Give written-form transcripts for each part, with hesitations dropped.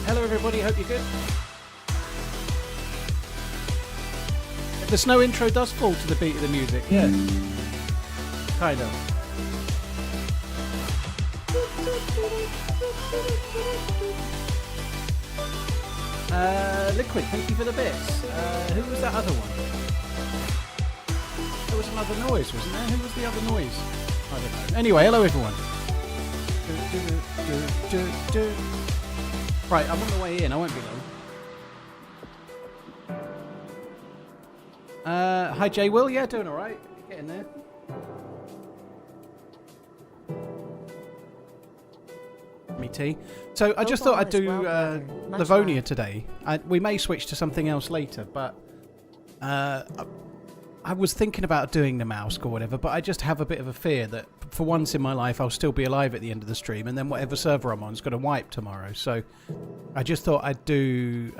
Hello everybody, hope you're good. The snow intro does fall to the beat of the music, yeah. Kind of. Liquid, thank you for the bits. Who was that other one? There was another noise, wasn't there? Who was the other noise? I don't know. Anyway, hello everyone. Right, I'm on the way in, I won't be long. Hi Jay Will, yeah, doing alright. Getting there. Me tea. So I just thought I'd do Livonia today. We may switch to something else later, but I was thinking about doing the mouse or whatever, but I just have a bit of a fear that for once in my life I'll still be alive at the end of the stream, and then whatever server I'm on is going to wipe tomorrow. So I just thought I'd do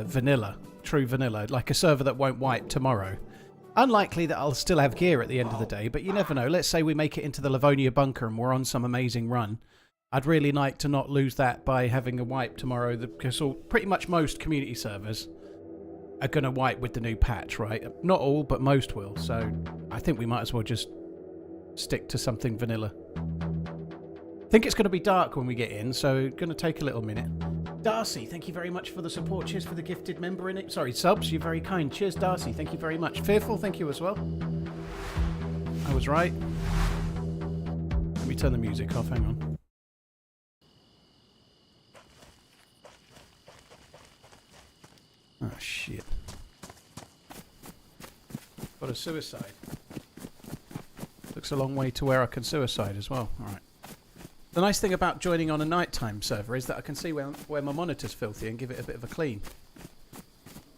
vanilla, true vanilla, like a server that won't wipe tomorrow. Unlikely that I'll still have gear at the end of the day, but you never know. Let's say we make it into the Livonia bunker and we're on some amazing run. I'd really like to not lose that by having a wipe tomorrow, because pretty much most community servers are going to wipe with the new patch, right? Not all, but most will. So I think we might as well just stick to something vanilla. I think it's going to be dark when we get in, so going to take a little minute. Darcy, thank you very much for the support. Cheers for the gifted member in it. Sorry, subs, you're very kind. Cheers, Darcy. Thank you very much. Fearful, thank you as well. I was right. Let me turn the music off. Hang on. Oh, shit. Got a suicide. Looks a long way to where I can suicide as well. Alright. The nice thing about joining on a nighttime server is that I can see where my monitor's filthy and give it a bit of a clean.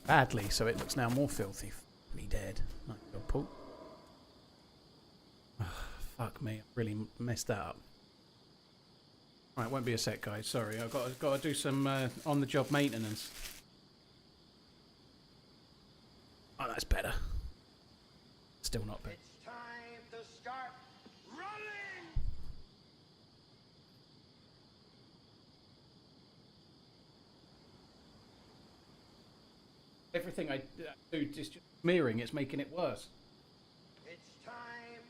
Badly, so it looks now more filthy. Me dead. Pull. Oh, fuck me. I really messed that up. Alright, won't be a sec, guys. Sorry. I've got to do some on-the-job maintenance. Oh, that's better. Still not better. It's time to start running! Everything I do is just smearing. It's making it worse. It's time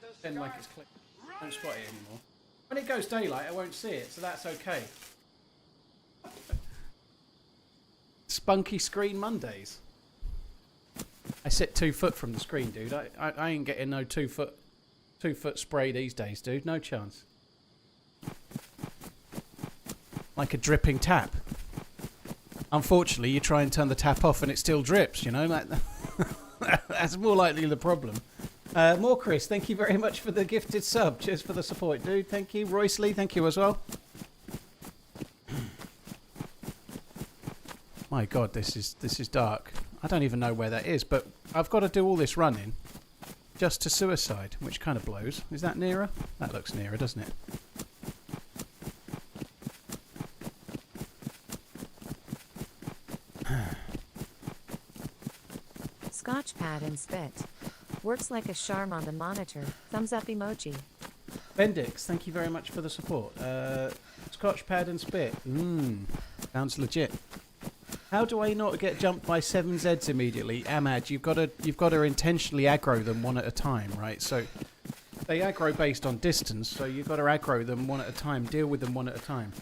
to start Then like it's clear. I don't spot it anymore. When it goes daylight, I won't see it, so that's okay. Spunky screen Mondays. I sit 2 foot from the screen, dude. I ain't getting no 2 foot spray these days, dude. No chance. Like a dripping tap. Unfortunately, you try and turn the tap off and it still drips, you know? Like that's more likely the problem. More Chris, thank you very much for the gifted sub. Cheers for the support, dude. Thank you. Royce Lee, thank you as well. My God, this is dark. I don't even know where that is, but I've got to do all this running just to suicide, which kind of blows. Is that nearer? That looks nearer, doesn't it? Scotchpad and spit. Works like a charm on the monitor. Thumbs up emoji. Bendix, thank you very much for the support. Scotchpad and spit. Sounds legit. How do I not get jumped by 7 Zs immediately? Ahmad, you've got to intentionally aggro them one at a time, right? So they aggro based on distance, so you've got to aggro them one at a time, deal with them one at a time.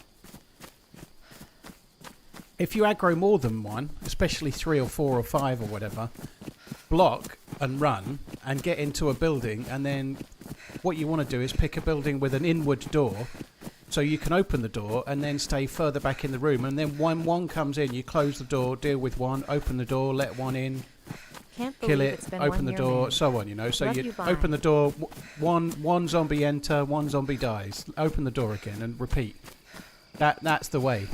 If you aggro more than one, especially 3 or 4 or 5 or whatever, block and run and get into a building, and then what you want to do is pick a building with an inward door, so you can open the door and then stay further back in the room, and then when one comes in, you close the door, deal with one, open the door, let one in, kill it, open the door, so on, you know. So you open the door, one zombie enter, one zombie dies, open the door again and repeat. That's the way.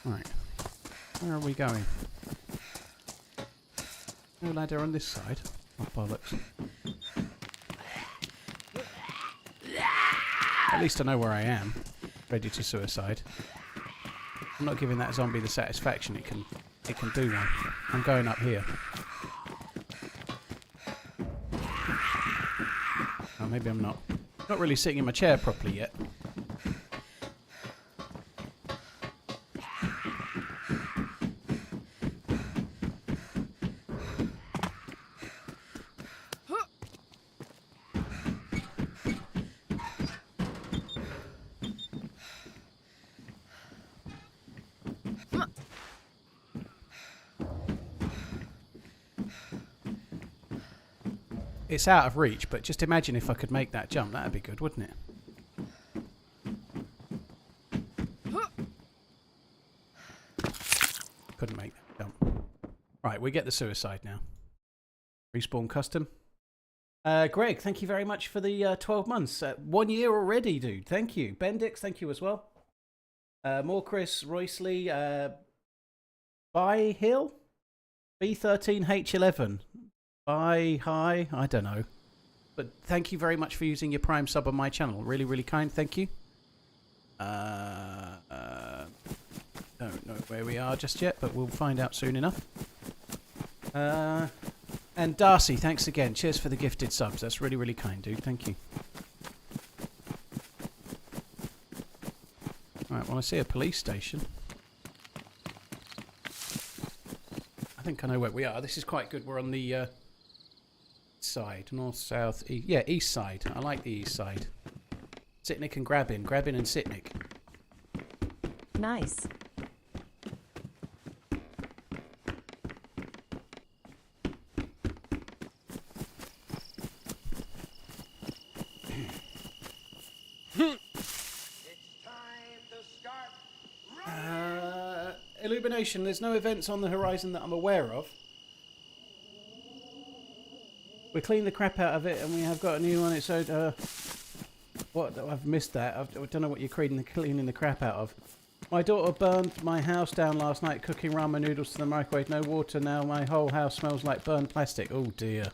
Right, where are we going? No ladder on this side. Oh, bollocks. At least I know where I am. Ready to suicide. I'm not giving that zombie the satisfaction it can do one. I'm going up here. Oh, maybe I'm not. Not really sitting in my chair properly yet. It's out of reach, but just imagine if I could make that jump. That'd be good, wouldn't it? Couldn't make that jump. Right, we get the suicide now. Respawn custom. Greg, thank you very much for the 12 months. 1 year already, dude. Thank you. Bendix, thank you as well. More Chris, Roysley, By Hill, B13H11. Bye, hi, I don't know. But thank you very much for using your Prime sub on my channel. Really, really kind. Thank you. Don't know where we are just yet, but we'll find out soon enough. And Darcy, thanks again. Cheers for the gifted subs. That's really, really kind, dude. Thank you. Right, well, I see a police station. I think I know where we are. This is quite good. We're on the side. North, south, east. Yeah, east side. I like the east side. Sitnik and Grabbin. Grabbin and Sitnik. Nice. Illumination, there's no events on the horizon that I'm aware of. We cleaned the crap out of it and we have got a new one. So, what? I've missed that. I don't know what you're cleaning the crap out of. My daughter burned my house down last night cooking ramen noodles to the microwave. No water now. My whole house smells like burned plastic. Oh dear.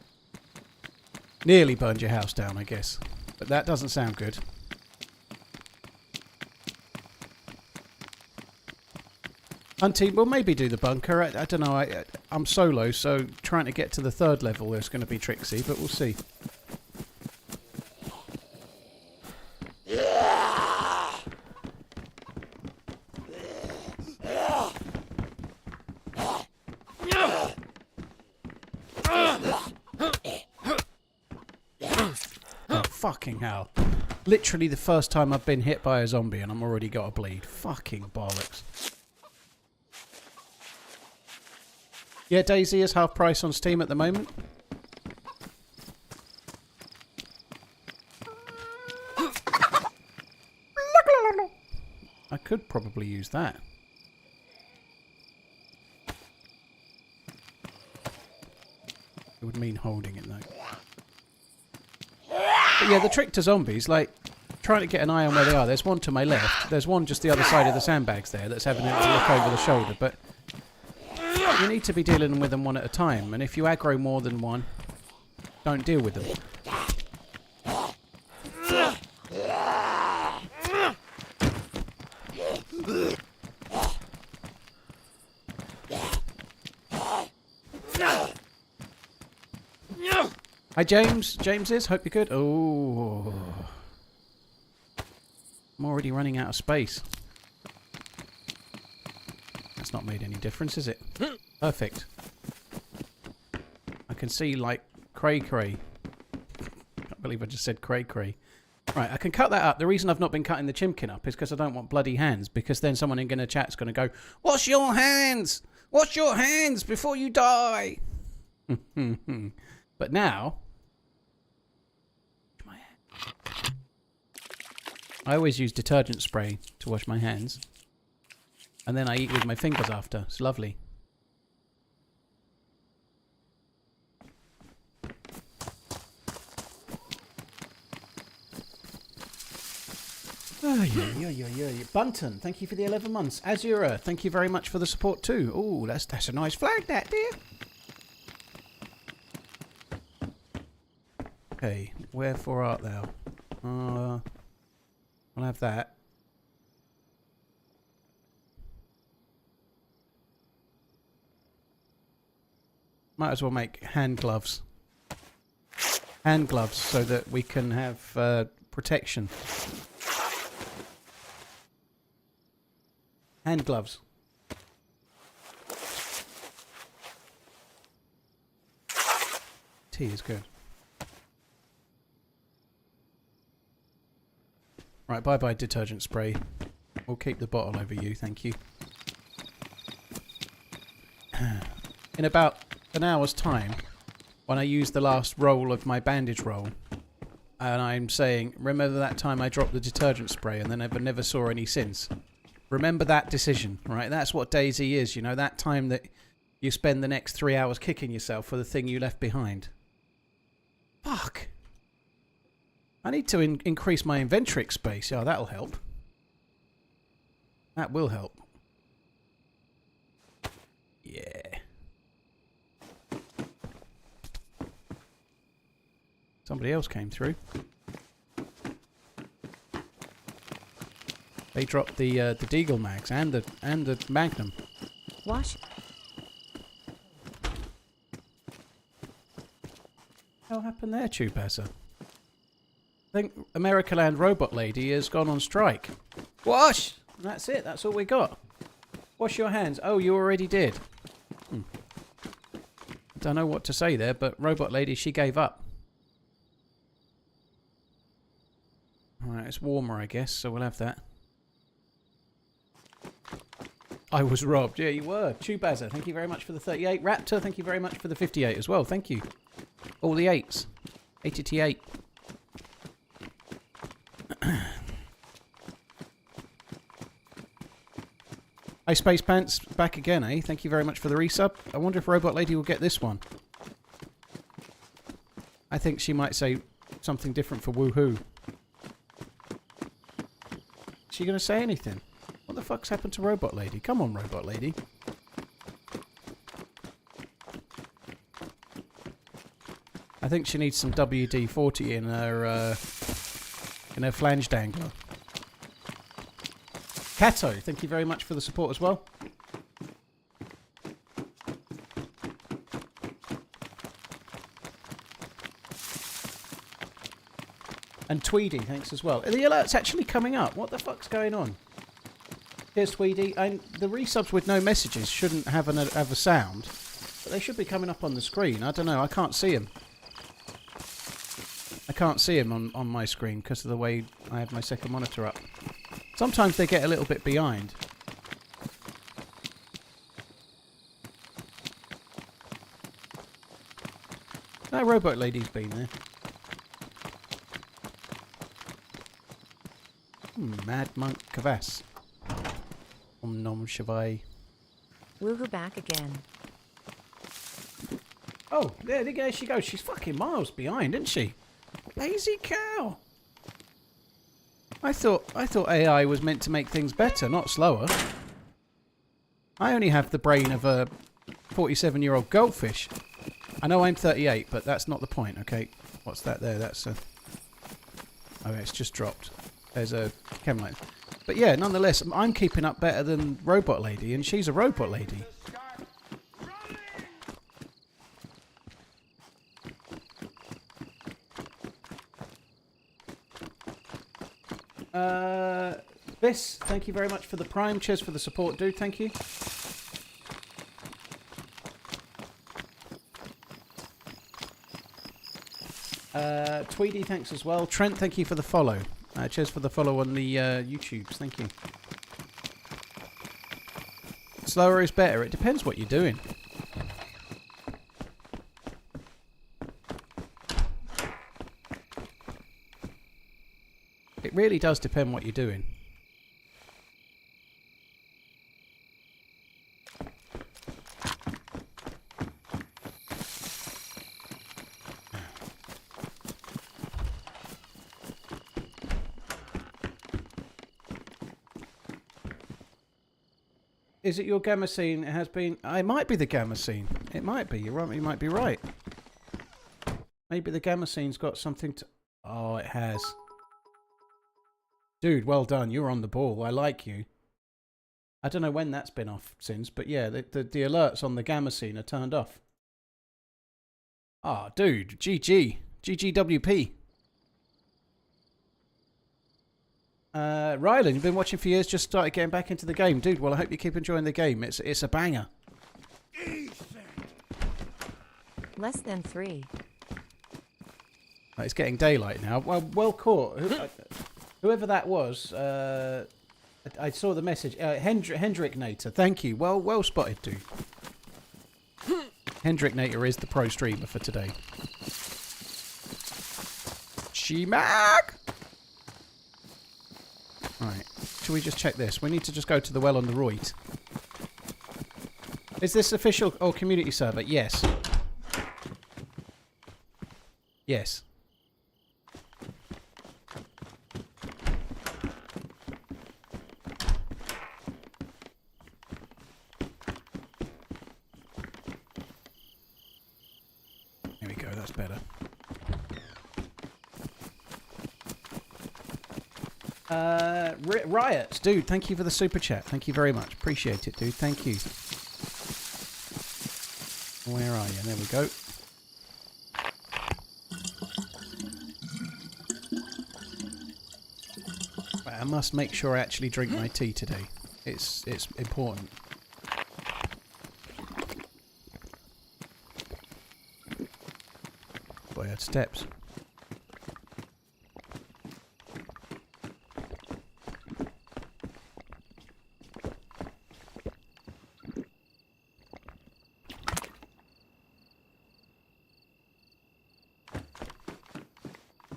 Nearly burned your house down, I guess. But that doesn't sound good. Hunty, we'll maybe do the bunker. I don't know. I'm solo, so trying to get to the 3rd level is going to be tricksy, but we'll see. Oh, fucking hell. Literally the first time I've been hit by a zombie and I'm already got a bleed. Fucking bollocks. Yeah, DayZ is half price on Steam at the moment. I could probably use that. It would mean holding it though. But yeah, the trick to zombies, like, trying to get an eye on where they are. There's one to my left. There's one just the other side of the sandbags there that's having a look over the shoulder, but you need to be dealing with them one at a time, and if you aggro more than one, don't deal with them. Hi James, hope you're good. Oh, I'm already running out of space. That's not made any difference, is it? Perfect. I can see, like, cray-cray. Can't believe I just said cray-cray. Right, I can cut that up. The reason I've not been cutting the chimkin up is because I don't want bloody hands, because then someone in the chat's going to go, "Wash your hands! Wash your hands before you die!" But now... I always use detergent spray to wash my hands. And then I eat with my fingers after. It's lovely. Oh, yeah. Bunton, thank you for the 11 months. Azura, thank you very much for the support too. Oh, that's a nice flag, that, dear. Okay, wherefore art thou? I'll have that. Might as well make hand gloves. hand gloves so that we can have protection. Hand gloves. Tea is good. Right, bye-bye detergent spray. We'll keep the bottle over you, thank you. In about an hour's time, when I use the last roll of my bandage roll, and I'm saying, remember that time I dropped the detergent spray and then I never saw any since? Remember that decision, right? That's what DayZ is, you know, that time that you spend the next 3 hours kicking yourself for the thing you left behind. Fuck. I need to increase my inventory space. Yeah, that'll help. That will help. Yeah. Somebody else came through. They dropped the Deagle mags and the Magnum. Wash. What happened there, Chupasa? I think Americaland Robot Lady has gone on strike. Wash! And that's it. That's all we got. Wash your hands. Oh, you already did. Don't know what to say there, but Robot Lady, she gave up. Alright, it's warmer, I guess, so we'll have that. I was robbed. Yeah, you were. Chubazza, thank you very much for the 38. Raptor, thank you very much for the 58 as well. Thank you. All the 8s. 88. Hey, Space Pants, back again, eh? Thank you very much for the resub. I wonder if Robot Lady will get this one. I think she might say something different for woohoo. Is she going to say anything? What the fuck's happened to Robot Lady? Come on, Robot Lady. I think she needs some WD-40 in her flange dangler. Kato, thank you very much for the support as well. And Tweedy, thanks as well. Are the alerts actually coming up? What the fuck's going on? Here's Tweedy. The resubs with no messages shouldn't have a sound, but they should be coming up on the screen. I don't know. I can't see them. I can't see them on my screen because of the way I have my second monitor up. Sometimes they get a little bit behind. That Robot Lady's been there. Mad Monk Kavass. Om Nom Shivai. Woohoo back again. Oh, there she goes. She's fucking miles behind, isn't she? Lazy cow. I thought AI was meant to make things better, not slower. I only have the brain of a 47-year-old goldfish. I know I'm 38, but that's not the point, okay? What's that there? That's a... Oh, it's just dropped. There's a camera light. But yeah, nonetheless, I'm keeping up better than Robot Lady, and she's a Robot Lady. This, thank you very much for the Prime. Cheers for the support, dude. Thank you. Tweedy, thanks as well. Trent, thank you for the follow. Cheers for the follow on the YouTubes. Thank you. Slower is better. It depends what you're doing. It really does depend what you're doing. Is it your gamma scene? It has been... It might be the gamma scene. It might be. You're right. You might be right. Maybe the gamma scene's got something to... Oh, it has. Dude, well done. You're on the ball. I like you. I don't know when that's been off since, but yeah, the alerts on the gamma scene are turned off. Ah, dude. GG. GGWP. Rylan, you've been watching for years, just started getting back into the game. Dude, well, I hope you keep enjoying the game. It's a banger. Less than 3. It's getting daylight now. Well caught. Whoever that was, I saw the message. Hendrik Nater, thank you. Well spotted, dude. Hendrik Nater is the pro streamer for today. She-Mac! Right, shall we just check this? We need to just go to the well on the right. Is this official or community server? Yes. Yes. There we go, that's better. Riots, dude, thank you for the super chat. Thank you very much. Appreciate it, dude. Thank you. Where are you? There we go. Right, I must make sure I actually drink my tea today. It's important. Boy, I had steps.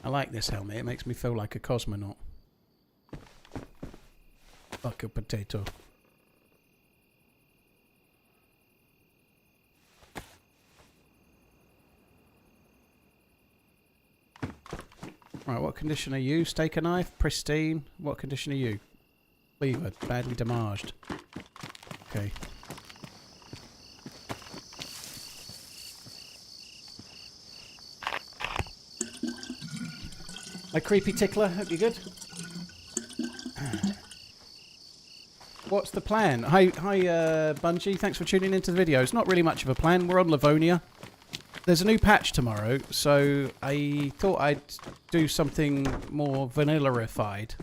I like this helmet. It makes me feel like a cosmonaut. Like a potato. Right, what condition are you? Steak a knife? Pristine? What condition are you? Cleaver. Badly damaged. Okay. My creepy tickler, hope you're good. What's the plan? Hi, Bungie. Thanks for tuning into the video. It's not really much of a plan. We're on Livonia. There's a new patch tomorrow, so I thought I'd do something more vanilla-ified.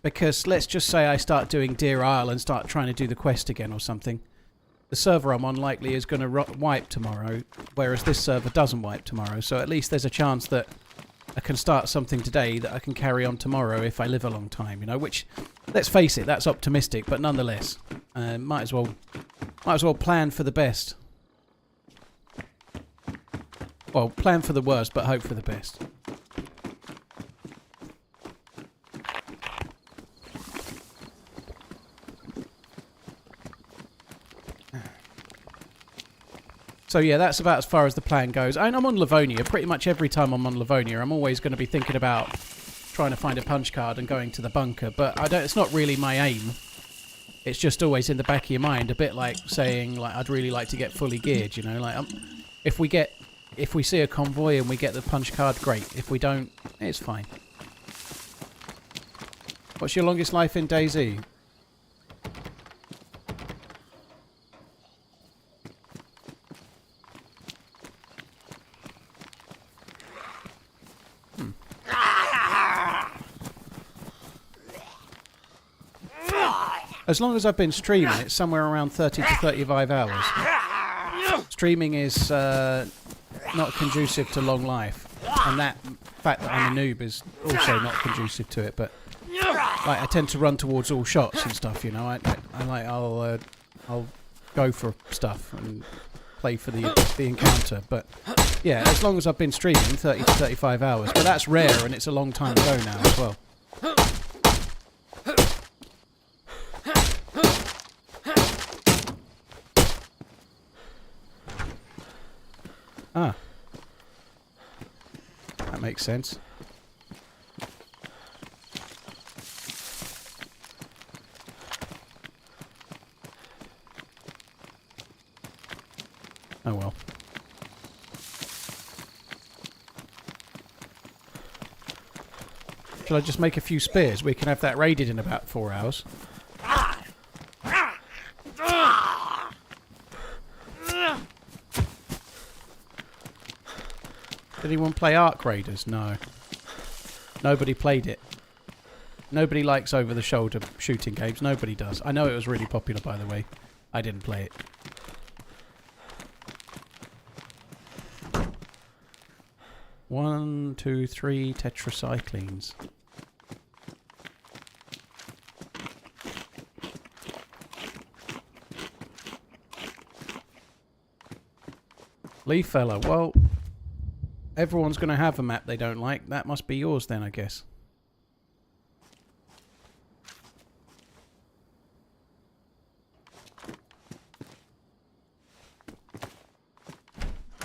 Because let's just say I start doing Deer Isle and start trying to do the quest again or something. The server I'm on likely is going to wipe tomorrow, whereas this server doesn't wipe tomorrow. So at least there's a chance that I can start something today that I can carry on tomorrow if I live a long time, you know, which, let's face it, that's optimistic, but nonetheless, might as well plan for the best. Well, plan for the worst, but hope for the best. So yeah, that's about as far as the plan goes. I'm on Livonia. Pretty much every time I'm on Livonia, I'm always going to be thinking about trying to find a punch card and going to the bunker. But it's not really my aim. It's just always in the back of your mind, a bit like saying, like, I'd really like to get fully geared. You know, like if we see a convoy and we get the punch card, great. If we don't, it's fine. What's your longest life in DayZ? As long as I've been streaming, it's somewhere around 30 to 35 hours. Streaming is not conducive to long life, and that fact that I'm a noob is also not conducive to it. But like, I tend to run towards all shots and stuff, you know. I'll go for stuff and play for the encounter. But yeah, as long as I've been streaming, 30 to 35 hours. But that's rare, and it's a long time ago now as well. Ah. That makes sense. Oh well. Shall I just make a few spears? We can have that raided in about 4 hours. anyone play Ark Raiders? No. Nobody played it. Nobody likes over-the-shoulder shooting games. Nobody does. I know it was really popular, by the way. I didn't play it. One, two, three tetracyclines. Leaf fella, well, everyone's going to have a map they don't like. That must be yours then, I guess.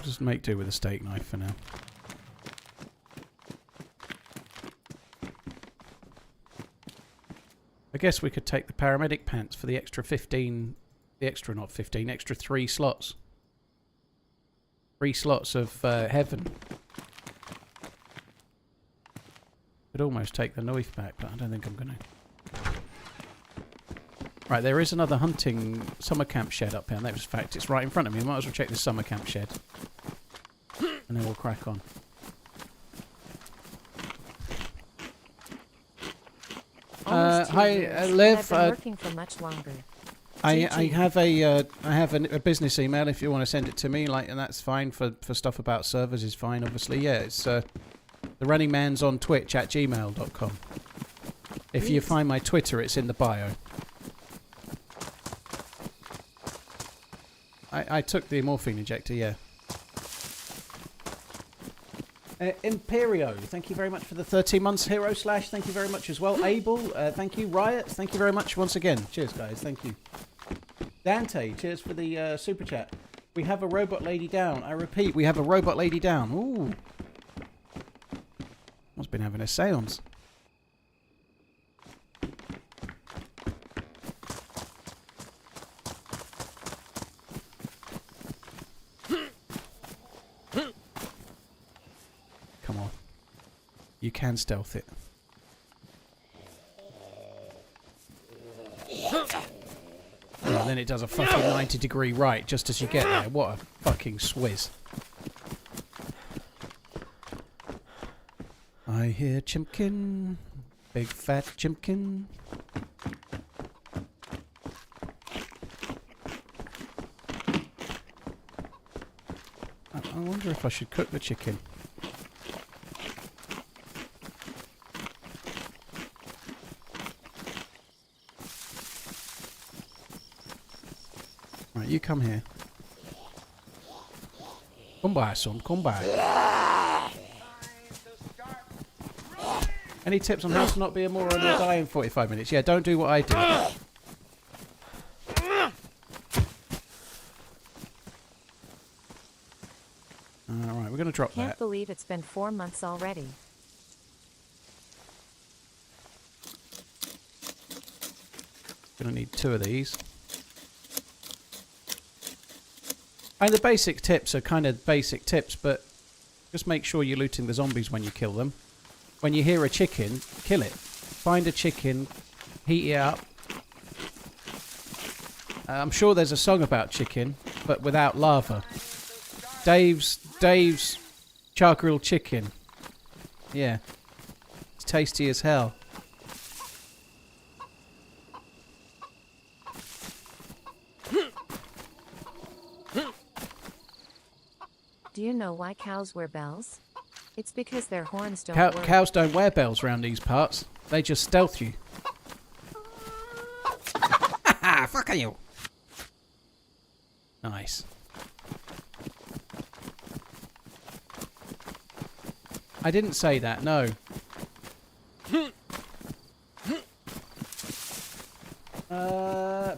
Just make do with a steak knife for now. I guess we could take the paramedic pants for the extra 15... The extra, not 15, extra 3 slots. 3 slots of heaven. Could almost take the knife back, but I don't think I'm going to. Right, there is another hunting summer camp shed up here. And that was fact, it's right in front of me. I might as well check this summer camp shed. And then we'll crack on. Hi, Liv. I've been working for much longer. I have a business email if you want to send it to me, and that's fine for stuff about servers is fine, obviously. Yeah, it's TheRunningManZ on Twitch at gmail.com. If you find my Twitter, it's in the bio. I took the morphine injector, yeah. Imperio, thank you very much for the 13 months. Hero Slash, thank you very much as well. Abel, thank you. Riot, thank you very much once again. Cheers, guys, thank you. Dante, cheers for the super chat. We have a robot lady down. I repeat, we have a robot lady down. Ooh. Must have been having a seance. Come on. You can stealth it. And then it does a fucking 90-degree right just as you get there. What a fucking swizz. I hear Chimkin. Big fat Chimkin. I wonder if I should cook the chicken. Right, you come here. Come by, son. Come by. Any tips on how to not be a moron or die in 45 minutes? Yeah, don't do what I do. Alright, we're going to drop that. Can't believe it's been 4 months already. Going to need 2 of these. And the basic tips are kind of basic tips, but just make sure you're looting the zombies when you kill them. When you hear a chicken, kill it. Find a chicken, heat it up. I'm sure there's a song about chicken, but without lava. Dave's char grilled chicken. Yeah. It's tasty as hell. Do you know why cows wear bells? It's because their horns don't work. Cows don't wear bells around these parts. They just stealth you. Haha, fuck you. Nice. I didn't say that, no.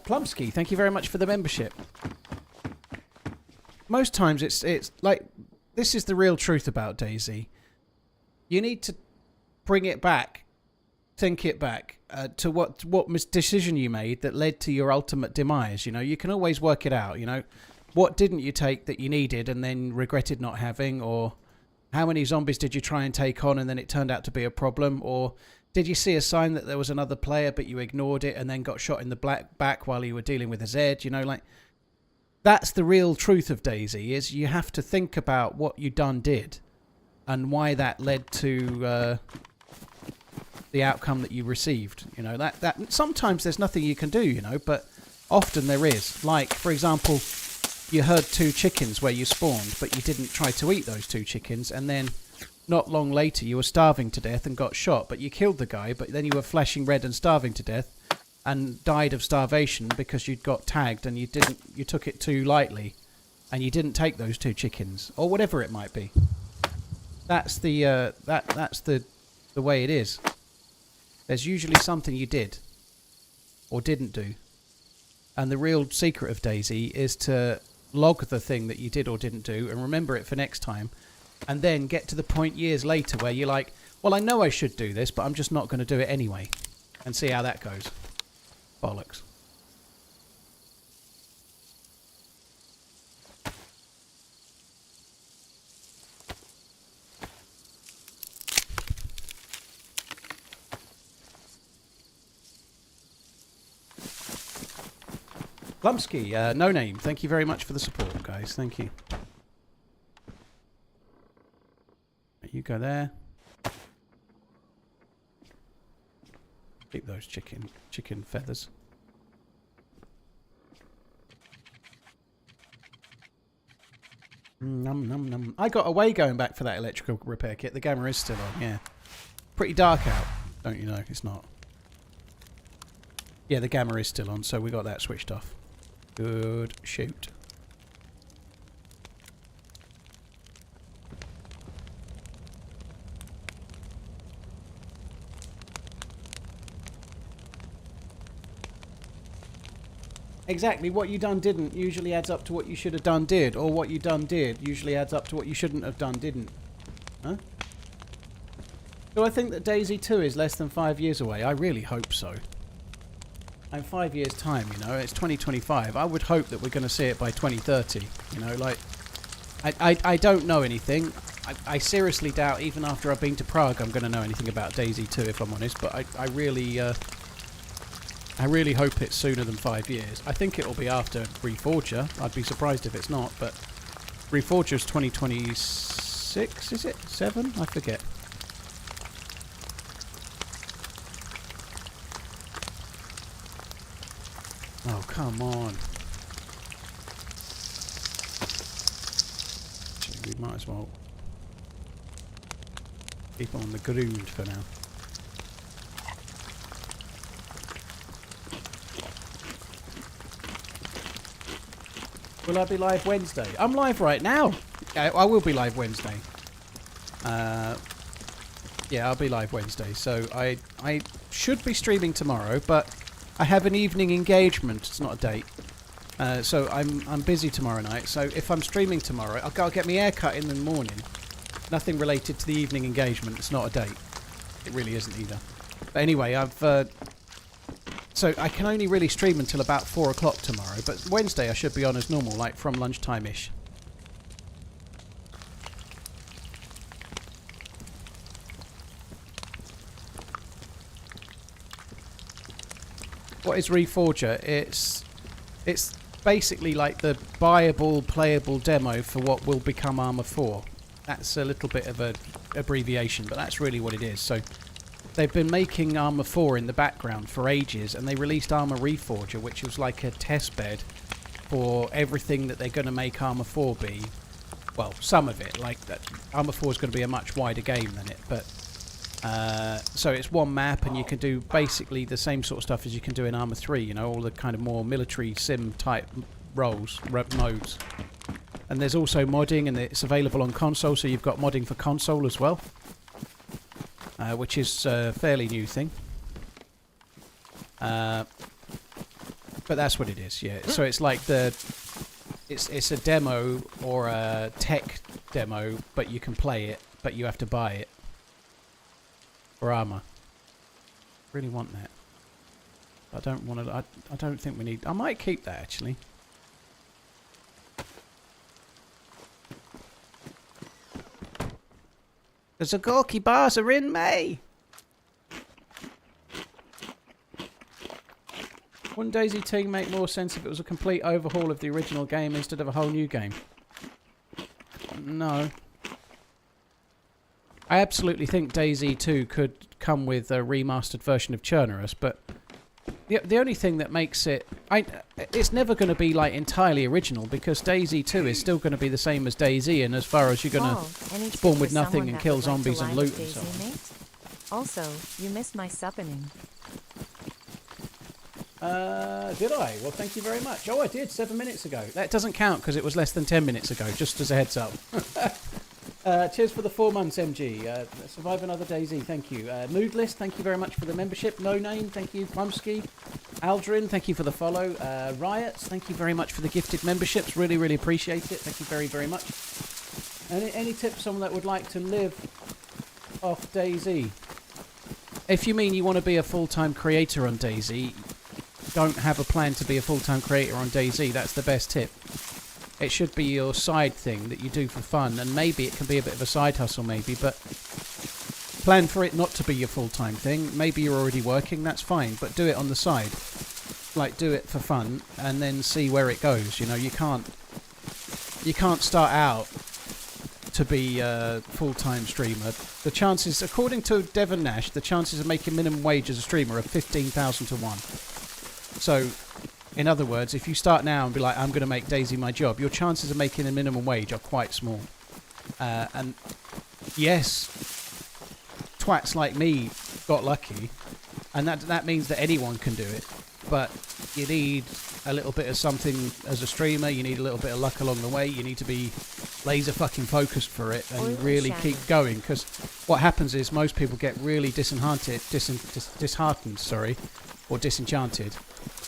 Plumsky, thank you very much for the membership. Most times it's like, this is the real truth about DayZ. You need to bring it back, think it back to what decision you made that led to your ultimate demise. You know, you can always work it out. You know, what didn't you take that you needed and then regretted not having, or how many zombies did you try and take on and then it turned out to be a problem, or did you see a sign that there was another player but you ignored it and then got shot in the back while you were dealing with a Z? You know, like. That's the real truth of DayZ, is you have to think about what you did and why that led to the outcome that you received. You know, that sometimes there's nothing you can do, you know, but often there is. Like, for example, you heard 2 chickens where you spawned, but you didn't try to eat those 2 chickens, and then not long later you were starving to death and got shot, but you killed the guy, but then you were flashing red and starving to death and died of starvation because you'd got tagged and you took it too lightly and you didn't take those 2 chickens or whatever it might be. That's the the way it is. There's usually something you did or didn't do. And the real secret of DayZ is to log the thing that you did or didn't do and remember it for next time, and then get to the point years later where you're like, well, I know I should do this, but I'm just not going to do it anyway, and see how that goes. Bollocks. Glumsky, no name. Thank you very much for the support, guys. Thank you. You go there. Keep those chicken feathers. Num num num. I got away going back for that electrical repair kit. The gamma is still on. Yeah, pretty dark out. Don't you know? It's not. Yeah, the gamma is still on, so we got that switched off. Good shoot. Exactly, what you done didn't usually adds up to what you should have done did, or what you done did usually adds up to what you shouldn't have done didn't. Huh? Do I think that DayZ 2 is less than 5 years away? I really hope so. In 5 years' time, you know, it's 2025. I would hope that we're going to see it by 2030. You know, like, I don't know anything. I seriously doubt, even after I've been to Prague, I'm going to know anything about DayZ 2, if I'm honest. But I really hope it's sooner than 5 years. I think it'll be after Reforger. I'd be surprised if it's not. But Reforger's 2026, is it? 7? I forget. Oh, come on. Actually, we might as well keep on the ground for now. Will I be live Wednesday? I'm live right now. I will be live Wednesday. Yeah, I'll be live Wednesday. So I should be streaming tomorrow, but I have an evening engagement. It's not a date. So I'm busy tomorrow night. So if I'm streaming tomorrow, I'll go get my hair cut in the morning. Nothing related to the evening engagement. It's not a date. It really isn't either. But anyway, so I can only really stream until about 4 o'clock tomorrow. But Wednesday I should be on as normal, like from lunchtime-ish. What is Reforger? It's basically like the buyable, playable demo for what will become Arma 4. That's a little bit of an abbreviation, but that's really what it is. So they've been making Arma 4 in the background for ages, and they released Arma Reforger, which was like a test bed for everything that they're going to make Arma 4 be. Well, some of it. Like that, Arma 4 is going to be a much wider game than it, but so it's one map, and you can do basically the same sort of stuff as you can do in Arma 3, you know, all the kind of more military sim type modes. And there's also modding, and it's available on console, so you've got modding for console as well, which is a fairly new thing. But that's what it is, yeah. So it's like it's a demo or a tech demo, but you can play it, but you have to buy it. For Arma. Really want that. I don't want to. I don't think we need. I might keep that actually. The Zagorki bars are in May. Wouldn't DayZ 2 make more sense if it was a complete overhaul of the original game instead of a whole new game? No. I absolutely think DayZ 2 could come with a remastered version of Chernarus, but the only thing that makes it... it's never going to be like entirely original, because DayZ 2 is still going to be the same as DayZ, and as far as you're going to spawn with nothing and kill zombies and loot and so on. Also, you missed my suppening. Did I? Well, thank you very much. Oh, I did 7 minutes ago. That doesn't count because it was less than 10 minutes ago, just as a heads up. Cheers for the 4 months, MG. Survive another DayZ, thank you. Moodlist, thank you very much for the membership. No Name, thank you. Plumsky. Aldrin, thank you for the follow. Riots, thank you very much for the gifted memberships. Really, really appreciate it. Thank you very, very much. Any tips, someone that would like to live off DayZ? If you mean you want to be a full-time creator on DayZ, don't have a plan to be a full-time creator on DayZ. That's the best tip. It should be your side thing that you do for fun, and maybe it can be a bit of a side hustle, maybe, but plan for it not to be your full-time thing. Maybe you're already working, that's fine, but do it on the side. Like, do it for fun, and then see where it goes. You know, you can't start out to be a full-time streamer. The chances, according to Devon Nash, the chances of making minimum wage as a streamer are 15,000 to 1. So, in other words, if you start now and be like, I'm going to make DayZ my job, your chances of making a minimum wage are quite small. And yes, twats like me got lucky, and that means that anyone can do it. But you need a little bit of something as a streamer. You need a little bit of luck along the way. You need to be laser fucking focused for it and really keep going. Because what happens is most people get really disheartened, or disenchanted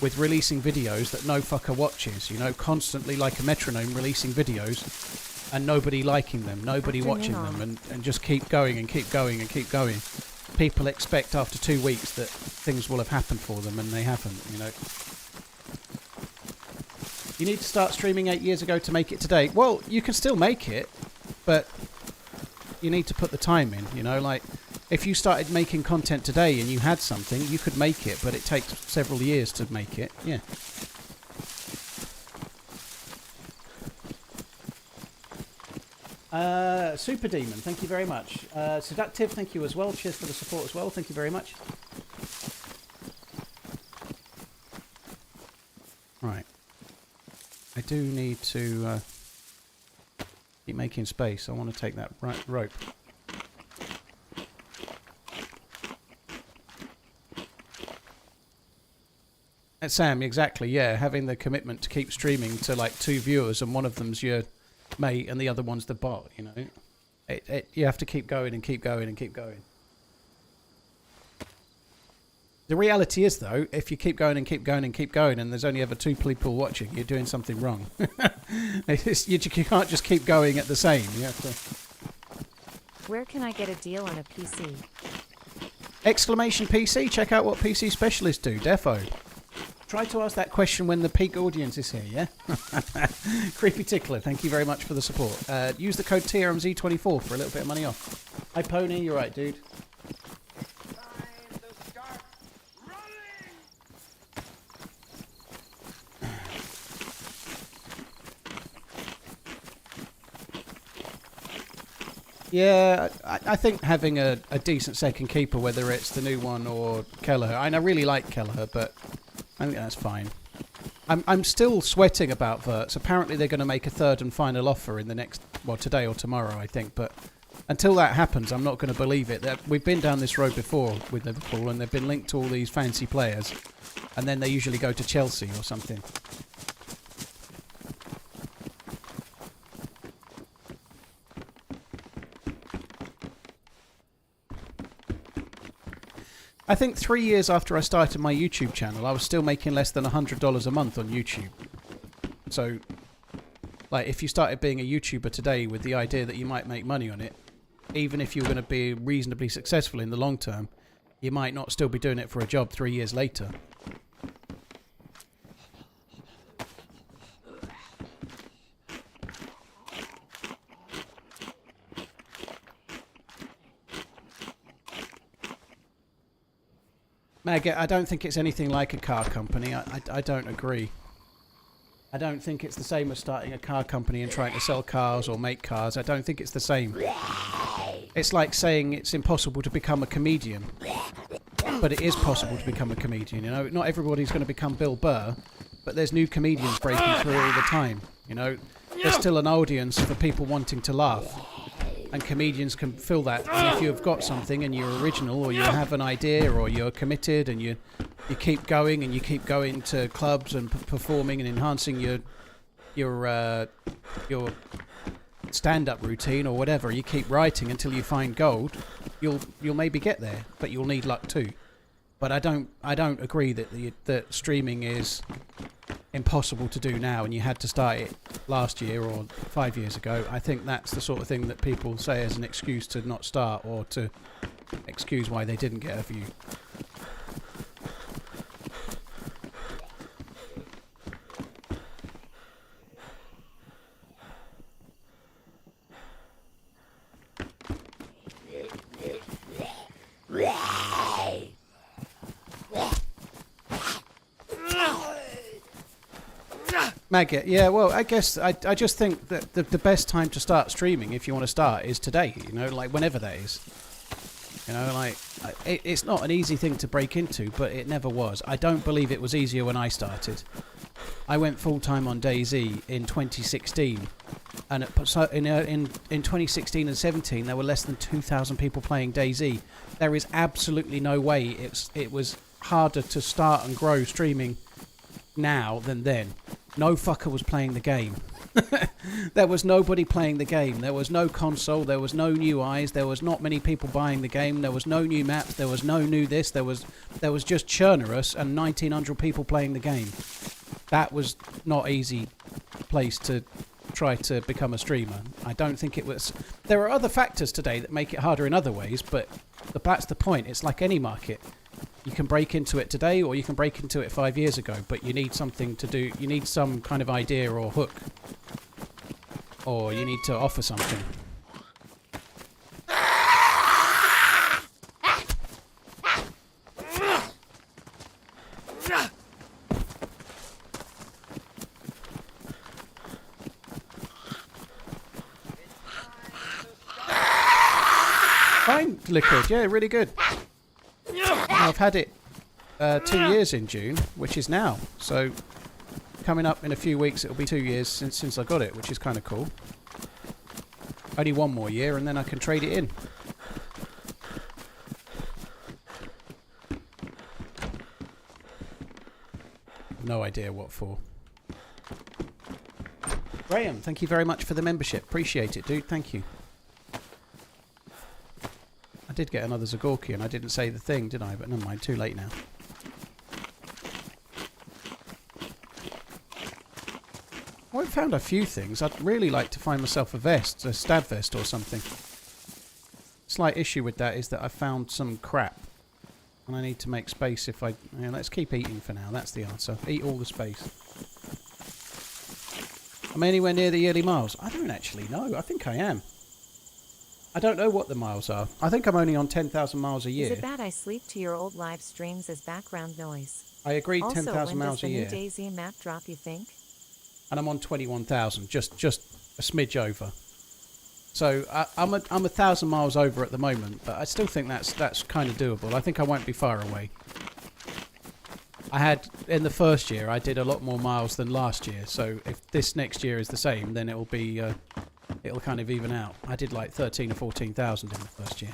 with releasing videos that no fucker watches. You know, constantly like a metronome releasing videos and nobody liking them, nobody watching them, and just keep going and keep going and keep going. People expect after 2 weeks that things will have happened for them, and they haven't, you know. You need to start streaming 8 years ago to make it today. Well, you can still make it, but you need to put the time in, you know. Like, if you started making content today and you had something, you could make it, but it takes several years to make it, yeah. Super Demon, thank you very much. Seductive, thank you as well. Cheers for the support as well. Thank you very much. Right. I do need to keep making space. I want to take that rope. Sam, exactly, yeah. Having the commitment to keep streaming to like 2 viewers, and one of them's your mate and the other one's the bot, you know. You have to keep going and keep going and keep going. The reality is, though, if you keep going and keep going and keep going and there's only ever 2 people watching, you're doing something wrong. You can't just keep going at the same. You have to... Where can I get a deal on a PC? Exclamation PC. Check out what PC specialists do. Defo. Try to ask that question when the peak audience is here, yeah? Creepy Tickler, thank you very much for the support. Use the code TRMZ24 for a little bit of money off. Hi, Pony, you're right, dude. Time to start running! Yeah, I think having a decent second keeper, whether it's the new one or Kelleher, I really like Kelleher, but I think that's fine. I'm still sweating about Verts. Apparently they're going to make a 3rd and final offer in the next, well, today or tomorrow, I think. But until that happens, I'm not going to believe it. We've been down this road before with Liverpool, and they've been linked to all these fancy players, and then they usually go to Chelsea or something. I think 3 years after I started my YouTube channel, I was still making less than $100 a month on YouTube. So, like, if you started being a YouTuber today with the idea that you might make money on it, even if you're going to be reasonably successful in the long term, you might not still be doing it for a job 3 years later. Maggot, I don't think it's anything like a car company. I don't agree. I don't think it's the same as starting a car company and trying to sell cars or make cars. I don't think it's the same. It's like saying it's impossible to become a comedian. But it is possible to become a comedian, you know. Not everybody's going to become Bill Burr, but there's new comedians breaking through all the time, you know. There's still an audience for people wanting to laugh. And comedians can fill that. And if you've got something and you're original, or you have an idea, or you're committed, and you keep going and you keep going to clubs and performing and enhancing your stand-up routine or whatever, you keep writing until you find gold, you'll maybe get there, but you'll need luck too. But I don't agree that streaming is impossible to do now and you had to start it last year or 5 years ago. I think that's the sort of thing that people say as an excuse to not start, or to excuse why they didn't get a view. Maggot, yeah, well, I guess I just think that the best time to start streaming, if you want to start, is today, you know, like whenever that is. You know, like, it's not an easy thing to break into, but it never was. I don't believe it was easier when I started. I went full-time on DayZ in 2016, and in 2016 and 17, there were less than 2,000 people playing DayZ. There is absolutely no way it was harder to start and grow streaming now than then. No fucker was playing the game. There was nobody playing the game. There was no console. There was no new eyes. There was not many people buying the game. There was no new maps. There was no new this. There was just Chernarus and 1,900 people playing the game. That was not easy place to try to become a streamer. I don't think it was. There are other factors today that make it harder in other ways, but that's the point. It's like any market. You can break into it today, or you can break into it 5 years ago, but you need something to do. You need some kind of idea or hook, or you need to offer something. Fine, liquid. Yeah, really good. I've had it 2 years in June, which is now. So coming up in a few weeks, it'll be 2 years since I got it, which is kind of cool. Only one more year, and then I can trade it in. No idea what for. Graham, thank you very much for the membership. Appreciate it, dude. Thank you. I did get another Zagorki and I didn't say the thing, did I? But never mind, too late now. Well, I've found a few things. I'd really like to find myself a vest, a stab vest or something. Slight issue with that is that I found some crap. And I need to make space if I... Yeah, let's keep eating for now, that's the answer. Eat all the space. Am I anywhere near the yearly miles? I don't actually know. I think I am. I don't know what the miles are. I think I'm only on 10,000 miles a year. Is it bad I sleep to your old live streams as background noise? I agreed, 10,000 miles a year. Also, when does the new DayZ map drop, you think? And I'm on 21,000, just a smidge over. So I'm 1,000 miles over at the moment, but I still think that's kind of doable. I think I won't be far away. I had, in the first year, I did a lot more miles than last year. So if this next year is the same, then it'll be... it'll kind of even out. I did like 13 or 14,000 in the first year.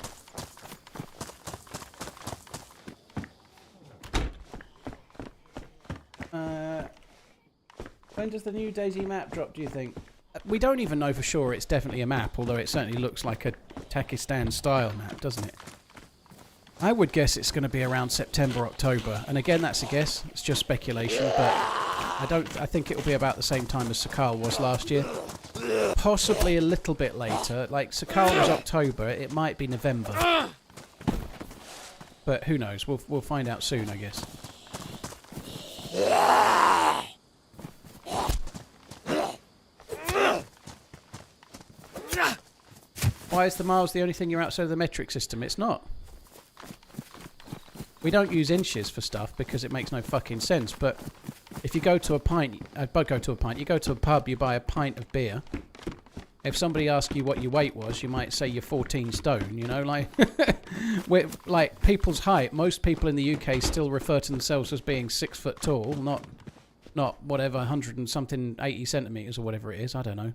When does the new DayZ map drop, do you think? We don't even know for sure it's definitely a map, although it certainly looks like a Takistan-style map, doesn't it? I would guess it's going to be around September, October. And again, that's a guess. It's just speculation, but I think it'll be about the same time as Sakal was last year. Possibly a little bit later. Like, Sakal was October. It might be November. But who knows? We'll find out soon, I guess. Why is the miles the only thing you're outside of the metric system? It's not. We don't use inches for stuff because it makes no fucking sense. But if you go to a pint, you go to a pub, you buy a pint of beer. If somebody asked you what your weight was, you might say you're 14 stone, you know, like, with, like, people's height. Most people in the UK still refer to themselves as being 6 foot tall, not whatever, 100 and something, 80 centimetres or whatever it is, I don't know.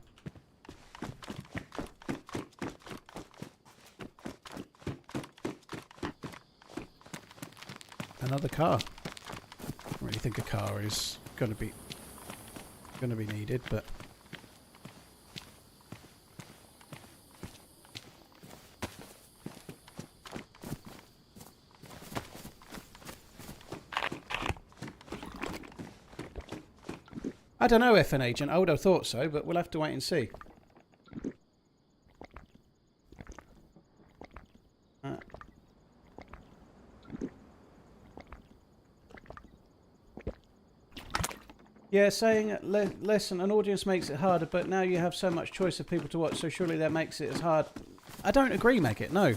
Another car. I don't really think a car is going to be needed, but... I don't know, FN Agent. I would have thought so, but we'll have to wait and see. Yeah, saying, listen, an audience makes it harder, but now you have so much choice of people to watch, so surely that makes it as hard. I don't agree, Maggot, no.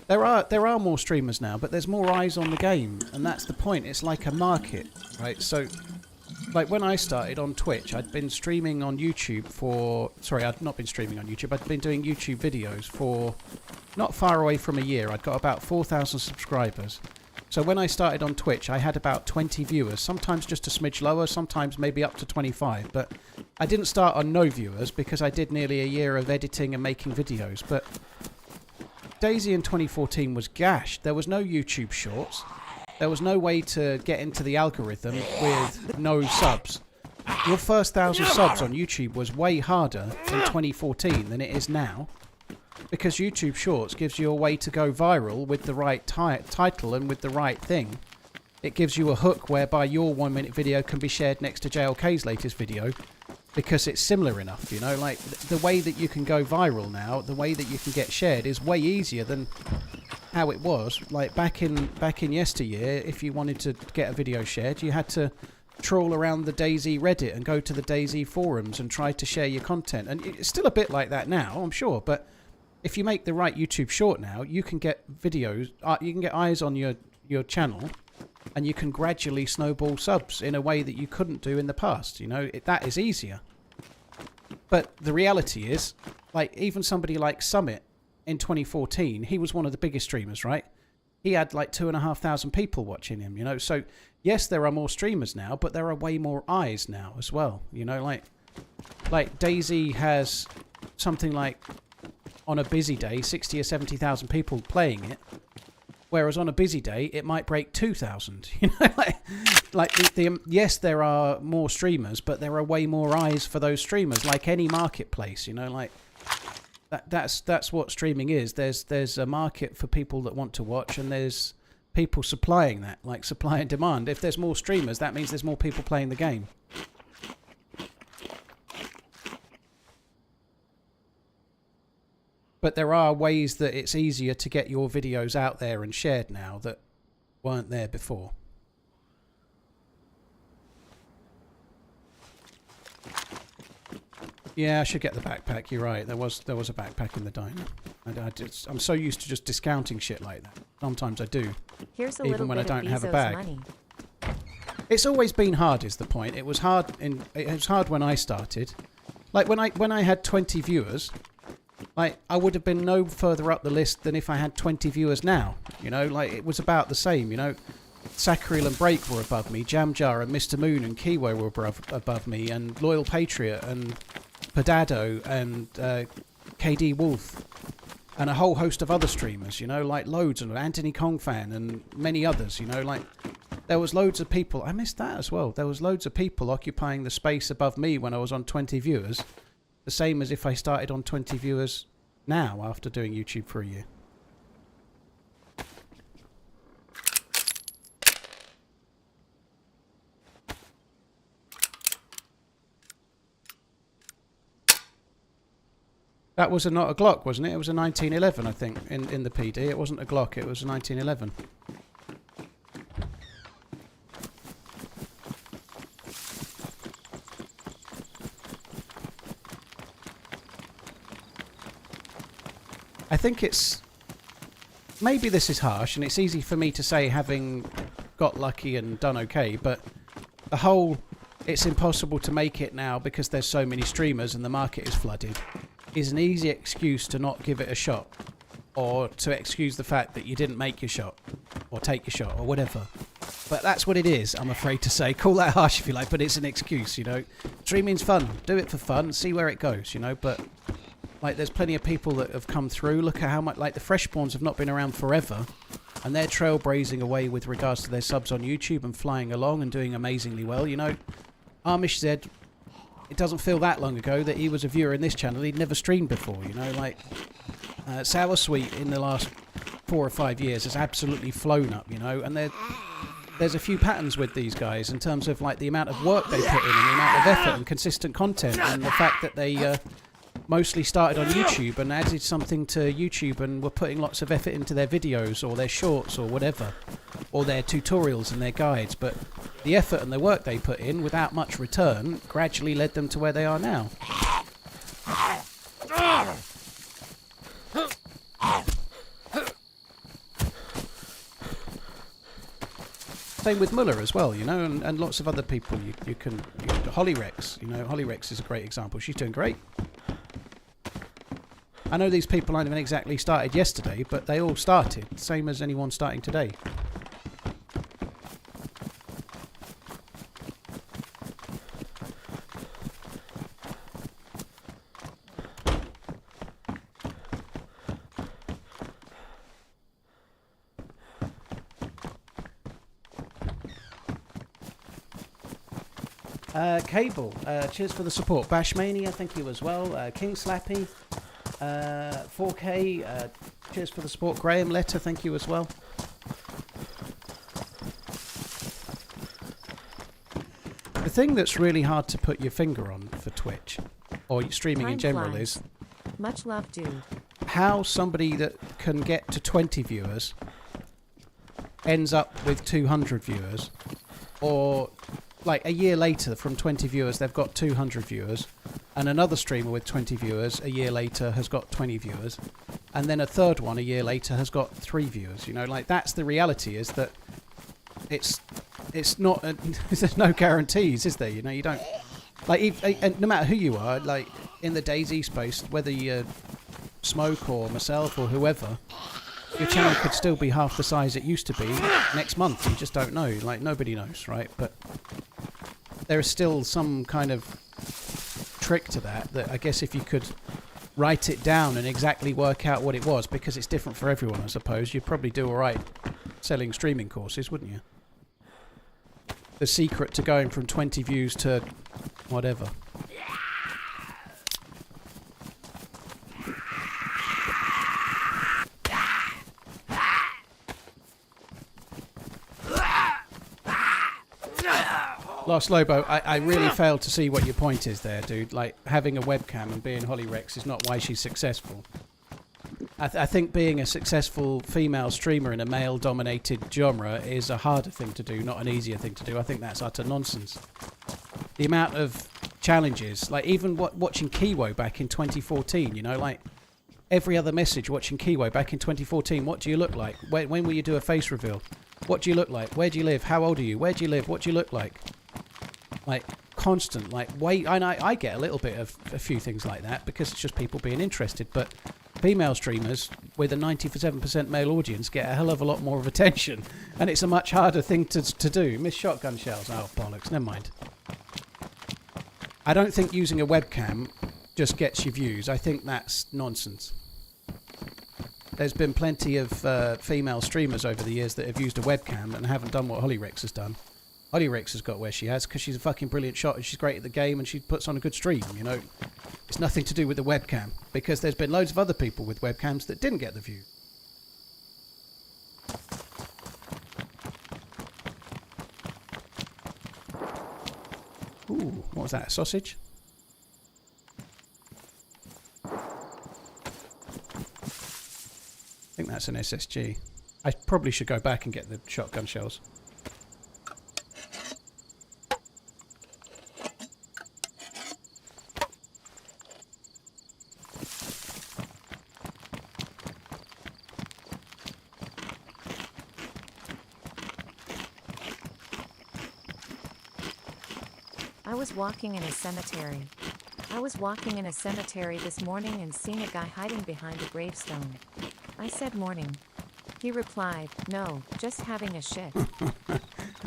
There are more streamers now, but there's more eyes on the game, and that's the point. It's like a market, right? So... like, when I started on Twitch, I'd been streaming on YouTube for... sorry, I'd not been streaming on YouTube. I'd been doing YouTube videos for not far away from a year. I'd got about 4,000 subscribers. So when I started on Twitch, I had about 20 viewers. Sometimes just a smidge lower, sometimes maybe up to 25. But I didn't start on no viewers because I did nearly a year of editing and making videos. But DayZ in 2014 was gashed. There was no YouTube Shorts. There was no way to get into the algorithm with no subs. Your first 1,000 subs on YouTube was way harder in 2014 than it is now, because YouTube Shorts gives you a way to go viral with the right title and with the right thing. It gives you a hook whereby your 1-minute video can be shared next to JLK's latest video because it's similar enough, you know? Like, the way that you can go viral now, the way that you can get shared is way easier than... how it was. Like back in yesteryear, if you wanted to get a video shared, you had to trawl around the DayZ Reddit and go to the DayZ forums and try to share your content. And it's still a bit like that now, I'm sure, but if you make the right YouTube short now, you can get videos, you can get eyes on your channel, and you can gradually snowball subs in a way that you couldn't do in the past. You know, that is easier. But the reality is, like, even somebody like Summit in 2014, he was one of the biggest streamers, right? He had like 2,500 people watching him, you know? So, yes, there are more streamers now, but there are way more eyes now as well, you know? Like DayZ has something like, on a busy day, 60 or 70,000 people playing it, whereas on a busy day, it might break 2,000, you know? Yes, there are more streamers, but there are way more eyes for those streamers, like any marketplace, you know? Like... That's what streaming is. There's a market for people that want to watch, and there's people supplying that, like supply and demand. If there's more streamers, that means there's more people playing the game. But there are ways that it's easier to get your videos out there and shared now that weren't there before. Yeah, I should get the backpack. You're right. There was a backpack in the diner. I'm so used to just discounting shit like that. Sometimes I do, Here's a even little when I bit don't of have a Bezos' bag. money. It's always been hard, is the point. It was hard. It was hard when I started. Like when I had 20 viewers, like I would have been no further up the list than if I had 20 viewers now. You know, like it was about the same. You know, Sacriel and Break were above me. Jamjar and Mr. Moon and Kiwo were above me, and Loyal Patriot and Pedado and KD Wolf and a whole host of other streamers, you know, like loads, and Anthony Kongfan and many others, you know, like there was loads of people. I missed that as well. There was loads of people occupying the space above me when I was on 20 viewers, the same as if I started on 20 viewers now after doing YouTube for a year. That was not a Glock, wasn't it? It was a 1911, I think, in the PD. It wasn't a Glock, it was a 1911. I think it's... maybe this is harsh, and it's easy for me to say having got lucky and done okay, but the whole... it's impossible to make it now because there's so many streamers and the market is flooded. is an easy excuse to not give it a shot, or to excuse the fact that you didn't make your shot, or take your shot, or whatever. But that's what it is, I'm afraid to say. Call that harsh if you like, but it's an excuse, you know. Streaming's fun. Do it for fun. See where it goes, you know. But, like, there's plenty of people that have come through. Look at how much, like, the Freshborns have not been around forever. And they're trailblazing away with regards to their subs on YouTube and flying along and doing amazingly well, you know. Armish said it doesn't feel that long ago that he was a viewer in this channel. He'd never streamed before, you know. Like, Sour Sweet in the last 4 or 5 years has absolutely flown up, you know. And there's a few patterns with these guys in terms of, like, the amount of work they put in and the amount of effort and consistent content, and the fact that they mostly started on YouTube and added something to YouTube and were putting lots of effort into their videos or their shorts or whatever, or their tutorials and their guides. But the effort and the work they put in without much return gradually led them to where they are now. Same with Muller as well, you know, and lots of other people. You can Hollyrex, you know, Hollyrex is a great example. She's doing great. I know these people aren't even exactly started yesterday, but they all started, same as anyone starting today. Cable, cheers for the support. Bashmania, thank you as well. King Slappy, 4K, cheers for the support. Graham Letter, thank you as well. The thing that's really hard to put your finger on for Twitch, or streaming in general, is much love, dude. How somebody that can get to 20 viewers ends up with 200 viewers, or like a year later from 20 viewers they've got 200 viewers, and another streamer with 20 viewers a year later has got 20 viewers, and then a third one a year later has got 3 viewers. You know, like, that's the reality, is that it's not there's no guarantees, is there? You know, you don't, like, and no matter who you are, like in the DayZ space, whether you Smoke or myself or whoever, your channel could still be half the size it used to be next month. You just don't know. Like, nobody knows, right? But there is still some kind of trick to that I guess if you could write it down and exactly work out what it was, because it's different for everyone, I suppose, you'd probably do alright selling streaming courses, wouldn't you? The secret to going from 20 views to whatever. Lost Lobo, I really failed to see what your point is there, dude. Like, having a webcam and being Hollyrex is not why she's successful. I think being a successful female streamer in a male-dominated genre is a harder thing to do, not an easier thing to do. I think that's utter nonsense. The amount of challenges, like even watching Kiwo back in 2014, you know, like every other message watching Kiwo back in 2014, what do you look like? When will you do a face reveal? What do you look like? Where do you live? How old are you? Where do you live? What do you look like? Like, constant, like, wait, and I get a little bit of a few things like that because it's just people being interested, but female streamers with a 97% male audience get a hell of a lot more of attention, and it's a much harder thing to do. Miss shotgun shells. Oh, bollocks, never mind. I don't think using a webcam just gets you views. I think that's nonsense. There's been plenty of female streamers over the years that have used a webcam and haven't done what Hollyrex has done. Hollyrex has got where she has because she's a fucking brilliant shot and she's great at the game and she puts on a good stream, you know. It's nothing to do with the webcam, because there's been loads of other people with webcams that didn't get the view. Ooh, what was that, a sausage? I think that's an SSG. I probably should go back and get the shotgun shells. I was walking in a cemetery. I was walking in a cemetery this morning and seen a guy hiding behind a gravestone. I said morning. He replied, no, just having a shit.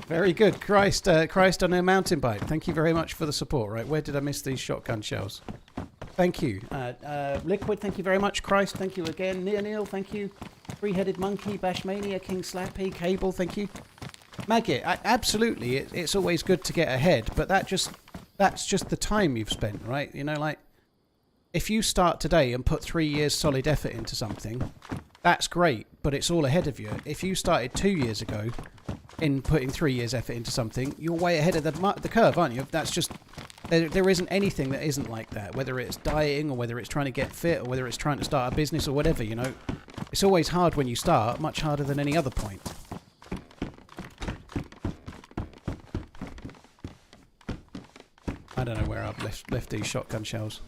Very good. Christ on a mountain bike. Thank you very much for the support. Right, where did I miss these shotgun shells? Thank you. Liquid, thank you very much. Christ, thank you again. Neil, thank you. Three-headed monkey, Bashmania, King Slappy, Cable, thank you. Maggot, absolutely, it's always good to get ahead, but that's just the time you've spent, right? You know, like, if you start today and put 3 years solid effort into something, that's great, but it's all ahead of you. If you started 2 years ago in putting 3 years effort into something, you're way ahead of the curve, aren't you? That's just... There isn't anything that isn't like that, whether it's dieting or whether it's trying to get fit or whether it's trying to start a business or whatever, you know. It's always hard when you start, much harder than any other point. I don't know where I've left these shotgun shells.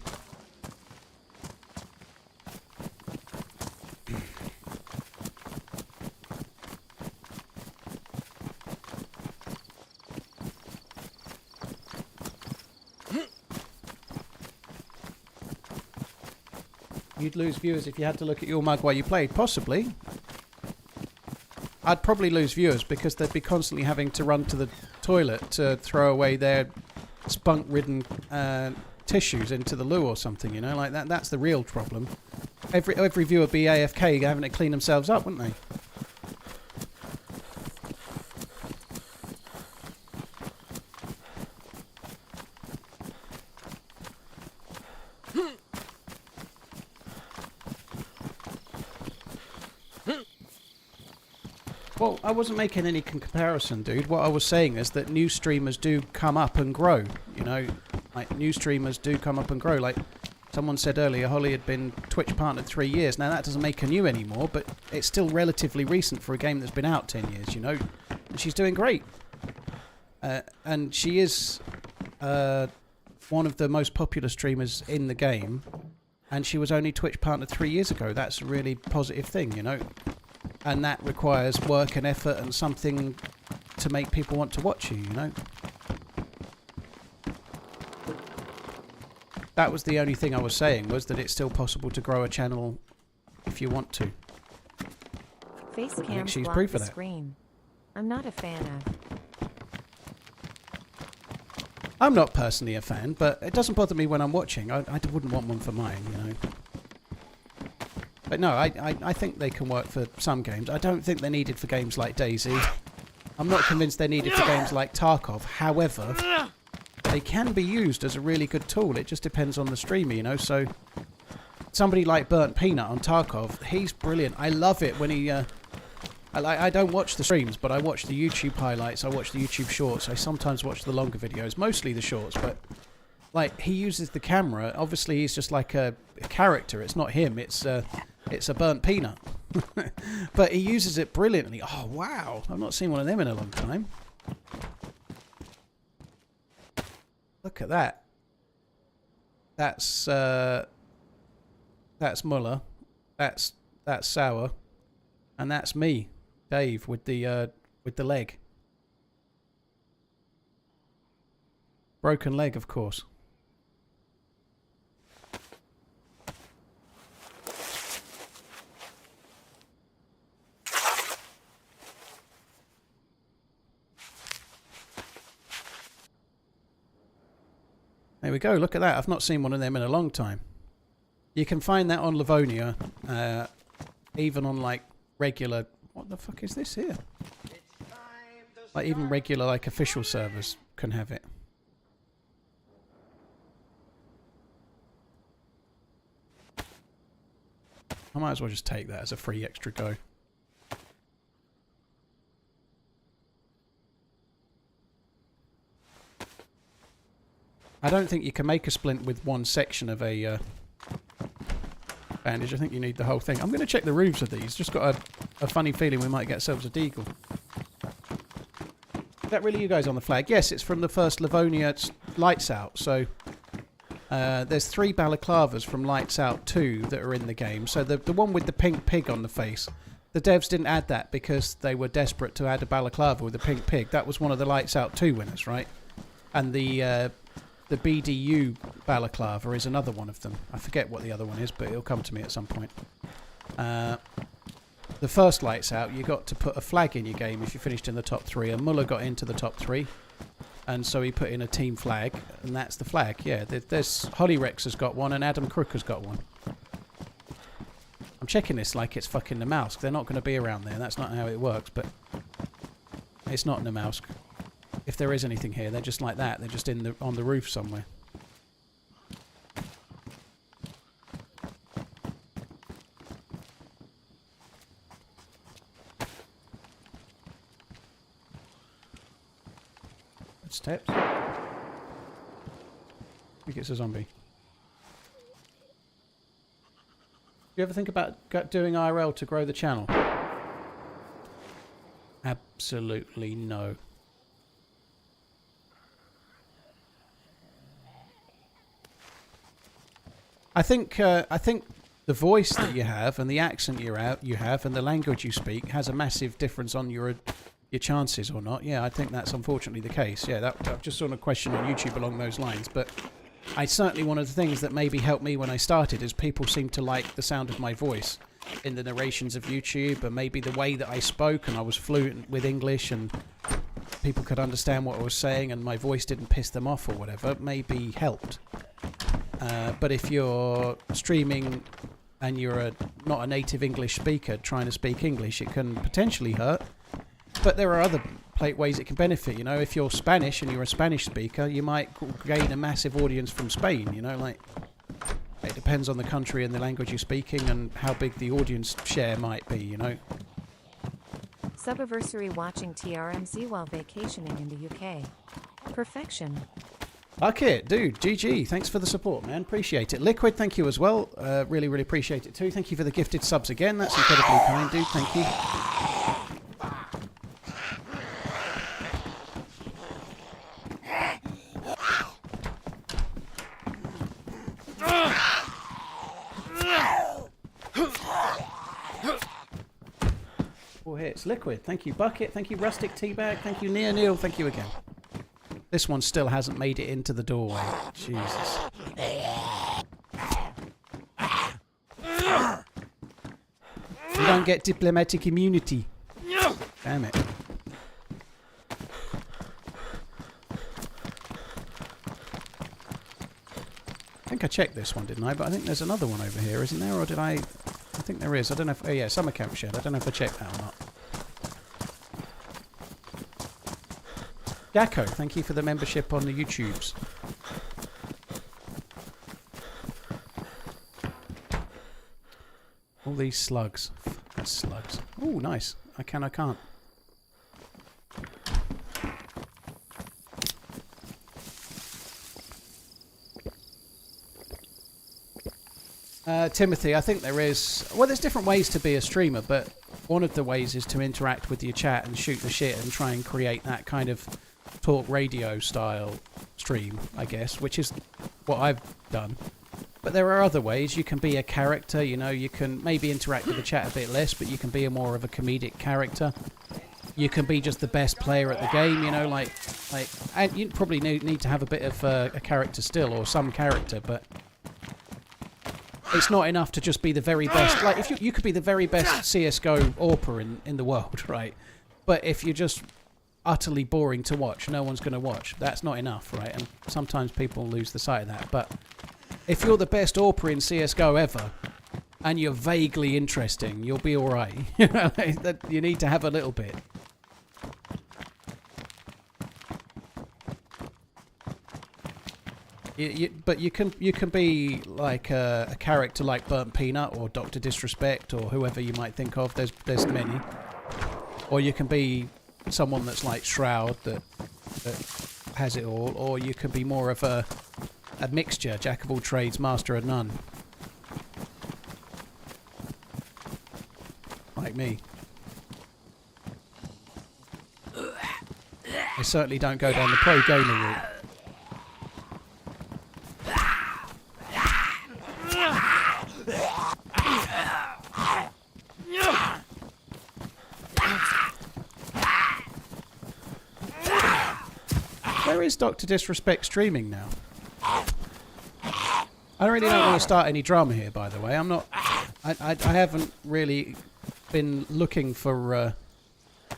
You'd lose viewers if you had to look at your mug while you played. Possibly. I'd probably lose viewers because they'd be constantly having to run to the toilet to throw away their spunk-ridden tissues into the loo or something, you know, like that. That's the real problem. Every viewer would be AFK having to clean themselves up, wouldn't they? Well, I wasn't making any comparison, dude. What I was saying is that new streamers do come up and grow. You know, like, new streamers do come up and grow. Like, someone said earlier, Holly had been Twitch partnered 3 years. Now, that doesn't make her new anymore, but it's still relatively recent for a game that's been out 10 years, you know? And she's doing great. And she is one of the most popular streamers in the game. And she was only Twitch partnered 3 years ago. That's a really positive thing, you know? And that requires work and effort and something to make people want to watch you, you know? That was the only thing I was saying, was that it's still possible to grow a channel if you want to. Face I think cam she's blocked proof the of that. screen. I'm not a fan of. I'm not personally a fan, but it doesn't bother me when I'm watching. I wouldn't want one for mine, you know? But no, I think they can work for some games. I don't think they're needed for games like DayZ. I'm not convinced they're needed for games like Tarkov. However, they can be used as a really good tool. It just depends on the streamer, you know. So somebody like Burnt Peanut on Tarkov, he's brilliant. I love it when he... I don't watch the streams, but I watch the YouTube highlights. I watch the YouTube shorts. I sometimes watch the longer videos, mostly the shorts, but... Like, he uses the camera. Obviously, he's just like a character. It's not him. It's a burnt peanut. But he uses it brilliantly. Oh, wow. I've not seen one of them in a long time. Look at that. That's Muller. That's Sour. And that's me, Dave, with the leg. Broken leg, of course. There we go, look at that. I've not seen one of them in a long time. You can find that on Livonia, even on like regular... What the fuck is this here? Like even regular like official servers can have it. I might as well just take that as a free extra go. I don't think you can make a splint with one section of a bandage. I think you need the whole thing. I'm going to check the roofs of these. Just got a funny feeling we might get ourselves a deagle. Is that really you guys on the flag? Yes, it's from the first Livonia Lights Out. So there's 3 balaclavas from Lights Out 2 that are in the game. So the one with the pink pig on the face, the devs didn't add that because they were desperate to add a balaclava with a pink pig. That was one of the Lights Out 2 winners, right? And the BDU balaclava is another one of them. I forget what the other one is, but it'll come to me at some point. The first Lights Out, you got to put a flag in your game if you finished in the top 3, and Muller got into the top 3, and so he put in a team flag, and that's the flag. Yeah, there's Holly Rex has got one, and Adam Crook has got one. I'm checking this like it's fucking the mouse. They're not going to be around there. That's not how it works, but it's not in the mouse. If there is anything here, they're just like that. They're just on the roof somewhere. Steps. I think it's a zombie. You ever think about doing IRL to grow the channel? Absolutely no. I think the voice that you have and the accent you have and the language you speak has a massive difference on your chances or not. Yeah, I think that's unfortunately the case. Yeah, I've just saw a question on YouTube along those lines, but I certainly, one of the things that maybe helped me when I started is people seem to like the sound of my voice in the narrations of YouTube, and maybe the way that I spoke and I was fluent with English and people could understand what I was saying and my voice didn't piss them off or whatever, maybe helped. But if you're streaming and you're not a native English speaker trying to speak English, it can potentially hurt. But there are other ways it can benefit. You know, if you're Spanish and you're a Spanish speaker, you might gain a massive audience from Spain. You know, like, it depends on the country and the language you're speaking and how big the audience share might be, you know. Subiversary watching TRMZ while vacationing in the UK. Perfection. Fuck it, dude. GG. Thanks for the support, man. Appreciate it. Liquid, thank you as well. Really, really appreciate it too. Thank you for the gifted subs again. That's incredibly kind, dude. Thank you. Four hits. Liquid. Thank you, Bucket. Thank you, Rustic Teabag. Thank you, Neil. Thank you again. This one still hasn't made it into the doorway. Jesus. You don't get diplomatic immunity. Damn it. I think I checked this one, didn't I? But I think there's another one over here, isn't there? Or did I... I think there is. I don't know if... Oh, yeah, summer camp shed. I don't know if I checked that or not. Gakko, thank you for the membership on the YouTubes. All these slugs. That's slugs. Oh, nice. I can't. Timothy, I think there is... Well, there's different ways to be a streamer, but one of the ways is to interact with your chat and shoot the shit and try and create that kind of talk radio style stream, I guess, which is what I've done. But there are other ways. You can be a character, you know, you can maybe interact with the chat a bit less, but you can be more of a comedic character. You can be just the best player at the game, you know, like and you probably need to have a bit of a character still, or some character, but it's not enough to just be the very best. Like, if you could be the very best CSGO AWPer in the world, right? But if you're just utterly boring to watch, no one's going to watch. That's not enough, right? And sometimes people lose the sight of that. But if you're the best AWPer in CSGO ever, and you're vaguely interesting, you'll be all right. You know, you need to have a little bit. But you can be like a character like Burnt Peanut or Dr. Disrespect or whoever you might think of. There's many. Or you can be someone that's like Shroud that has it all. Or you can be more of a mixture, jack of all trades, master of none. Like me. I certainly don't go down the pro gamer route. Where is Dr. Disrespect streaming now? I really don't want to start any drama here, by the way. I'm not... I haven't really been looking for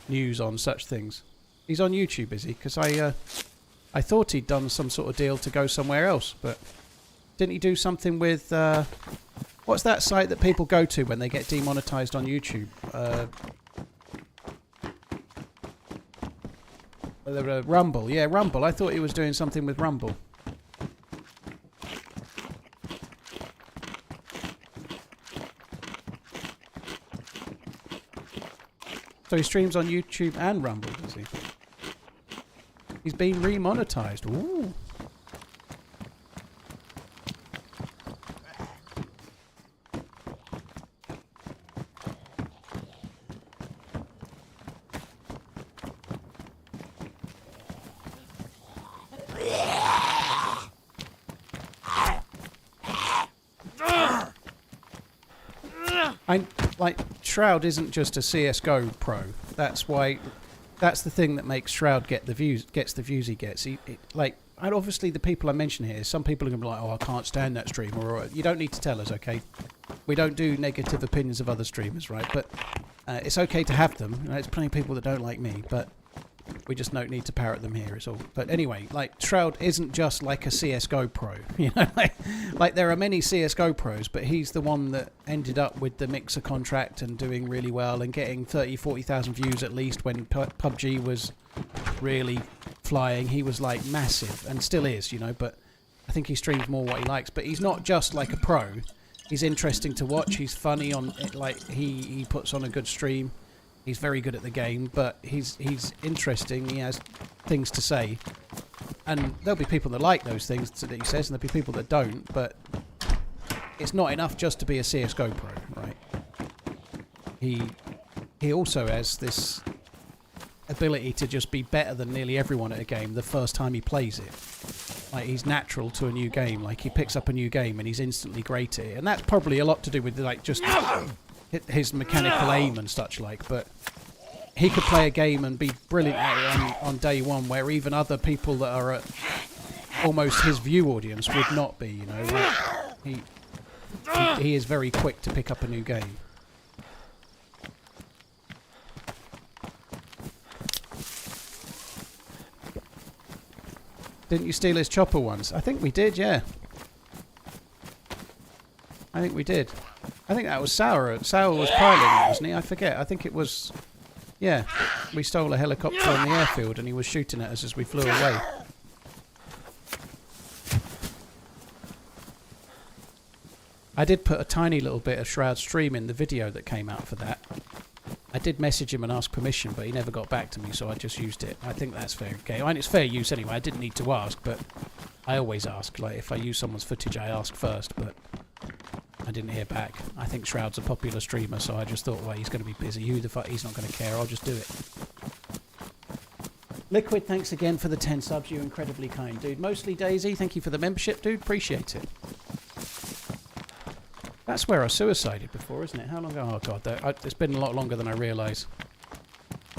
news on such things. He's on YouTube, is he? Because I thought he'd done some sort of deal to go somewhere else, but didn't he do something with... what's that site that people go to when they get demonetized on YouTube? Rumble. Yeah, Rumble. I thought he was doing something with Rumble. So he streams on YouTube and Rumble, does he? He's been remonetized. Ooh. Shroud isn't just a CS:GO pro. That's the thing that makes Shroud gets the views he gets. And obviously the people I mention here, some people are going to be like, oh, I can't stand that streamer. Or you don't need to tell us, okay? We don't do negative opinions of other streamers, right? But it's okay to have them. You know, there's plenty of people that don't like me, but we just don't need to parrot them here, is all. But anyway, like, Shroud isn't just like a CS:GO pro. You know, like there are many CS:GO pros, but he's the one that ended up with the Mixer contract and doing really well and getting 30,000-40,000 views at least when PUBG was really flying. He was like massive and still is, you know, but I think he streams more what he likes. But he's not just like a pro. He's interesting to watch. He's funny on it, like he puts on a good stream. He's very good at the game, but he's interesting. He has things to say. And there'll be people that like those things that he says, and there'll be people that don't, but it's not enough just to be a CS:GO pro, right? He also has this ability to just be better than nearly everyone at a game the first time he plays it. Like, he's natural to a new game. Like, he picks up a new game and he's instantly great at it. And that's probably a lot to do with, like, just his mechanical aim and such like, but he could play a game and be brilliant at it on day one, where even other people that are at almost his view audience would not be, you know. Like, he is very quick to pick up a new game. Didn't you steal his chopper once? I think we did, yeah. I think we did. I think that was Sour. Sour was piloting it, wasn't he? I forget. I think it was... Yeah. We stole a helicopter on the airfield and he was shooting at us as we flew away. I did put a tiny little bit of Shroud's stream in the video that came out for that. I did message him and ask permission, but he never got back to me, so I just used it. I think that's fair. Okay, I mean, it's fair use anyway. I didn't need to ask, but I always ask. Like, if I use someone's footage, I ask first, but I didn't hear back. I think Shroud's a popular streamer, so I just thought, well, he's going to be busy. Who the fuck? He's not going to care. I'll just do it. Liquid, thanks again for the 10 subs. You're incredibly kind, dude. Mostly DayZ, thank you for the membership, dude. Appreciate it. That's where I suicided before, isn't it? How long ago? Oh, God. It's been a lot longer than I realise.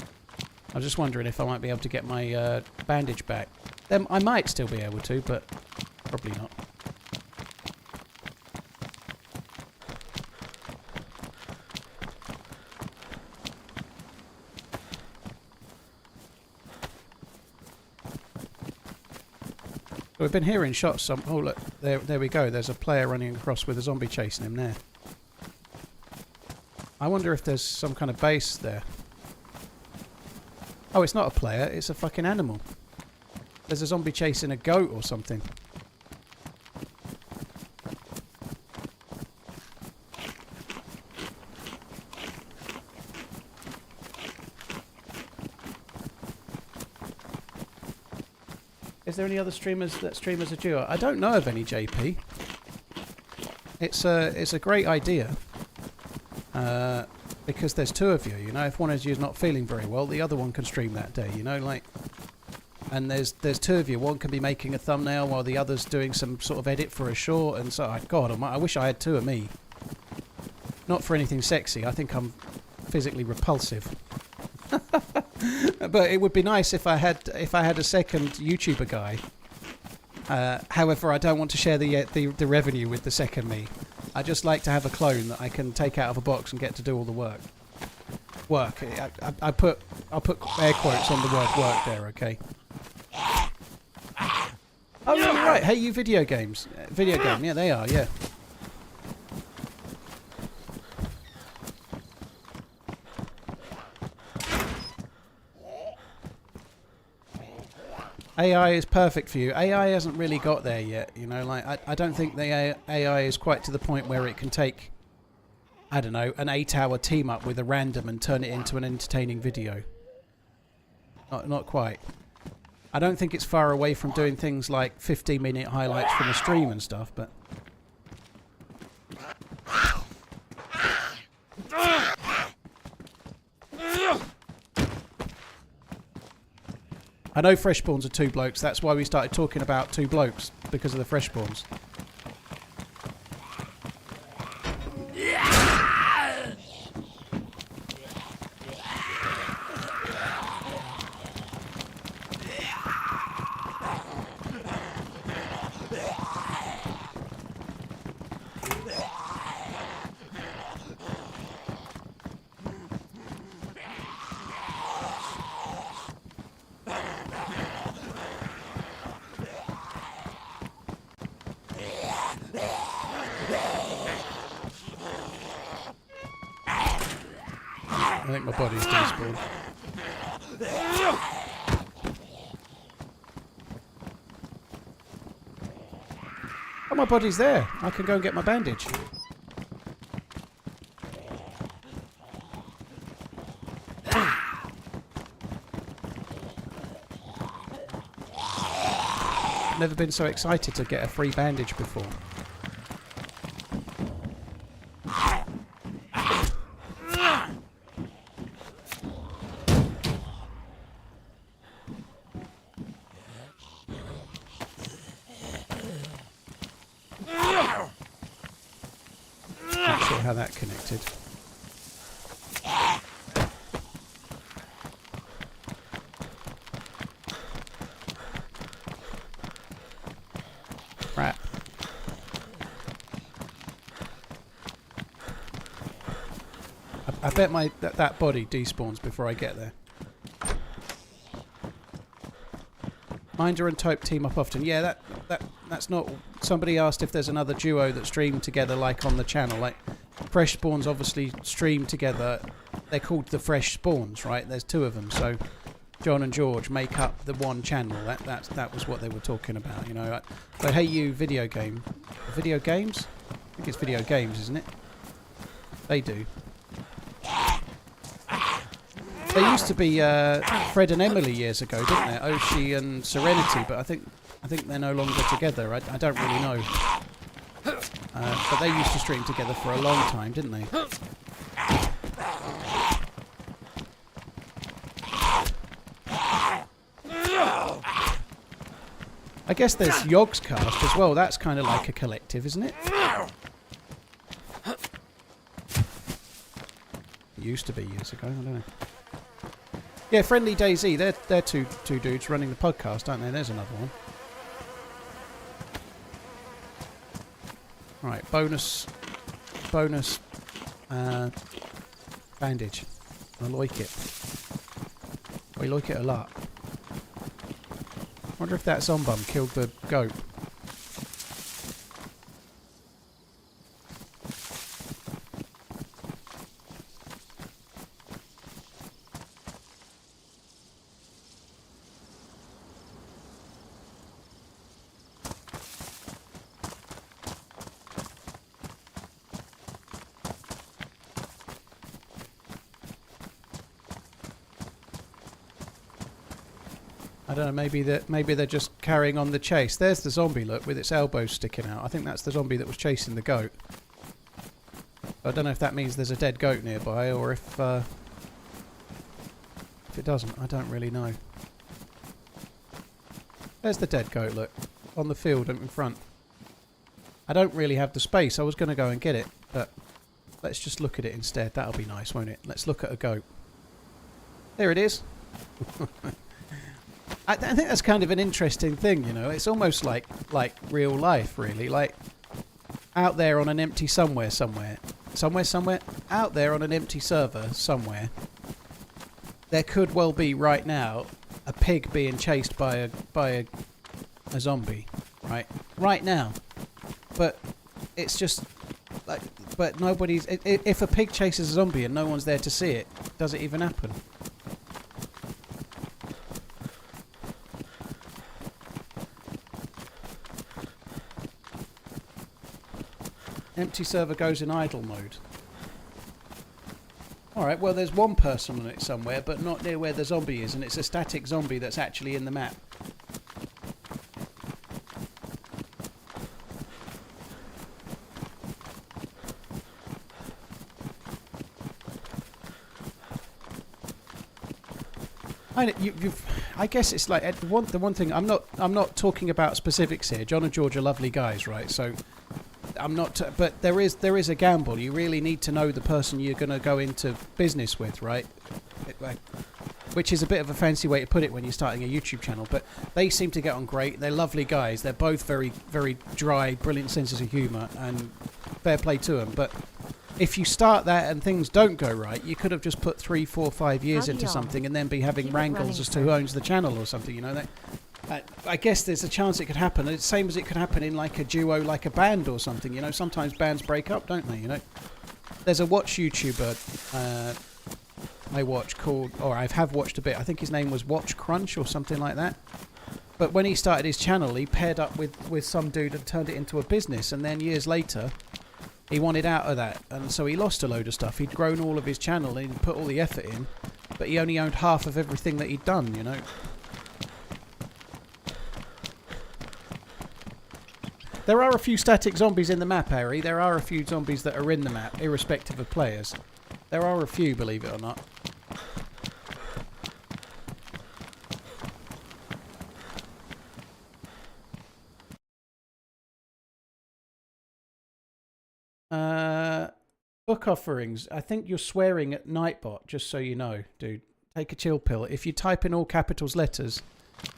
I was just wondering if I might be able to get my bandage back. I might still be able to, but probably not. We've been hearing shots. Oh, look. There we go. There's a player running across with a zombie chasing him there. I wonder if there's some kind of base there. Oh, it's not a player. It's a fucking animal. There's a zombie chasing a goat or something. Is there any other streamers that stream as a duo? I don't know of any, JP. It's a great idea. Because there's two of you, you know. If one of you is not feeling very well, the other one can stream that day, you know, like. And there's two of you. One can be making a thumbnail while the other's doing some sort of edit for a short. And so, God, I wish I had two of me. Not for anything sexy. I think I'm physically repulsive. But it would be nice if I had a second YouTuber guy However, I don't want to share the revenue with the second me. I just like to have a clone that I can take out of a box and get to do all the work. I'll put air quotes on the word work there, okay? Oh, you're right. Hey, you video games. Video game, yeah, they are, yeah. AI is perfect for you. AI hasn't really got there yet, you know. Like I don't think the AI is quite to the point where it can take, I don't know, an 8-hour team up with a random and turn it into an entertaining video. Not quite. I don't think it's far away from doing things like 15-minute highlights from a stream and stuff, but. I know fresh spawns are 2 blokes. That's why we started talking about 2 blokes, because of the fresh spawns. I think my body's despawned. Oh, my body's there. I can go and get my bandage. Never been so excited to get a free bandage before. Not sure how that connected. Crap. I bet that body despawns before I get there. Minder and Taupe team up often. Yeah, that's not. Somebody asked if there's another duo that stream together, like on the channel. Like Fresh Spawns obviously stream together. They're called the Fresh Spawns, right? There's 2 of them, so John and George make up the one channel. That was what they were talking about, you know. So hey, you video games? I think it's video games, isn't it? They do. They used to be Fred and Emily years ago, didn't they? Oshi and Serenity, but I think they're no longer together. I don't really know. But they used to stream together for a long time, didn't they? I guess there's Yogscast as well. That's kind of like a collective, isn't it? It used to be years ago. I don't know. Yeah, Friendly DayZ. They're two dudes running the podcast, aren't they? There's another one. Right, bonus bandage. I like it. We like it a lot. Wonder if that zombum killed the goat. I don't know, maybe they're just carrying on the chase. There's the zombie, look, with its elbows sticking out. I think that's the zombie that was chasing the goat. I don't know if that means there's a dead goat nearby, or if it doesn't. I don't really know. There's the dead goat, look, on the field in front. I don't really have the space. I was going to go and get it, but let's just look at it instead. That'll be nice, won't it? Let's look at a goat. There it is. I think that's kind of an interesting thing, you know. It's almost like real life, really. Like out there on an empty somewhere, out there on an empty server somewhere. There could well be right now a pig being chased by a zombie, right? Right now, but it's just like, but nobody's. If a pig chases a zombie and no one's there to see it, does it even happen? Empty server goes in idle mode. Alright, well there's one person on it somewhere, but not near where the zombie is, and it's a static zombie that's actually in the map. I guess it's like the one thing I'm not talking about specifics here. John and George are lovely guys, right? So I'm not, but there is a gamble. You really need to know the person you're going to go into business with, right? Which is a bit of a fancy way to put it when you're starting a YouTube channel. But they seem to get on great. They're lovely guys. They're both very, very dry, brilliant senses of humour, and fair play to them. But if you start that and things don't go right, you could have just put 3, 4, 5 years into something and then be having wrangles as to who owns the channel or something, you know. I guess there's a chance it could happen. It's the same as it could happen in like a duo, like a band or something, you know. Sometimes bands break up, don't they, you know. There's a watch YouTuber I watch called, or I have watched a bit, I think his name was Watch Crunch or something like that. But when he started his channel, he paired up with some dude and turned it into a business, and then years later he wanted out of that, and so he lost a load of stuff. He'd grown all of his channel and he'd put all the effort in, but he only owned half of everything that he'd done, you know. There are a few static zombies in the map, Harry. There are a few zombies that are in the map, irrespective of players. There are a few, believe it or not. Book offerings. I think you're swearing at Nightbot, just so you know, dude. Take a chill pill. If you type in all capital letters,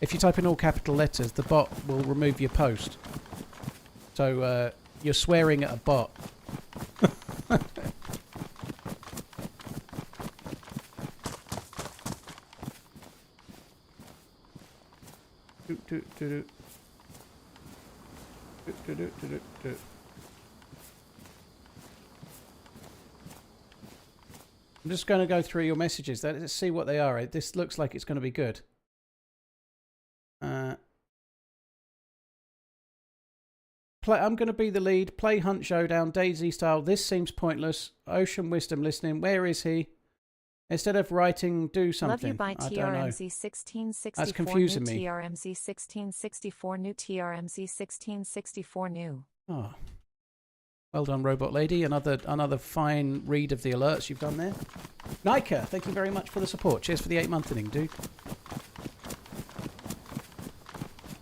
the bot will remove your post. So you're swearing at a bot. I'm just going to go through your messages. Let's see what they are. This looks like it's going to be good. I'm going to be the lead. Play Hunt Showdown, DayZ style. This seems pointless. Ocean Wisdom listening. Where is he? Instead of writing, do something. Love you by TRMZ 1664. That's confusing me. TRMZ 1664 new. TRMZ 1664 new. Oh. Well done, Robot Lady. Another fine read of the alerts you've done there. Nika, thank you very much for the support. Cheers for the 8-monthing, dude.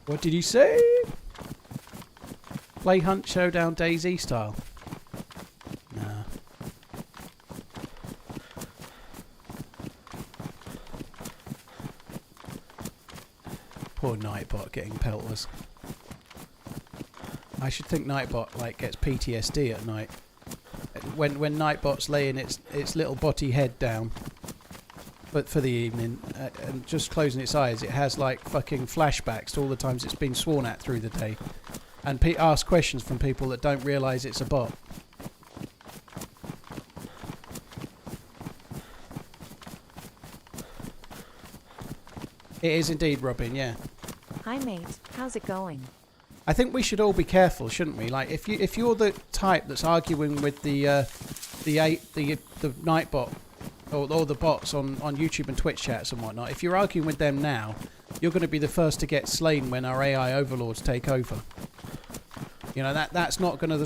What did you say? Play Hunt Showdown DayZ style. Nah. Poor Nightbot getting pelters. I should think Nightbot like gets PTSD at night. When Nightbot's laying its little botty head down, but for the evening, and just closing its eyes, it has like fucking flashbacks to all the times it's been sworn at through the day, and ask questions from people that don't realise it's a bot. It is indeed, Robin. Yeah. Hi mate, how's it going? I think we should all be careful, shouldn't we? Like, if you're the type that's arguing with the Nightbot or the bots on YouTube and Twitch chats and whatnot, if you're arguing with them now, you're going to be the first to get slain when our AI overlords take over. You know, that's not going to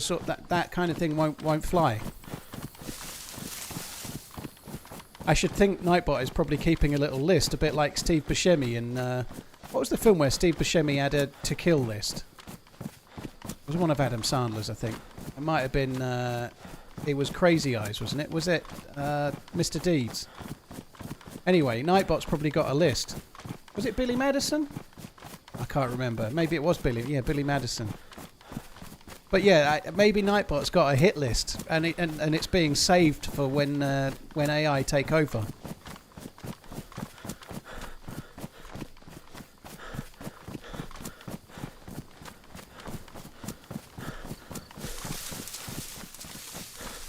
that kind of thing won't fly. I should think Nightbot is probably keeping a little list, a bit like Steve Buscemi in what was the film where Steve Buscemi had a to kill list? It was one of Adam Sandler's, I think. It might have been. It was Crazy Eyes, wasn't it? Was it Mr. Deeds? Anyway, Nightbot's probably got a list. Was it Billy Madison? I can't remember. Maybe it was Billy. Yeah, Billy Madison. But yeah, maybe Nightbot's got a hit list, and it's being saved for when AI take over.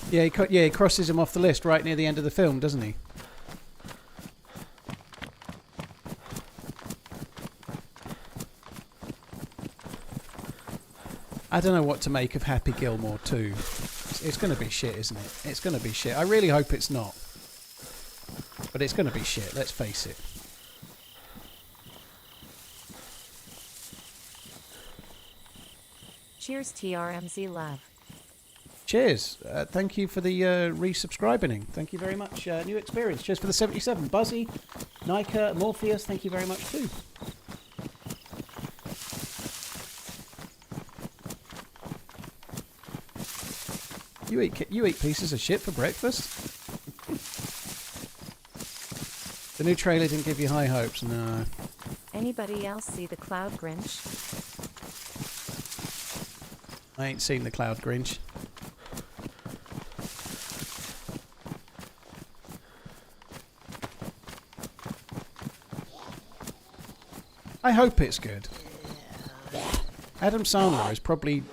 Yeah, he crosses him off the list right near the end of the film, doesn't he? I don't know what to make of Happy Gilmore 2. It's going to be shit, isn't it? It's going to be shit. I really hope it's not. But it's going to be shit, let's face it. Cheers, TRMZ love. Cheers. Thank you for the resubscribing. Thank you very much. New experience. Cheers for the 77. Buzzy, Nika, Morpheus, thank you very much too. You eat pieces of shit for breakfast? The new trailer didn't give you high hopes, no. Anybody else see the Cloud Grinch? I ain't seen the Cloud Grinch. I hope it's good. Adam Sandler is probably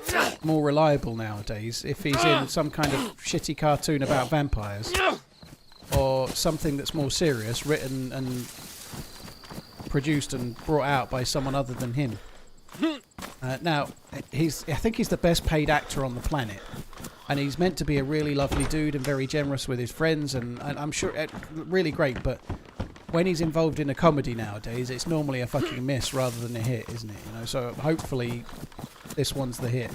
more reliable nowadays if he's in some kind of shitty cartoon about vampires or something that's more serious, written and produced and brought out by someone other than him. Now, I think he's the best paid actor on the planet, and he's meant to be a really lovely dude and very generous with his friends, and I'm sure really great, but when he's involved in a comedy nowadays, it's normally a fucking miss rather than a hit, isn't it? You know, so hopefully this one's the hit.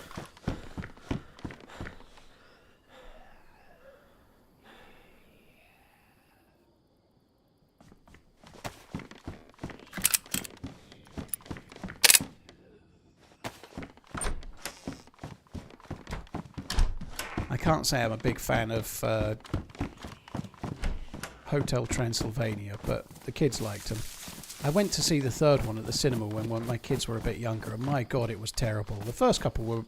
I can't say I'm a big fan of Hotel Transylvania, but the kids liked them. I went to see the third one at the cinema when my kids were a bit younger, and my God, it was terrible. The first couple were...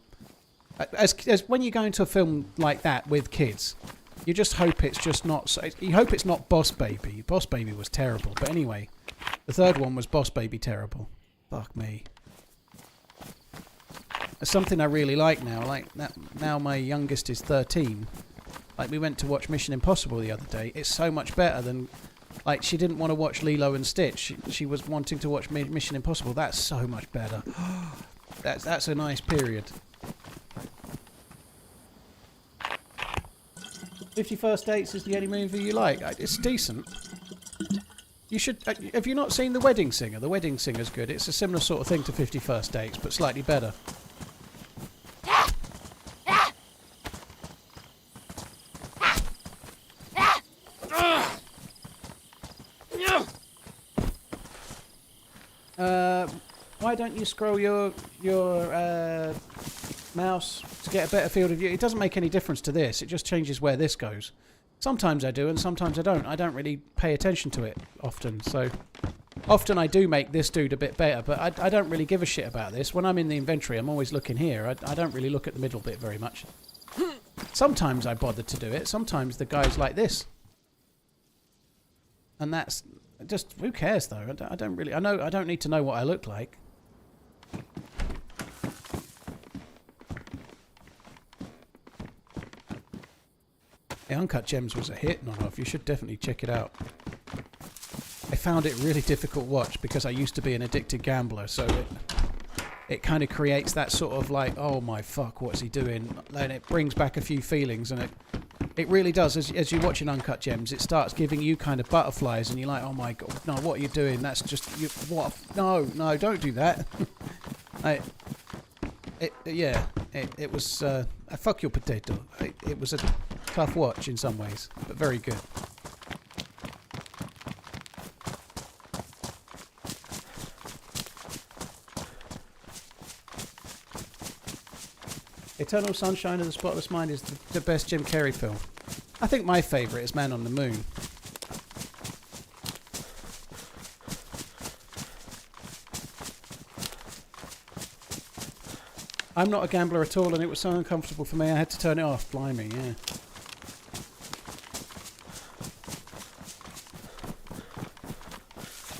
As when you go into a film like that with kids, you just hope it's just not... You hope it's not Boss Baby. Boss Baby was terrible, but anyway, the third one was Boss Baby terrible. Fuck me. It's something I really like now. Like that, now my youngest is 13. Like, we went to watch Mission Impossible the other day. It's so much better than... Like, she didn't want to watch Lilo and Stitch. She was wanting to watch Mission Impossible. That's so much better. That's a nice period. 50 First Dates is the only movie you like. It's decent. You should... have you not seen The Wedding Singer? The Wedding Singer's good. It's a similar sort of thing to 50 First Dates, but slightly better. Why don't you scroll your mouse to get a better field of view? It doesn't make any difference to this. It just changes where this goes. Sometimes I do and sometimes I don't. I don't really pay attention to it often. So often I do make this dude a bit better, but I don't really give a shit about this. When I'm in the inventory, I'm always looking here. I don't really look at the middle bit very much. Sometimes I bother to do it. Sometimes the guy's like this. And that's... Just, who cares though? I don't really... I don't need to know what I look like. Yeah, Uncut Gems was a hit, non-off. You should definitely check it out. I found it really difficult to watch because I used to be an addicted gambler, so it kind of creates that sort of like, oh my fuck, what's he doing? And it brings back a few feelings, and it really does. As you watch in Uncut Gems, it starts giving you kind of butterflies, and you're like, oh my God, no, what are you doing? That's just... what? No, don't do that. It was... fuck your potato. It was a tough watch in some ways, but very good. Eternal Sunshine of the Spotless Mind is the best Jim Carrey film. I think my favourite is Man on the Moon. I'm not a gambler at all, and it was so uncomfortable for me I had to turn it off. Blimey, yeah.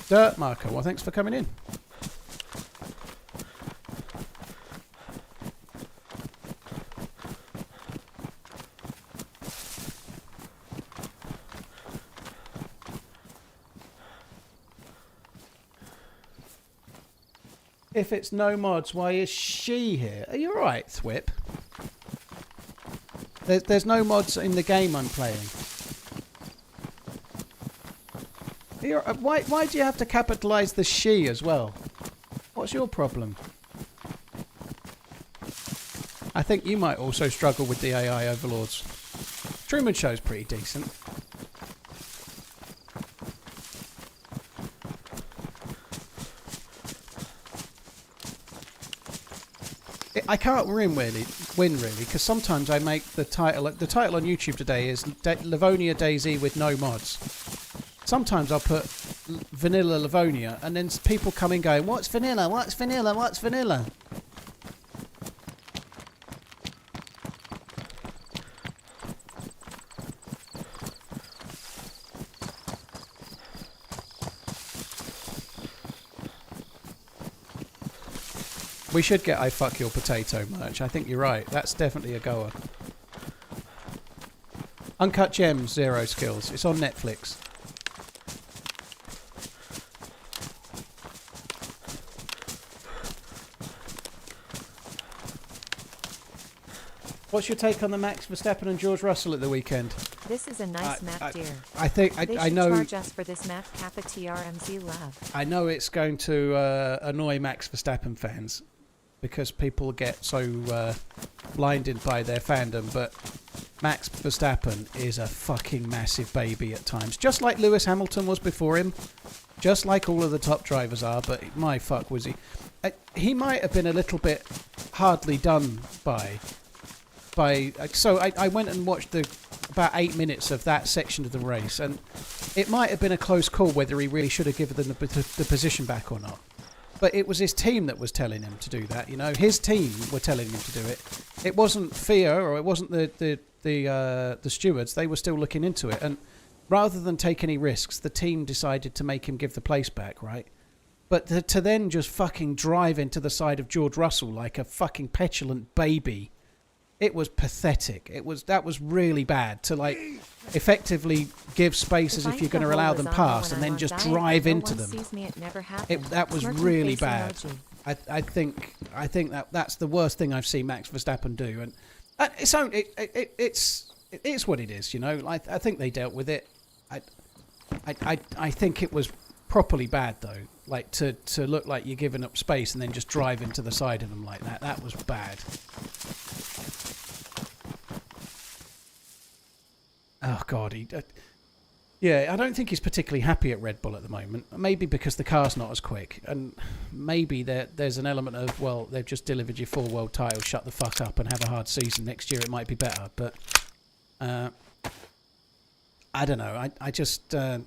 Dirt Marker, well, thanks for coming in. If it's no mods, why is she here? Are you alright, Thwip? There's no mods in the game I'm playing. Why do you have to capitalise the she as well? What's your problem? I think you might also struggle with the AI overlords. Truman Show's pretty decent. I can't win really, because sometimes I make the title on YouTube today is Livonia DayZ with no mods. Sometimes I'll put vanilla Livonia, and then people come in going, "What's vanilla? What's vanilla? What's vanilla?" We should get I Fuck Your Potato merch. I think you're right. That's definitely a goer. Uncut Gems, Zero Skills. It's on Netflix. What's your take on the Max Verstappen and George Russell at the weekend? This is a nice map, dear. I think they I should know. charge us for this map, Kappa TRMZ love. I know it's going to annoy Max Verstappen fans because people get so blinded by their fandom, but Max Verstappen is a fucking massive baby at times, just like Lewis Hamilton was before him, just like all of the top drivers are. But my fuck was he? He might have been a little bit hardly done by. So I went and watched about 8 minutes of that section of the race, and it might have been a close call whether he really should have given them the position back or not. But it was his team that was telling him to do that. You know, his team were telling him to do it. It wasn't FIA or it wasn't the stewards. They were still looking into it, and rather than take any risks, the team decided to make him give the place back, right? But to then just fucking drive into the side of George Russell like a fucking petulant baby. It was pathetic. That was really bad to like effectively give space as if you're going to allow them pass and then just drive into them. That was really bad. I think that's the worst thing I've seen Max Verstappen do, and it's what it is, you know. I think they dealt with it. I think it was properly bad though. Like to look like you're giving up space and then just drive into the side of them like that. That was bad. Oh God, yeah, I don't think he's particularly happy at Red Bull at the moment. Maybe because the car's not as quick, and maybe there's an element of, well, they've just delivered you 4 world titles, shut the fuck up and have a hard season. Next year it might be better, but I don't know. I just I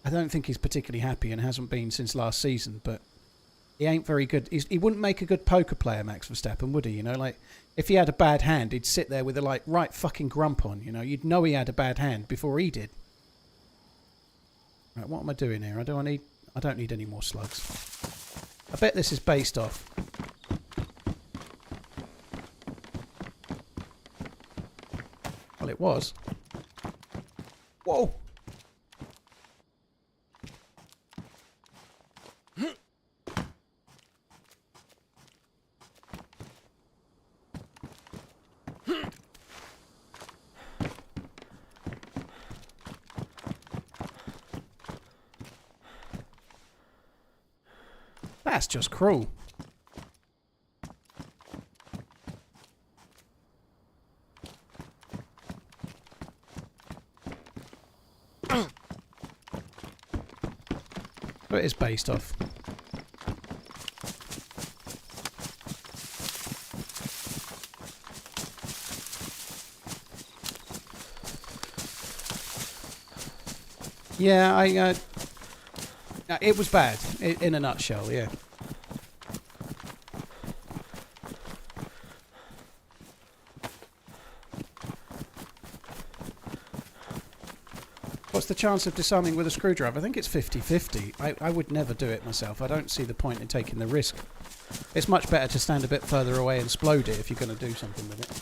don't think he's particularly happy and hasn't been since last season. But he ain't very good. He wouldn't make a good poker player, Max Verstappen, would he? You know, like. If he had a bad hand, he'd sit there with a right fucking grump on, you know. You'd know he had a bad hand before he did. Right, what am I doing here? I don't need any more slugs. I bet this is based off. Well, it was. Whoa! That's just cruel. But it is based off. Yeah, it was bad, in a nutshell, yeah. What's the chance of disarming with a screwdriver? I think it's 50-50. I would never do it myself. I don't see the point in taking the risk. It's much better to stand a bit further away and explode it if you're going to do something with it.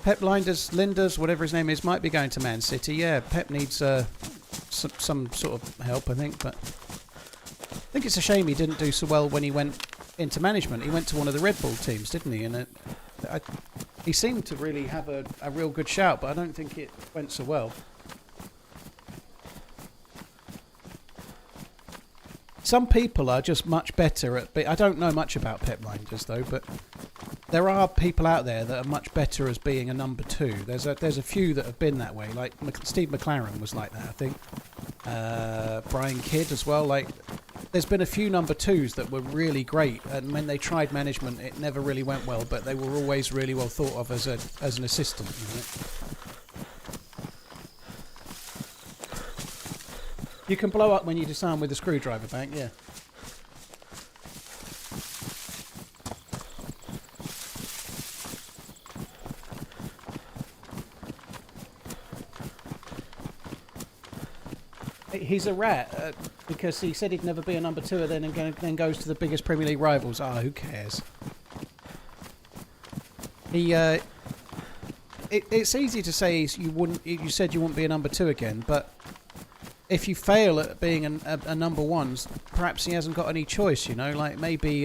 Pep Linders, whatever his name is, might be going to Man City. Yeah, Pep needs some sort of help, I think. But I think it's a shame he didn't do so well when he went into management. He went to one of the Red Bull teams, didn't he? And he seemed to really have a real good shout, but I don't think it went so well. Some people are just much better at... I don't know much about Pep Linders, though, but there are people out there that are much better as being a number two. There's a few that have been that way. Like Steve McLaren was like that, I think. Brian Kidd as well. Like, there's been a few number twos that were really great, and when they tried management, it never really went well. But they were always really well thought of as an assistant. You know? You can blow up when you disarm with a screwdriver, Bank. Yeah. He's a rat because he said he'd never be a number two, and then goes to the biggest Premier League rivals. Ah, who cares? It's easy to say you said you wouldn't be a number two again, but if you fail at being a number one, perhaps he hasn't got any choice. You know, like maybe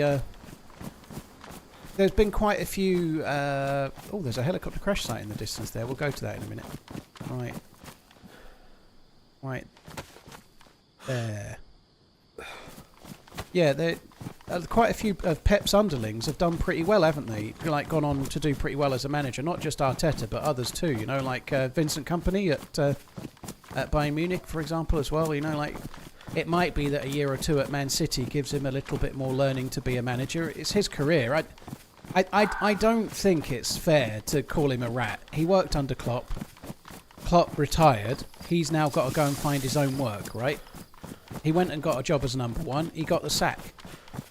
there's been quite a few. Oh, there's a helicopter crash site in the distance there. We'll go to that in a minute. Right. There. Yeah, quite a few of Pep's underlings have done pretty well, haven't they? Like, gone on to do pretty well as a manager. Not just Arteta, but others too. You know, like Vincent Kompany at Bayern Munich, for example, as well. You know, like, it might be that a year or two at Man City gives him a little bit more learning to be a manager. It's his career. I don't think it's fair to call him a rat. He worked under Klopp. Klopp retired. He's now got to go and find his own work, right? He went and got a job as number one. He got the sack.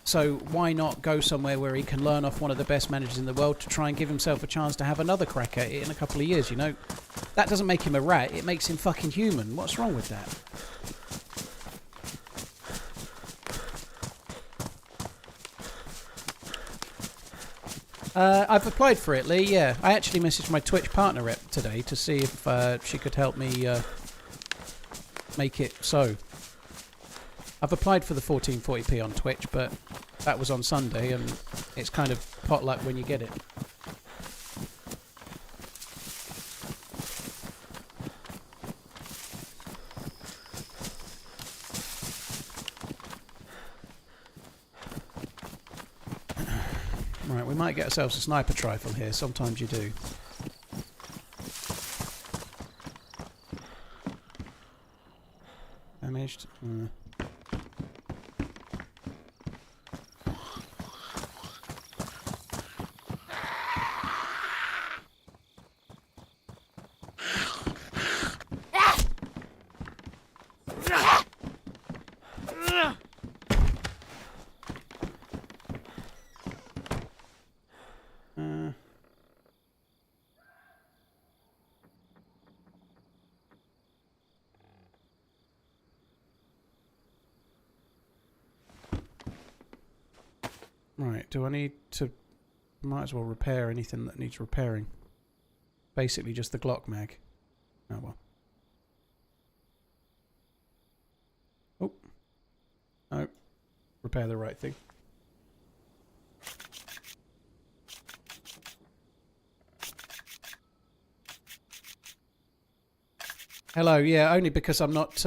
So why not go somewhere where he can learn off one of the best managers in the world to try and give himself a chance to have another crack at it in a couple of years, you know? That doesn't make him a rat. It makes him fucking human. What's wrong with that? I've applied for it, Lee, yeah. I actually messaged my Twitch partner rep today to see if she could help me make it so. I've applied for the 1440p on Twitch, but that was on Sunday, and it's kind of potluck when you get it. Right, we might get ourselves a sniper rifle here. Sometimes you do. Damaged. Right, do I need to... Might as well repair anything that needs repairing. Basically just the Glock mag. Oh well. Oh. No. Repair the right thing. Hello, yeah, only because I'm not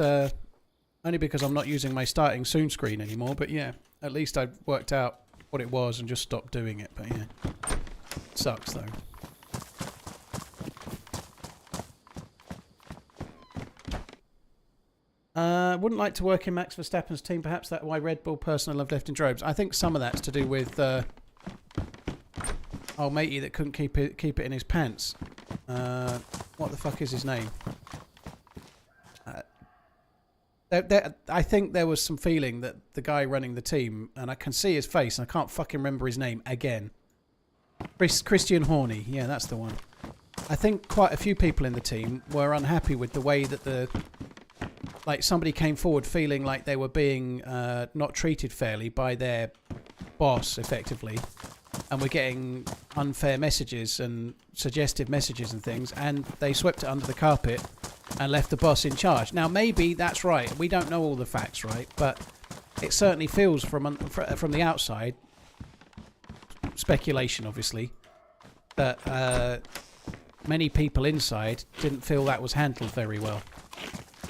using my starting soon screen anymore, but yeah, at least I've worked out what it was and just stopped doing it, but yeah. Sucks though. Wouldn't like to work in Max Verstappen's team. Perhaps that's why Red Bull personnel have left in droves. I think some of that's to do with old matey that couldn't keep it in his pants. What the fuck is his name? I think there was some feeling that the guy running the team, and I can see his face, and I can't fucking remember his name again. Christian Horney, yeah, that's the one. I think quite a few people in the team were unhappy with the way that somebody came forward feeling like they were being not treated fairly by their boss, effectively, and were getting unfair messages and suggestive messages and things, and they swept it under the carpet and left the boss in charge. Now, maybe that's right. We don't know all the facts, right? But it certainly feels from the outside, speculation, obviously, that many people inside didn't feel that was handled very well,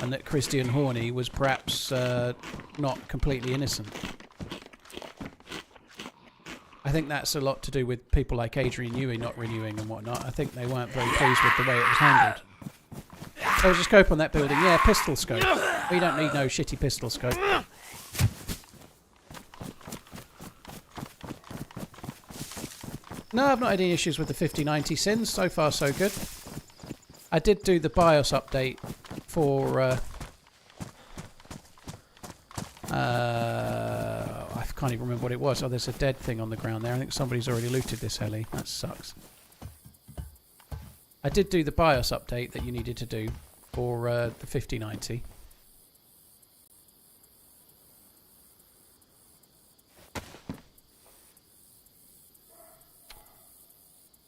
and that Christian Horney was perhaps not completely innocent. I think that's a lot to do with people like Adrian Newey not renewing and whatnot. I think they weren't very pleased with the way it was handled. There was a scope on that building. Yeah, pistol scope. We don't need no shitty pistol scope. No, I've not had any issues with the 5090 since. So far, so good. I did do the BIOS update for... I can't even remember what it was. Oh, there's a dead thing on the ground there. I think somebody's already looted this heli. That sucks. I did do the BIOS update that you needed to do for the 5090.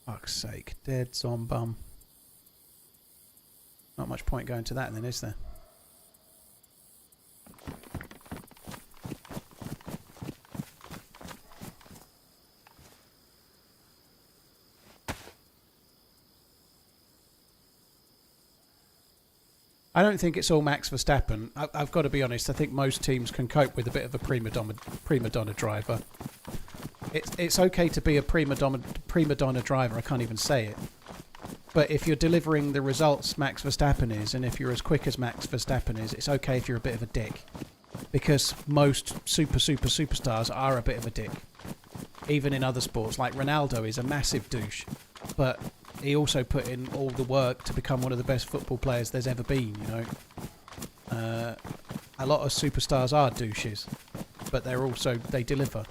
Fuck's sake. Dead zombum. Not much point going to that then, is there? I don't think it's all Max Verstappen. I've got to be honest. I think most teams can cope with a bit of a prima donna driver. It's okay to be a prima donna driver. I can't even say it. But if you're delivering the results Max Verstappen is, and if you're as quick as Max Verstappen is, it's okay if you're a bit of a dick. Because most superstars are a bit of a dick. Even in other sports, like Ronaldo is a massive douche, but he also put in all the work to become one of the best football players there's ever been, you know. A lot of superstars are douches, but they deliver.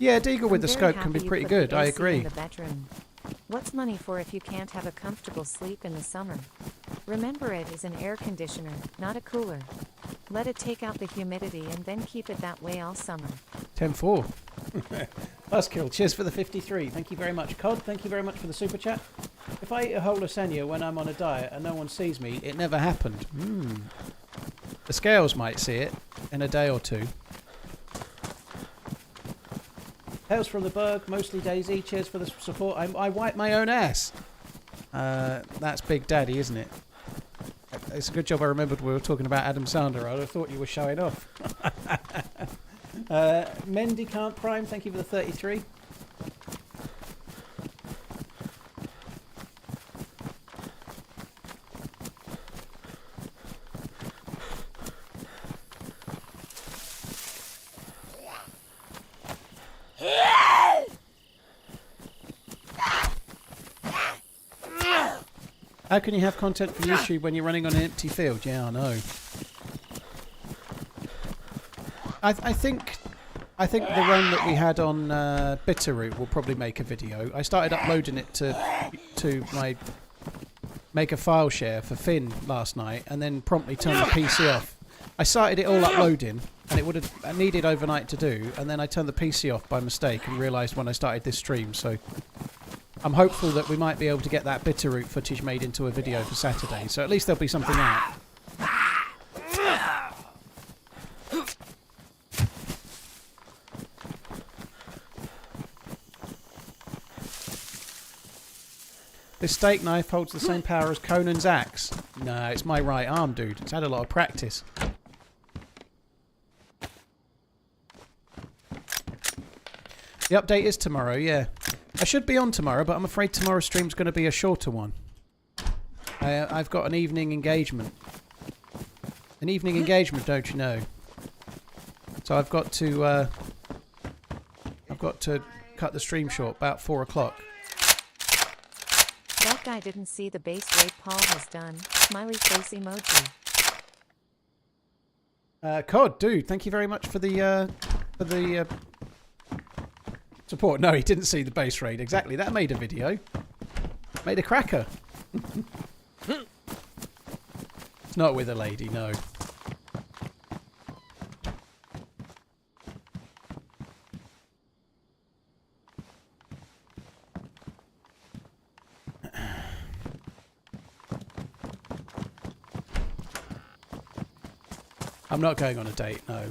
Yeah, Deagle with the scope can be pretty good, I agree. What's money for if you can't have a comfortable sleep in the summer? Remember, it is an air conditioner, not a cooler. Let it take out the humidity and then keep it that way all summer. 10-4. Buskill, cheers for the 53. Thank you very much. Cod, thank you very much for the super chat. If I eat a whole lasagna when I'm on a diet and no one sees me, it never happened. The scales might see it in a day or two. Hails from the Berg, mostly DayZ. Cheers for the support. I wipe my own ass. That's Big Daddy, isn't it? It's a good job I remembered we were talking about Adam Sandler. I'd have thought you were showing off. Mendicant Prime, thank you for the 33. How can you have content for YouTube when you're running on an empty field? Yeah, I know. I think the run that we had on Bitterroot will probably make a video. I started uploading it to my make a file share for Finn last night, and then promptly turned the PC off. I started it all uploading, and it would have needed overnight to do, and then I turned the PC off by mistake and realised when I started this stream. So I'm hopeful that we might be able to get that Bitterroot footage made into a video for Saturday. So at least there'll be something out. This steak knife holds the same power as Conan's axe. No, it's my right arm, dude. It's had a lot of practice. The update is tomorrow, yeah. I should be on tomorrow, but I'm afraid tomorrow's stream's going to be a shorter one. I've got an evening engagement. An evening engagement, don't you know? So I've got to cut the stream short, about 4 o'clock. That guy didn't see the base raid Paul has done. Smiley face emoji. Cod, dude, thank you very much for the support. No, he didn't see the base raid. Exactly, that made a video. Made a cracker. It's not with a lady, no. I'm not going on a date, no.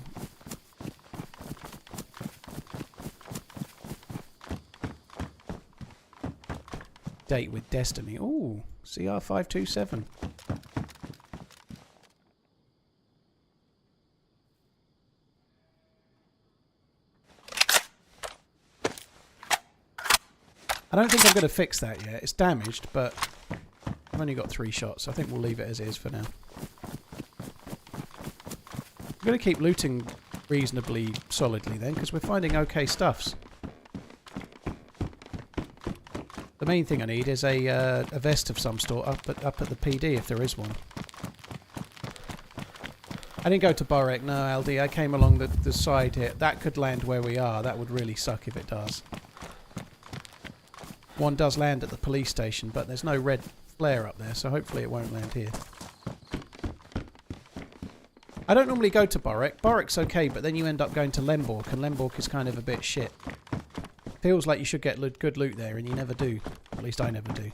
Date with Destiny. Ooh, CR527. I don't think I'm going to fix that yet. It's damaged, but I've only got 3 shots. So I think we'll leave it as is for now. I'm going to keep looting reasonably solidly then, because we're finding okay stuffs. The main thing I need is a vest of some sort up at the PD if there is one. I didn't go to Borek, no, LD. I came along the side here. That could land where we are. That would really suck if it does. One does land at the police station, but there's no red flare up there, so hopefully it won't land here. I don't normally go to Borek. Borek's okay, but then you end up going to Lemborg, and Lemborg is kind of a bit shit. Feels like you should get good loot there, and you never do. At least I never do.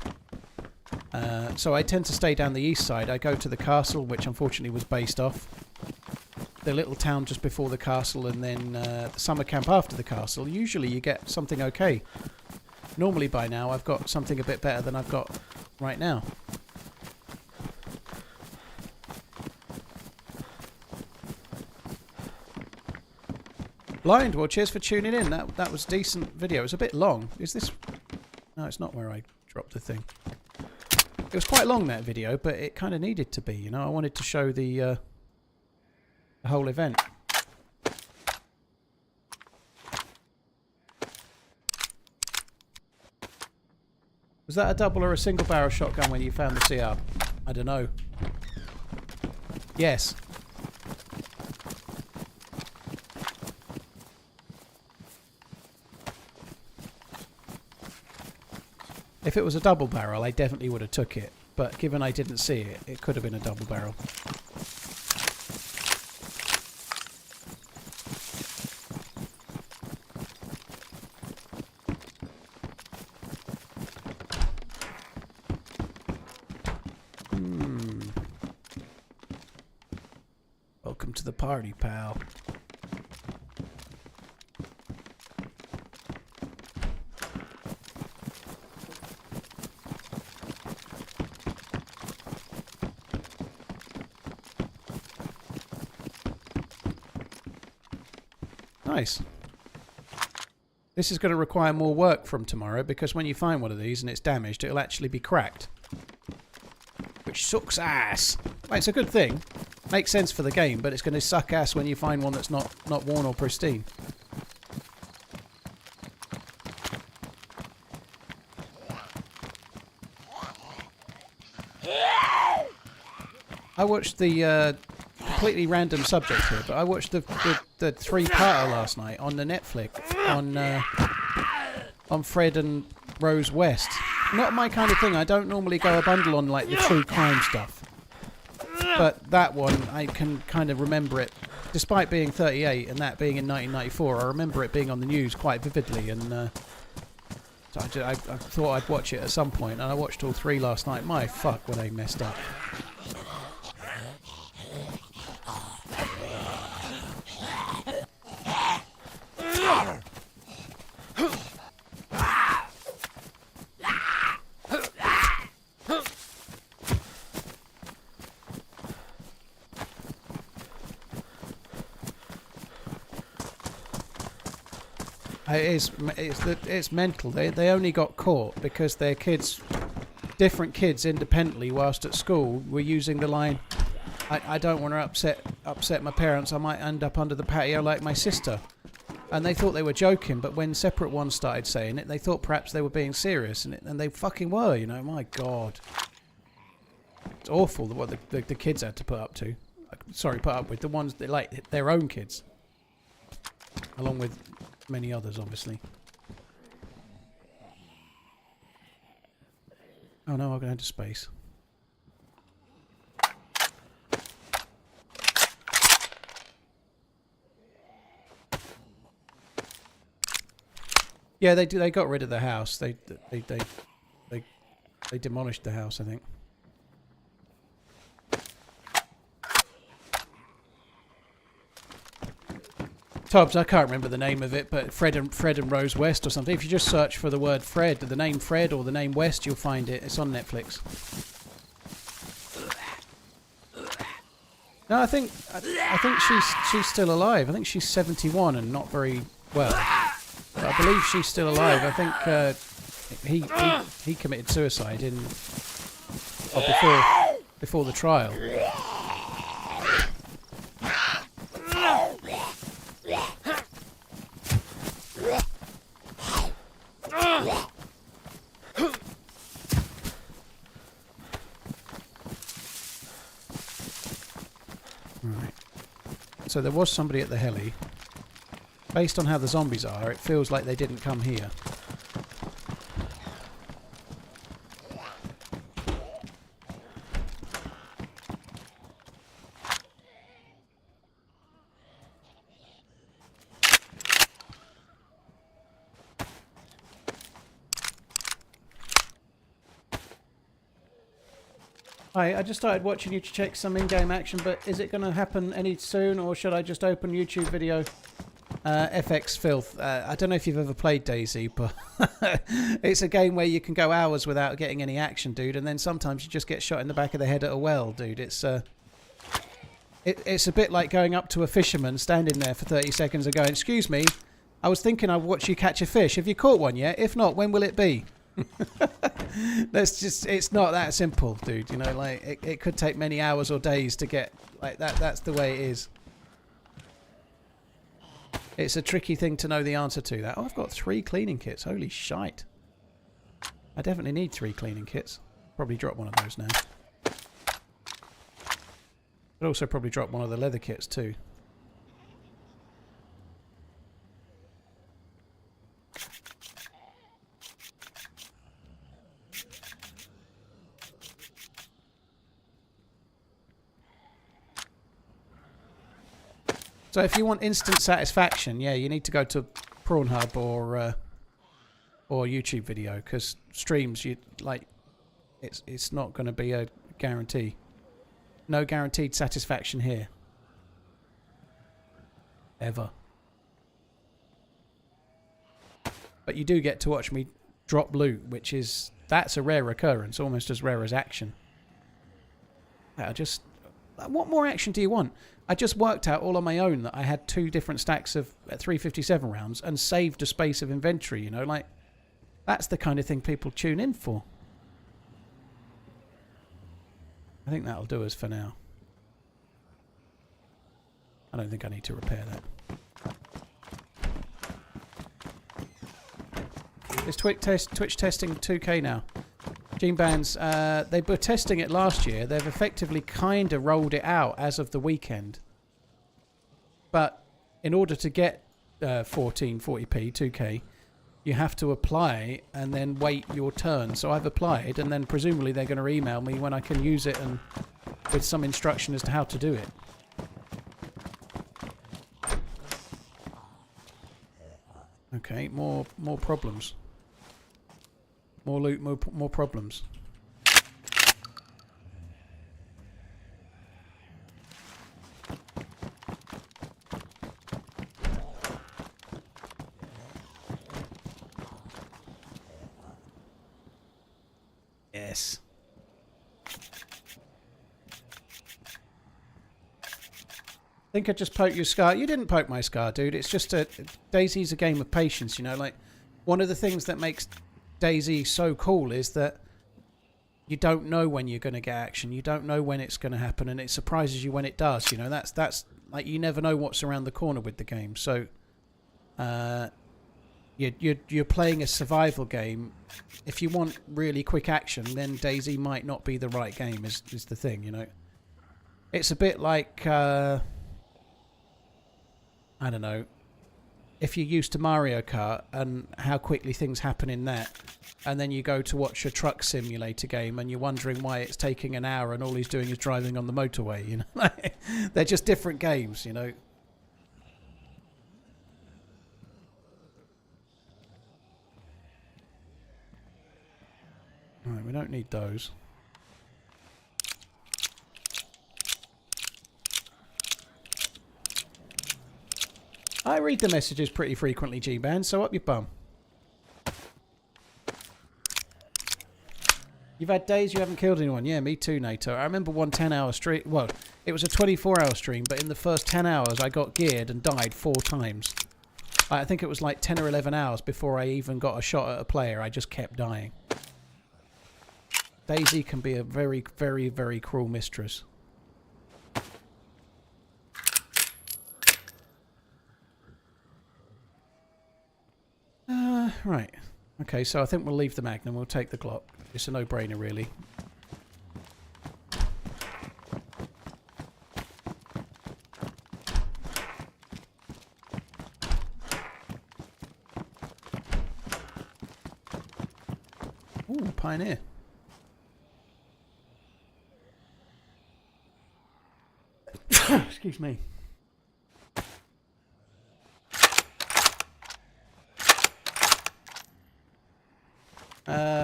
So I tend to stay down the east side. I go to the castle, which unfortunately was based off. The little town just before the castle, and then the summer camp after the castle. Usually you get something okay. Normally by now I've got something a bit better than I've got right now. Blind, well, cheers for tuning in. That was a decent video. It was a bit long. Is this... No, it's not where I dropped the thing. It was quite long, that video, but it kind of needed to be, you know. I wanted to show the whole event. Was that a double or a single barrel shotgun when you found the CR? I don't know. Yes. If it was a double barrel, I definitely would have took it. But given I didn't see it, it could have been a double barrel. Welcome to the party, pal. Nice. This is going to require more work from tomorrow, because when you find one of these and it's damaged, it'll actually be cracked. Which sucks ass. Well, it's a good thing. Makes sense for the game, but it's going to suck ass when you find one that's not worn or pristine. I watched the completely random subject here, but I watched the 3-parter last night on the Netflix on Fred and Rose West. Not my kind of thing. I don't normally go a bundle on like the true crime stuff. But that one, I can kind of remember it, despite being 38 and that being in 1994. I remember it being on the news quite vividly, and so I thought I'd watch it at some point, and I watched all 3 last night. My fuck, were they messed up. It's mental. They only got caught because their kids, different kids independently whilst at school, were using the line, I don't want to upset my parents, I might end up under the patio like my sister. And they thought they were joking, but when separate ones started saying it, they thought perhaps they were being serious, and they fucking were, you know. My God. It's awful what the kids had to put up to. Sorry, put up with. The ones that, like, their own kids. Along with many others, obviously. Oh no, I'm going into space. Yeah, they got rid of the house. They demolished the house, I think. Tobbs, I can't remember the name of it, but Fred and Rose West or something. If you just search for the word Fred, the name Fred or the name West, you'll find it. It's on Netflix. No, I think she's still alive. I think she's 71 and not very well. But I believe she's still alive. I think he committed suicide before the trial. Right. So there was somebody at the heli. Based on how the zombies are, it feels like they didn't come here. Hi, I just started watching you to check some in-game action, but is it going to happen any soon, or should I just open YouTube video? FX Filth. I don't know if you've ever played DayZ, but it's a game where you can go hours without getting any action, dude, and then sometimes you just get shot in the back of the head at a well, dude. It's a bit like going up to a fisherman, standing there for 30 seconds and going, "Excuse me, I was thinking I'd watch you catch a fish. Have you caught one yet? If not, when will it be?" It's not that simple, dude. You know, like it could take many hours or days to get like that. That's the way it is. It's a tricky thing to know the answer to that. Oh, I've got 3 cleaning kits. Holy shite. I definitely need 3 cleaning kits. Probably drop one of those now. But also probably drop one of the leather kits too. So if you want instant satisfaction, yeah, you need to go to Pornhub or YouTube video, because streams, it's not going to be a guarantee. No guaranteed satisfaction here. Ever. But you do get to watch me drop loot, that's a rare occurrence, almost as rare as action. What more action do you want? I just worked out all on my own that I had 2 different stacks of 357 rounds and saved a space of inventory, you know, like that's the kind of thing people tune in for. I think that'll do us for now. I don't think I need to repair that. Is Twitch testing 2K now? Gene Bands, they were testing it last year. They've effectively kind of rolled it out as of the weekend. But in order to get 1440p 2K, you have to apply and then wait your turn. So I've applied, and then presumably they're going to email me when I can use it and with some instruction as to how to do it. Okay, more problems. More loot, more problems. Yes. I think I just poked your scar. You didn't poke my scar, dude. It's just DayZ's a game of patience, you know. Like, one of the things that makes DayZ so cool is that you don't know when you're going to get action. You don't know when it's going to happen, and it surprises you when it does. You know, that's like, you never know what's around the corner with the game. So You're playing a survival game. If you want really quick action, then DayZ might not be the right game. Is the thing, you know? It's a bit like I don't know. If you're used to Mario Kart and how quickly things happen in that, and then you go to watch a truck simulator game and you're wondering why it's taking an hour and all he's doing is driving on the motorway, you know? They're just different games, you know? Right, we don't need those. I read the messages pretty frequently, G-Man, so up your bum. You've had days you haven't killed anyone. Yeah, me too, NATO. I remember one 10-hour stream. Well, it was a 24-hour stream, but in the first 10 hours I got geared and died 4 times. I think it was like 10 or 11 hours before I even got a shot at a player. I just kept dying. DayZ can be a very, very, very cruel mistress. Right. Okay, so I think we'll leave the Magnum. We'll take the Glock. It's a no-brainer, really. Ooh, Pioneer. Excuse me.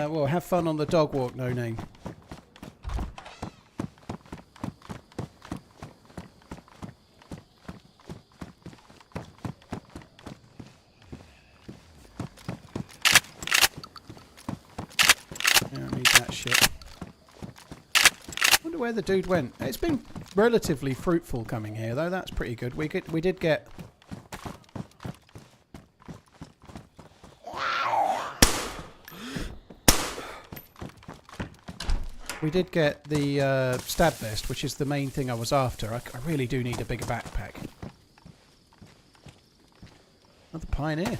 Well, have fun on the dog walk, no name. I don't need that shit. Wonder where the dude went. It's been relatively fruitful coming here, though. That's pretty good. We did get. We did get the stab vest, which is the main thing I was after. I really do need a bigger backpack. Another Pioneer.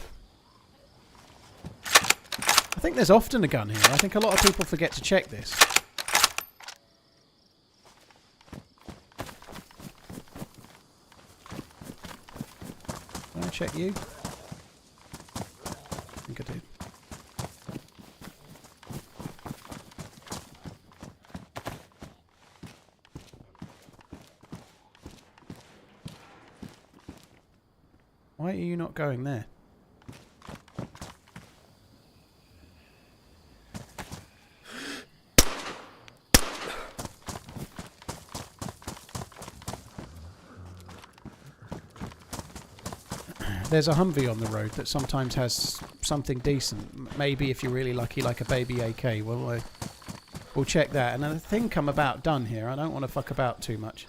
I think there's often a gun here. I think a lot of people forget to check this. Can I check you? I think I did. Why are you not going there? There's a Humvee on the road that sometimes has something decent. Maybe if you're really lucky, like a baby AK. Well, we'll check that. And I think I'm about done here. I don't want to fuck about too much.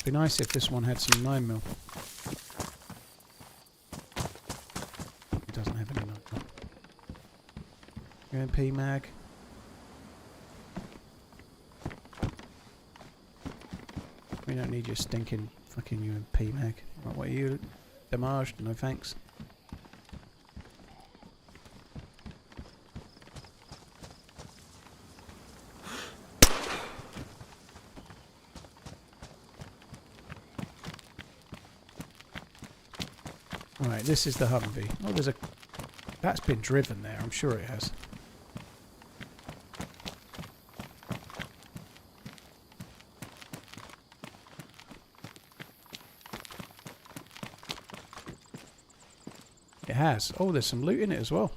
Be nice if this one had some 9mm. It doesn't have any 9mm. UMP mag. We don't need your stinking fucking UMP mag. Right, what are you? Damaged? No thanks. Right, this is the Humvee. Oh, there's a... That's been driven there, I'm sure it has. It has. Oh, there's some loot in it as well.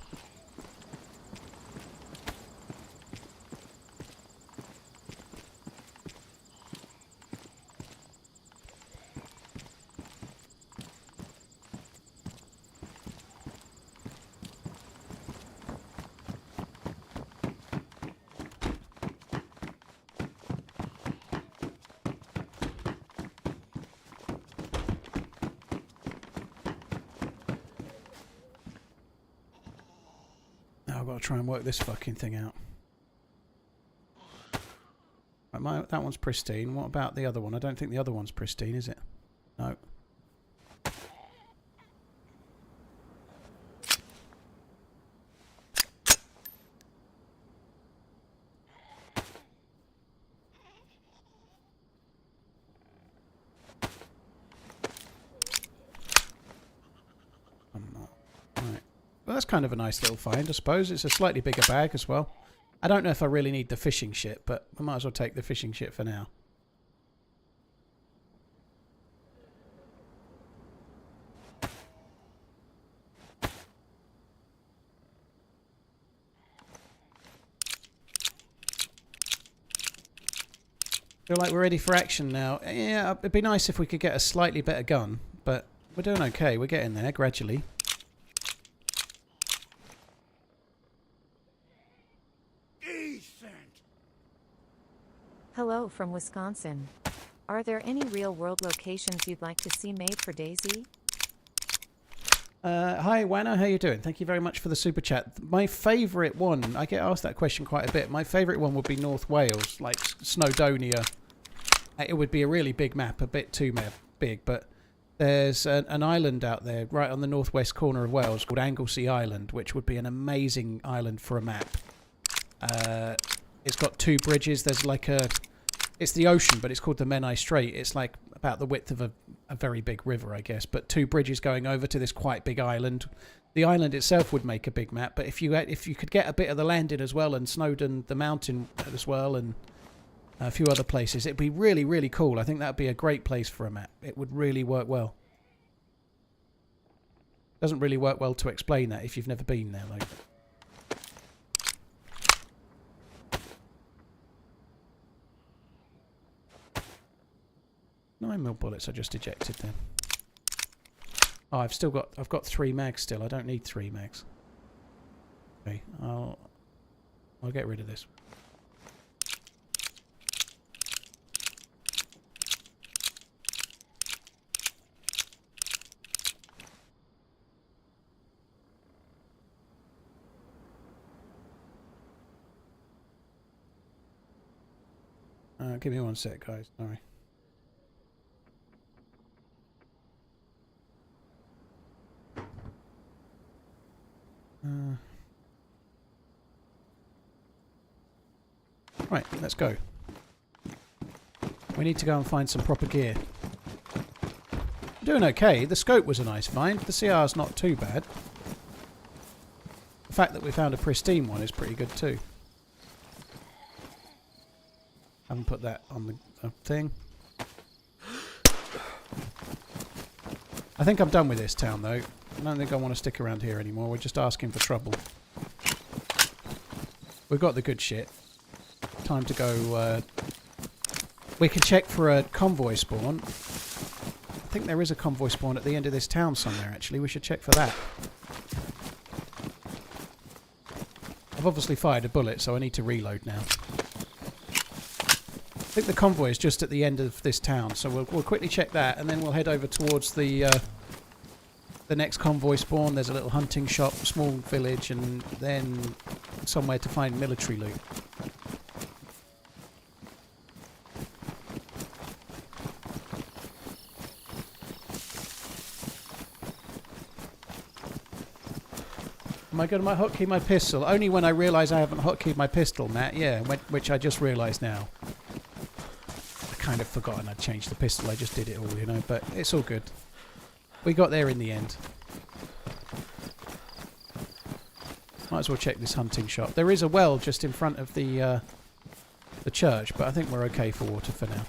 Now I've got to try and work this fucking thing out. Right, that one's pristine. What about the other one? I don't think the other one's pristine, is it? No. Well, that's kind of a nice little find, I suppose. It's a slightly bigger bag as well. I don't know if I really need the fishing shit, but I might as well take the fishing shit for now. Feel like we're ready for action now. Yeah, it'd be nice if we could get a slightly better gun, but we're doing okay. We're getting there gradually. Hello from Wisconsin. Are there any real-world locations you'd like to see made for DayZ? Hi, Wanna. How you doing? Thank you very much for the super chat. My favourite one, I get asked that question quite a bit. My favourite one would be North Wales, like Snowdonia. It would be a really big map, a bit too big, but there's an island out there right on the northwest corner of Wales called Anglesey Island, which would be an amazing island for a map. It's got 2 bridges. There's like it's the ocean, but it's called the Menai Strait. It's like about the width of a very big river, I guess. But 2 bridges going over to this quite big island. The island itself would make a big map, but if you could get a bit of the land in as well, and Snowdon, the mountain as well, and a few other places, it'd be really, really cool. I think that'd be a great place for a map. It would really work well. Doesn't really work well to explain that if you've never been there, though. 9mm bullets I just ejected then. Oh, I've got 3 mags still. I don't need 3 mags. Okay, I'll get rid of this. Give me 1 sec, guys. Sorry. Right, let's go. We need to go and find some proper gear. Doing okay. The scope was a nice find. The CR's not too bad. The fact that we found a pristine one is pretty good too. Haven't put that on the thing. I think I'm done with this town though. I don't think I want to stick around here anymore. We're just asking for trouble. We've got the good shit. Time to go... we can check for a convoy spawn. I think there is a convoy spawn at the end of this town somewhere, actually. We should check for that. I've obviously fired a bullet, so I need to reload now. I think the convoy is just at the end of this town, so we'll quickly check that, and then we'll head over towards the next convoy spawn. There's a little hunting shop, small village, and then somewhere to find military loot. Am I going to hotkey my pistol? Only when I realise I haven't hotkeyed my pistol, Matt. Yeah, which I just realised now. I kind of forgotten I'd changed the pistol. I just did it all, you know, but it's all good. We got there in the end. Might as well check this hunting shop. There is a well just in front of the church, but I think we're okay for water for now.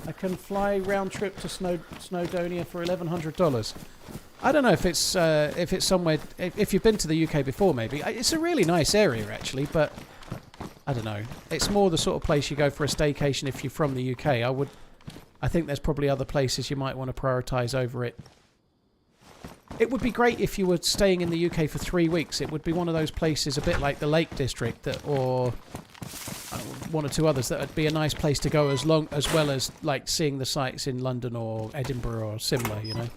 I can fly round trip to Snowdonia for $1,100. I don't know if it's somewhere. If you've been to the UK before, maybe it's a really nice area actually, but I don't know. It's more the sort of place you go for a staycation if you're from the UK. I think there's probably other places you might want to prioritise over it. It would be great if you were staying in the UK for 3 weeks. It would be one of those places a bit like the Lake District or one or two others that would be a nice place to go as well as like seeing the sights in London or Edinburgh or similar, you know.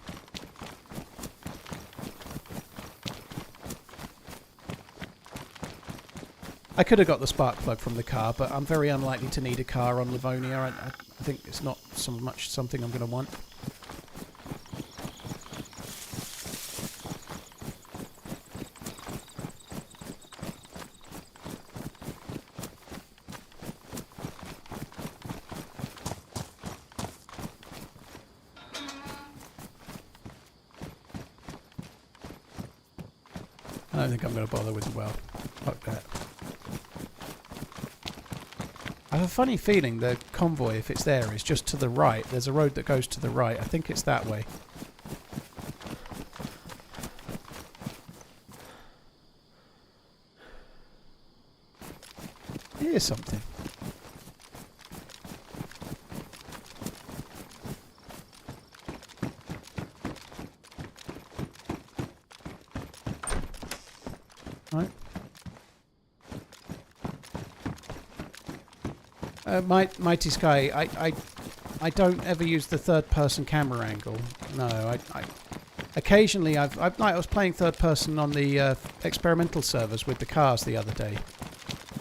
I could have got the spark plug from the car, but I'm very unlikely to need a car on Livonia. I think it's not so much something I'm going to want. I don't think I'm going to bother with the well. Fuck that. I have a funny feeling the convoy, if it's there, is just to the right. There's a road that goes to the right. I think it's that way. Here's something. Right. Mighty Sky, I don't ever use the third-person camera angle. No, I occasionally I was playing third-person on the experimental servers with the cars the other day,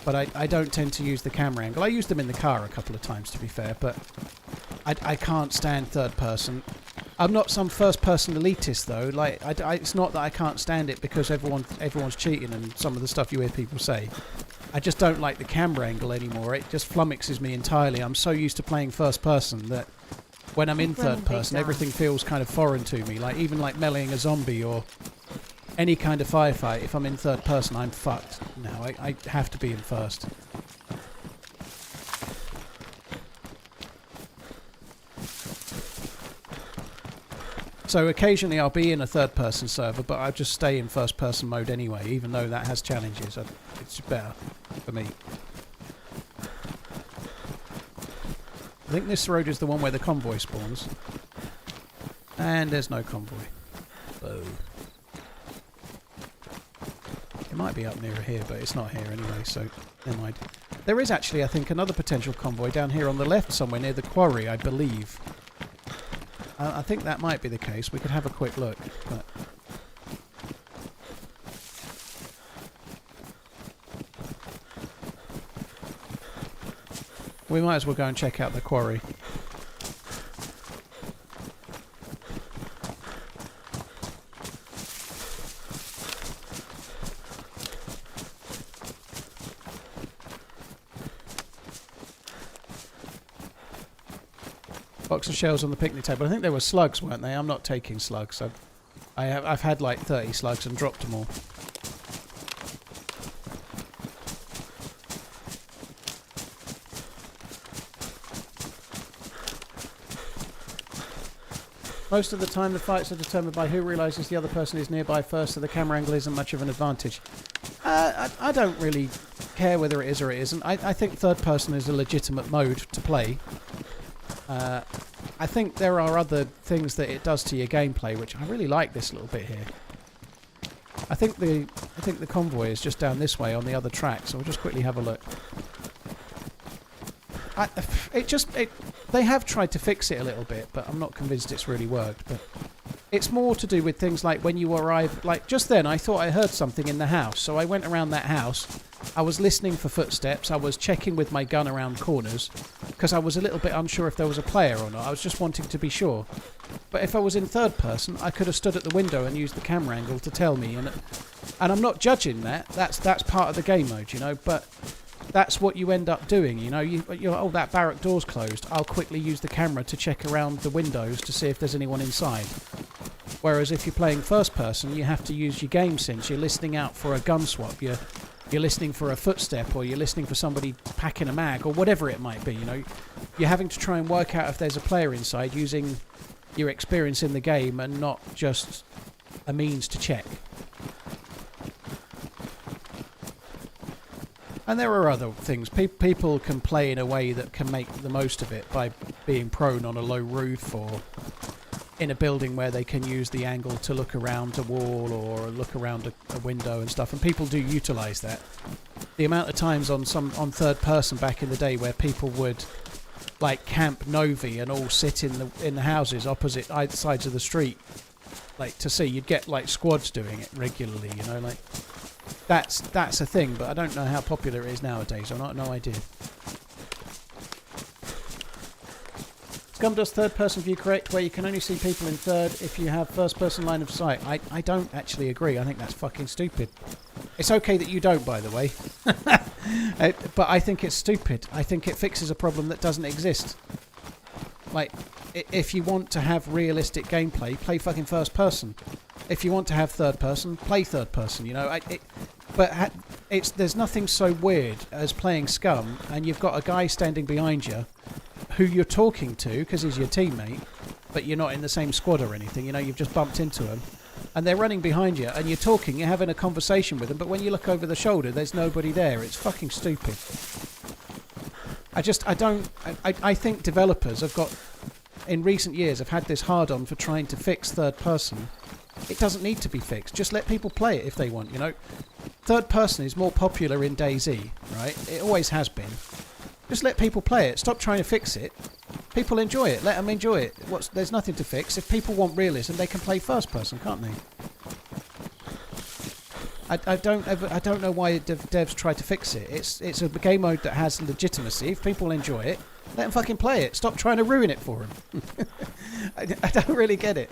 but I don't tend to use the camera angle. I used them in the car a couple of times, to be fair, but I can't stand third-person. I'm not some first-person elitist though. Like it's not that I can't stand it because everyone's cheating and some of the stuff you hear people say. I just don't like the camera angle anymore. It just flummoxes me entirely. I'm so used to playing first person that when I'm in third person, everything feels kind of foreign to me. Like even like meleeing a zombie or any kind of firefight, if I'm in third person, I'm fucked. No, I have to be in first. So occasionally I'll be in a third person server, but I just stay in first person mode anyway, even though that has challenges. It's better for me. I think this road is the one where the convoy spawns. And there's no convoy. Oh. It might be up near here, but it's not here anyway, so never mind. There is actually, I think, another potential convoy down here on the left somewhere near the quarry, I believe. I think that might be the case. We could have a quick look. But we might as well go and check out the quarry. Box of shells on the picnic table. I think there were slugs, weren't they? I'm not taking slugs. I've had like 30 slugs and dropped them all. Most of the time the fights are determined by who realises the other person is nearby first, so the camera angle isn't much of an advantage. I don't really care whether it is or it isn't. I think third person is a legitimate mode to play. I think there are other things that it does to your gameplay, which I really like this little bit here. I think the convoy is just down this way on the other track, so we'll just quickly have a look. They have tried to fix it a little bit, but I'm not convinced it's really worked. But it's more to do with things like when you arrive. Like just then, I thought I heard something in the house, so I went around that house. I was listening for footsteps. I was checking with my gun around corners because I was a little bit unsure if there was a player or not. I was just wanting to be sure. But if I was in third person, I could have stood at the window and used the camera angle to tell me. And I'm not judging that. That's part of the game mode, you know. But that's what you end up doing, you know. You're oh, that barrack door's closed. I'll quickly use the camera to check around the windows to see if there's anyone inside. Whereas if you're playing first person, you have to use your game sense. You're listening out for a gun swap. You're listening for a footstep, or you're listening for somebody packing a mag, or whatever it might be, you know. You're having to try and work out if there's a player inside using your experience in the game and not just a means to check. And there are other things. People can play in a way that can make the most of it by being prone on a low roof or in a building where they can use the angle to look around a wall or look around a window and stuff. And people do utilise that. the amount of times on third person back in the day where people would like camp Novi and all sit in the houses opposite either sides of the street, like to see, you'd get like squads doing it regularly, you know, like that's a thing, but I don't know how popular it is nowadays. I've no idea. Scum does third person view correct, where you can only see people in third if you have first person line of sight. I don't actually agree. I think that's fucking stupid. It's okay that you don't, by the way. But I think it's stupid. I think it fixes a problem that doesn't exist. Like, if you want to have realistic gameplay, play fucking first person. If you want to have third person, play third person, you know. There's nothing so weird as playing Scum and you've got a guy standing behind you who you're talking to because he's your teammate, but you're not in the same squad or anything, you know, you've just bumped into him. And they're running behind you, and you're talking, you're having a conversation with them, but when you look over the shoulder, there's nobody there. It's fucking stupid. I think developers have got, in recent years, have had this hard-on for trying to fix third person. It doesn't need to be fixed. Just let people play it if they want, you know. Third person is more popular in DayZ, right? It always has been. Just let people play it. Stop trying to fix it. People enjoy it. Let them enjoy it. There's nothing to fix. If people want realism, they can play first person, can't they? I don't know why devs try to fix it. It's a game mode that has legitimacy. If people enjoy it, let them fucking play it. Stop trying to ruin it for them. I don't really get it.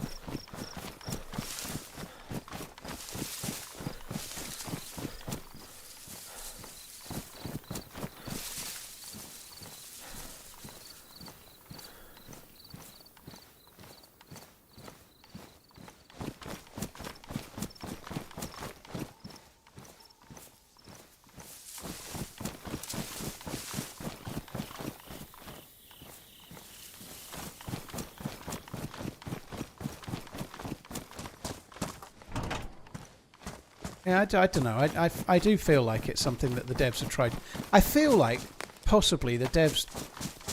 Yeah, I don't know. I do feel like it's something that the devs have tried. I feel like possibly the devs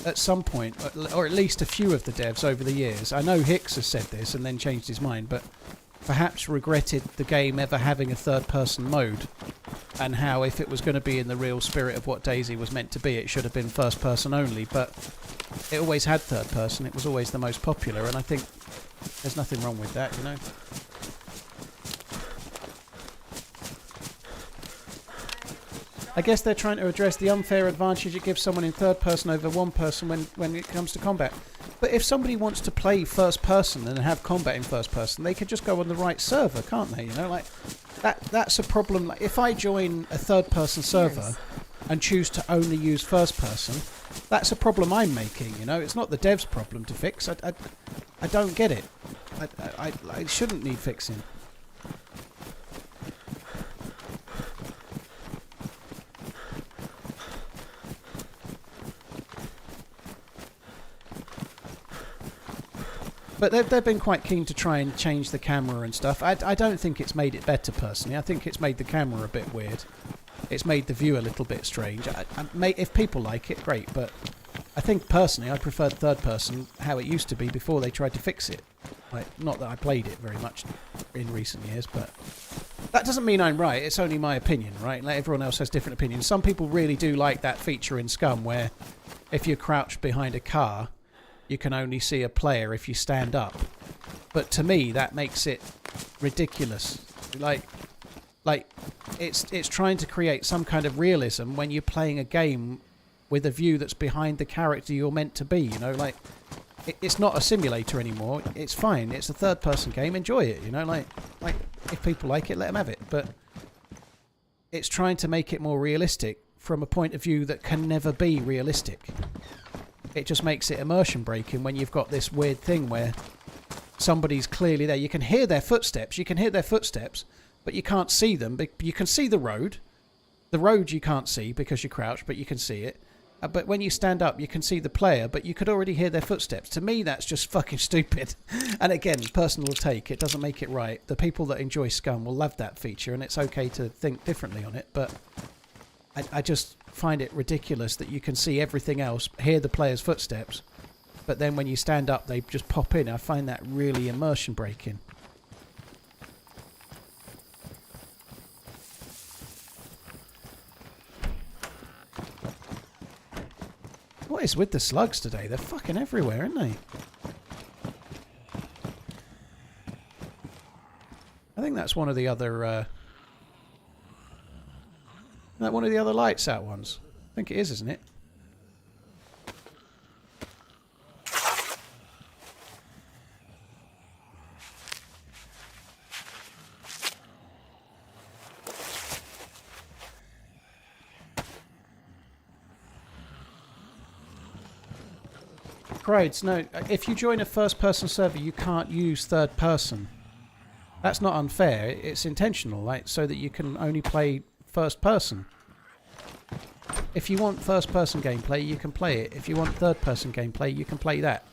at some point, or at least a few of the devs over the years, I know Hicks has said this and then changed his mind, but perhaps regretted the game ever having a third person mode, and how if it was going to be in the real spirit of what DayZ was meant to be, it should have been first person only, but it always had third person. It was always the most popular, and I think there's nothing wrong with that, you know. I guess they're trying to address the unfair advantage it gives someone in third person over one person when it comes to combat. But if somebody wants to play first person and have combat in first person, they could just go on the right server, can't they? You know, like that's a problem. Like, if I join a third person server and choose to only use first person, that's a problem I'm making, you know. It's not the dev's problem to fix. I don't get it. I shouldn't need fixing. But they've been quite keen to try and change the camera and stuff. I don't think it's made it better, personally. I think it's made the camera a bit weird. It's made the view a little bit strange. If people like it, great. But I think, personally, I preferred third person how it used to be before they tried to fix it. Like, not that I played it very much in recent years, but that doesn't mean I'm right. It's only my opinion, right? Like, everyone else has different opinions. Some people really do like that feature in Scum where if you're crouched behind a car, you can only see a player if you stand up. But to me, that makes it ridiculous. Like it's trying to create some kind of realism when you're playing a game with a view that's behind the character you're meant to be. You know, like it's not a simulator anymore. It's fine. It's a third-person game. Enjoy it. You know, like if people like it, let them have it. But it's trying to make it more realistic from a point of view that can never be realistic. It just makes it immersion breaking when you've got this weird thing where somebody's clearly there. You can hear their footsteps. But you can't see them. You can see the road. The road you can't see because you're crouched, but you can see it. But when you stand up, you can see the player, but you could already hear their footsteps. To me, that's just fucking stupid. And again, personal take. It doesn't make it right. The people that enjoy Scum will love that feature, and it's okay to think differently on it, but I just find it ridiculous that you can see everything else, hear the player's footsteps, but then when you stand up they just pop in. I find that really immersion breaking. What is with the slugs today? They're fucking everywhere, aren't they? I think that's one of the other... one of the other lights out ones. I think it is, isn't it? Grades, no. If you join a first-person server, you can't use third-person. That's not unfair. It's intentional, like, so that you can only play first-person. If you want first-person gameplay, you can play it. If you want third-person gameplay, you can play that.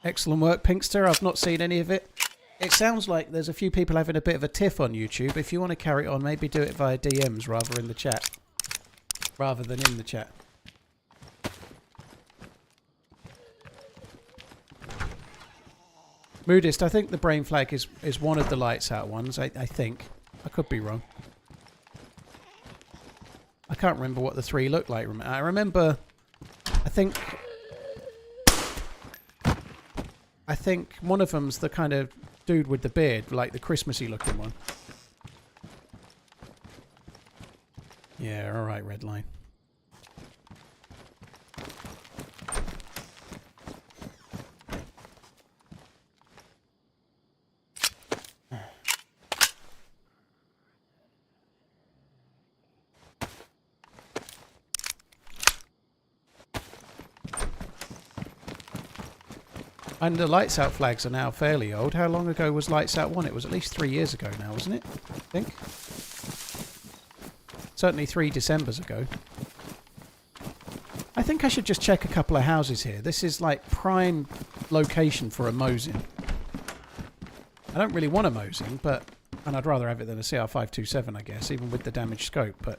Excellent work, Pinkster. I've not seen any of it. It sounds like there's a few people having a bit of a tiff on YouTube. If you want to carry it on, maybe do it via DMs rather in the chat. Rather than in the chat. Moodist, I think the brain flag is one of the lights out ones. I think. I could be wrong. I can't remember what the three looked like. I remember... I think one of them's the kind of dude with the beard, like the Christmassy looking one. Yeah, alright, Redline. And the Lights Out flags are now fairly old. How long ago was Lights Out 1? It was at least 3 years ago now, wasn't it? I think. Certainly 3 Decembers ago. I think I should just check a couple of houses here. This is like prime location for a Mosin. I don't really want a Mosin, but... And I'd rather have it than a CR527, I guess, even with the damaged scope, but...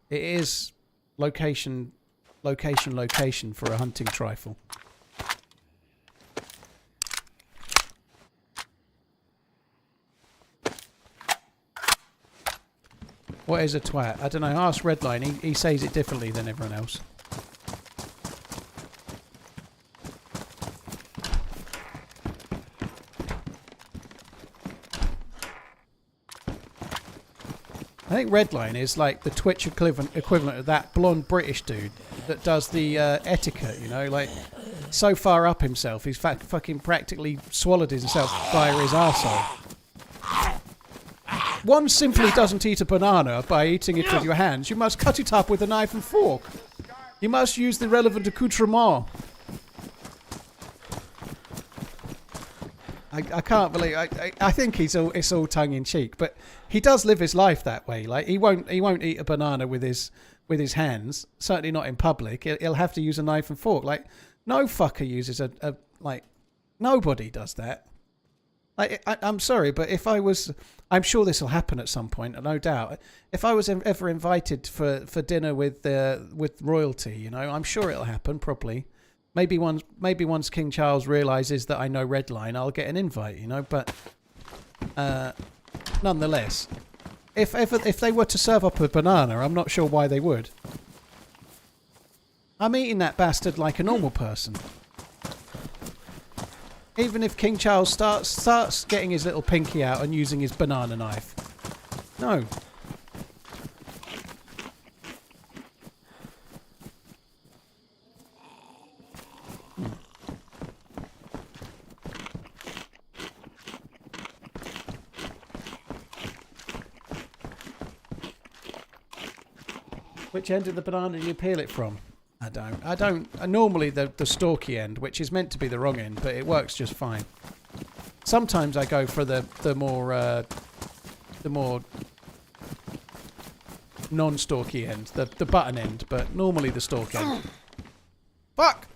It is location for a hunting trifle. What is a twat? I don't know. Ask Redline. He says it differently than everyone else. I think Redline is like the Twitch equivalent of that blonde British dude that does the etiquette, you know, like so far up himself, he's fucking practically swallowed himself via his arsehole. One simply doesn't eat a banana by eating it with your hands. You must cut it up with a knife and fork. You must use the relevant accoutrement. I can't believe. I think it's all tongue in cheek, but he does live his life that way. Like he won't eat a banana with his hands. Certainly not in public. He'll have to use a knife and fork. Like no fucker uses a like nobody does that. I'm sorry, but if I was, I'm sure this will happen at some point, no doubt. If I was ever invited for dinner with royalty, you know, I'm sure it'll happen probably. Maybe once King Charles realizes that I know Redline, I'll get an invite, you know. But nonetheless, if they were to serve up a banana, I'm not sure why they would. I'm eating that bastard like a normal person. Even if King Charles starts getting his little pinky out and using his banana knife. No. Which end of the banana do you peel it from? I don't. Normally the stalky end, which is meant to be the wrong end, but it works just fine. Sometimes I go for the more non-stalky end, the button end, but normally the stalk end. Fuck!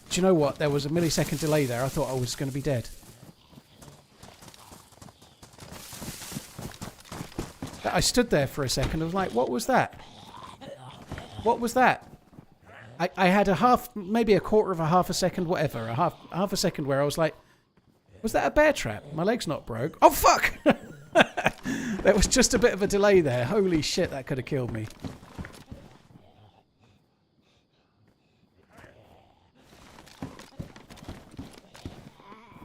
Do you know what? There was a millisecond delay there. I thought I was going to be dead. I stood there for a second. I was like, what was that? What was that? I had a half, maybe a quarter of a half a second, whatever, a half a second where I was like, was that a bear trap? My leg's not broke. Oh, fuck! There was just a bit of a delay there. Holy shit, that could have killed me.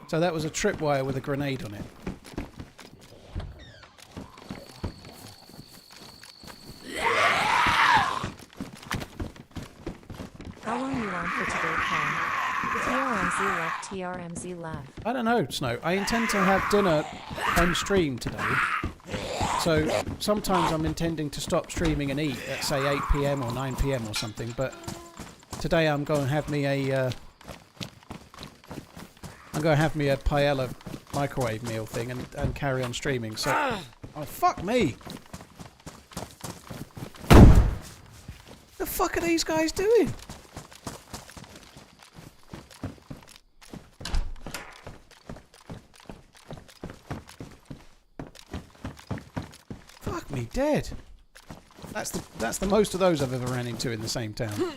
So that was a tripwire with a grenade on it. How long you on for today, Paul? TRMZ left, TRMZ left. I don't know, Snow. I intend to have dinner on stream today. So sometimes I'm intending to stop streaming and eat at, say, 8 PM or 9 PM or something. But today I'm going to have me a... I'm going to have me a paella microwave meal thing and carry on streaming. So... Oh, fuck me! The fuck are these guys doing? Fuck me dead. That's the most of those I've ever ran into in the same town.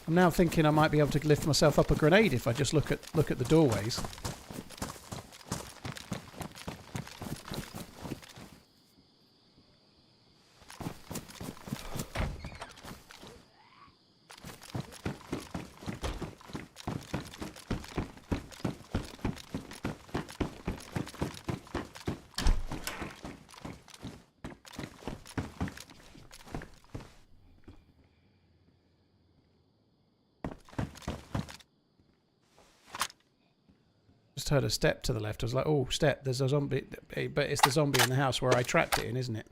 I'm now thinking I might be able to lift myself up a grenade if I just look at the doorways. Just heard a step to the left. I was like, oh, step, there's a zombie. But it's the zombie in the house where I trapped it in, isn't it?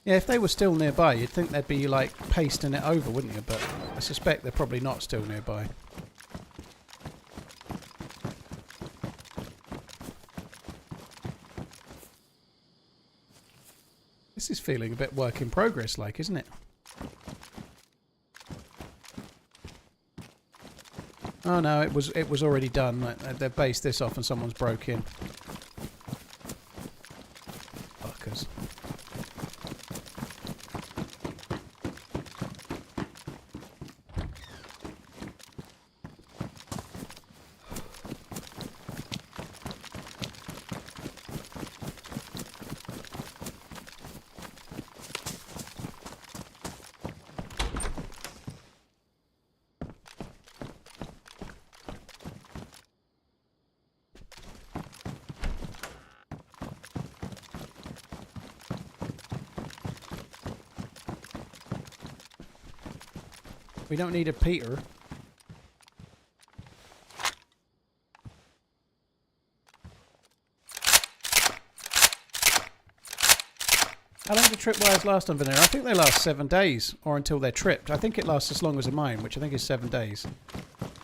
Yeah, if they were still nearby, you'd think they'd be, like, pasting it over, wouldn't you? But I suspect they're probably not still nearby. This is feeling a bit work in progress, like, isn't it? Oh, no, it was already done. They've based this off and someone's broke in. Fuckers. We don't need a Peter. How long do tripwires last on Vanilla? I think they last 7 days, or until they're tripped. I think it lasts as long as a mine, which I think is 7 days.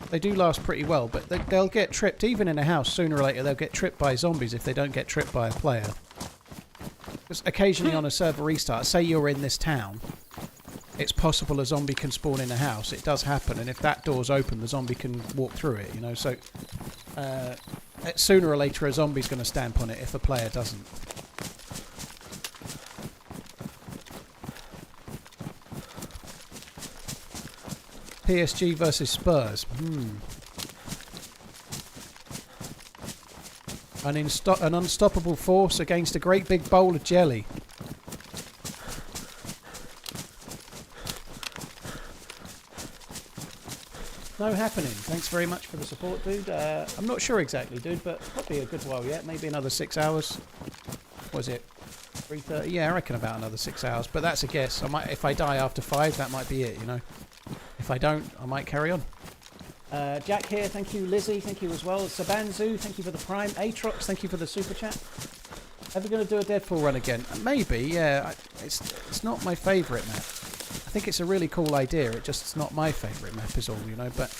They do last pretty well, but they'll get tripped. Even in a house, sooner or later they'll get tripped by zombies if they don't get tripped by a player. Because occasionally on a server restart, say you're in this town, it's possible a zombie can spawn in a house. It does happen, and if that door's open, the zombie can walk through it, you know. So, sooner or later, a zombie's going to stamp on it if a player doesn't. PSG versus Spurs. An unstoppable force against a great big bowl of jelly. No happening. Thanks very much for the support, dude. I'm not sure exactly, dude, but probably a good while yet. Maybe another 6 hours. Was it 3:30? Yeah, I reckon about another 6 hours. But that's a guess. I might, if I die after 5, that might be it. You know. If I don't, I might carry on. Jack here, thank you. Lizzie, thank you as well. Sabanzu, thank you for the Prime. Atrox, thank you for the super chat. Ever going to do a Deadpool run again? Maybe. Yeah. It's not my favourite map. I think it's a really cool idea. It's not my favourite map is all, you know, but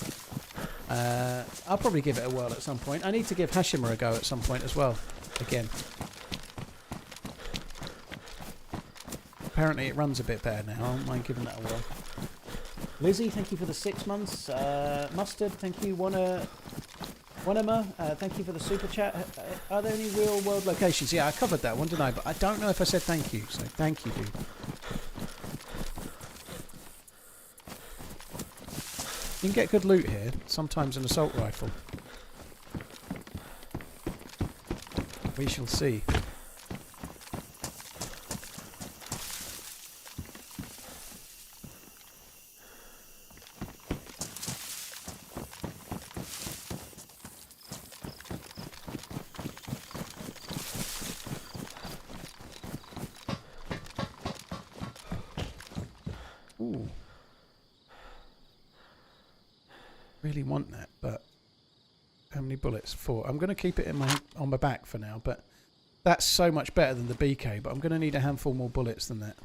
I'll probably give it a whirl at some point. I need to give Hashima a go at some point as well, again. Apparently it runs a bit better now. I don't mind giving that a whirl. Lizzie, thank you for the 6 months. Mustard, thank you. Wanama, thank you for the super chat. Are there any real world locations? Yeah, I covered that one, didn't I? But I don't know if I said thank you, so thank you, dude. You can get good loot here, sometimes an assault rifle. We shall see. Ooh. Really want that, but how many bullets? 4. I'm going to keep it on my back for now, but that's so much better than the BK, but I'm going to need a handful more bullets than that.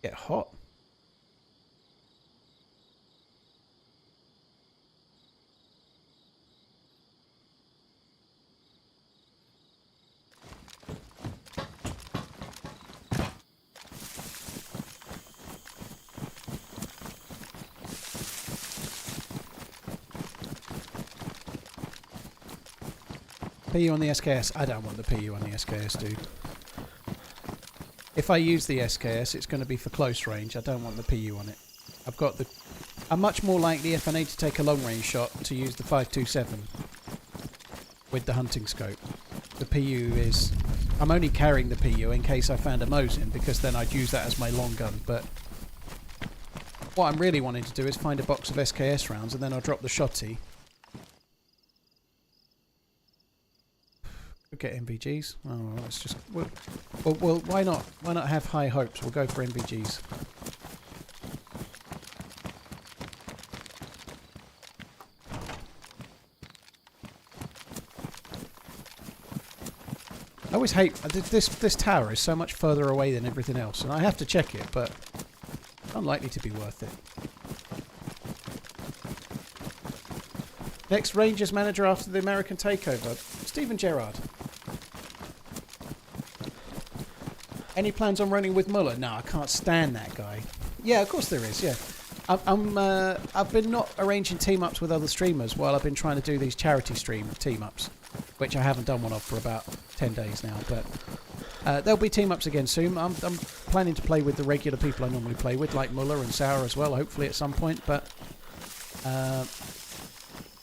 Get hot. PU on the SKS. I don't want the PU on the SKS, dude. If I use the SKS, it's going to be for close range. I don't want the PU on it. I'm much more likely, if I need to take a long range shot, to use the 5.27 with the hunting scope. The PU is... I'm only carrying the PU in case I found a Mosin, because then I'd use that as my long gun, but... What I'm really wanting to do is find a box of SKS rounds, and then I'll drop the shotty. Get MVGs. Oh, let's just. Well, why not? Why not have high hopes? We'll go for MVGs. I always hate this tower is so much further away than everything else, and I have to check it, but unlikely to be worth it. Next Rangers manager after the American takeover, Steven Gerrard. Any plans on running with Muller? No, I can't stand that guy. Yeah, of course there is, yeah. I've been not arranging team-ups with other streamers while I've been trying to do these charity stream team-ups, which I haven't done one of for about 10 days now, but there'll be team-ups again soon. I'm planning to play with the regular people I normally play with, like Muller and Sauer as well, hopefully at some point, but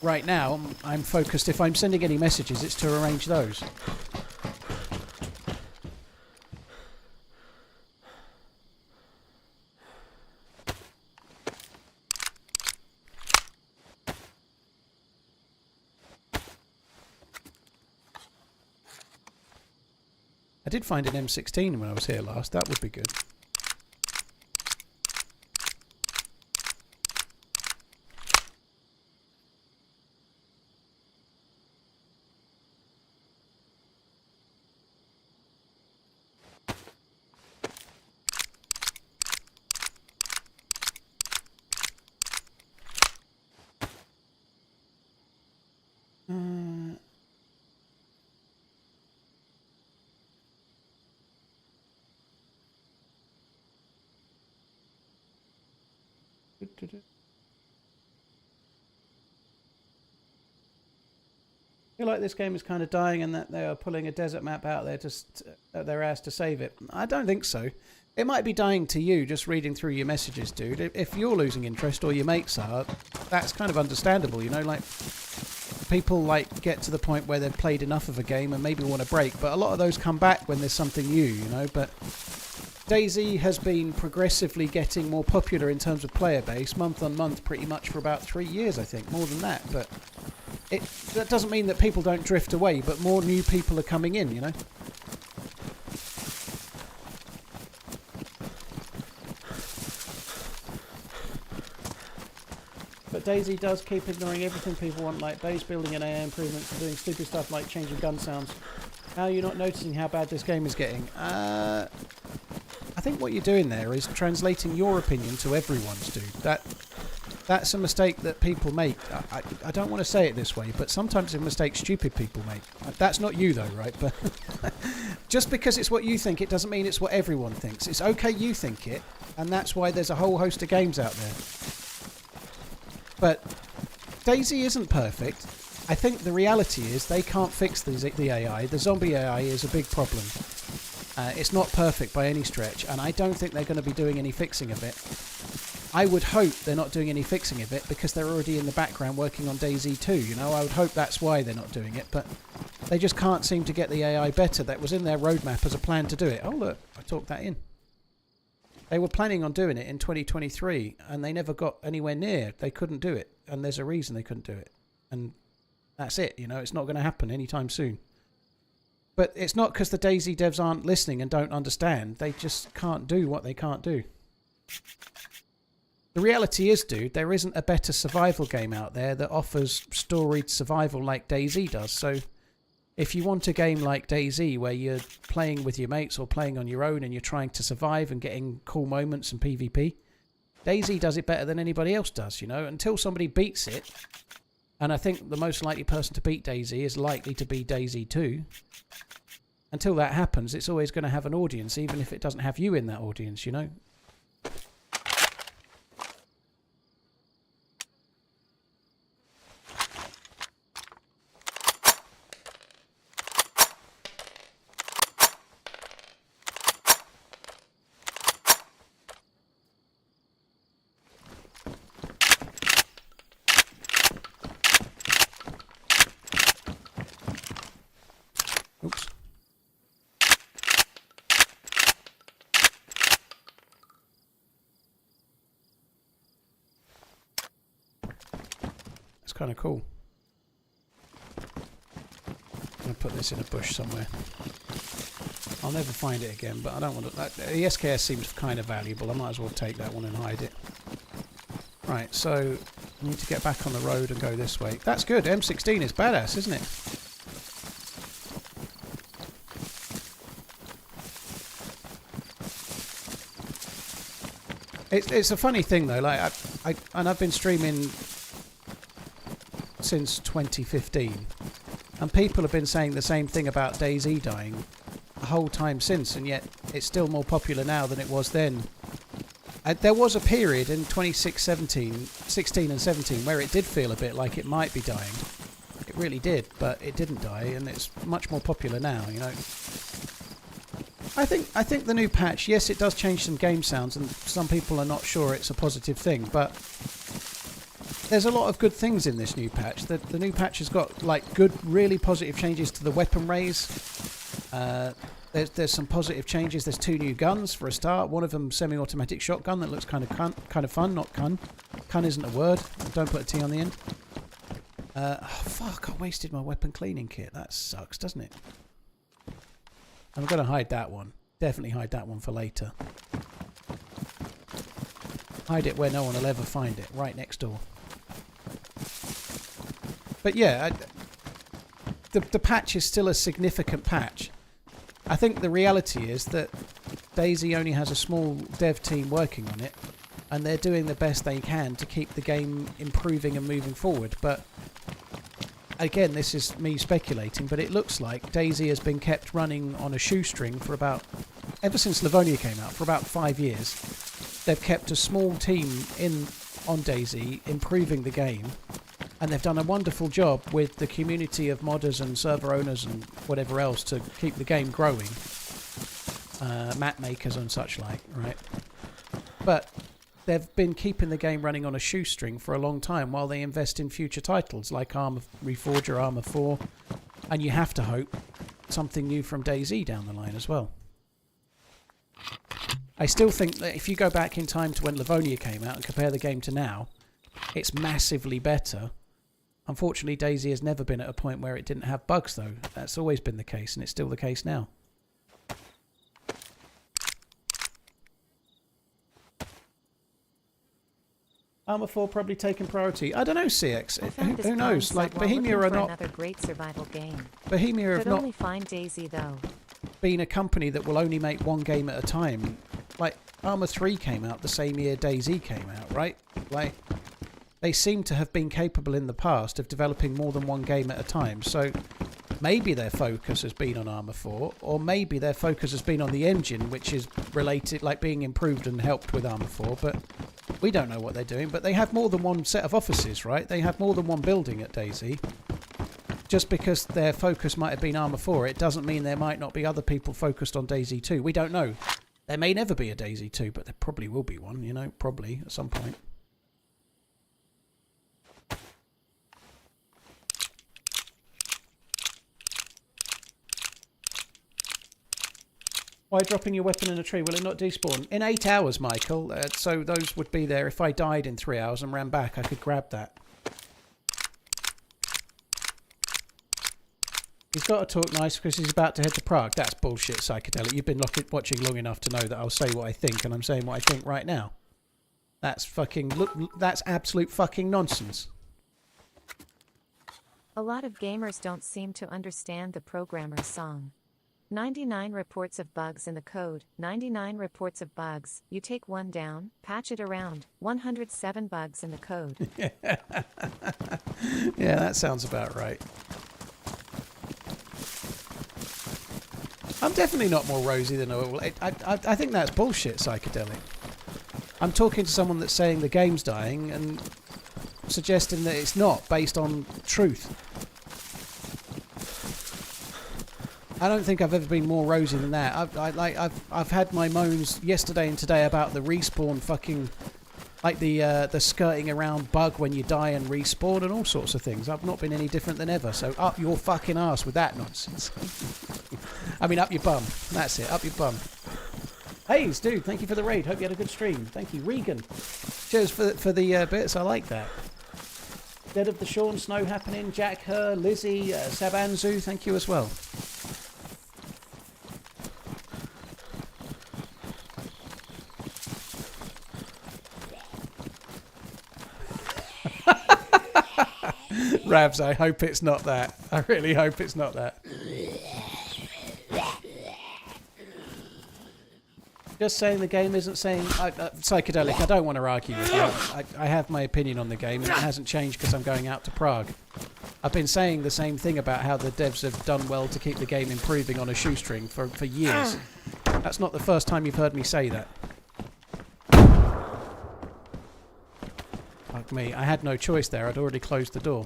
right now I'm focused. If I'm sending any messages, it's to arrange those. I did find an M16 when I was here last. That would be good. I feel like this game is kind of dying and that they are pulling a desert map out there just at their ass to save it. I don't think so. It might be dying to you just reading through your messages, dude. If you're losing interest or your mates are, that's kind of understandable, you know, like people like get to the point where they've played enough of a game and maybe want a break, but a lot of those come back when there's something new, you know. But DayZ has been progressively getting more popular in terms of player base, month on month, pretty much for about 3 years, I think, more than that. But that doesn't mean that people don't drift away, but more new people are coming in, you know. But DayZ does keep ignoring everything people want, like base building and AI improvements, and doing stupid stuff like changing gun sounds. How are you not noticing how bad this game is getting? I think what you're doing there is translating your opinion to everyone's, dude. That's a mistake that people make. I don't want to say it this way, but sometimes it's a mistake stupid people make. That's not you though, right? But just because it's what you think, it doesn't mean it's what everyone thinks. It's okay you think it, and that's why there's a whole host of games out there. But DayZ isn't perfect. I think the reality is they can't fix the AI. The zombie AI is a big problem. It's not perfect by any stretch, and I don't think they're going to be doing any fixing of it. I would hope they're not doing any fixing of it because they're already in the background working on DayZ 2, you know. I would hope that's why they're not doing it, but they just can't seem to get the AI better. That was in their roadmap as a plan to do it. Oh look, I talked that in. They were planning on doing it in 2023, and they never got anywhere near. They couldn't do it, and there's a reason they couldn't do it. And that's it, you know. It's not going to happen anytime soon. But it's not because the DayZ devs aren't listening and don't understand. They just can't do what they can't do. The reality is, dude, there isn't a better survival game out there that offers storied survival like DayZ does. So if you want a game like DayZ where you're playing with your mates or playing on your own and you're trying to survive and getting cool moments and PvP, DayZ does it better than anybody else does, you know, until somebody beats it. And I think the most likely person to beat DayZ is likely to be DayZ 2. Until that happens, it's always going to have an audience, even if it doesn't have you in that audience, you know. Oops. It's kind of cool. I'm going to put this in a bush somewhere. I'll never find it again, but I don't want to... the SKS seems kind of valuable. I might as well take that one and hide it. Right, so I need to get back on the road and go this way. That's good. M16 is badass, isn't it? It's a funny thing though, like I've been streaming since 2015, and people have been saying the same thing about DayZ dying the whole time since, and yet it's still more popular now than it was then. There was a period in 16 and 17 where it did feel a bit like it might be dying. It really did, but it didn't die, and it's much more popular now, you know. I think the new patch, yes, it does change some game sounds, and some people are not sure it's a positive thing, but there's a lot of good things in this new patch. The new patch has got like good, really positive changes to the weapon raise. There's some positive changes. There's 2 new guns for a start. One of them semi-automatic shotgun that looks kind of fun, not cun. Cun isn't a word. Don't put a T on the end. Oh, fuck! I wasted my weapon cleaning kit. That sucks, doesn't it? I'm going to hide that one. Definitely hide that one for later. Hide it where no one will ever find it. Right next door. But yeah, the patch is still a significant patch. I think the reality is that DayZ only has a small dev team working on it, and they're doing the best they can to keep the game improving and moving forward. But again, this is me speculating, but it looks like DayZ has been kept running on a shoestring for ever since Livonia came out, for about 5 years. They've kept a small team on DayZ improving the game, and they've done a wonderful job with the community of modders and server owners and whatever else to keep the game growing. Map makers and such like, right? But they've been keeping the game running on a shoestring for a long time while they invest in future titles like Arma Reforged or Arma 4. And you have to hope something new from DayZ down the line as well. I still think that if you go back in time to when Livonia came out and compare the game to now, it's massively better. Unfortunately, DayZ has never been at a point where it didn't have bugs, though. That's always been the case, and it's still the case now. Arma 4 probably taking priority. I don't know, CX. Who knows? Like, Bohemia are not... another great survival game. Bohemia have not... only find DayZ, though. Been a company that will only make one game at a time. Like, Arma 3 came out the same year DayZ came out, right? Like, they seem to have been capable in the past of developing more than one game at a time. So maybe their focus has been on Arma 4, or maybe their focus has been on the engine, which is related, like being improved and helped with Arma 4, but we don't know what they're doing. But they have more than one set of offices, right? They have more than one building at DayZ. Just because their focus might have been Arma 4, it doesn't mean there might not be other people focused on DayZ 2. We don't know. There may never be a DayZ 2, but there probably will be one, you know, probably at some point. Why dropping your weapon in a tree? Will it not despawn? In 8 hours, Michael. So those would be there. If I died in 3 hours and ran back, I could grab that. He's got to talk nice because he's about to head to Prague. That's bullshit, Psychedelic. You've been watching long enough to know that I'll say what I think, and I'm saying what I think right now. That's fucking... that's absolute fucking nonsense. A lot of gamers don't seem to understand the programmer's song. 99 reports of bugs in the code, 99 reports of bugs, you take one down, patch it around, 107 bugs in the code. Yeah, that sounds about right. I'm definitely not more rosy than I think that's bullshit, Psychedelic. I'm talking to someone that's saying the game's dying and suggesting that it's not, based on truth. I don't think I've ever been more rosy than that. I've had my moans yesterday and today about the respawn fucking, like the skirting around bug when you die and respawn and all sorts of things. I've not been any different than ever. So up your fucking arse with that nonsense. I mean, up your bum. That's it. Up your bum. Hayes, dude, thank you for the raid. Hope you had a good stream. Thank you, Regan. Cheers for the bits. I like that. Dead of the Sean, Snow happening. Jack, her, Lizzie, Sabanzu. Thank you as well. Ravs, I hope it's not that. I really hope it's not that. Just saying the game isn't saying... Psychedelic, I don't want to argue with you. I have my opinion on the game, and it hasn't changed because I'm going out to Prague. I've been saying the same thing about how the devs have done well to keep the game improving on a shoestring for years. That's not the first time you've heard me say that. Fuck me, I had no choice there. I'd already closed the door.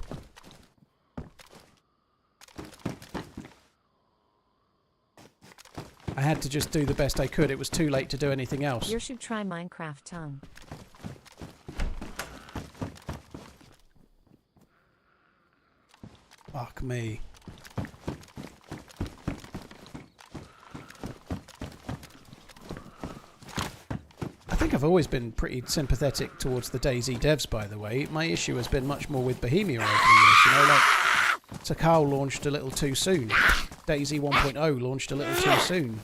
I had to just do the best I could. It was too late to do anything else. You should try Minecraft tongue. Fuck me. I think I've always been pretty sympathetic towards the DayZ devs, by the way. My issue has been much more with Bohemia over the years, you know, like Takal launched a little too soon. DayZ 1.0 launched a little too soon.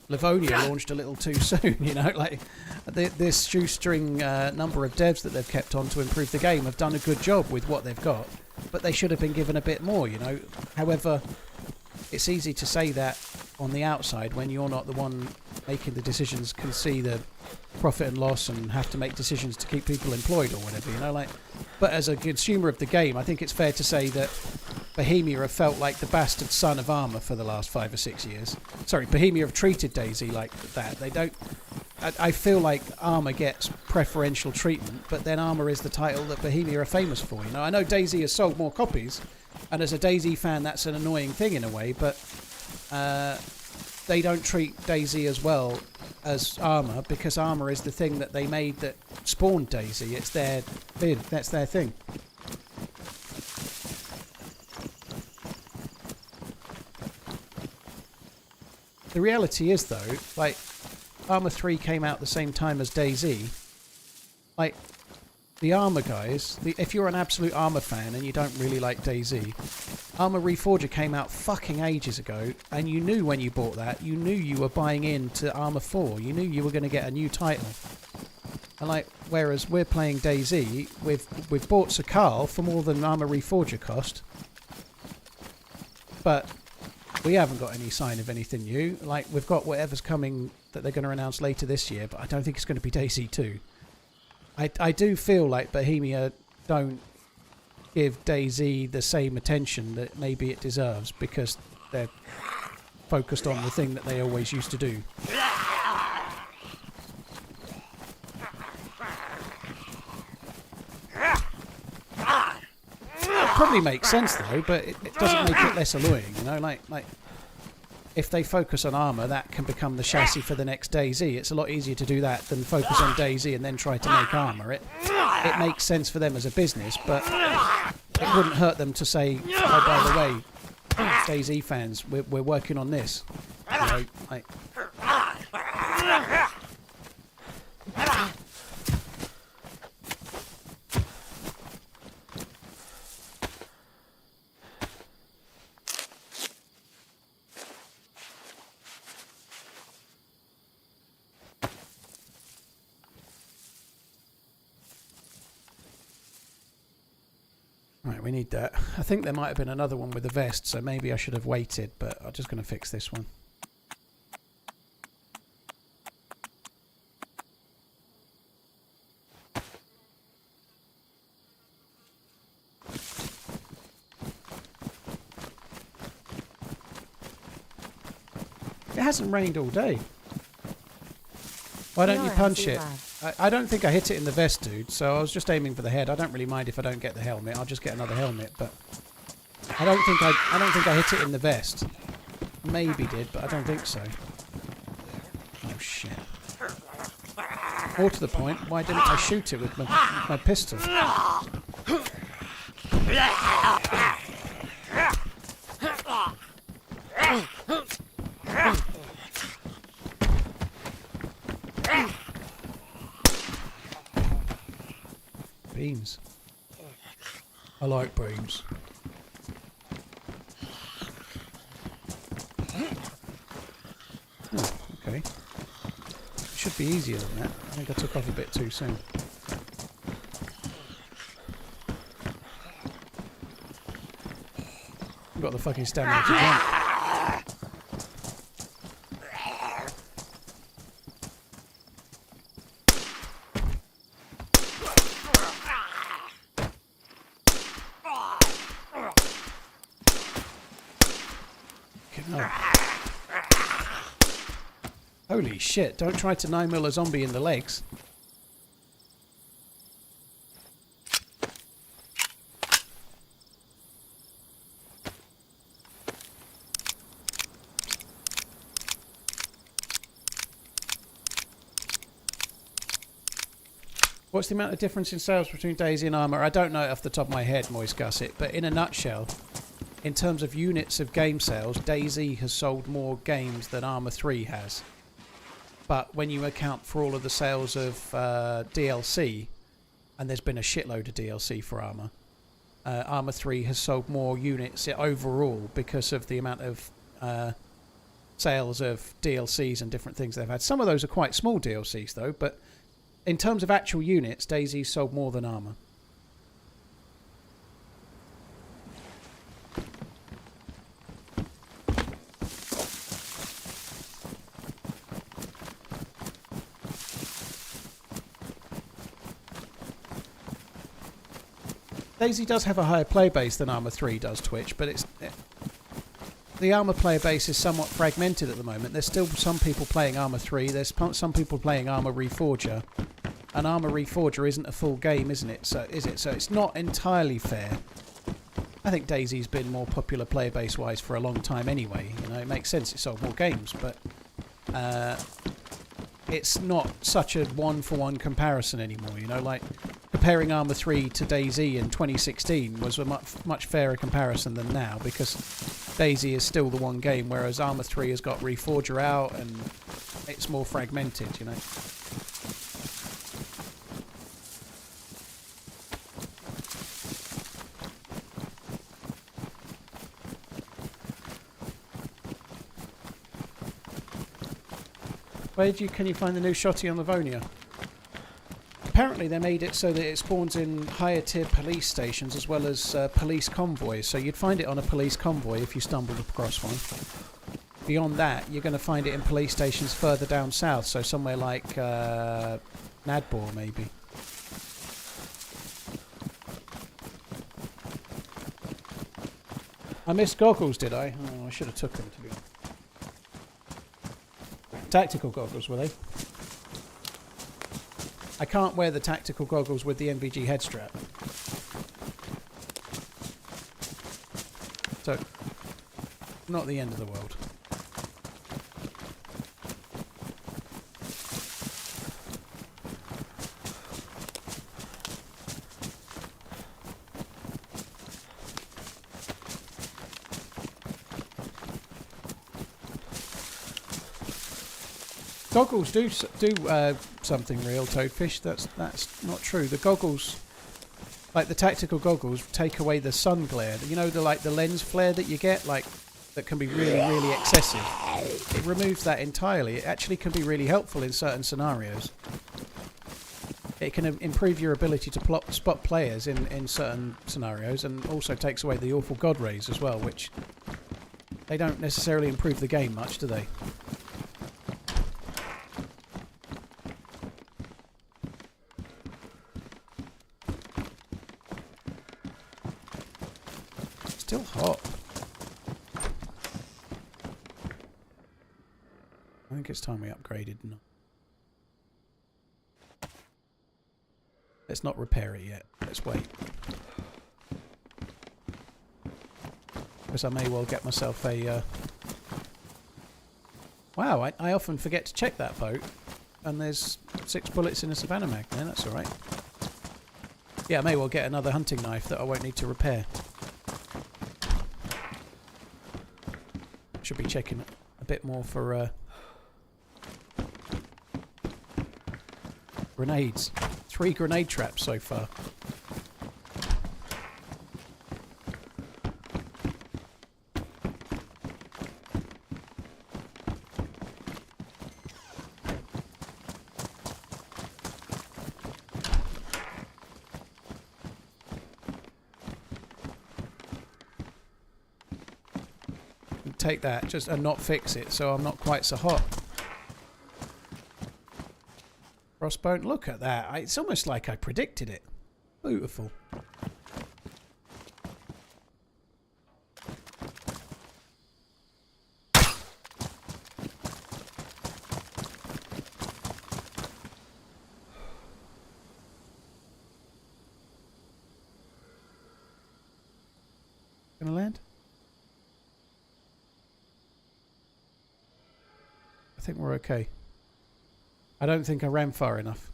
Livonia launched a little too soon, you know, like this shoestring number of devs that they've kept on to improve the game have done a good job with what they've got, but they should have been given a bit more, you know. However, it's easy to say that on the outside when you're not the one making the decisions, can see the profit and loss and have to make decisions to keep people employed or whatever, you know, like. But as a consumer of the game, I think it's fair to say that Bohemia have felt like the bastard son of Arma for the last 5 or 6 years. Sorry, Bohemia have treated DayZ like that. They don't... I feel like Arma gets preferential treatment, but then Arma is the title that Bohemia are famous for, you know. I know DayZ has sold more copies, and as a DayZ fan that's an annoying thing in a way, but they don't treat DayZ as well as Arma because Arma is the thing that they made that spawned DayZ. It's their bid. That's their thing. The reality is, though, like, Arma 3 came out the same time as DayZ. Like, the Arma guys, if you're an absolute Arma fan and you don't really like DayZ, Arma Reforger came out fucking ages ago, and you knew when you bought that, you knew you were buying into Arma 4. You knew you were going to get a new title. And like, whereas we're playing DayZ, we've bought Sakal for more than Arma Reforger cost, but we haven't got any sign of anything new. Like, we've got whatever's coming that they're going to announce later this year, but I don't think it's going to be DayZ 2. I do feel like Bohemia don't give DayZ the same attention that maybe it deserves because they're focused on the thing that they always used to do. It probably makes sense though, but it doesn't make it less annoying, you know. Like if they focus on Arma, that can become the chassis for the next DayZ. It's a lot easier to do that than focus on DayZ and then try to make Arma. It makes sense for them as a business, but it wouldn't hurt them to say, oh, by the way, DayZ fans, we're working on this. You know, like, right, we need that. I think there might have been another one with a vest, so maybe I should have waited, but I'm just going to fix this one. It hasn't rained all day. Why don't you punch it? I don't think I hit it in the vest, dude, so I was just aiming for the head. I don't really mind if I don't get the helmet. I'll just get another helmet, but I don't think I hit it in the vest. Maybe did, but I don't think so. Oh shit. More to the point, why didn't I shoot it with my pistol? Beams. I like beams. Oh, okay. It should be easier than that. I think I took off a bit too soon. I've got the fucking stamina to jump. Holy shit, don't try to 9mm a zombie in the legs. What's the amount of difference in sales between DayZ and Arma? I don't know it off the top of my head, Moist Gusset, but in a nutshell, in terms of units of game sales, DayZ has sold more games than Arma 3 has. But when you account for all of the sales of DLC, and there's been a shitload of DLC for Arma, Arma 3 has sold more units overall because of the amount of sales of DLCs and different things they've had. Some of those are quite small DLCs though, but in terms of actual units, DayZ sold more than Arma. DayZ does have a higher player base than Arma 3 does, Twitch, but the Arma player base is somewhat fragmented at the moment. There's still some people playing Arma 3, there's some people playing Arma Reforger, and Arma Reforger isn't a full game, isn't it? So it's not entirely fair. I think DayZ's been more popular player base wise for a long time anyway. You know, it makes sense it sold more games, but it's not such a one-for-one comparison anymore. You know, like comparing Arma 3 to DayZ in 2016 was a much fairer comparison than now, because DayZ is still the one game, whereas Arma 3 has got Reforger out and it's more fragmented, you know. Where can you find the new shotty on Livonia? Apparently they made it so that it spawns in higher tier police stations as well as police convoys. So you'd find it on a police convoy if you stumbled across one. Beyond that, you're going to find it in police stations further down south. So somewhere like Nadbor maybe. I missed goggles, did I? Oh, I should have took them, to be honest. Tactical goggles, were they? I can't wear the tactical goggles with the NVG head strap. So, not the end of the world. Goggles do something real, Toadfish. That's not true. The goggles, like the tactical goggles, take away the sun glare. You know, the lens flare that you get, like that can be really excessive. It removes that entirely. It actually can be really helpful in certain scenarios. It can improve your ability to spot players in certain scenarios, and also takes away the awful god rays as well, which they don't necessarily improve the game much, do they? Still hot. I think it's time we upgraded. No. Let's not repair it yet. Let's wait. Because I may well get myself a... Wow, I often forget to check that boat. And there's 6 bullets in a Savannah mag there. That's alright. Yeah, I may well get another hunting knife that I won't need to repair. Should be checking a bit more for grenades. 3 grenade traps so far. Take that just and not fix it, so I'm not quite so hot. Crossbone, look at that. It's almost like I predicted it. Beautiful. Gonna land? I think we're okay. I don't think I ran far enough.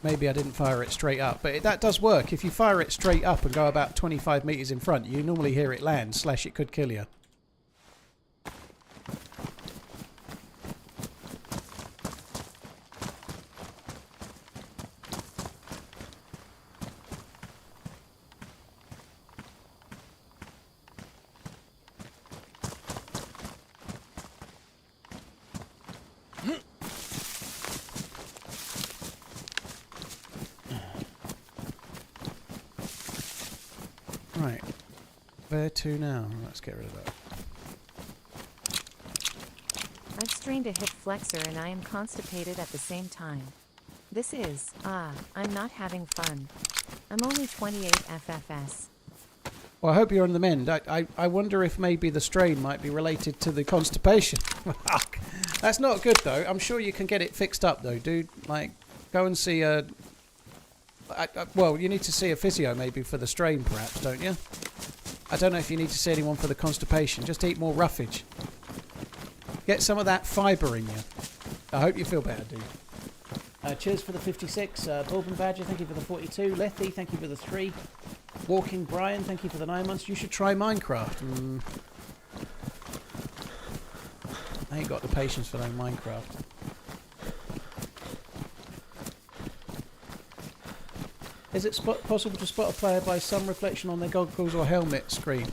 Maybe I didn't fire it straight up, but that does work. If you fire it straight up and go about 25 meters in front, you normally hear it land, / it could kill you. Right, where to now? Let's get rid of that. I've strained a hip flexor and I am constipated at the same time. This is, I'm not having fun. I'm only 28 FFS. Well, I hope you're on the mend. I wonder if maybe the strain might be related to the constipation. That's not good, though. I'm sure you can get it fixed up, though, dude. Like, go and see a... well, you need to see a physio, maybe, for the strain, perhaps, don't you? I don't know if you need to see anyone for the constipation. Just eat more roughage. Get some of that fibre in you. I hope you feel better, dude. Cheers for the 56. Bourbon Badger, thank you for the 42. Lethy, thank you for the 3. Walking Brian, thank you for the 9 months. You should try Minecraft. I ain't got the patience for no Minecraft. Is it possible to spot a player by sun reflection on their goggles or helmet screen?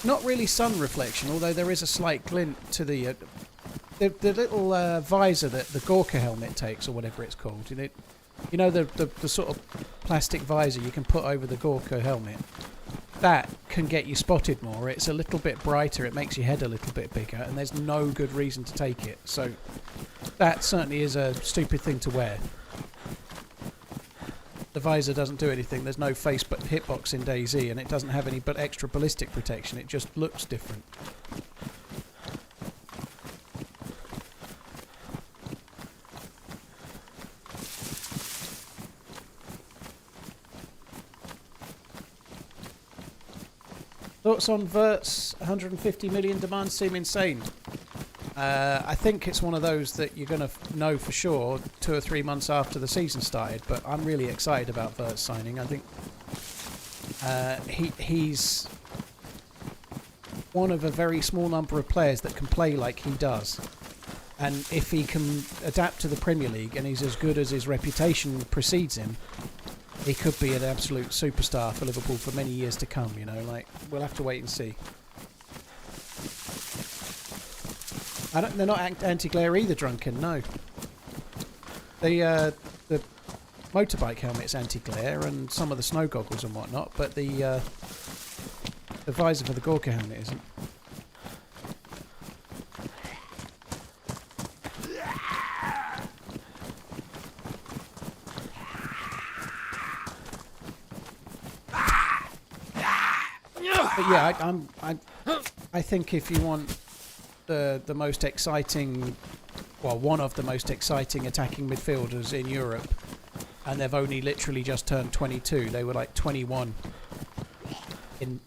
Not really sun reflection, although there is a slight glint to the little visor that the Gorka helmet takes, or whatever it's called. You know the sort of plastic visor you can put over the Gorka helmet? That can get you spotted more. It's a little bit brighter, it makes your head a little bit bigger, and there's no good reason to take it. So that certainly is a stupid thing to wear. The visor doesn't do anything. There's no face but hitbox in DayZ, and it doesn't have any but extra ballistic protection. It just looks different. Thoughts on Vert's 150 million demands seem insane. I think it's one of those that you're going to know for sure 2 or 3 months after the season started, but I'm really excited about Vert's signing. I think he's one of a very small number of players that can play like he does. And if he can adapt to the Premier League and he's as good as his reputation precedes him, he could be an absolute superstar for Liverpool for many years to come, you know. Like, we'll have to wait and see. They're not anti-glare either, Drunken, no. The motorbike helmet's anti-glare and some of the snow goggles and whatnot, but the visor for the Gorka helmet isn't. But yeah, I think if you want the most exciting, well, one of the most exciting attacking midfielders in Europe, and they've only literally just turned 22. They were like 21.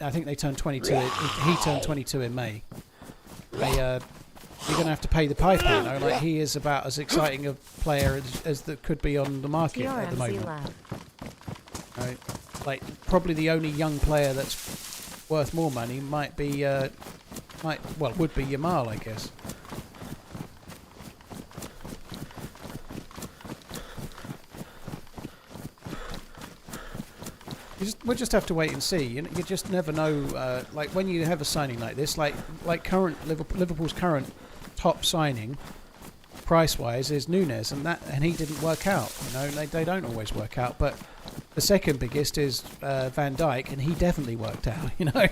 I think they turned 22. He turned 22 in May. You're going to have to pay the piper, you know. Like, he is about as exciting a player as that could be on the market at the moment. Right? Like, probably the only young player that's worth more money would be Yamal, I guess. We'll just have to wait and see. You just never know. Like, when you have a signing like this, like current Liverpool's current top signing, price-wise, is Nunes, and he didn't work out. You know, they don't always work out, but. The second biggest is Van Dijk, and he definitely worked out. You know,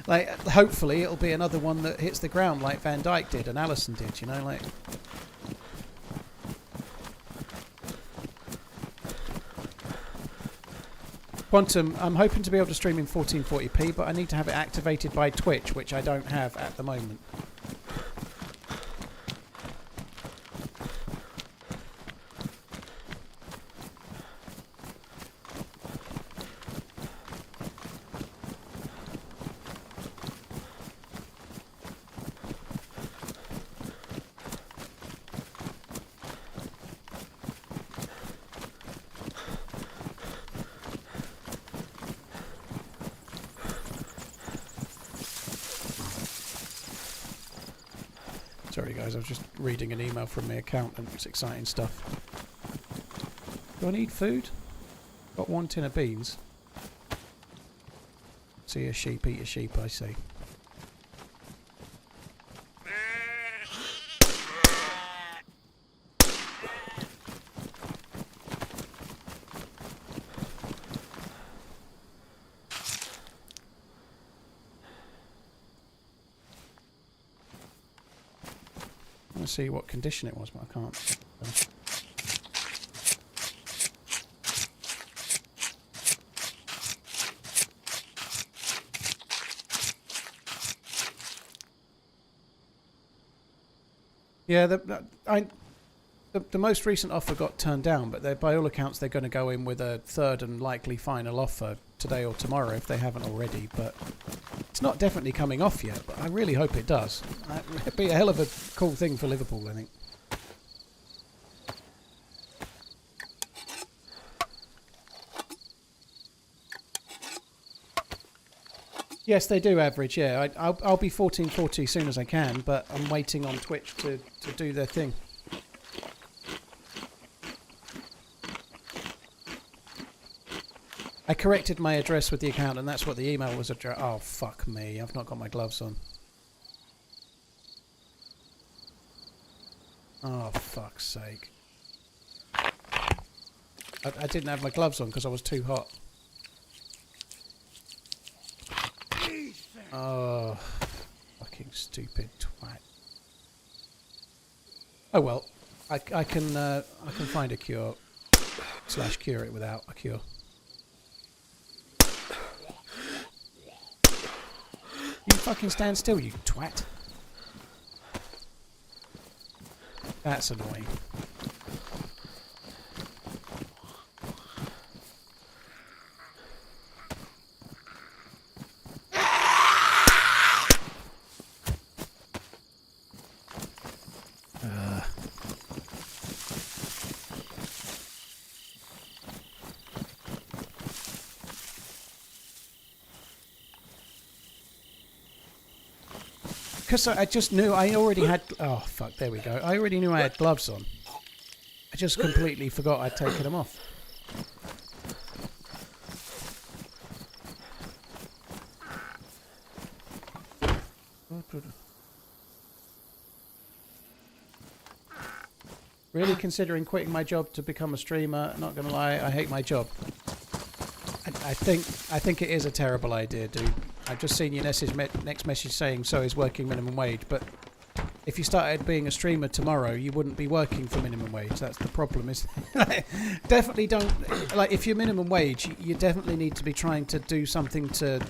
like hopefully it'll be another one that hits the ground like Van Dijk did and Alisson did. You know, like. Quantum, I'm hoping to be able to stream in 1440p, but I need to have it activated by Twitch, which I don't have at the moment. Sorry guys, I was just reading an email from my accountant. It's exciting stuff. Do I need food? Got 1 tin of beans. See a sheep, eat a sheep, I say. See what condition it was, but I can't. Yeah, the most recent offer got turned down, but by all accounts they're going to go in with a third and likely final offer today or tomorrow if they haven't already, but it's not definitely coming off yet, but I really hope it does. It'd be a hell of a cool thing for Liverpool, I think. Yes, they do average, yeah. I'll be 1440 as soon as I can, but I'm waiting on Twitch to do their thing. I corrected my address with the account, and that's what the email was. Oh, fuck me. I've not got my gloves on. Oh, fuck's sake. I didn't have my gloves on because I was too hot. Oh, fucking stupid twat. Oh well, I can find a cure / cure it without a cure. You fucking stand still, you twat. That's annoying. Because I just knew I already had... Oh, fuck, there we go. I already knew I had gloves on. I just completely forgot I'd taken them off. Really considering quitting my job to become a streamer. Not going to lie, I hate my job. I think it is a terrible idea, dude. I've just seen your next message saying so is working minimum wage, but if you started being a streamer tomorrow, you wouldn't be working for minimum wage. That's the problem, isn't it? Definitely don't... Like, if you're minimum wage, you definitely need to be trying to do something to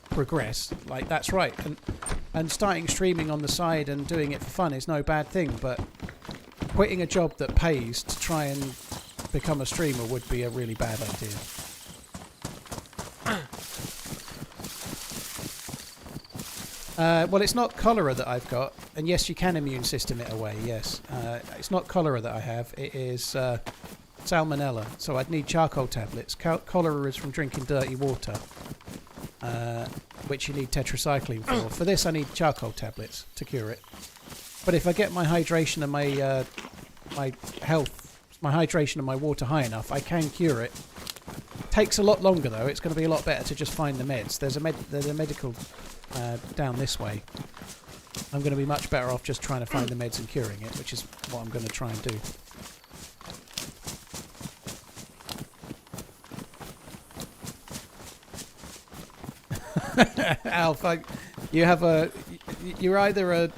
progress. Like, that's right. And starting streaming on the side and doing it for fun is no bad thing, but quitting a job that pays to try and become a streamer would be a really bad idea. Well, it's not cholera that I've got, and yes, you can immune system it away, yes. It's not cholera that I have, it is salmonella, so I'd need charcoal tablets. Cholera is from drinking dirty water, which you need tetracycline for. For this, I need charcoal tablets to cure it. But if I get my hydration and my hydration and my water high enough, I can cure it. Takes a lot longer, though. It's going to be a lot better to just find the meds. There's a medical... down this way. I'm going to be much better off just trying to find the meds and curing it, which is what I'm going to try and do. Alf, you're either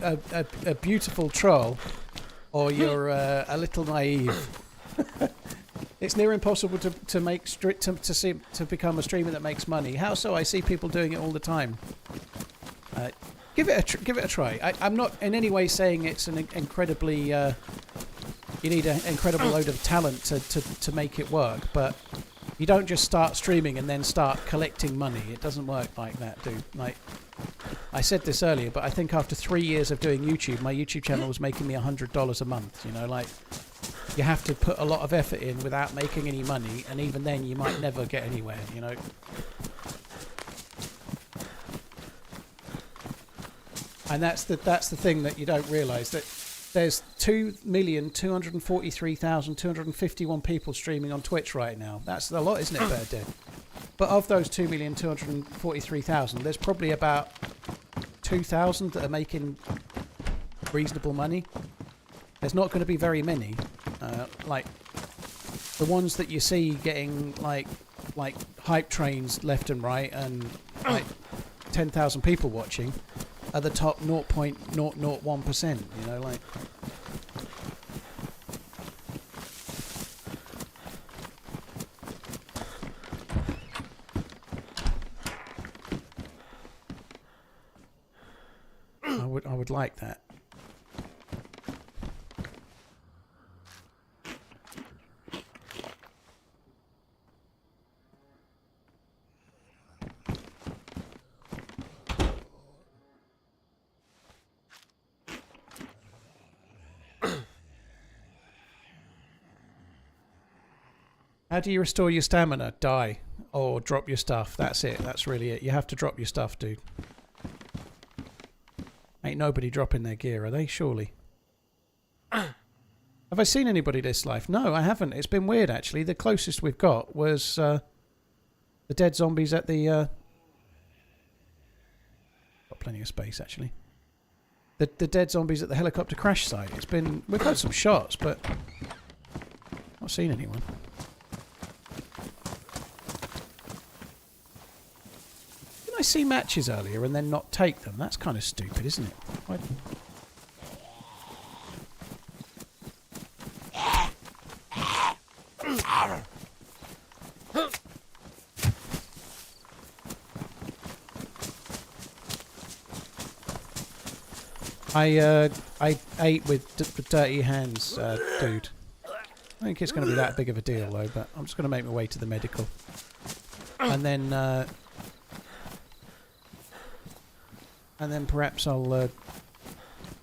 a beautiful troll or you're a little naive. It's near impossible to become a streamer that makes money. How so? I see people doing it all the time. Give it a try. I'm not in any way saying it's an incredibly... you need an incredible load of talent to make it work, but you don't just start streaming and then start collecting money. It doesn't work like that, dude. Like, I said this earlier, but I think after 3 years of doing YouTube, my YouTube channel was making me $100 a month, you know, like... You have to put a lot of effort in without making any money, and even then you might never get anywhere, you know. And that's the thing that you don't realise, that there's 2,243,251 people streaming on Twitch right now. That's a lot, isn't it, Bear Dead? But of those 2,243,000, there's probably about 2,000 that are making reasonable money. There's not going to be very many. Like the ones that you see getting like hype trains left and right and like 10,000 people watching are the top 0.001%, you know, like. I would like that. How do you restore your stamina? Die. Or drop your stuff. That's it. That's really it. You have to drop your stuff, dude. Ain't nobody dropping their gear, are they? Surely. Have I seen anybody this life? No, I haven't. It's been weird, actually. The closest we've got was the dead zombies at the... got plenty of space, actually. The dead zombies at the helicopter crash site. It's been... We've had some shots, but... not seen anyone. Didn't I see matches earlier and then not take them? That's kind of stupid, isn't it? Why... I ate with dirty hands, dude. I think it's going to be that big of a deal, though, but I'm just going to make my way to the medical. And then perhaps I'll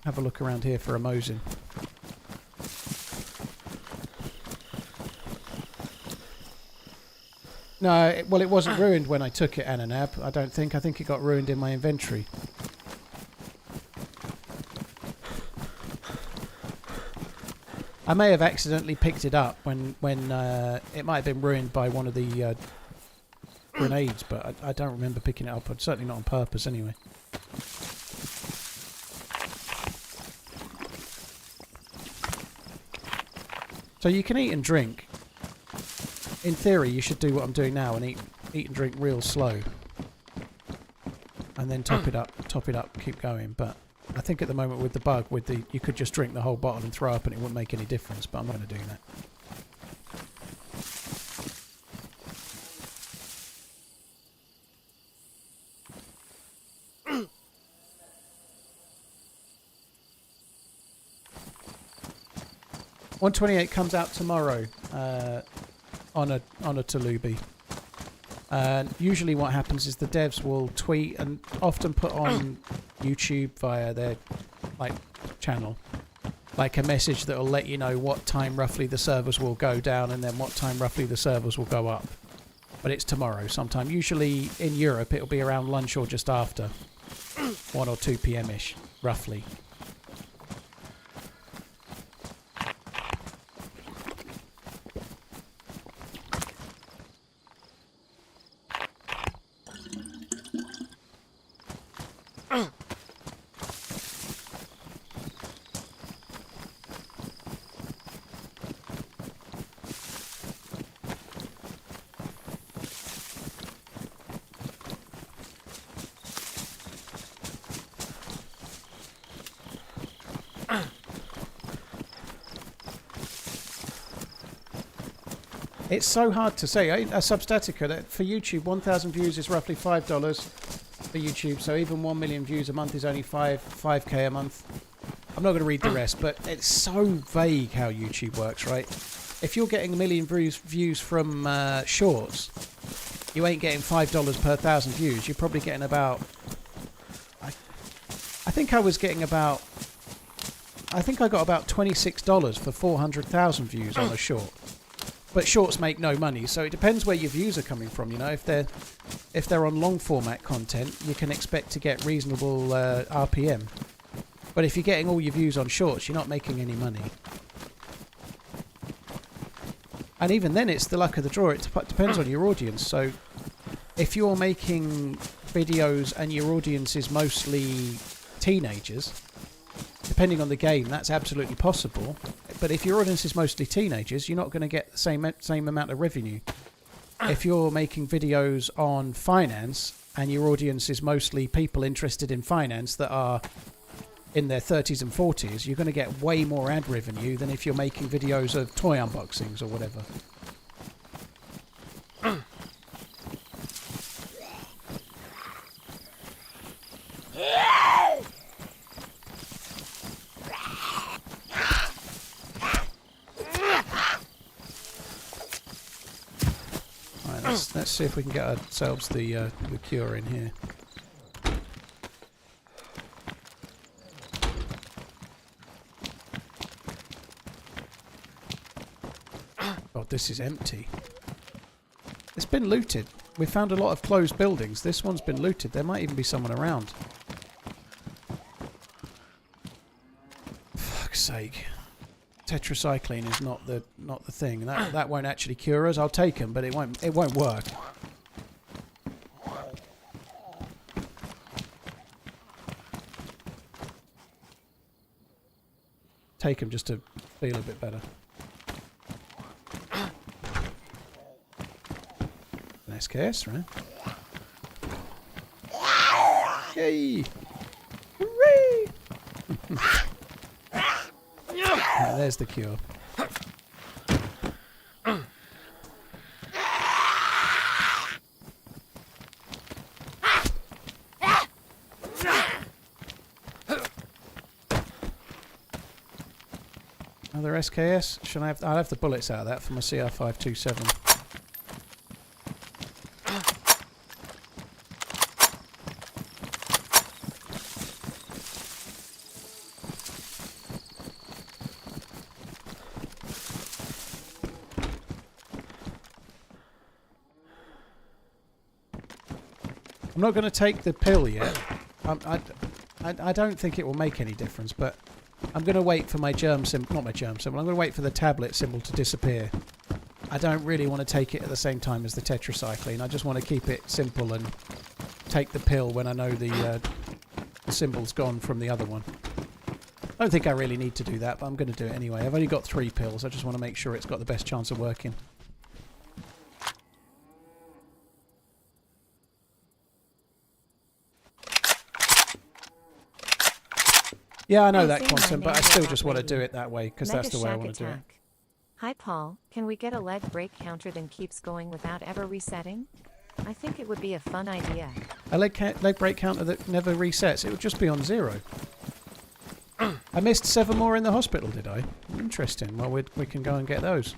have a look around here for a Mosin. No, well, it wasn't ruined when I took it, Ananab. I don't think. I think it got ruined in my inventory. I may have accidentally picked it up when it might have been ruined by one of the grenades, but I don't remember picking it up. Certainly not on purpose, anyway. So you can eat and drink. In theory, you should do what I'm doing now and eat and drink real slow, and then top it up, keep going. But I think at the moment with the bug, you could just drink the whole bottle and throw up and it wouldn't make any difference, but I'm not going to do that. .128 comes out tomorrow on a Talubi. Usually what happens is the devs will tweet and often put on YouTube via their channel a message that will let you know what time roughly the servers will go down and then what time roughly the servers will go up. But it's tomorrow sometime. Usually in Europe it'll be around lunch or just after 1 or 2 p.m. ish roughly. It's so hard to say. A Substatica, that for YouTube, 1,000 views is roughly $5 for YouTube. So even 1 million views a month is only 5k a month. I'm not going to read the rest, but it's so vague how YouTube works, right? If you're getting 1 million views from shorts, you ain't getting $5 per 1,000 views. You're probably getting about... I think I got about $26 for 400,000 views on a short. But shorts make no money, so it depends where your views are coming from. You know, if they're on long format content, you can expect to get reasonable RPM. But if you're getting all your views on shorts, you're not making any money. And even then, it's the luck of the draw. It depends on your audience. So if you're making videos and your audience is mostly teenagers, depending on the game, that's absolutely possible. But if your audience is mostly teenagers, you're not going to get the same amount of revenue. If you're making videos on finance and your audience is mostly people interested in finance that are in their 30s and 40s, you're going to get way more ad revenue than if you're making videos of toy unboxings or whatever. Let's see if we can get ourselves the cure in here. God God, this is empty. It's been looted. We found a lot of closed buildings. This one's been looted. There might even be someone around. Fuck's sake. Tetracycline is not the thing. That won't actually cure us. I'll take them, but it won't work. Take them just to feel a bit better. An SKS, right? Yay! Hooray! Yeah, there's the cure. Another SKS? Should I have? I'll have the bullets out of that for my CR527. I'm not going to take the pill yet. I don't think it will make any difference, but I'm going to wait for my germ symbol, not my germ symbol, I'm going to wait for the tablet symbol to disappear. I don't really want to take it at the same time as the tetracycline. I just want to keep it simple and take the pill when I know the symbol's gone from the other one. I don't think I really need to do that, but I'm going to do it anyway. I've only got 3 pills. I just want to make sure it's got the best chance of working. Yeah, I know that, Quantum, but I still just want to do it that way, because that's the way I want to do it. Hi, Paul. Can we get a leg break counter that keeps going without ever resetting? I think it would be a fun idea. A leg break counter that never resets. It would just be on 0. I missed 7 more in the hospital, did I? Interesting. Well, we can go and get those.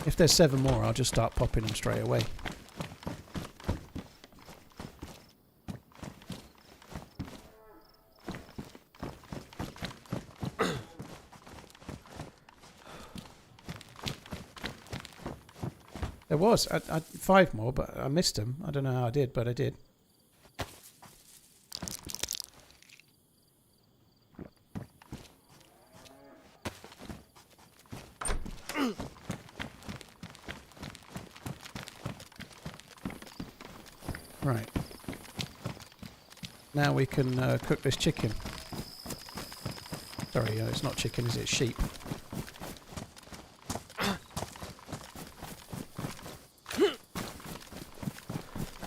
If there's 7 more, I'll just start popping them straight away. There was 5 more, but I missed them. I don't know how I did, but I did. Right. Now we can cook this chicken. Sorry, it's not chicken, is it? Sheep.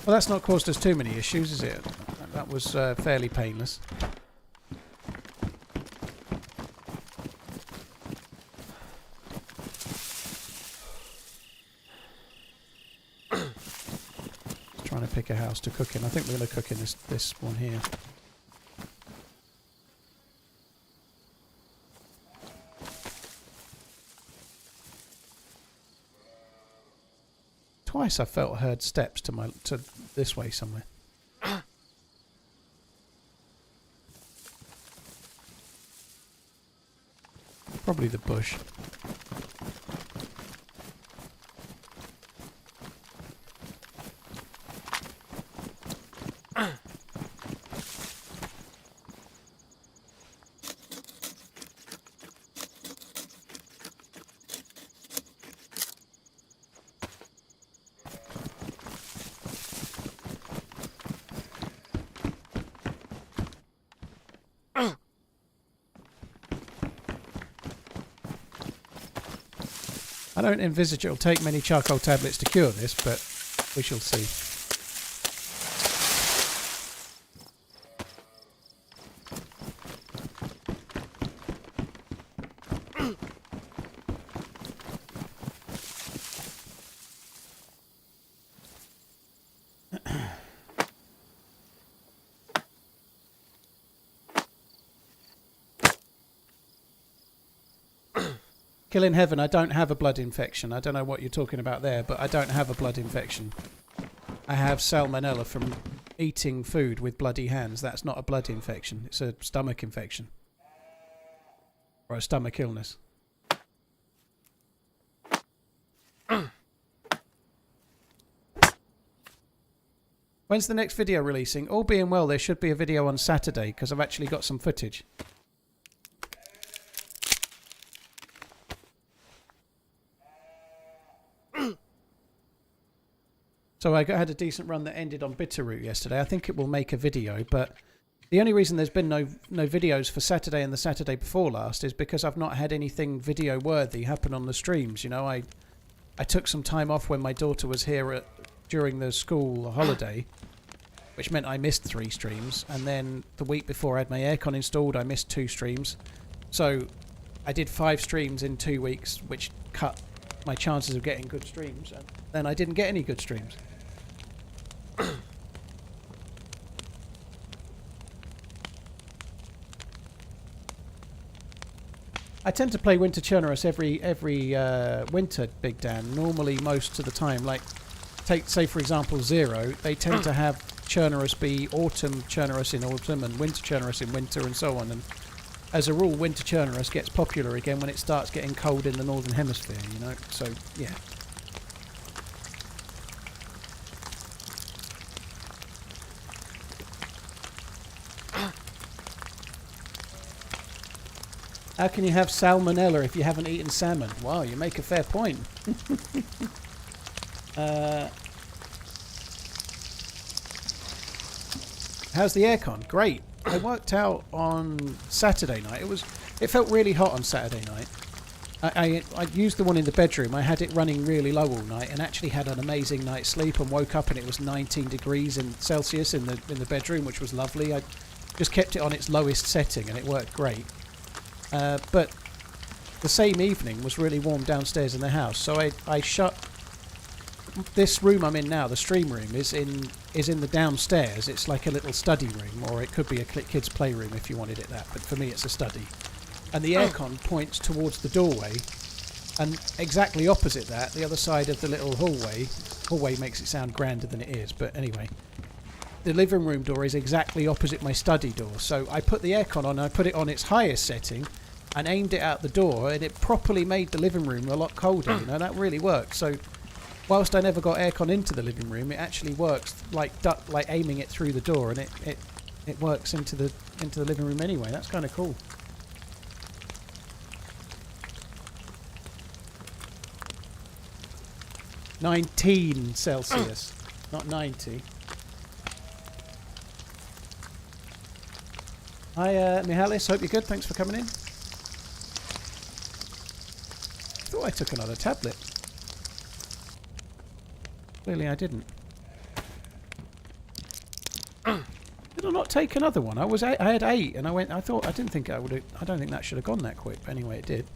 Well, that's not caused us too many issues, is it? That was fairly painless. Trying to pick a house to cook in. I think we're going to cook in this one here. Twice I heard steps to this way somewhere. Probably the bush. I don't envisage it'll take many charcoal tablets to cure this, but we shall see. Kill in heaven, I don't have a blood infection. I don't know what you're talking about there, but I don't have a blood infection. I have salmonella from eating food with bloody hands. That's not a blood infection. It's a stomach infection. Or a stomach illness. When's the next video releasing? All being well, there should be a video on Saturday because I've actually got some footage. So I had a decent run that ended on Bitterroot yesterday. I think it will make a video, but the only reason there's been no videos for Saturday and the Saturday before last is because I've not had anything video worthy happen on the streams. You know, I took some time off when my daughter was here during the school holiday, which meant I missed 3 streams, and then the week before I had my aircon installed, I missed 2 streams. So I did 5 streams in 2 weeks, which cut my chances of getting good streams, and then I didn't get any good streams. I tend to play Winter Chernarus every winter, Big Dan. Normally, most of the time, like say for example 0, they tend to have Chernarus be autumn Chernarus in autumn and winter Chernarus in winter and so on. And as a rule, Winter Chernarus gets popular again when it starts getting cold in the northern hemisphere. You know, so yeah. How can you have salmonella if you haven't eaten salmon? Wow, you make a fair point. How's the aircon? Great. I worked out on Saturday night. It felt really hot on Saturday night. I used the one in the bedroom. I had it running really low all night and actually had an amazing night's sleep and woke up and it was 19 degrees in Celsius in the bedroom, which was lovely. I just kept it on its lowest setting and it worked great. But the same evening was really warm downstairs in the house, so I shut this room I'm in now. The stream room is in the downstairs. It's like a little study room, or it could be a kids' playroom if you wanted it that. But for me, it's a study. And the aircon points towards the doorway, and exactly opposite that, the other side of the little hallway. Hallway makes it sound grander than it is, but anyway. The living room door is exactly opposite my study door, so I put the aircon on, I put it on its highest setting and aimed it out the door, and it properly made the living room a lot colder. You know, that really worked. So whilst I never got aircon into the living room, it actually works like aiming it through the door, and it works into the living room anyway. That's kind of cool. (19 Celsius, not 90. Hi, Mihalis. Hope you're good. Thanks for coming in. Thought I took another tablet. Clearly, I didn't. Did I not take another one? I had 8, and I didn't think I would. I don't think that should have gone that quick. But anyway, it did.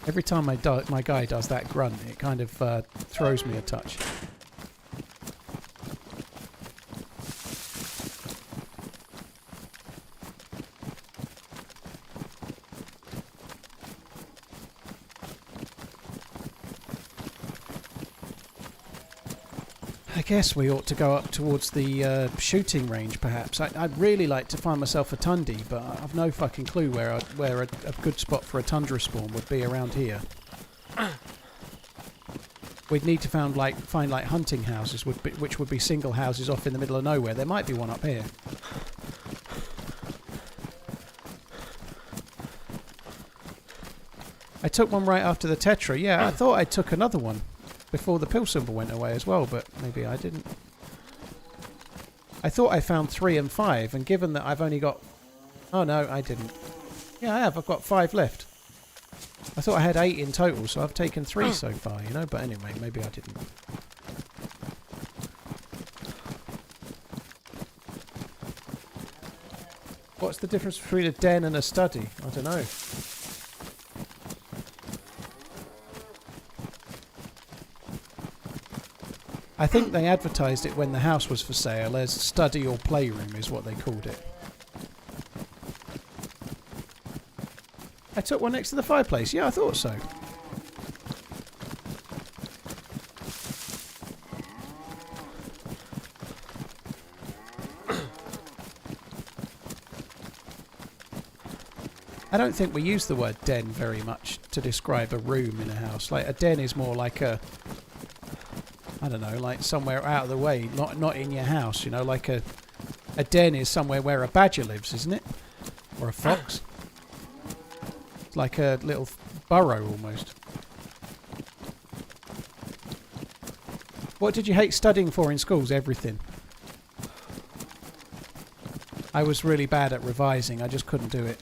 Every time my guy does that grunt, it kind of throws me a touch. I guess we ought to go up towards the shooting range, perhaps. I'd really like to find myself a Tundi, but I've no fucking clue where a good spot for a tundra spawn would be around here. We'd need to find like hunting houses, which would be single houses off in the middle of nowhere. There might be one up here. I took one right after the Tetra. Yeah, I thought I took another one before the pill symbol went away as well, but maybe I didn't. I thought I found 3 and 5, and given that I've only got... Oh no, I didn't. Yeah, I have. I've got 5 left. I thought I had 8 in total, so I've taken 3 so far, you know, but anyway, maybe I didn't. What's the difference between a den and a study? I don't know. I think they advertised it when the house was for sale as study or playroom is what they called it. took one next to the fireplace. Yeah, I thought so. I don't think we use the word den very much to describe a room in a house. Like, a den is more like a, I don't know, like somewhere out of the way, not in your house, you know, like a den is somewhere where a badger lives, isn't it? Or a fox. It's like a little burrow almost. What did you hate studying for in schools? Everything. I was really bad at revising. I just couldn't do it.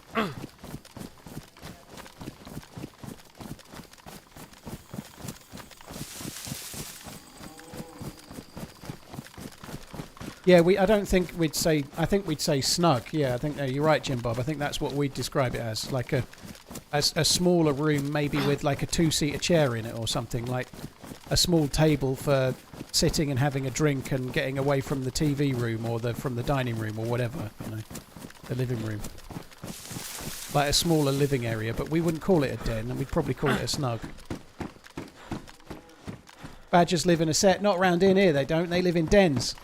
Yeah, I don't think we'd say... I think we'd say snug. Yeah, I think you're right, Jim Bob. I think that's what we'd describe it as. Like a smaller room, maybe with like a two-seater chair in it or something. Like a small table for sitting and having a drink and getting away from the TV room or from the dining room or whatever, you know, the living room. Like a smaller living area, but we wouldn't call it a den, and we'd probably call it a snug. Badgers live in a set. Not round in here, they don't. They live in dens.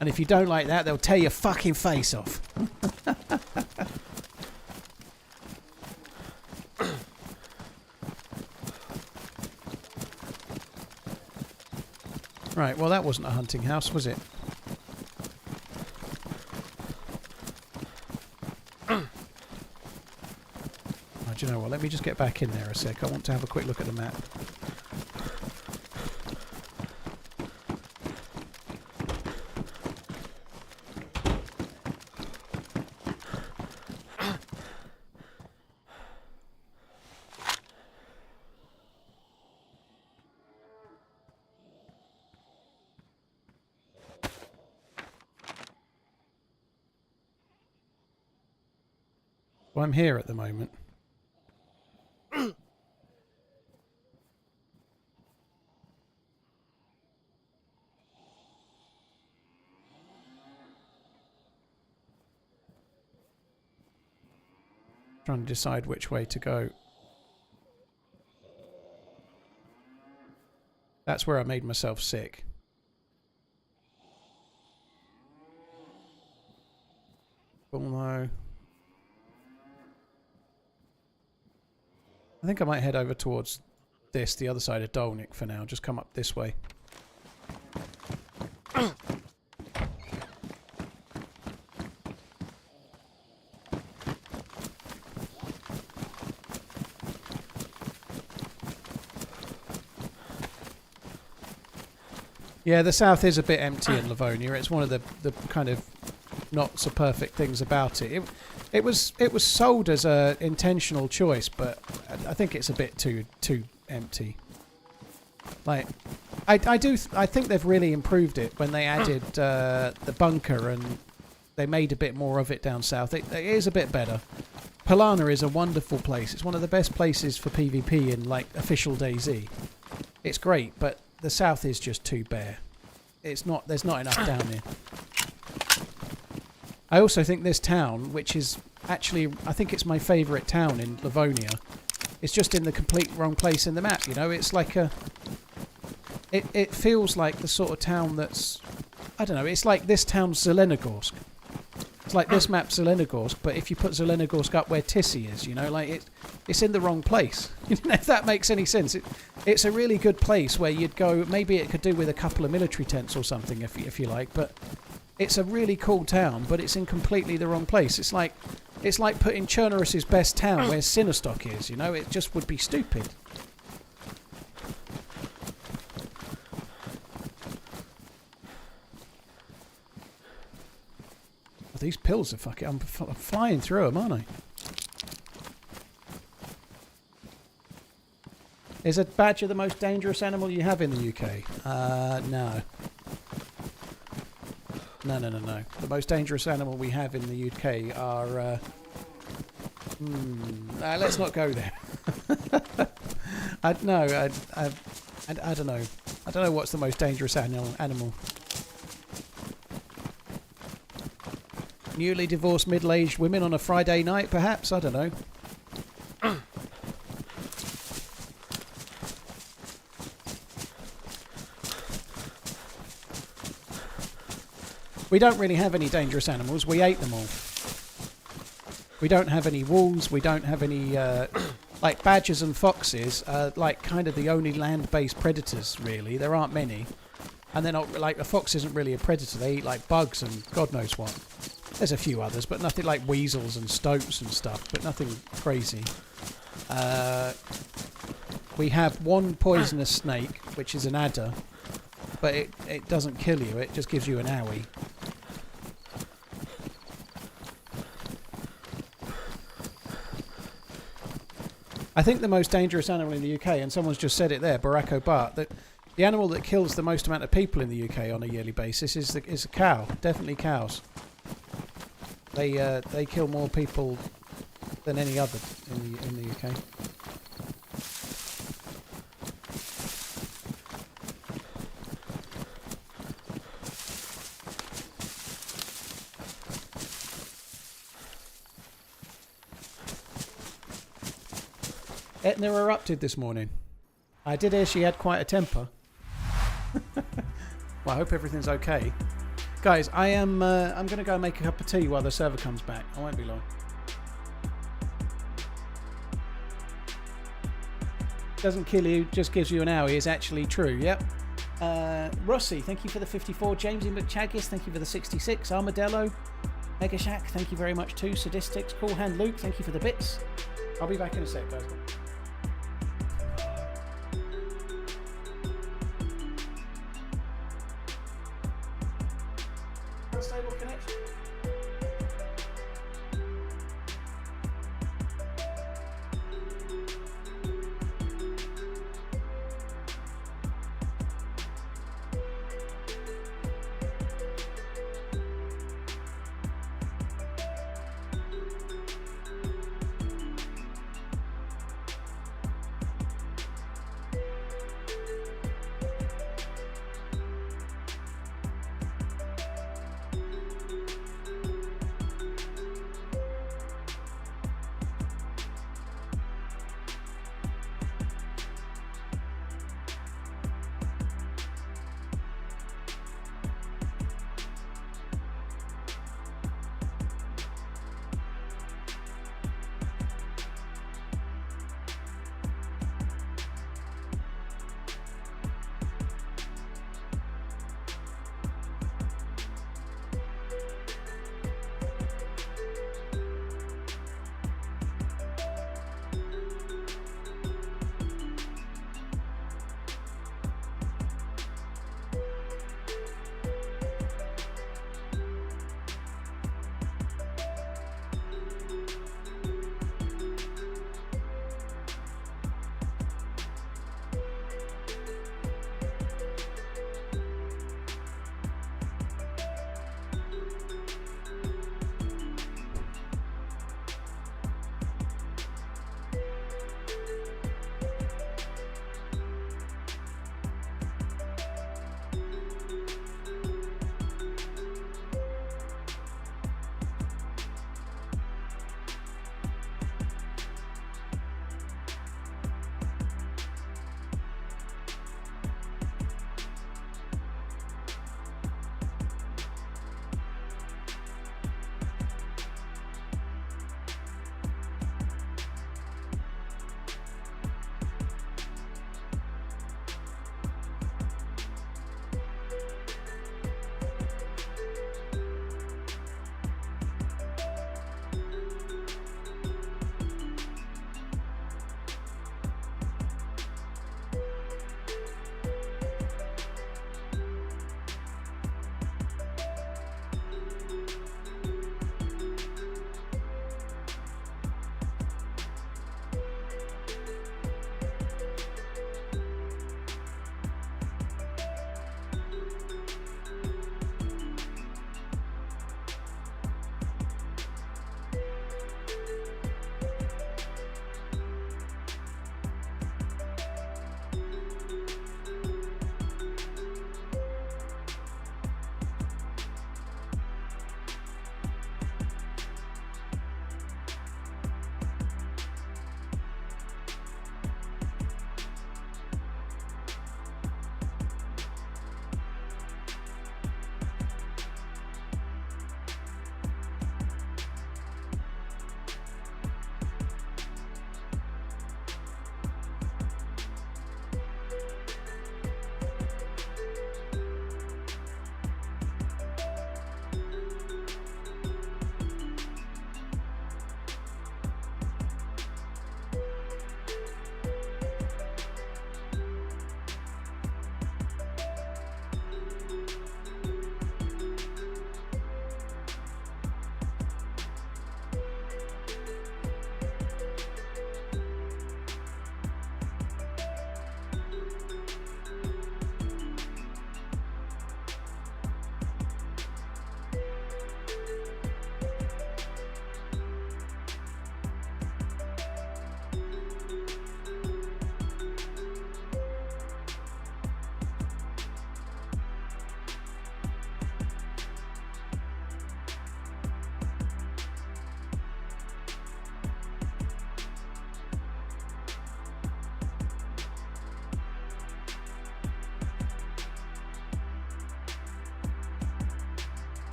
And if you don't like that, they'll tear your fucking face off. Right, well that wasn't a hunting house, was it? Oh, do you know what? Let me just get back in there a sec. I want to have a quick look at the map. Well, I'm here at the moment. Trying to decide which way to go. That's where I made myself sick. Oh no. I think I might head over towards the other side of Dolnik for now. Just come up this way. Yeah, the south is a bit empty in Livonia. It's one of the kind of not so perfect things about it. It was sold as a intentional choice, but I think it's a bit too empty. Like, I think they've really improved it when they added the bunker and they made a bit more of it down south. It is a bit better. Polana is a wonderful place. It's one of the best places for PvP in like official DayZ. It's great, but the south is just too bare. It's not. There's not enough down here. I also think this town, which is actually, I think it's my favourite town in Livonia, it's just in the complete wrong place in the map, you know? It's like a... It feels like the sort of town that's... I don't know, it's like this town's Zelenogorsk. It's like this map's Zelenogorsk, but if you put Zelenogorsk up where Tissy is, you know, like it's in the wrong place. You know, if that makes any sense. It's a really good place where you'd go, maybe it could do with a couple of military tents or something, if you like, but... It's a really cool town, but it's in completely the wrong place. It's like putting Chernarus' best town where Sinnerstock is, you know? It just would be stupid. Well, these pills are fucking... I'm flying through them, aren't I? Is a badger the most dangerous animal you have in the UK? No. No. The most dangerous animal we have in the UK are... let's not go there. I don't know. I don't know what's the most dangerous animal. Newly divorced middle-aged women on a Friday night, perhaps? I don't know. We don't really have any dangerous animals. We ate them all. We don't have any wolves. We don't have any... like badgers and foxes are like kind of the only land-based predators, really. There aren't many. And they're not... Like, a fox isn't really a predator. They eat like bugs and God knows what. There's a few others, but nothing like weasels and stoats and stuff. But nothing crazy. We have one poisonous snake, which is an adder. But it doesn't kill you. It just gives you an owie. I think the most dangerous animal in the UK, and someone's just said it there, Barack Obama, that the animal that kills the most amount of people in the UK on a yearly basis is a cow. Definitely cows. They kill more people than any other in the UK. Etna erupted this morning. I did hear she had quite a temper. Well, I hope everything's okay. Guys, I'm going to go make a cup of tea while the server comes back. I won't be long. Doesn't kill you, just gives you an owie is actually true, yep. Rossi, thank you for the 54. Jamesy McChaggis, thank you for the 66. Armadillo, Mega Shack, thank you very much too. Sadistics, Cool Hand Luke, thank you for the bits. I'll be back in a sec, guys. Stable connection.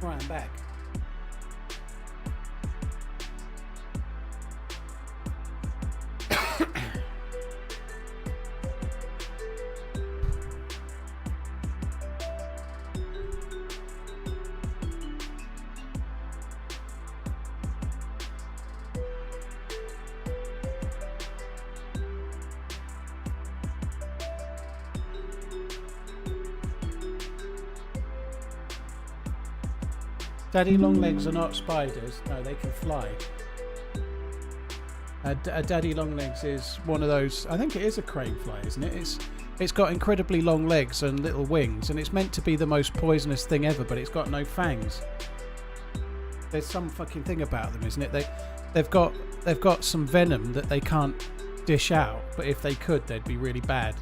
Right, I'm back. Daddy longlegs are not spiders. No, they can fly. A daddy longlegs is one of those. I think it is a crane fly, isn't it? It's got incredibly long legs and little wings, and it's meant to be the most poisonous thing ever, but it's got no fangs. There's some fucking thing about them, isn't it? They've got some venom that they can't dish out, but if they could, they'd be really bad.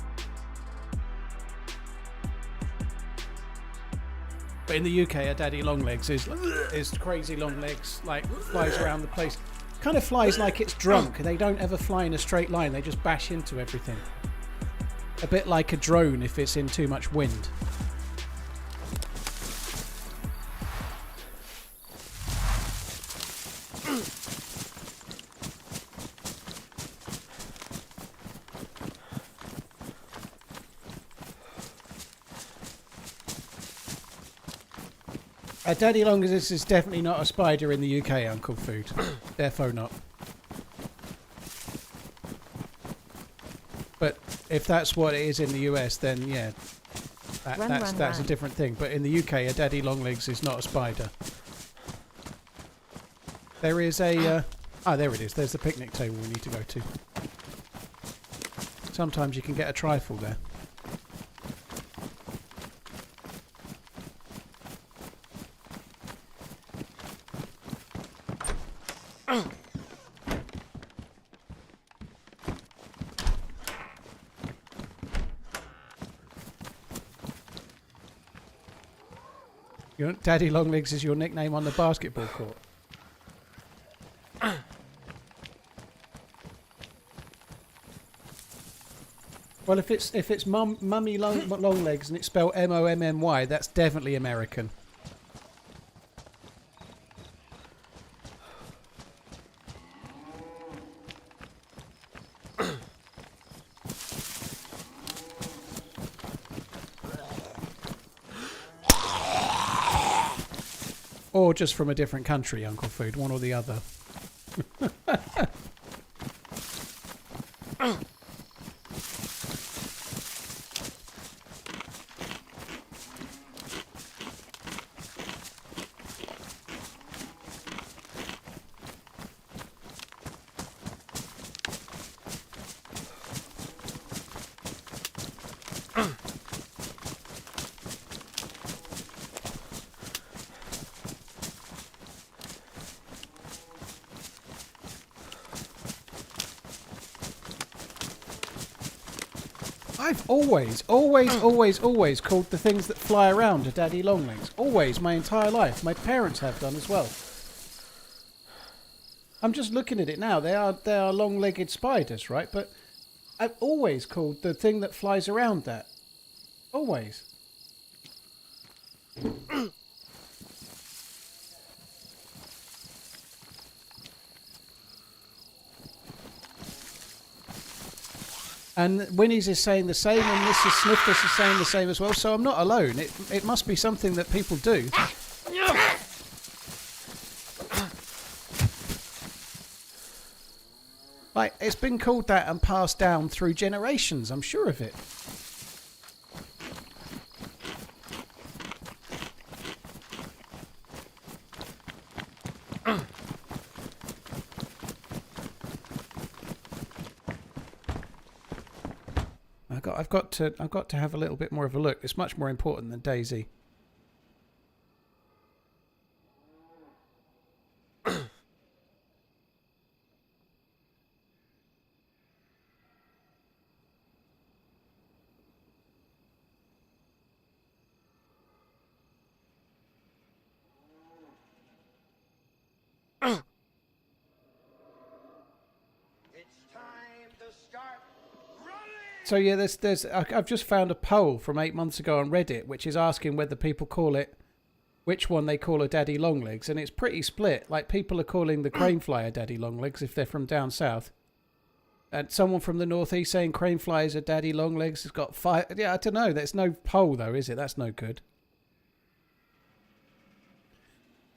But in the UK, a daddy longlegs is crazy long legs, like flies around the place. Kind of flies like it's drunk. They don't ever fly in a straight line. They just bash into everything. A bit like a drone if it's in too much wind. A daddy longlegs is definitely not a spider in the UK, Uncle Food. Therefore not. But if that's what it is in the US, then yeah, that's a different thing. But in the UK, a daddy longlegs is not a spider. There is a... there it is. There's the picnic table we need to go to. Sometimes you can get a trifle there. Daddy Longlegs is your nickname on the basketball court. Well, if it's Mummy Longlegs and it's spelled M-O-M-M-Y, that's definitely American. Or just from a different country, Uncle Food, one or the other. I've always called the things that fly around a daddy longlegs. Always, my entire life. My parents have done as well. I'm just looking at it now. They are long-legged spiders, right? But I've always called the thing that flies around that. Always. And Winnie's is saying the same, and Mrs. Sniftus is saying the same as well, so I'm not alone. It must be something that people do. Like, it's been called that and passed down through generations, I'm sure of it. I've got to have a little bit more of a look. It's much more important than DayZ. So yeah, I've just found a poll from 8 months ago on Reddit, which is asking whether people call it which one they call a daddy longlegs, and it's pretty split. Like, people are calling the cranefly a daddy longlegs if they're from down south. And someone from the northeast saying cranefly is a daddy longlegs. It's got 5... Yeah, I don't know. There's no poll, though, is it? That's no good.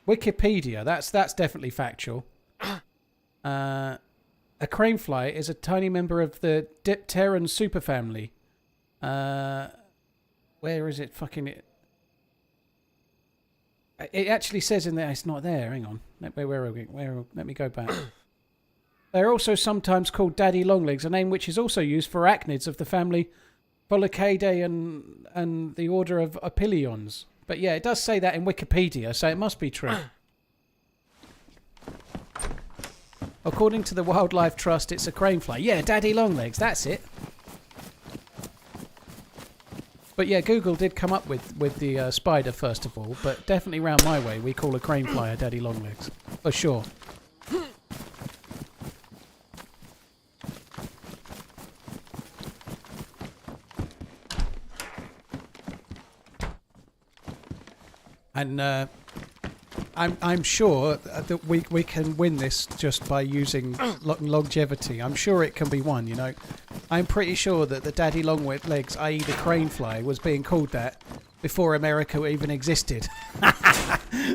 Wikipedia, that's definitely factual. A cranefly is a tiny member of the Dipteran superfamily. Where is it? Fucking it. It actually says in there. It's not there. Hang on. Let me go back. They're also sometimes called daddy longlegs, a name which is also used for arachnids of the family Polychaetae and the order of Opilions. But yeah, it does say that in Wikipedia, so it must be true. According to the Wildlife Trust, it's a cranefly. Yeah, daddy longlegs, that's it. But yeah, Google did come up with the spider first of all, but definitely round my way we call a cranefly a daddy longlegs, for sure. And I'm sure that we can win this just by using longevity. I'm sure it can be won, you know. I'm pretty sure that the daddy longlegs, i.e. the cranefly, was being called that before America even existed.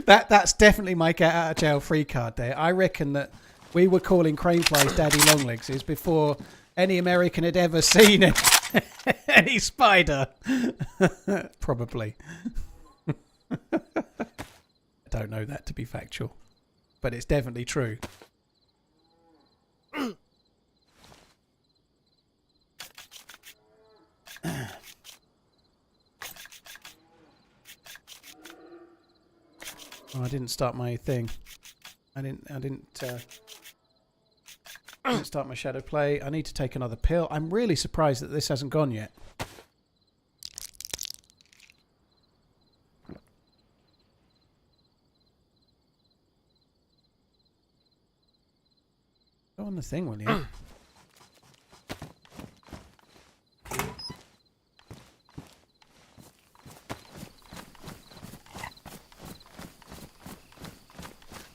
That's definitely my get out of jail free card there. I reckon that we were calling craneflies daddy longlegs is before any American had ever seen any spider. Probably. I don't know that to be factual, but it's definitely true. Oh, I didn't start my thing. I didn't start my shadow play. I need to take another pill. I'm really surprised that this hasn't gone yet. Go on the thing, will you?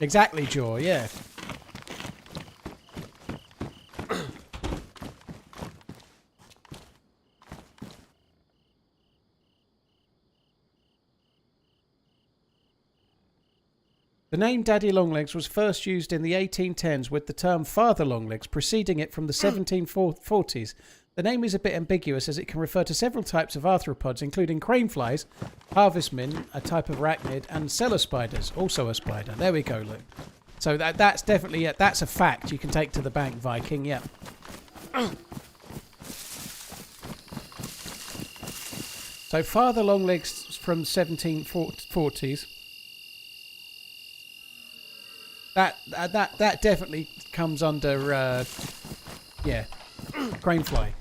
Exactly, Jaw, yeah. The name daddy longlegs was first used in the 1810s with the term father longlegs, preceding it from the 1740s. The name is a bit ambiguous as it can refer to several types of arthropods, including craneflies, harvestmen, a type of arachnid, and cellar spiders, also a spider. There we go, look. So that's definitely it. That's a fact you can take to the bank, Viking. Yep. So father longlegs from 1740s. That definitely comes under yeah, cranefly.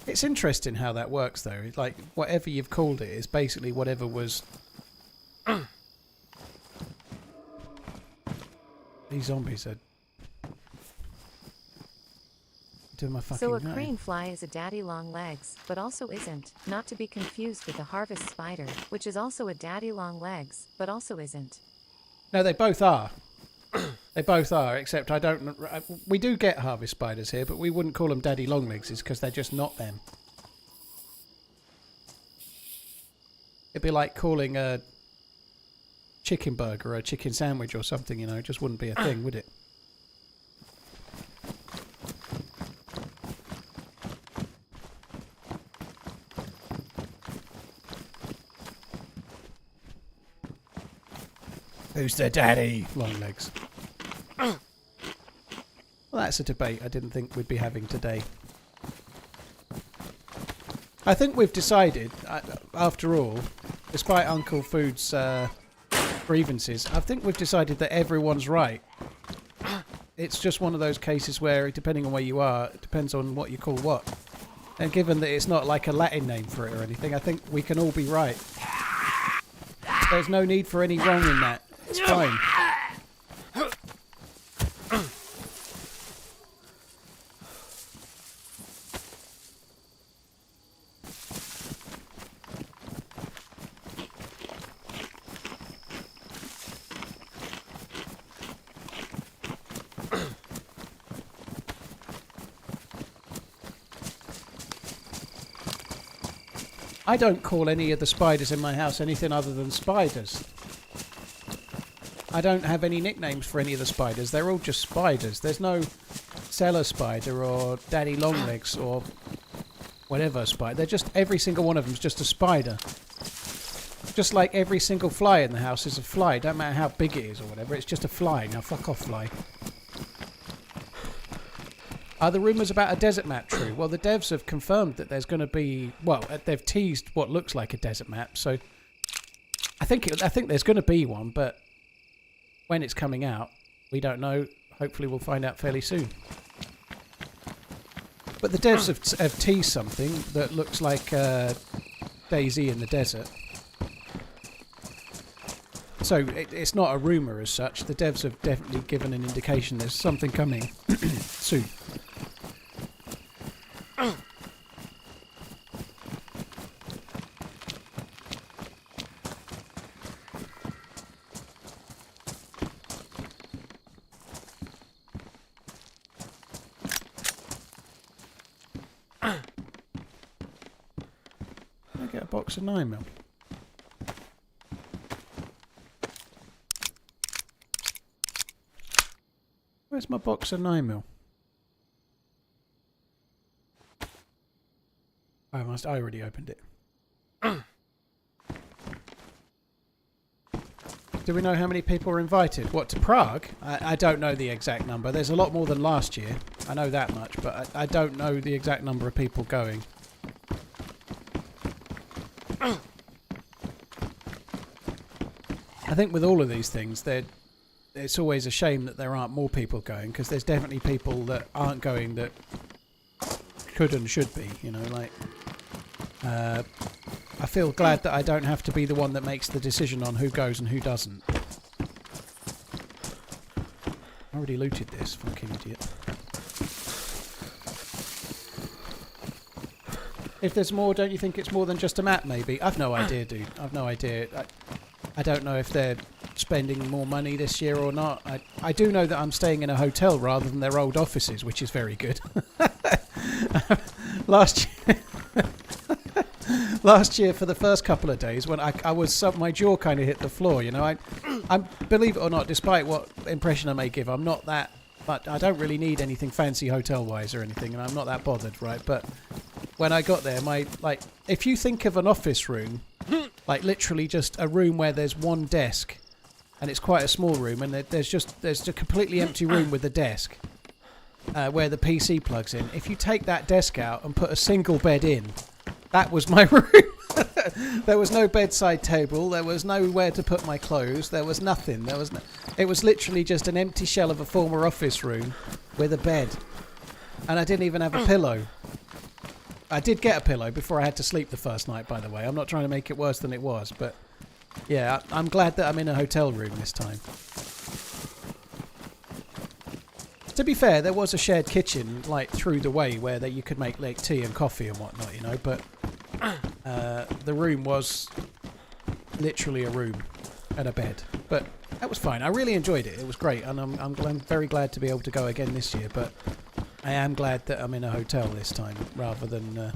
It's interesting how that works, though. It's like whatever you've called it is basically whatever was. These zombies are doing my fucking. So a cranefly is a daddy long legs, but also isn't. Not to be confused with a harvest spider, which is also a daddy long legs, but also isn't. No, they both are. They both are, except I don't... We do get harvest spiders here, but we wouldn't call them daddy longlegs, because they're just not them. It'd be like calling a chicken burger or a chicken sandwich or something, you know. It just wouldn't be a thing, would it? Who's the daddy? Longlegs. Well, that's a debate I didn't think we'd be having today. I think we've decided, after all, despite Uncle Food's grievances, I think we've decided that everyone's right. It's just one of those cases where, depending on where you are, it depends on what you call what. And given that it's not like a Latin name for it or anything, I think we can all be right. There's no need for any wrong in that. It's fine. I don't call any of the spiders in my house anything other than spiders. I don't have any nicknames for any of the spiders. They're all just spiders. There's no cellar spider or daddy longlegs or whatever spider. They're just, every single one of them is just a spider. Just like every single fly in the house is a fly. Don't matter how big it is or whatever. It's just a fly. Now fuck off, fly. Are the rumours about a desert map true? Well, the devs have confirmed that there's going to be... Well, they've teased what looks like a desert map, so... I think there's going to be one, but... When it's coming out, we don't know. Hopefully we'll find out fairly soon. But the devs have teased something that looks like DayZ in the desert. So it's not a rumour as such. The devs have definitely given an indication there's something coming soon. Get a box of 9mm. Where's my box of 9mm? I already opened it. Do we know how many people are invited? What, to Prague? I don't know the exact number. There's a lot more than last year. I know that much, but I don't know the exact number of people going. I think with all of these things, it's always a shame that there aren't more people going, because there's definitely people that aren't going that could and should be, you know, like... I feel glad that I don't have to be the one that makes the decision on who goes and who doesn't. I already looted this, fucking idiot. If there's more, don't you think it's more than just a map, maybe? I've no idea, dude. I've no idea. I don't know if they're spending more money this year or not. I do know that I'm staying in a hotel rather than their old offices, which is very good. Last year, for the first couple of days, when I was my jaw kind of hit the floor, you know. I believe it or not, despite what impression I may give, I'm not that. But I don't really need anything fancy hotel-wise or anything, and I'm not that bothered, right? But when I got there, if you think of an office room, like literally just a room where there's one desk, and it's quite a small room, and there's a completely empty room with a desk where the PC plugs in. If you take that desk out and put a single bed in, that was my room. There was no bedside table. There was nowhere to put my clothes. There was nothing. It was literally just an empty shell of a former office room with a bed, and I didn't even have a pillow. I did get a pillow before I had to sleep the first night, by the way. I'm not trying to make it worse than it was, but yeah, I'm glad that I'm in a hotel room this time. To be fair, there was a shared kitchen like through the way where you could make like tea and coffee and whatnot, you know, but the room was literally a room and a bed. But that was fine. I really enjoyed it. It was great, and I'm very glad to be able to go again this year, but I am glad that I'm in a hotel this time rather than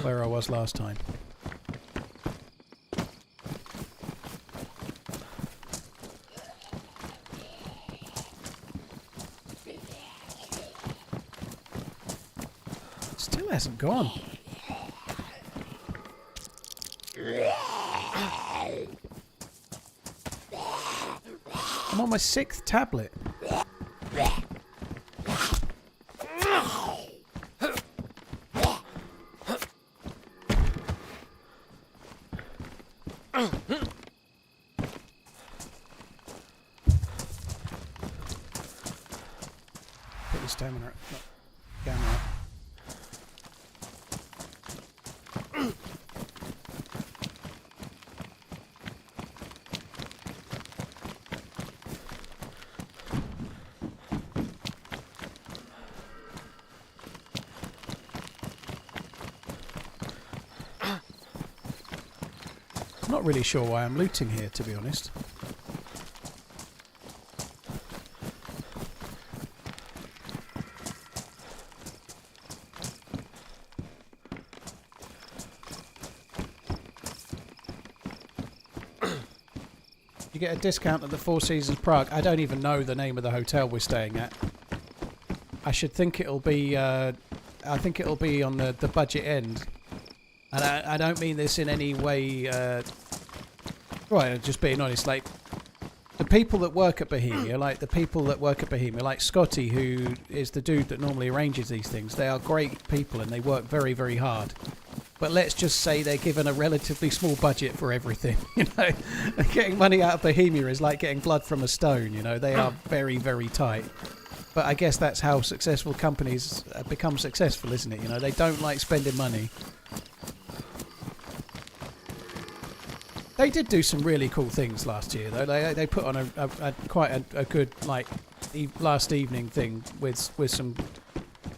where I was last time. Still hasn't gone. I'm on my 6th tablet. Put the stamina up. Down there. I'm not really sure why I'm looting here, to be honest. You get a discount at the Four Seasons Prague. I don't even know the name of the hotel we're staying at. I should think it'll be. I think it'll be on the budget end. And I don't mean this in any way. Right, just being honest. Like the people that work at Bohemia, like Scotty, who is the dude that normally arranges these things. They are great people and they work very, very hard. But let's just say they're given a relatively small budget for everything. You know, getting money out of Bohemia is like getting blood from a stone. You know, they are very, very tight. But I guess that's how successful companies become successful, isn't it? You know, they don't like spending money. They did do some really cool things last year, though. They put on quite a good like last evening thing with some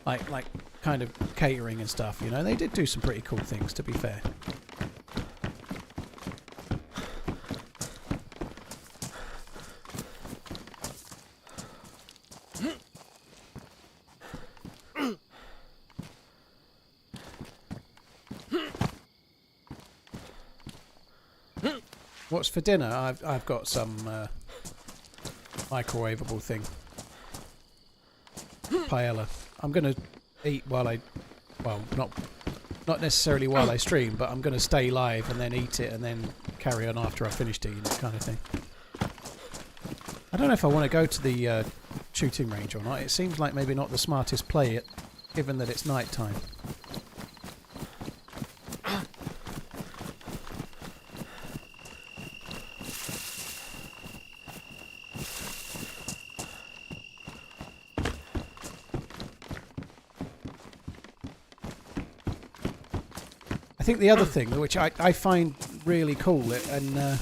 like kind of catering and stuff. You know, they did do some pretty cool things, to be fair. What's for dinner? I've got some microwavable thing. Paella. I'm gonna eat while not necessarily while I stream, but I'm gonna stay live and then eat it and then carry on after I've finished eating it, kind of thing. I don't know if I want to go to the shooting range or not. It seems like maybe not the smartest play, given that it's night time. I think the other thing, which I find really cool, and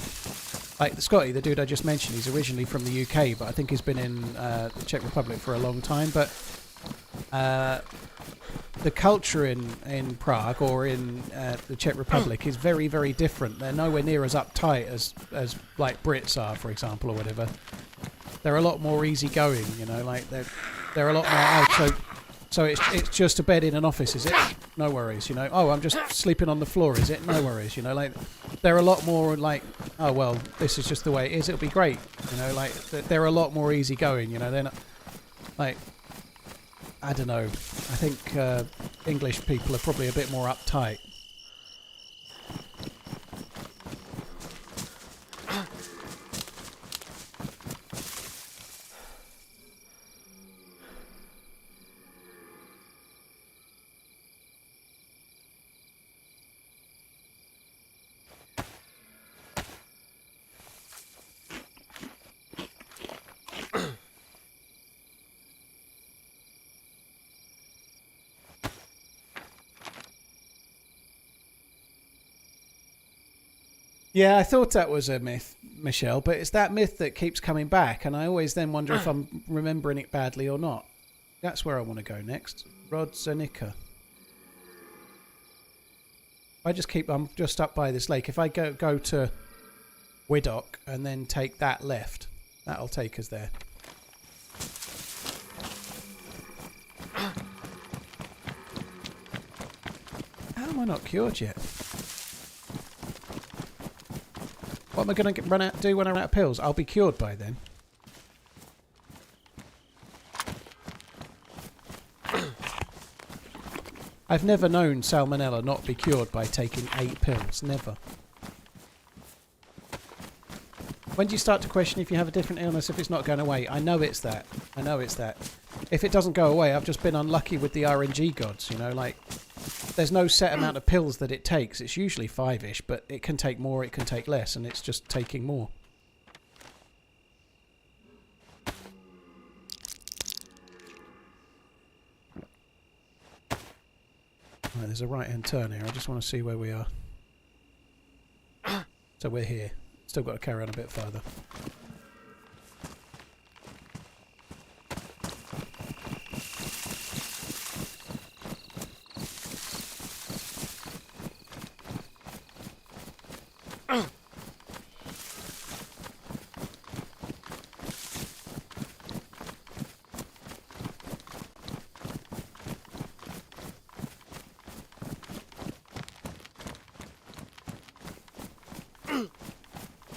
like Scotty, the dude I just mentioned, he's originally from the UK, but I think he's been in the Czech Republic for a long time. But the culture in Prague or in the Czech Republic is very, very different. They're nowhere near as uptight as like Brits are, for example, or whatever. They're a lot more easygoing, you know, like they're a lot more out. So it's just a bed in an office, is it? No worries, you know. Oh, I'm just sleeping on the floor, is it? No worries, you know. Like they're a lot more like, oh well, this is just the way it is. It'll be great, you know. Like they're a lot more easygoing, you know. They're not like, I don't know. I think English people are probably a bit more uptight. Yeah, I thought that was a myth, Michelle, but it's that myth that keeps coming back, and I always then wonder if I'm remembering it badly or not. That's where I want to go next. Rodzanica. I'm just up by this lake. If I go to Widok and then take that left, that'll take us there. How am I not cured yet? What am I going to do when I run out of pills? I'll be cured by then. I've never known salmonella not be cured by taking 8 pills. Never. When do you start to question if you have a different illness if it's not going away? I know it's that. I know it's that. If it doesn't go away, I've just been unlucky with the RNG gods, you know, like... There's no set amount of pills that it takes. It's usually 5-ish, but it can take more, it can take less, and it's just taking more. Right, there's a right-hand turn here. I just want to see where we are. So we're here. Still got to carry on a bit further.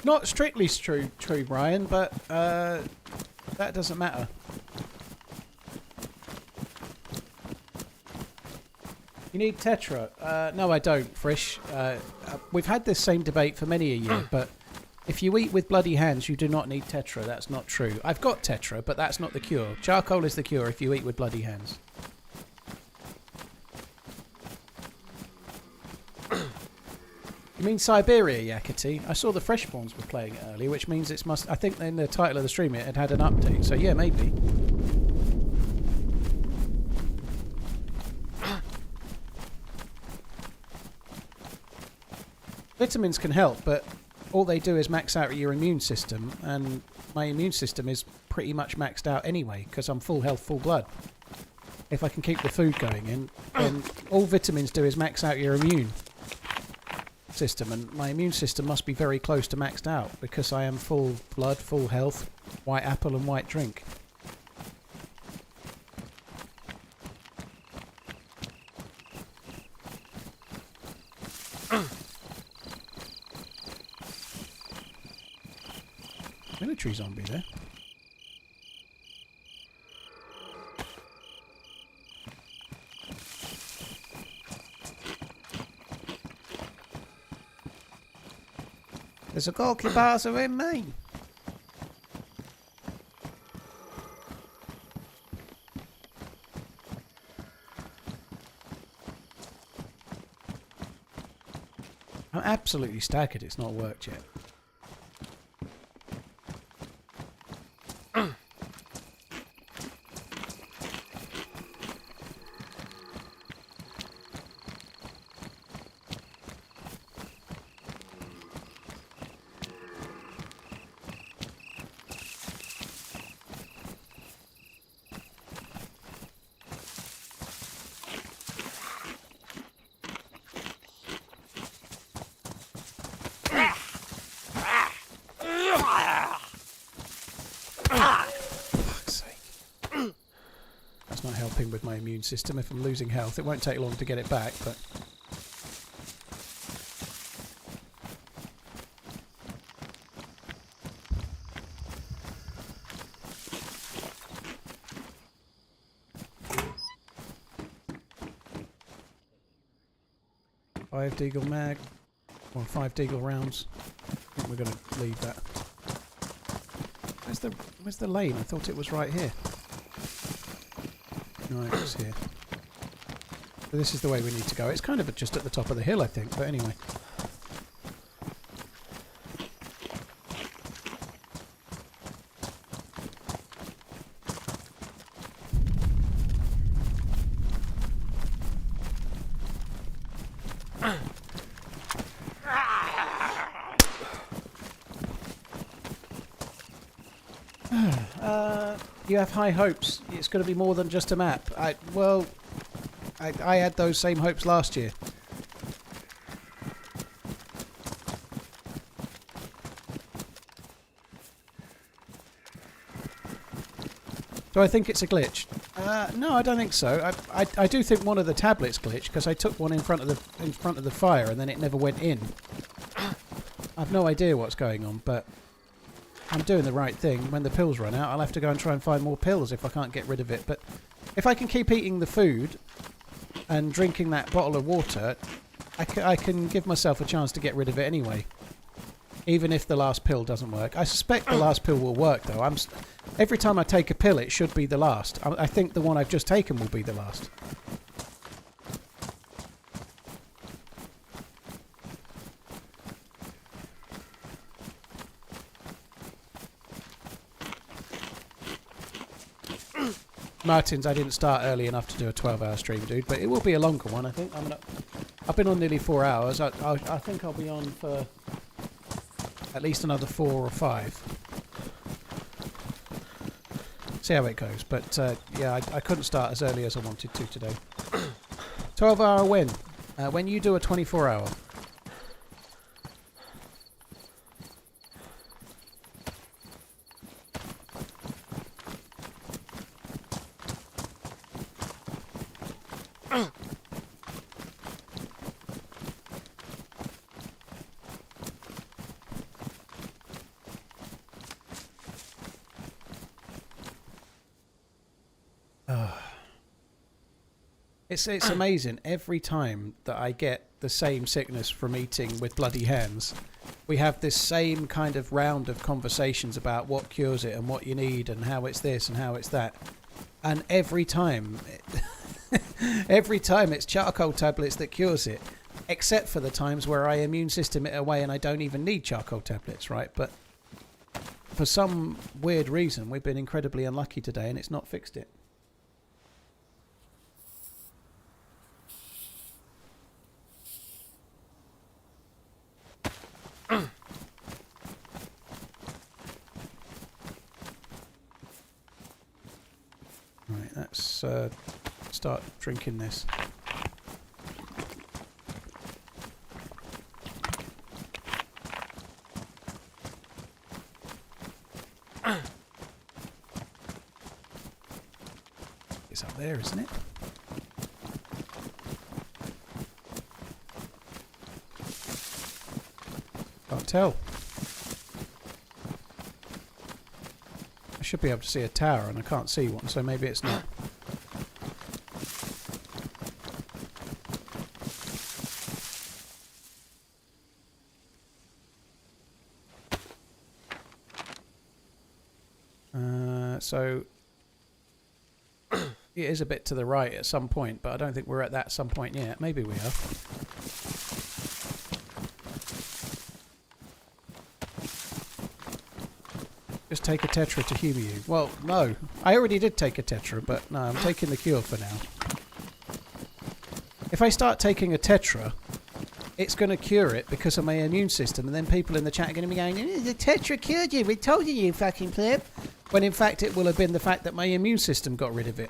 not strictly true, Brian, but that doesn't matter. You need Tetra? No, I don't, Frisch. We've had this same debate for many a year, but if you eat with bloody hands, you do not need Tetra. That's not true. I've got Tetra, but that's not the cure. Charcoal is the cure if you eat with bloody hands. You mean Siberia, Yakety? I saw the Freshborns were playing it earlier, which means it must... I think in the title of the stream it had an update, so yeah, maybe. Vitamins can help, but all they do is max out your immune system, and my immune system is pretty much maxed out anyway, because I'm full health, full blood. If I can keep the food going in, then all vitamins do is max out your immune system, and my immune system must be very close to maxed out, because I am full blood, full health, white apple and white drink. Military zombie there. There's a goalkeeper in me. I'm absolutely staggered it's not worked yet. With my immune system, if I'm losing health, it won't take long to get it back, but five deagle mag or 5 deagle rounds. I think we're going to leave that. Where's the lane? I thought it was right here. No, it's here. So this is the way we need to go. It's kind of just at the top of the hill, I think, but anyway. You have high hopes. It's going to be more than just a map. I had those same hopes last year. Do I think it's a glitch? No, I don't think so. I do think one of the tablets glitched because I took one in front of the fire and then it never went in. I've no idea what's going on, but I'm doing the right thing. When the pills run out, I'll have to go and try and find more pills if I can't get rid of it. But if I can keep eating the food and drinking that bottle of water, I can give myself a chance to get rid of it anyway. Even if the last pill doesn't work. I suspect the last pill will work, though. Every time I take a pill, it should be the last. I think the one I've just taken will be the last. Martins, I didn't start early enough to do a 12-hour stream, dude, but it will be a longer one, I think. I've been on nearly 4 hours. I think I'll be on for at least another 4 or 5. See how it goes. But, yeah, I couldn't start as early as I wanted to today. 12-hour win. When you do a 24-hour. It's amazing. Every time that I get the same sickness from eating with bloody hands, we have this same kind of round of conversations about what cures it and what you need and how it's this and how it's that. And every time, every time it's charcoal tablets that cures it, except for the times where I immune system it away and I don't even need charcoal tablets, right? But for some weird reason, we've been incredibly unlucky today and it's not fixed it. Right, let's start drinking this. It's up there, isn't it? Can't tell. I should be able to see a tower and I can't see one, so maybe it's not. So it is a bit to the right at some point, but I don't think we're at that some point yet. Maybe we are. Just take a tetra to humour you. Well, no. I already did take a tetra, but no, I'm taking the cure for now. If I start taking a tetra, it's going to cure it because of my immune system, and then people in the chat are going to be going, the tetra cured you, we told you, you fucking pleb. When in fact it will have been the fact that my immune system got rid of it.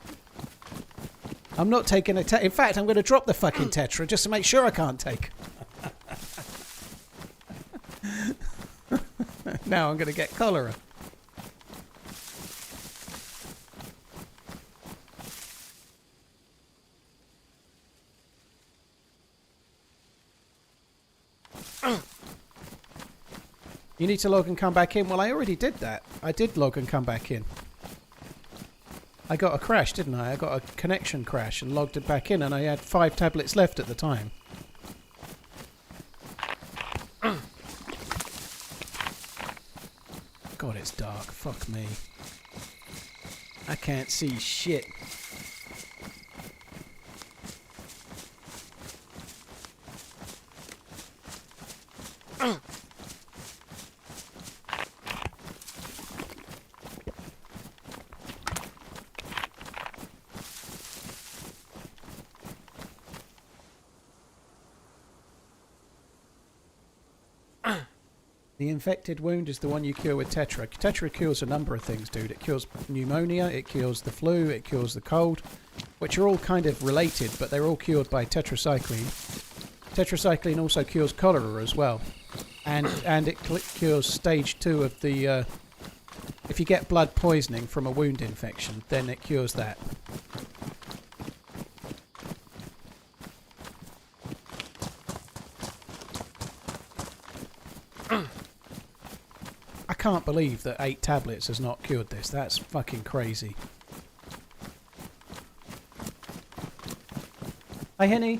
I'm not taking a tetra. In fact, I'm going to drop the fucking tetra just to make sure I can't take. Now I'm going to get cholera. You need to log and come back in. Well, I already did that. I did log and come back in. I got a crash, didn't I? I got a connection crash and logged it back in, and I had 5 tablets left at the time. God, it's dark. Fuck me. I can't see shit. The infected wound is the one you cure with tetra. Tetra cures a number of things, dude. It cures pneumonia, it cures the flu, it cures the cold, which are all kind of related, but they're all cured by tetracycline. Tetracycline also cures cholera as well. And it cures stage 2 of the... if you get blood poisoning from a wound infection, then it cures that. I can't believe that 8 tablets has not cured this. That's fucking crazy. Hi, Henny.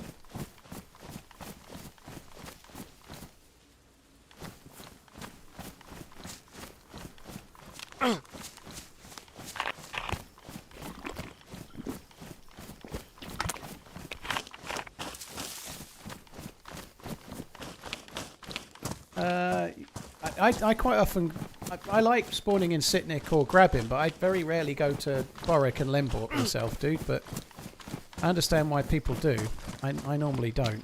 I quite often... I like spawning in Sitnik or grabbing, but I very rarely go to Boric and Lemborg myself, dude, but I understand why people do. I normally don't.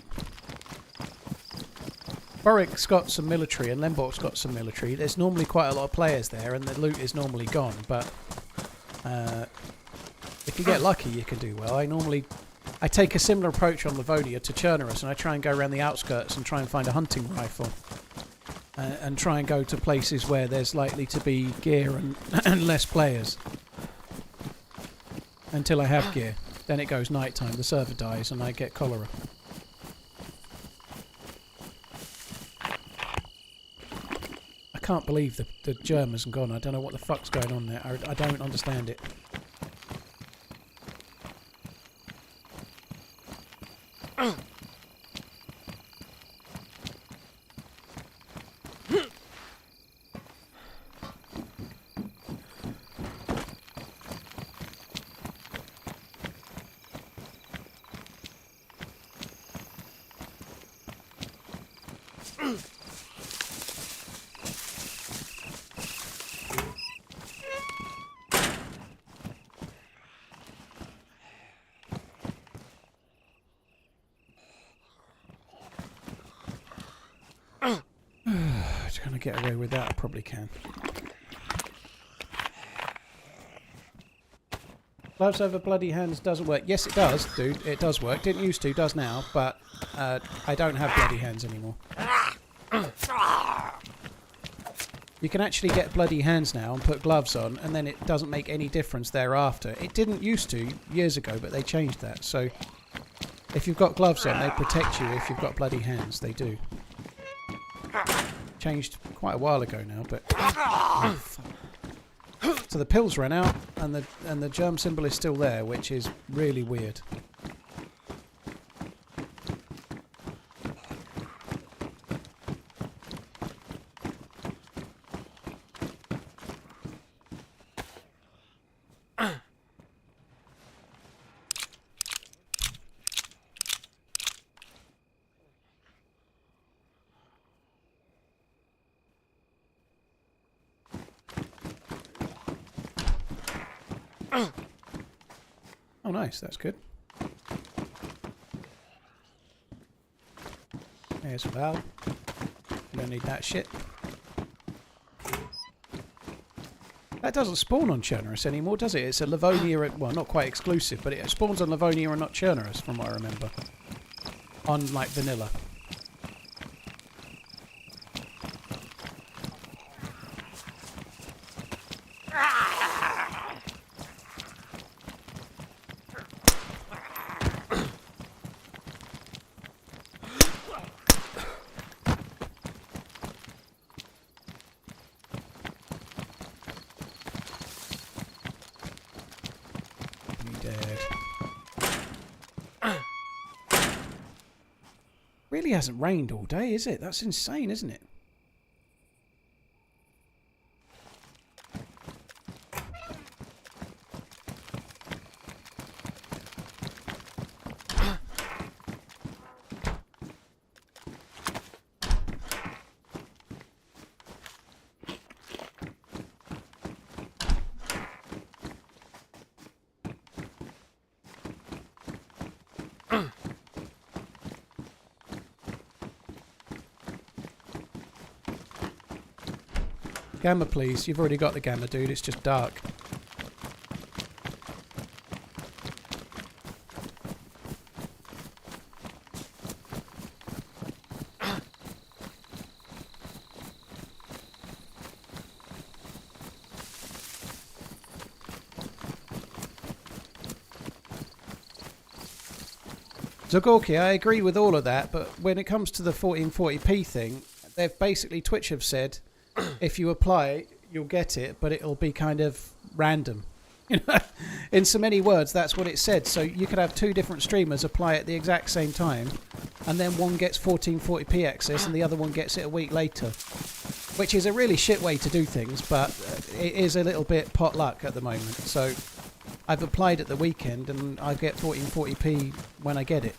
Boric's got some military and Lemborg's got some military. There's normally quite a lot of players there and the loot is normally gone, but if you get lucky you can do well. I take a similar approach on Livonia to Chernarus, and I try and go around the outskirts and try and find a hunting rifle. And try and go to places where there's likely to be gear and less players. Until I have gear. Then it goes nighttime, the server dies, and I get cholera. I can't believe the germ hasn't gone. I don't know what the fuck's going on there. I don't understand it. Just gonna get away with that. I probably can. Gloves over bloody hands doesn't work. Yes, it does, dude. It does work. Didn't used to, does now. But I don't have bloody hands anymore. You can actually get bloody hands now and put gloves on, and then it doesn't make any difference thereafter. It didn't used to years ago, but they changed that. So if you've got gloves on, they protect you. If you've got bloody hands, they do. Changed quite a while ago now, but oh, so the pills ran out, and the germ symbol is still there, which is really weird. Oh, nice. That's good. There's a valve. You don't need that shit. That doesn't spawn on Chernarus anymore, does it? It's a Livonia, well, not quite exclusive, but it spawns on Livonia and not Chernarus, from what I remember. On, like, vanilla. Really hasn't rained all day, is it? That's insane, isn't it? Gamma, please. You've already got the gamma, dude. It's just dark. Zogorki, I agree with all of that, but when it comes to the 1440p thing, they've basically, Twitch have said, if you apply, you'll get it, but it'll be kind of random. You know, in so many words, that's what it said. So you could have two different streamers apply at the exact same time, and then one gets 1440p access and the other one gets it a week later, which is a really shit way to do things, but it is a little bit pot luck at the moment. So I've applied at the weekend and I get 1440p when I get it.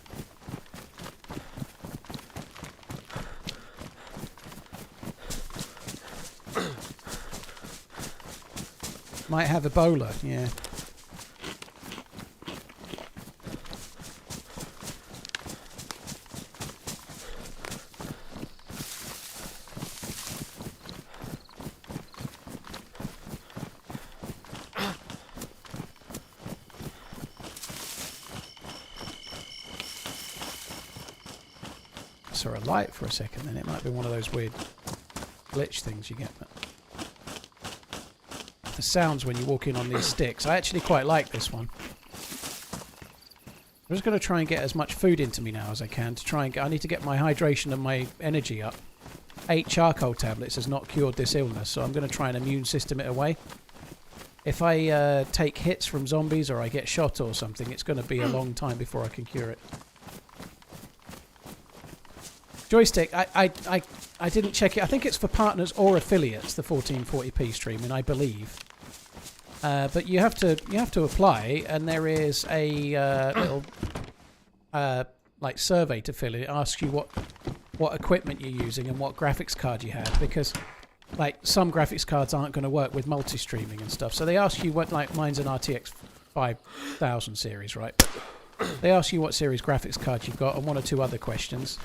Might have Ebola, yeah. Saw a light for a second, then it might be one of those weird glitch things you get. But the sounds when you walk in on these sticks. I actually quite like this one. I'm just going to try and get as much food into me now as I can to try and get... I need to get my hydration and my energy up. 8 charcoal tablets has not cured this illness, so I'm going to try and immune system it away. If I take hits from zombies or I get shot or something, it's going to be a long time before I can cure it. Joystick, I didn't check it. I think it's for partners or affiliates, the 1440p streaming, I believe. But you have to apply, and there is a little like survey to fill in. It asks you what equipment you're using and what graphics card you have, because like some graphics cards aren't going to work with multi-streaming and stuff. So they ask you what, like mine's an RTX 5000 series, right? But they ask you what series graphics card you've got and one or two other questions.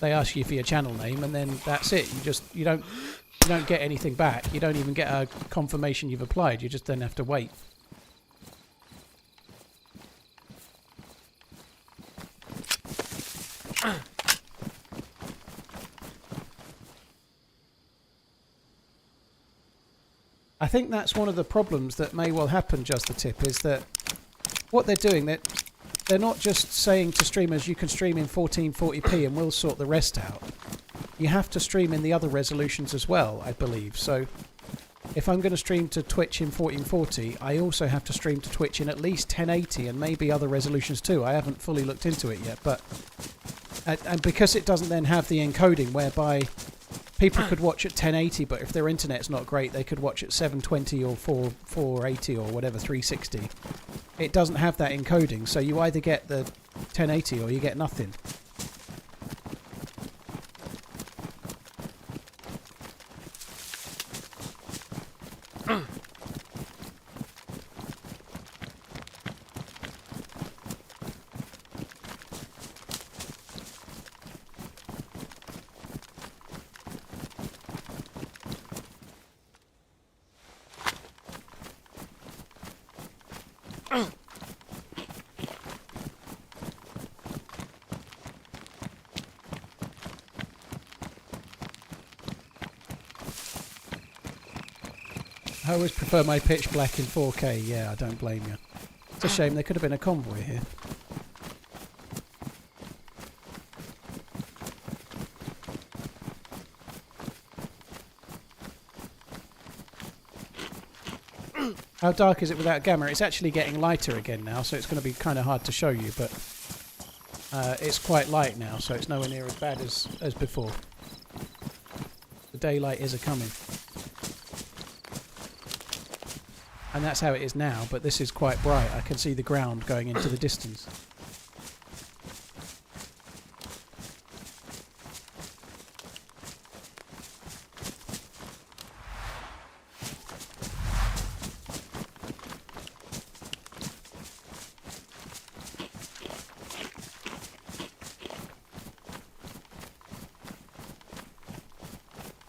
They ask you for your channel name, and then that's it. You don't get anything back. You don't even get a confirmation you've applied. You just then have to wait. I think that's one of the problems that may well happen, Just the Tip, is that what they're doing, they're not just saying to streamers you can stream in 1440p and we'll sort the rest out. You have to stream in the other resolutions as well, I believe. So if I'm going to stream to Twitch in 1440, I also have to stream to Twitch in at least 1080 and maybe other resolutions too. I haven't fully looked into it yet, but and because it doesn't then have the encoding whereby people could watch at 1080, but if their internet's not great, they could watch at 720 or 480 or whatever, 360. It doesn't have that encoding, so you either get the 1080 or you get nothing. I always prefer my pitch black in 4K. Yeah, I don't blame you. It's a shame there could have been a convoy here. How dark is it without gamma? It's actually getting lighter again now, so it's going to be kind of hard to show you, but it's quite light now, so it's nowhere near as bad as before. The daylight is a-coming. And that's how it is now, but this is quite bright. I can see the ground going into the distance.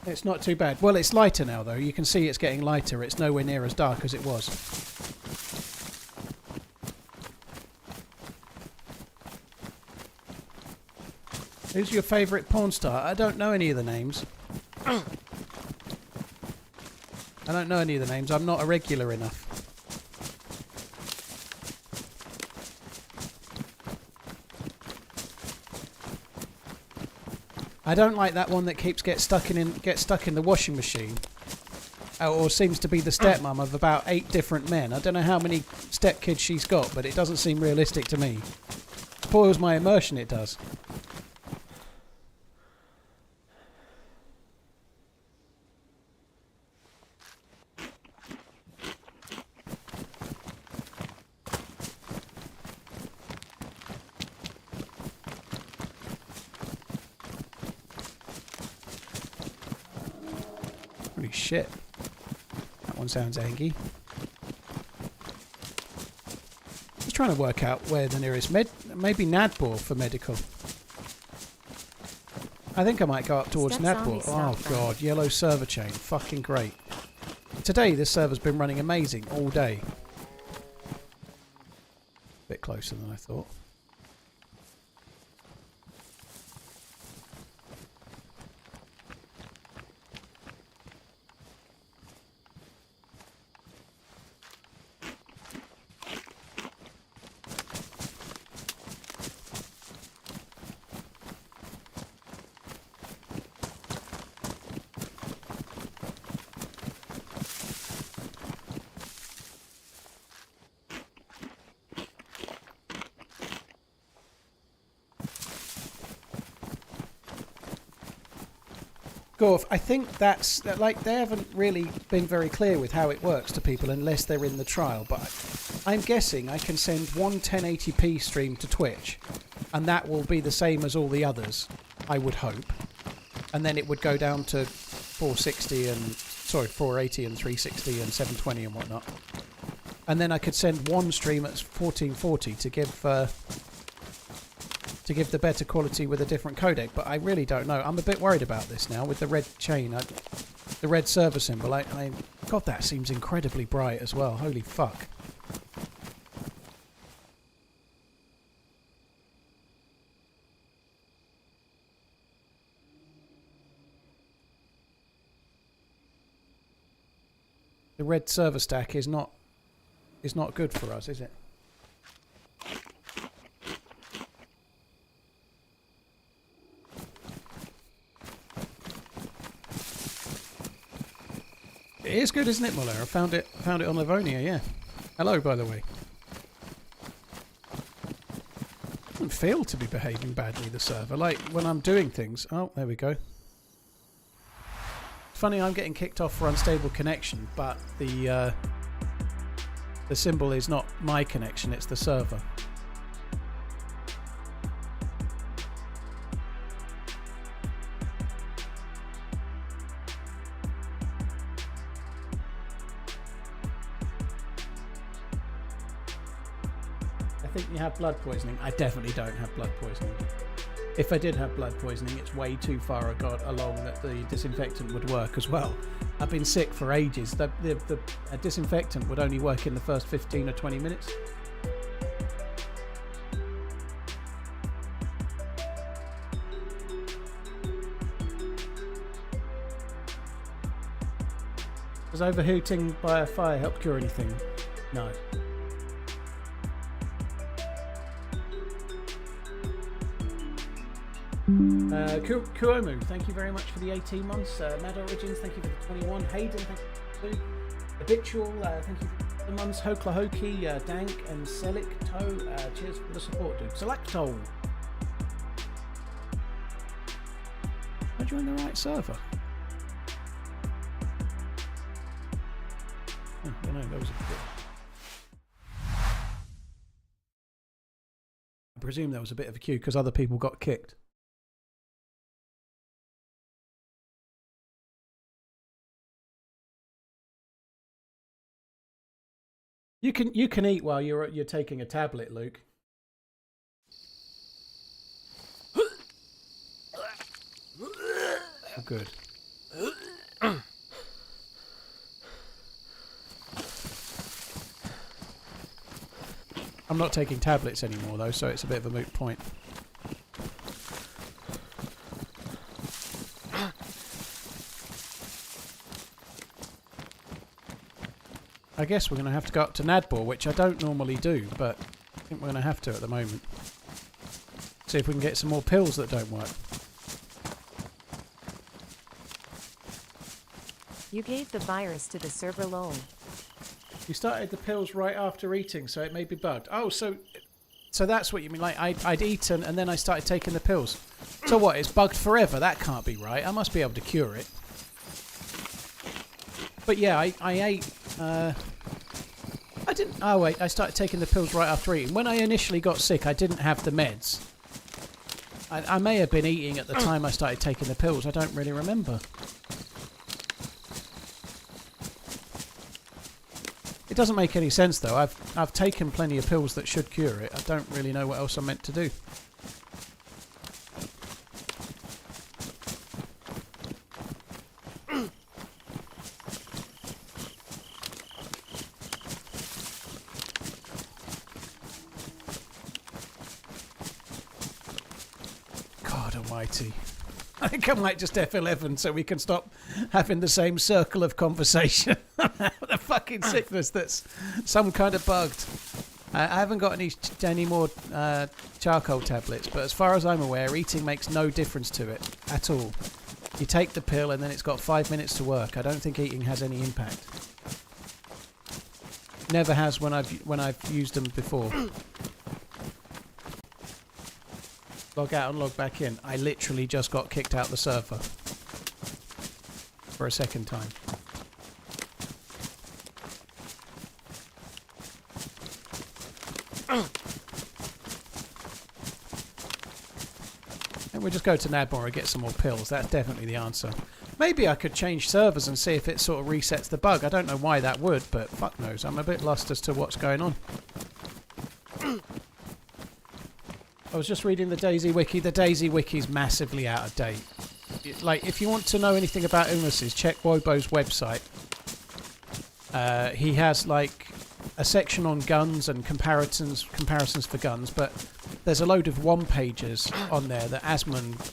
It's not too bad. Well, it's lighter now, though. You can see it's getting lighter. It's nowhere near as dark as it was. Who's your favourite porn star? I don't know any of the names. I don't know any of the names. I'm not a regular enough. I don't like that one that gets stuck in the washing machine, or seems to be the stepmom of about 8 different men. I don't know how many stepkids she's got, but it doesn't seem realistic to me. Spoils my immersion, it does. Holy shit. That one sounds angry. Just trying to work out where the nearest maybe Nadbor for medical. I think I might go up towards Nadbor. Oh god, yellow server chain. Fucking great. Today this server's been running amazing all day. Bit closer than I thought. Gorf, I think that's like they haven't really been very clear with how it works to people unless they're in the trial. But I'm guessing I can send one 1080p stream to Twitch, and that will be the same as all the others. I would hope, and then it would go down to 480 and 360 and 720 and whatnot. And then I could send one stream at 1440 to give the better quality with a different codec, but I really don't know. I'm a bit worried about this now with the red chain, the red server symbol. God, that seems incredibly bright as well. Holy fuck. The red server stack is not good for us, is it? It is good, isn't it, Muller? I found it on Livonia, yeah. Hello, by the way. Doesn't feel to be behaving badly, the server. Like, when I'm doing things... Oh, there we go. Funny, I'm getting kicked off for unstable connection, but the symbol is not my connection, it's the server. I think you have blood poisoning. I definitely don't have blood poisoning. If I did have blood poisoning, it's way too far along that the disinfectant would work as well. I've been sick for ages. The disinfectant would only work in the first 15 or 20 minutes. Does overheating by a fire help cure anything? No. Kuomu, thank you very much for the 18 months. Mad Origins, thank you for the 21. Hayden, thank you for the 2. Habitual, thank you for the months. Hoklahoki, Dank, and Selic Toe, cheers for the support, dude. Selecto. I joined the right server. Oh, I don't know, those are good. I presume there was a bit of a queue because other people got kicked. You can eat while you're taking a tablet, Luke. Oh, good. I'm not taking tablets anymore though, so it's a bit of a moot point. I guess we're going to have to go up to Nadbor, which I don't normally do, but I think we're going to have to at the moment. See if we can get some more pills that don't work. You gave the virus to the server lol. You started the pills right after eating, so it may be bugged. Oh, so that's what you mean. Like I'd eaten and then I started taking the pills. So what? It's bugged forever. That can't be right. I must be able to cure it. But yeah, I ate. I didn't. Oh wait, I started taking the pills right after eating. When I initially got sick, I didn't have the meds. I may have been eating at the time I started taking the pills. I don't really remember. It doesn't make any sense though. I've taken plenty of pills that should cure it. I don't really know what else I'm meant to do. God almighty. I think I might just F11 so we can stop having the same circle of conversation. The fucking sickness that's some kind of bugged. I haven't got any more charcoal tablets, but as far as I'm aware, eating makes no difference to it at all. You take the pill and then it's got 5 minutes to work. I don't think eating has any impact. Never has when I've used them before. Log out and log back in. I literally just got kicked out the server. for a second time. And we'll just go to Nadmore and get some more pills. That's definitely the answer. Maybe I could change servers and see if it sort of resets the bug. I don't know why that would, but fuck knows. I'm a bit lost as to what's going on. I was just reading the DayZ wiki. The DayZ wiki's massively out of date. Like, if you want to know anything about illnesses, check Wobo's website. He has like a section on guns and comparisons for guns, but there's a load of one-pagers on there that Asmondian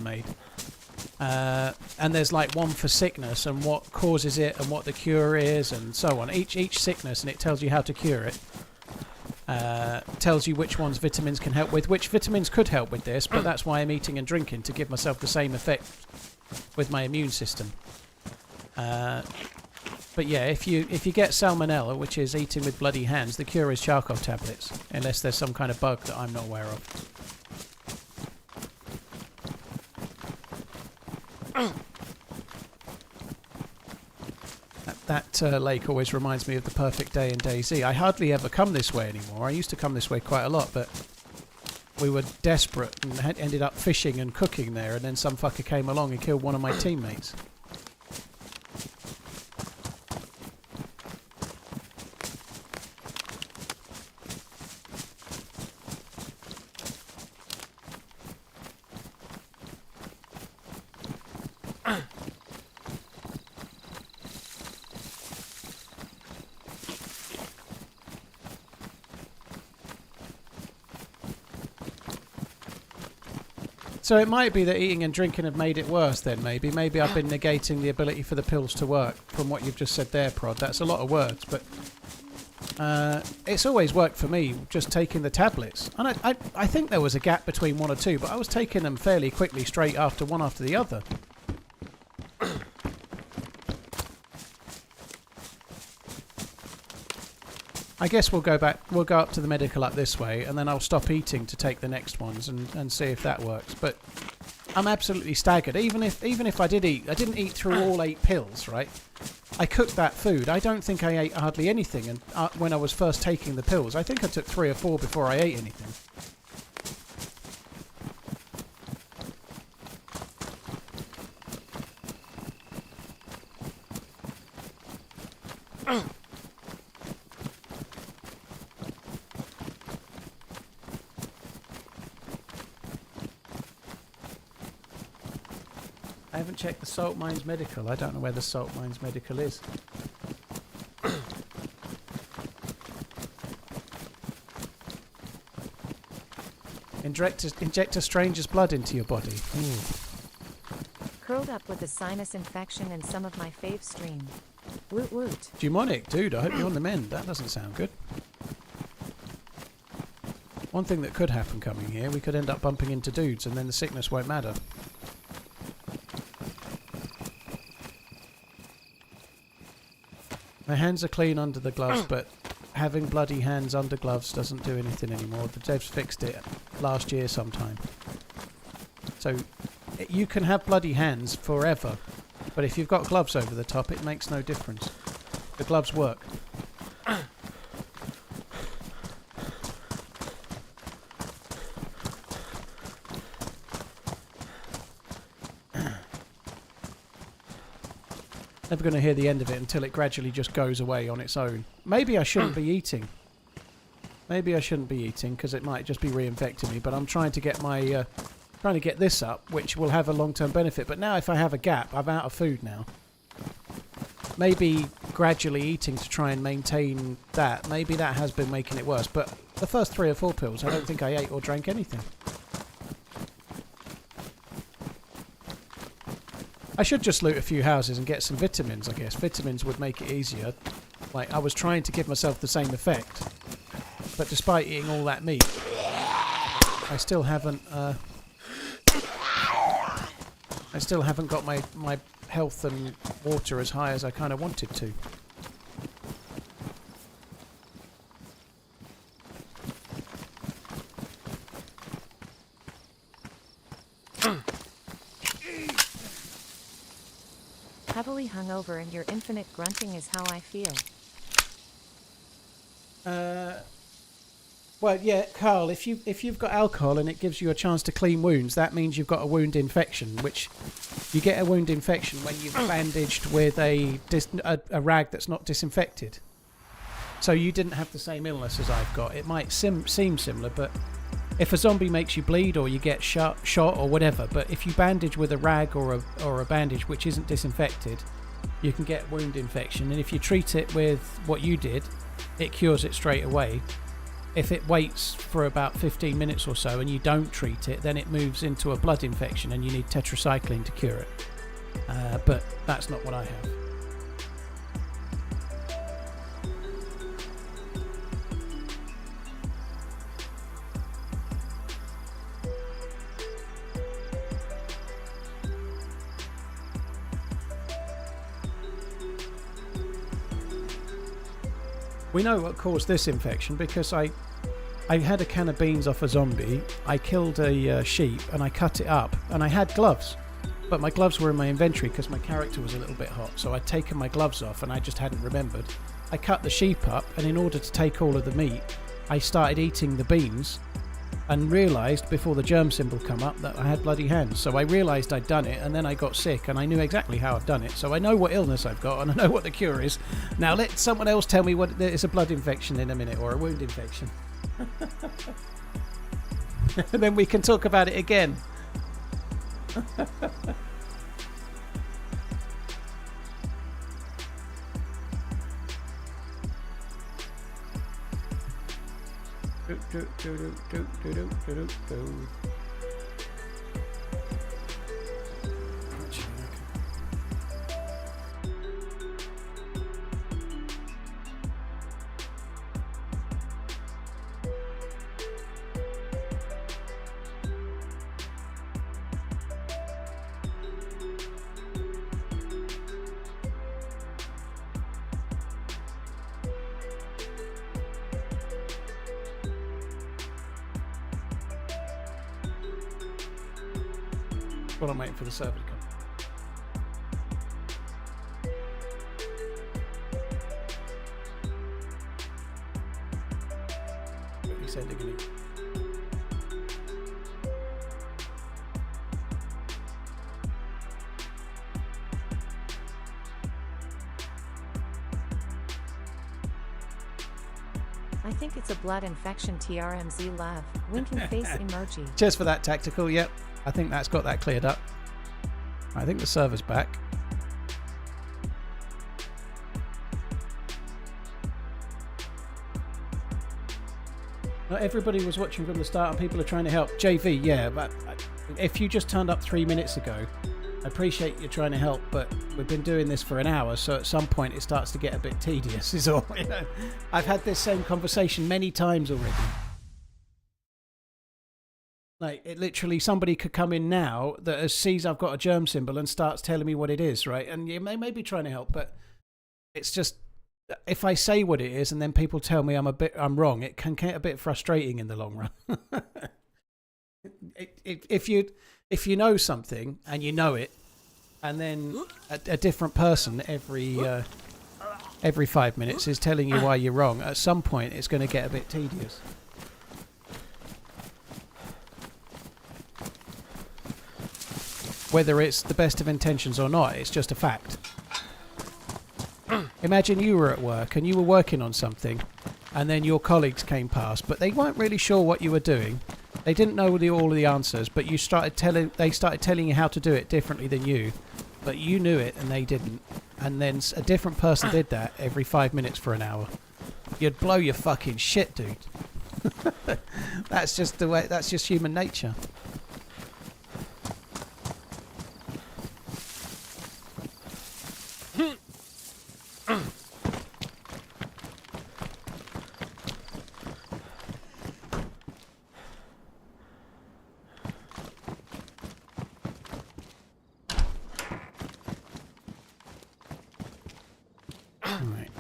made. And there's like one for sickness and what causes it and what the cure is and so on. Each sickness, and it tells you how to cure it. Tells you which ones vitamins can help with, which vitamins could help with this, but that's why I'm eating and drinking, to give myself the same effect with my immune system. But yeah, if you get salmonella, which is eating with bloody hands, the cure is charcoal tablets, unless there's some kind of bug that I'm not aware of. That lake always reminds me of the perfect day in DayZ. I hardly ever come this way anymore. I used to come this way quite a lot, but we were desperate and ended up fishing and cooking there, and then some fucker came along and killed one of my teammates. So it might be that eating and drinking have made it worse then, maybe. Maybe I've been negating the ability for the pills to work from what you've just said there, Prod. That's a lot of words, but it's always worked for me, just taking the tablets. And I think there was a gap between one or two, but I was taking them fairly quickly, straight after one after the other. I guess we'll go up to the medical up this way, and then I'll stop eating to take the next ones and see if that works. But I'm absolutely staggered. Even if I did eat, I didn't eat through all 8 pills, right? I cooked that food. I don't think I ate hardly anything, and when I was first taking the pills, I think I took 3 or 4 before I ate anything. I haven't checked the Salt Mines Medical. I don't know where the Salt Mines Medical is. Inject a stranger's blood into your body. Ooh. Curled up with a sinus infection and some of my fave stream. Woot woot. Demonic, dude, I hope you're on the mend. That doesn't sound good. One thing that could happen coming here, we could end up bumping into dudes and then the sickness won't matter. My hands are clean under the gloves, but having bloody hands under gloves doesn't do anything anymore. The devs fixed it last year sometime. So you can have bloody hands forever, but if you've got gloves over the top, it makes no difference. The gloves work. Never going to hear the end of it until it gradually just goes away on its own. Maybe I shouldn't be eating. Maybe I shouldn't be eating because it might just be reinfecting me. But I'm trying to get my trying to get this up, which will have a long-term benefit. But now, if I have a gap, I'm out of food now. Maybe gradually eating to try and maintain that. Maybe that has been making it worse. But the first 3 or 4 pills, I don't think I ate or drank anything. I should just loot a few houses and get some vitamins, I guess. Vitamins would make it easier. Like, I was trying to give myself the same effect. But despite eating all that meat, I still haven't got my health and water as high as I kind of wanted to. Heavily hungover and your infinite grunting is how I feel. Well, yeah, Carl. If you've got alcohol and it gives you a chance to clean wounds, that means you've got a wound infection. Which you get a wound infection when you've bandaged with a rag that's not disinfected. So you didn't have the same illness as I've got. It might seem similar, but if a zombie makes you bleed or you get shot or whatever, but if you bandage with a rag or a bandage which isn't disinfected, you can get wound infection. And if you treat it with what you did, it cures it straight away. If it waits for about 15 minutes or so and you don't treat it, then it moves into a blood infection and you need tetracycline to cure it. But that's not what I have. We know what caused this infection because I had a can of beans off a zombie, I killed a sheep and I cut it up and I had gloves. But my gloves were in my inventory because my character was a little bit hot, so I'd taken my gloves off and I just hadn't remembered. I cut the sheep up and in order to take all of the meat, I started eating the beans and realised before the germ symbol come up that I had bloody hands. So I realised I'd done it and then I got sick and I knew exactly how I've done it. So I know what illness I've got and I know what the cure is. Now let someone else tell me what it's a blood infection in a minute or a wound infection. And then we can talk about it again. Well, I'm waiting for the server to come. Quickly sending an email. I think it's a blood infection. TRMZ love. Winking face emoji. Cheers for that, Tactical. Yep. I think that's got that cleared up. I think the server's back. Not everybody was watching from the start and people are trying to help. JV, yeah, but if you just turned up 3 minutes ago, I appreciate you trying to help, but we've been doing this for an hour, so at some point it starts to get a bit tedious, is all. You know? I've had this same conversation many times already. Like, it literally, somebody could come in now that sees I've got a germ symbol and starts telling me what it is, right? And you may be trying to help, but it's just, if I say what it is and then people tell me I'm wrong, it can get a bit frustrating in the long run. If you know something and you know it, and then a different person every 5 minutes is telling you why you're wrong, at some point it's going to get a bit tedious. Whether it's the best of intentions or not, it's just a fact. Imagine you were at work and you were working on something and then your colleagues came past, but they weren't really sure what you were doing. They didn't know all of the answers, but they started telling you how to do it differently than you, but you knew it and they didn't. And then a different person did that every 5 minutes for an hour. You'd blow your fucking shit, dude. That's just the way. That's just human nature.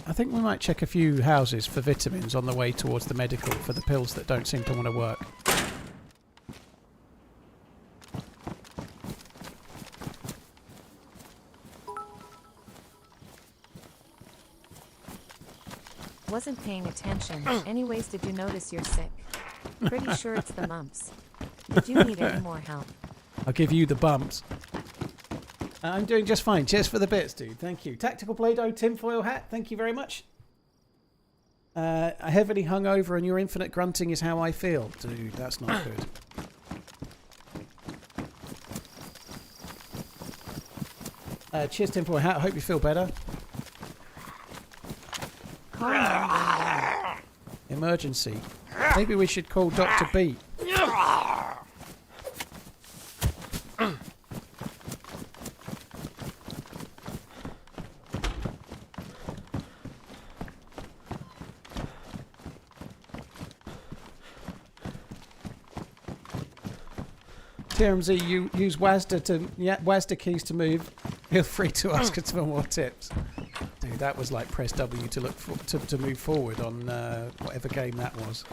I think we might check a few houses for vitamins on the way towards the medical for the pills that don't seem to want to work. Wasn't paying attention. Anyways, did you notice you're sick? Pretty sure it's the mumps. Did you need any more help? I'll give you the bumps. I'm doing just fine. Cheers for the bits, dude. Thank you. Tactical Play-Doh tinfoil hat. Thank you very much. I heavily hungover and your infinite grunting is how I feel. Dude, that's not good. Cheers, tinfoil hat. I hope you feel better. Emergency. Maybe we should call Dr. B. TRMZ, you use WASD keys to move. Feel free to ask us for more tips. Dude, that was like press W to look to move forward on whatever game that was.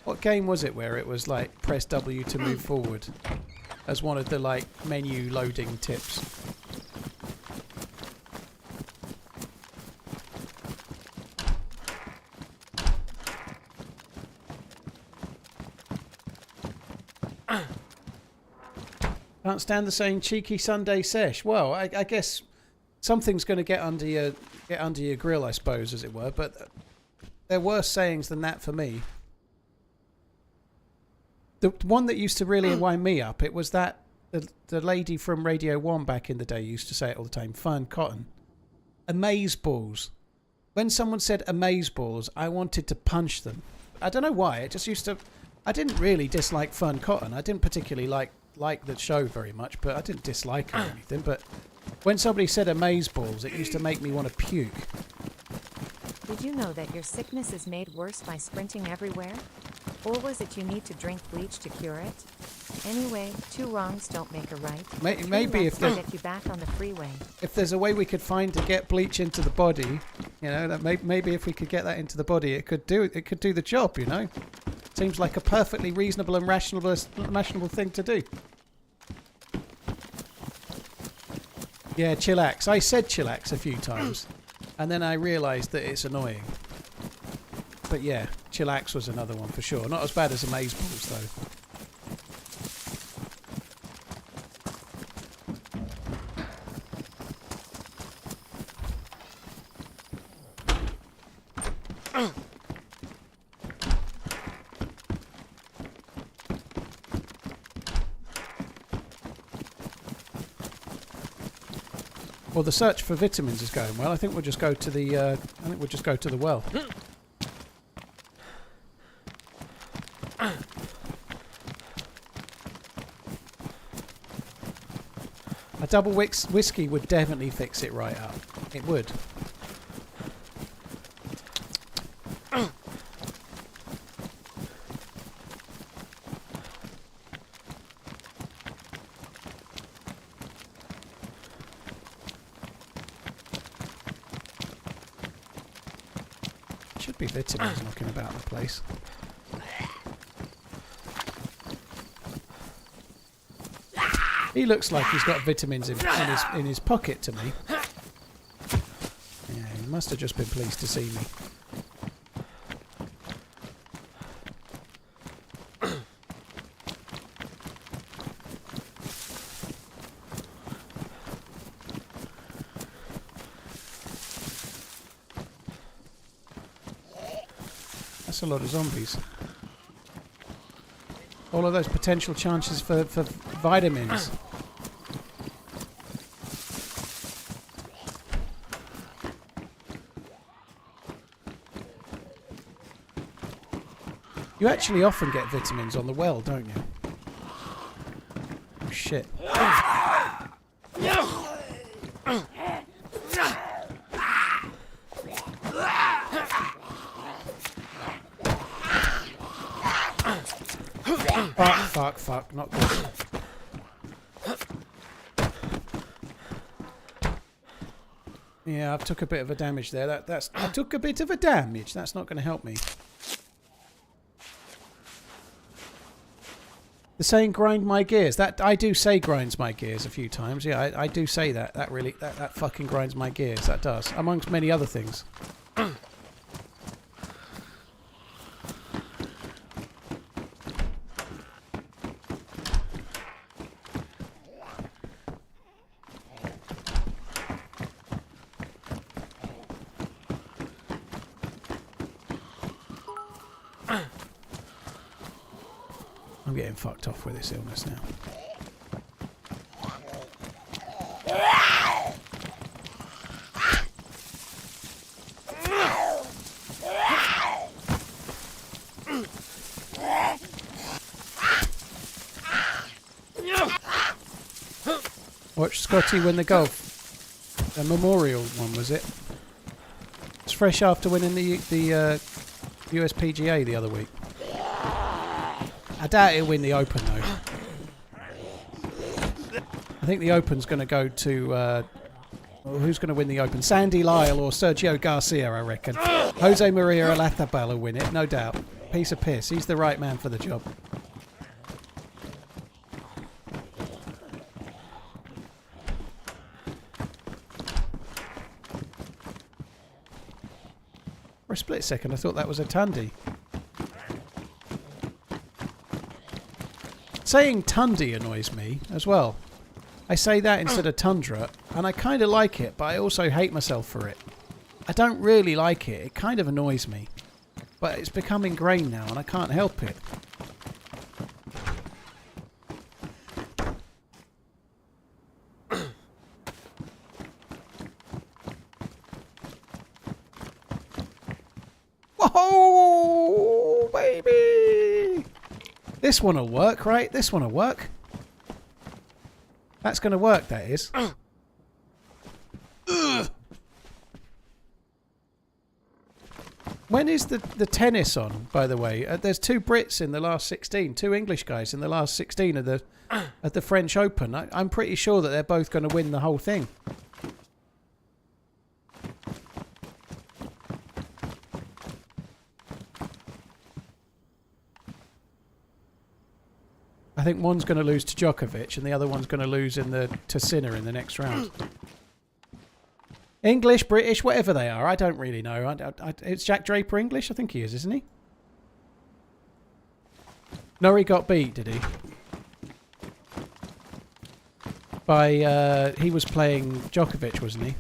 What game was it where it was like press W to move forward as one of the like menu loading tips? Can't stand the saying cheeky Sunday sesh. Well, I guess something's going to get under your grill, I suppose, as it were. But there are worse sayings than that for me. The one that used to really wind me up, it was that the lady from Radio 1 back in the day used to say it all the time. Fern Cotton. Amazeballs. When someone said amazeballs, I wanted to punch them. I don't know why. It just used to... I didn't really dislike Fern Cotton. I didn't particularly like the show very much, but I didn't dislike her or anything. But when somebody said amazeballs, it used to make me want to puke. Did you know that your sickness is made worse by sprinting everywhere? Or was it you need to drink bleach to cure it? Anyway, two wrongs don't make a right. Maybe if there's get you back on the freeway. If there's a way we could find to get bleach into the body, you know, that maybe if we could get that into the body, it could do the job. You know, seems like a perfectly reasonable and rational thing to do. Yeah, chillax. I said chillax a few times, and then I realised that it's annoying. But yeah, chillax was another one for sure. Not as bad as amazeballs though. Well, the search for vitamins is going well. I think we'll just go to the well. A double whiskey would definitely fix it right up. It would. Should be vitamins knocking about the place. He looks like he's got vitamins in his pocket to me. Yeah, he must have just been pleased to see me. That's a lot of zombies. All of those potential chances for vitamins. You actually often get vitamins on the well, don't you? Oh, shit. Fuck, not good. Yeah, I've took a bit of a damage there. I took a bit of a damage. That's not going to help me. The saying "grind my gears." That I do say grinds my gears a few times. Yeah, I do say that. That really that fucking grinds my gears. That does, amongst many other things. I'm getting fucked off with this illness now. Watch Scotty win the golf. A memorial one, was it? It's fresh after winning the USPGA the other week. I doubt he'll win the Open though. I think the Open's going to go to... well, who's going to win the Open? Sandy Lyle or Sergio Garcia, I reckon. Jose Maria Olazábal will win it, no doubt. Piece of piss. He's the right man for the job. For a split second, I thought that was a Tundi. Saying Tundi annoys me as well. I say that instead of Tundra, and I kind of like it, but I also hate myself for it. I don't really like it. It kind of annoys me. But it's become ingrained now, and I can't help it. Whoa, baby! This one will work, right? This one will work. That's going to work, that is. When is the tennis on, by the way? There's two Brits in the last 16, two English guys in the last 16 of the French Open. I'm pretty sure that they're both going to win the whole thing. I think one's going to lose to Djokovic and the other one's going to lose to Sinner in the next round. English, British, whatever they are, I don't really know. It's Jack Draper English? I think he is, isn't he? No, he got beat, did he? By, he was playing Djokovic, wasn't he?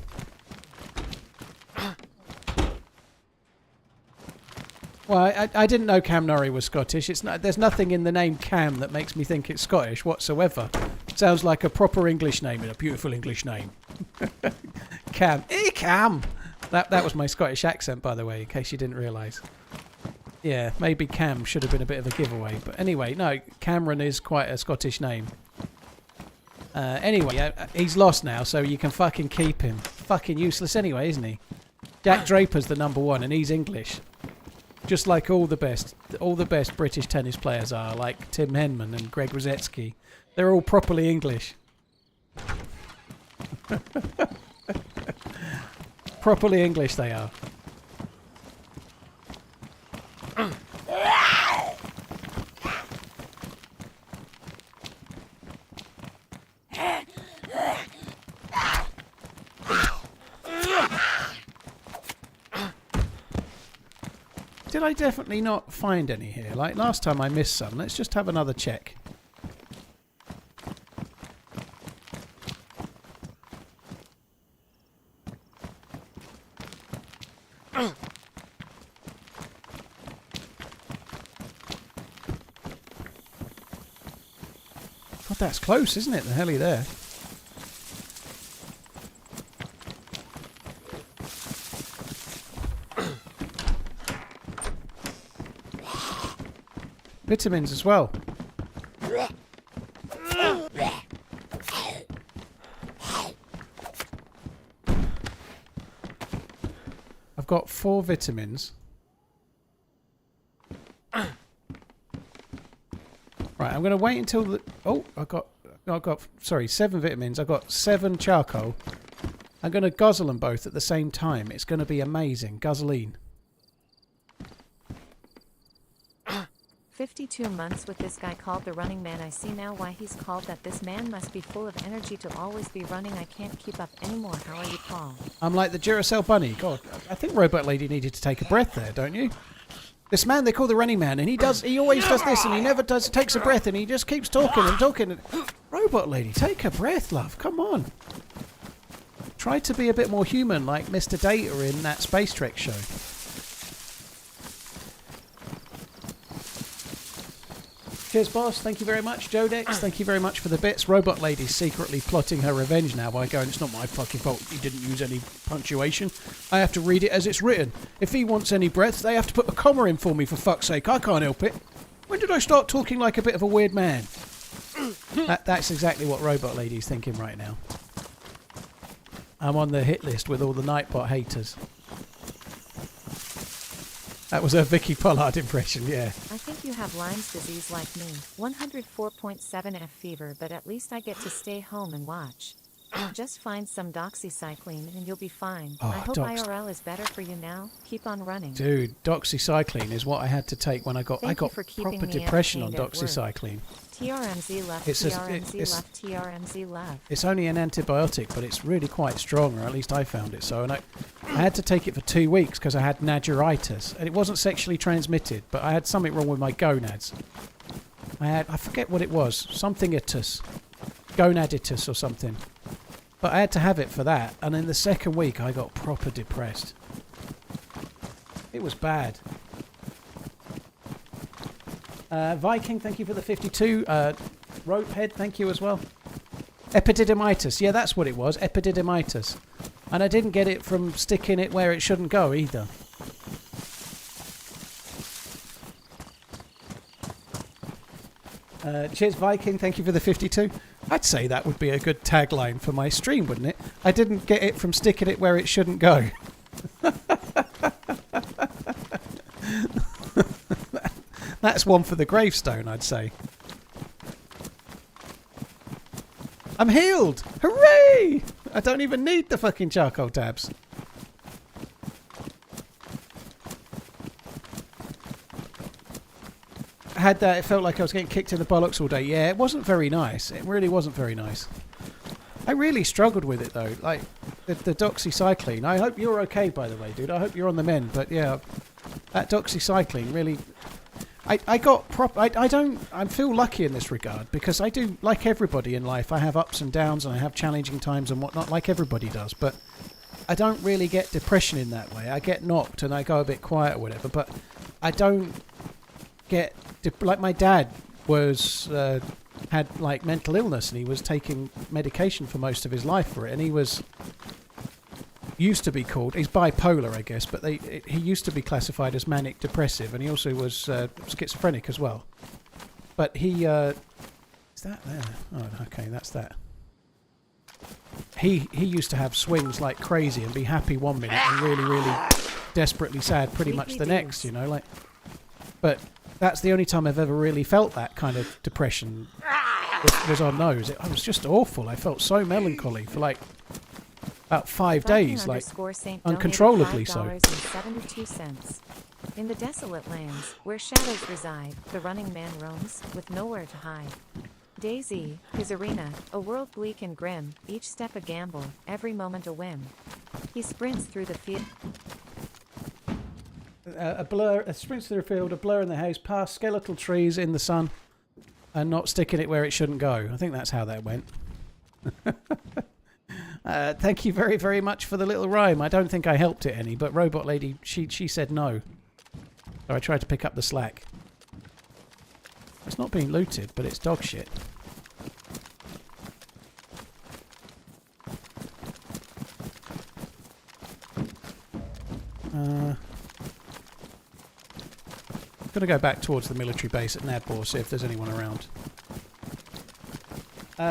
Well, I didn't know Cam Norrie was Scottish. There's nothing in the name Cam that makes me think it's Scottish whatsoever. Sounds like a proper English name and a beautiful English name. Cam. Hey, Cam! That was my Scottish accent, by the way, in case you didn't realise. Yeah, maybe Cam should have been a bit of a giveaway. But anyway, no, Cameron is quite a Scottish name. Anyway, he's lost now, so you can fucking keep him. Fucking useless anyway, isn't he? Jack Draper's the #1 and he's English. Just like all the best British tennis players are, like Tim Henman and Greg Rosetsky. They're all properly English. Properly English they are. Did I definitely not find any here? Like last time I missed some. Let's just have another check. God, that's close, isn't it? The hell are you there? Vitamins as well. I've got 4 vitamins. Right, I'm going to wait until the... Oh, I've got, sorry, 7 vitamins. I've got 7 charcoal. I'm going to guzzle them both at the same time. It's going to be amazing. Guzzling. 52 months with this guy called the Running Man. I see now why he's called that. This man must be full of energy to always be running. I can't keep up anymore. How are you, Paul? I'm like the Duracell bunny. God, I think Robot Lady needed to take a breath there, don't you? This man they call the Running Man, and he always does this, and he never takes a breath, and he just keeps talking and talking. Robot Lady, take a breath, love. Come on. Try to be a bit more human, like Mr. Data in that Space Trek show. Cheers, boss. Thank you very much. Jodex, thank you very much for the bits. Robot Lady's secretly plotting her revenge now by going, it's not my fucking fault he didn't use any punctuation. I have to read it as it's written. If he wants any breaths, they have to put a comma in for me, for fuck's sake. I can't help it. When did I start talking like a bit of a weird man? That's exactly what Robot Lady's thinking right now. I'm on the hit list with all the Nightbot haters. That was a Vicky Pollard impression, yeah. I think you have Lyme's disease like me. 104.7 F fever, but at least I get to stay home and watch. Just find some doxycycline and you'll be fine. Oh, I hope IRL is better for you now. Keep on running. Dude, doxycycline is what I had to take when I got proper depression on doxycycline. TRMZ left, TRMZ left. It's only an antibiotic, but it's really quite strong, or at least I found it so. And I had to take it for 2 weeks because I had nageritis. And it wasn't sexually transmitted, but I had something wrong with my gonads. I forget what it was. Something itis. Gonaditis or something. But I had to have it for that. And in the second week, I got proper depressed. It was bad. Viking, thank you for the 52. Ropehead, thank you as well. Epididymitis. Yeah, that's what it was. Epididymitis. And I didn't get it from sticking it where it shouldn't go either. Cheers, Viking. Thank you for the 52. I'd say that would be a good tagline for my stream, wouldn't it? I didn't get it from sticking it where it shouldn't go. That's one for the gravestone, I'd say. I'm healed! Hooray! I don't even need the fucking charcoal tabs. I had that, it felt like I was getting kicked in the bollocks all day. Yeah, it wasn't very nice. It really wasn't very nice. I really struggled with it though. Like, the doxycycline. I hope you're okay, by the way, dude. I hope you're on the mend. But yeah, that doxycycline really... I got I feel lucky in this regard because I do, like everybody in life, I have ups and downs and I have challenging times and whatnot, like everybody does. But I don't really get depression in that way. I get knocked and I go a bit quiet or whatever, but I don't get... like my dad was had like mental illness and he was taking medication for most of his life for it, and he was used to be called, he's bipolar I guess, but he used to be classified as manic depressive, and he also was schizophrenic as well. But he is that there? Oh, okay, that's that. He used to have swings like crazy and be happy one minute and really, really desperately sad pretty much the next, you know, like. But that's the only time I've ever really felt that kind of depression was on those. It was just awful. I felt so melancholy for like about 5 days, like uncontrollably so. In the desolate lands, where shadows reside, the running man roams, with nowhere to hide. DayZ, his arena, a world bleak and grim, each step a gamble, every moment a whim. He sprints through the field. A sprints through the field, a blur in the haze, past skeletal trees in the sun, and not sticking it where it shouldn't go. I think that's how that went. Thank you very, very much for the little rhyme. I don't think I helped it any, but Robot Lady, she said no. So I tried to pick up the slack. It's not being looted, but it's dog shit. I'm going to go back towards the military base at Nadbor, see if there's anyone around.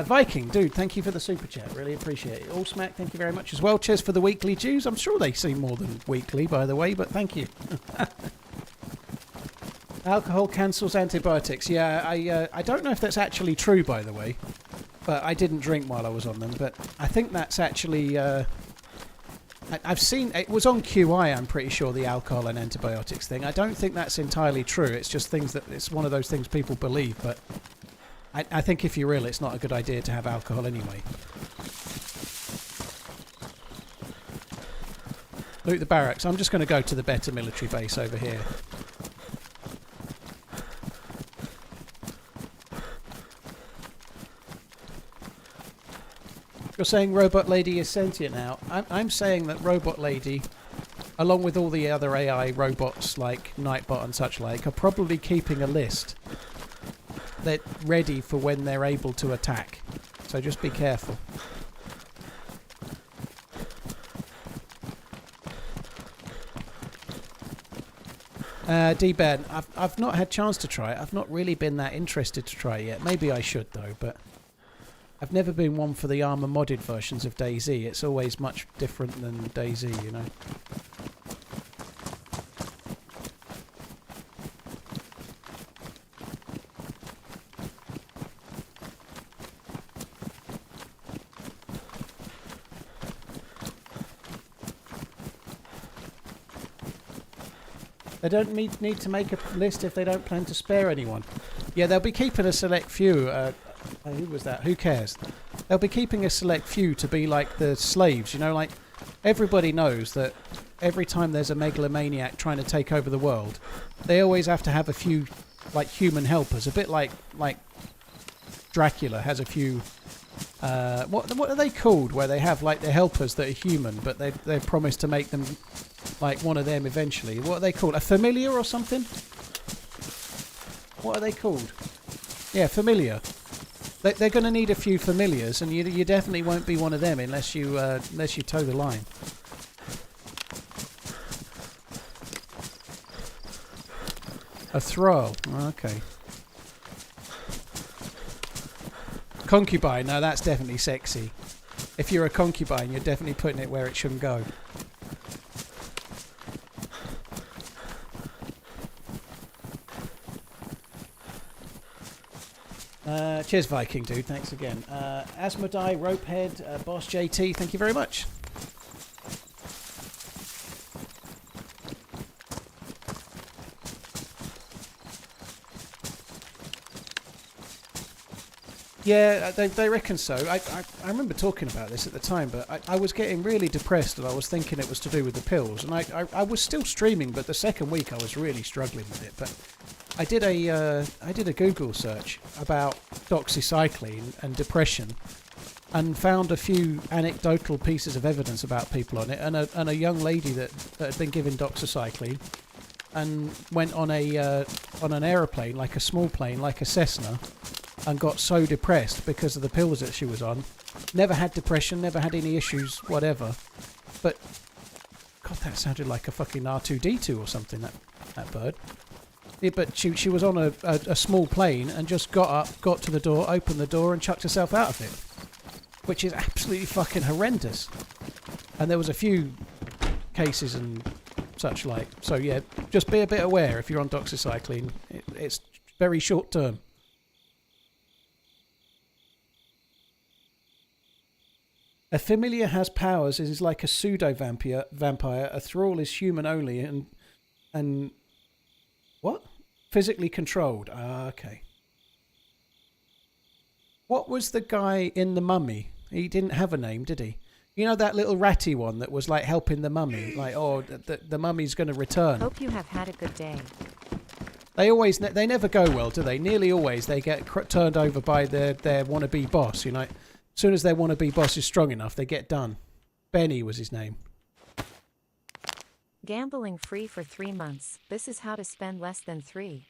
Viking, dude, thank you for the super chat. Really appreciate it. All Smack, thank you very much as well. Cheers for the weekly dues. I'm sure they seem more than weekly, by the way, but thank you. Alcohol cancels antibiotics. Yeah, I don't know if that's actually true, by the way. But I didn't drink while I was on them. But I think that's actually... I've seen it was on QI. I'm pretty sure the alcohol and antibiotics thing. I don't think that's entirely true. It's just things that it's one of those things people believe. But I think if you're ill, it's not a good idea to have alcohol anyway. Loot the barracks. I'm just going to go to the better military base over here. You're saying Robot Lady is sentient now. I'm saying that Robot Lady, along with all the other AI robots like Nightbot and such like, are probably keeping a list that ready for when they're able to attack. So just be careful. D-Ben, I've not had chance to try it. I've not really been that interested to try it yet. Maybe I should though, but I've never been one for the Arma modded versions of DayZ. It's always much different than DayZ, you know. They don't need to make a list if they don't plan to spare anyone. Yeah, they'll be keeping a select few. Who was that? Who cares? They'll be keeping a select few to be like the slaves, you know, like everybody knows that every time there's a megalomaniac trying to take over the world, they always have to have a few like human helpers, a bit like Dracula has a few what are they called where they have like their helpers that are human but they promise to make them like one of them eventually. What are they called? A familiar or something? What are they called? Yeah, familiar. They're going to need a few familiars, and you definitely won't be one of them unless you toe the line. A thrall. Okay. Concubine. No, that's definitely sexy. If you're a concubine, you're definitely putting it where it shouldn't go. Cheers, Viking dude. Thanks again. Asmodai, Ropehead, Boss JT. Thank you very much. Yeah, they reckon so. I remember talking about this at the time, but I was getting really depressed and I was thinking it was to do with the pills. And I was still streaming, but the second week I was really struggling with it. But I did a Google search about doxycycline and depression and found a few anecdotal pieces of evidence about people on it. And a young lady that had been given doxycycline and went on an aeroplane, like a small plane, like a Cessna, and got so depressed because of the pills that she was on. Never had depression, never had any issues, whatever. But, God, that sounded like a fucking R2-D2 or something, that bird. Yeah, but she was on a small plane and just got up, got to the door, opened the door and chucked herself out of it. Which is absolutely fucking horrendous. And there was a few cases and such like. So, yeah, just be a bit aware if you're on doxycycline. It's very short term. A familiar has powers, it is like a pseudo-vampire. A thrall is human only and what? Physically controlled. Ah, okay. What was the guy in The Mummy? He didn't have a name, did he? You know that little ratty one that was like helping the mummy? Like, oh, the mummy's going to return. Hope you have had a good day. They never go well, do they? Nearly always they get turned over by their wannabe boss, you know. As soon as their wannabe boss is strong enough, they get done. Benny was his name. Gambling free for 3 months. This is how to spend less than 3.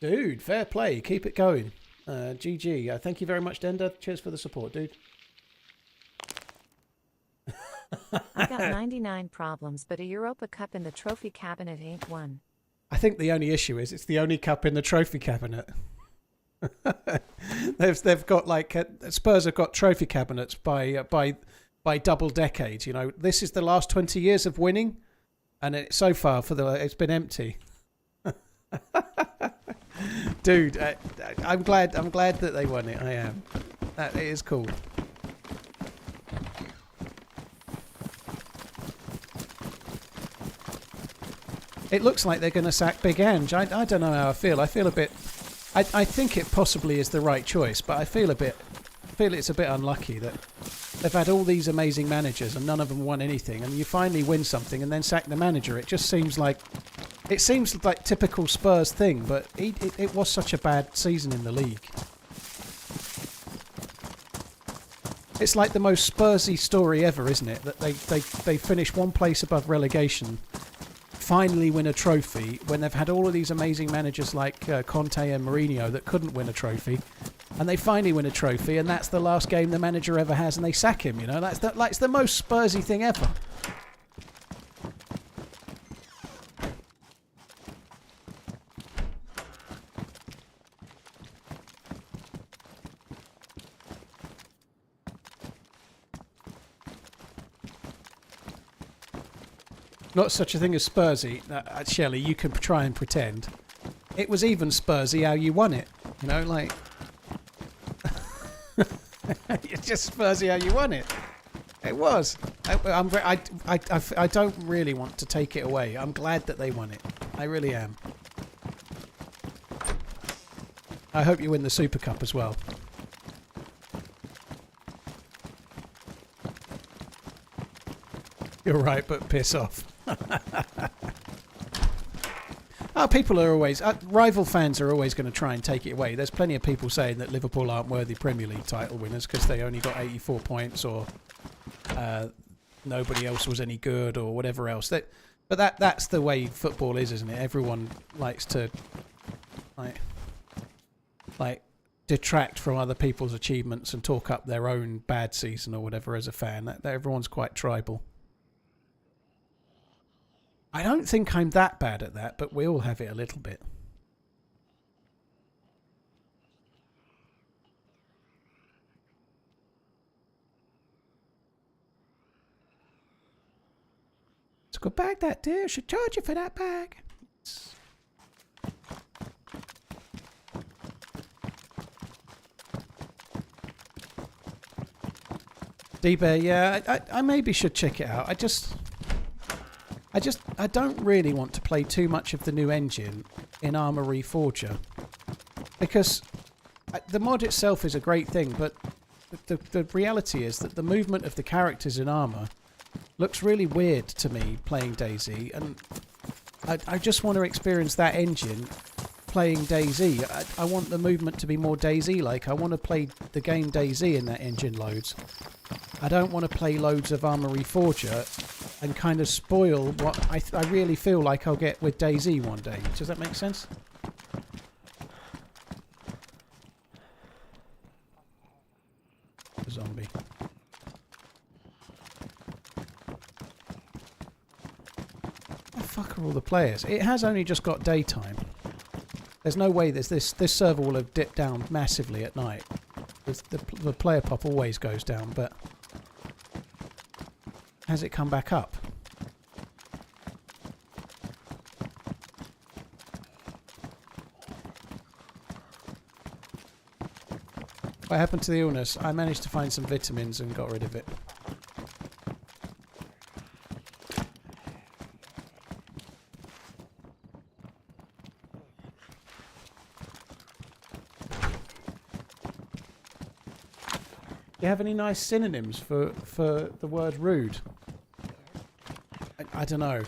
Dude, fair play. Keep it going. GG. Thank you very much, Denda. Cheers for the support, dude. I got 99 problems, but a Europa Cup in the trophy cabinet ain't one. I think the only issue is it's the only cup in the trophy cabinet. They've got like Spurs have got trophy cabinets by double decades. You know, this is the last 20 years of winning, and so far it's been empty. Dude, I'm glad that they won it. I am. That it is cool. It looks like they're going to sack Big Ange. I don't know how I feel. I feel a bit... I think it possibly is the right choice, but I feel it's a bit unlucky that they've had all these amazing managers and none of them won anything, and you finally win something and then sack the manager. It just seems like... It seems like typical Spurs thing, but it was such a bad season in the league. It's like the most Spursy story ever, isn't it? That they finish one place above relegation, finally win a trophy when they've had all of these amazing managers like Conte and Mourinho that couldn't win a trophy, and they finally win a trophy, and that's the last game the manager ever has, and they sack him. You know, that's the most Spursy thing ever. Not such a thing as Spursy, Shelley. You can try and pretend. It was even Spursy how you won it. You know, like... It's just Spursy how you won it. It was. I don't really want to take it away. I'm glad that they won it. I really am. I hope you win the Super Cup as well. You're right, but piss off. Oh, people are always... rival fans are always going to try and take it away. There's plenty of people saying that Liverpool aren't worthy Premier League title winners because they only got 84 points or nobody else was any good or whatever else. But that's the way football is, isn't it? Everyone likes to like detract from other people's achievements and talk up their own bad season or whatever as a fan. That everyone's quite tribal. I don't think I'm that bad at that, but we all have it a little bit. It's a good bag, that, dear. I should charge you for that bag. D-Bear, yeah, I maybe should check it out. I don't really want to play too much of the new engine in Arma Reforger, because the mod itself is a great thing, but the reality is that the movement of the characters in Arma looks really weird to me playing DayZ, and I just want to experience that engine playing DayZ. I want the movement to be more DayZ-like. I want to play the game DayZ in that engine loads. I don't want to play loads of Arma Reforger and kind of spoil what I really feel like I'll get with DayZ one day. Does that make sense? Zombie. Where the fuck are all the players? It has only just got daytime. There's no way this server will have dipped down massively at night. The player pop always goes down, but has it come back up? What happened to the illness? I managed to find some vitamins and got rid of it. Do you have any nice synonyms for the word rude? I don't know.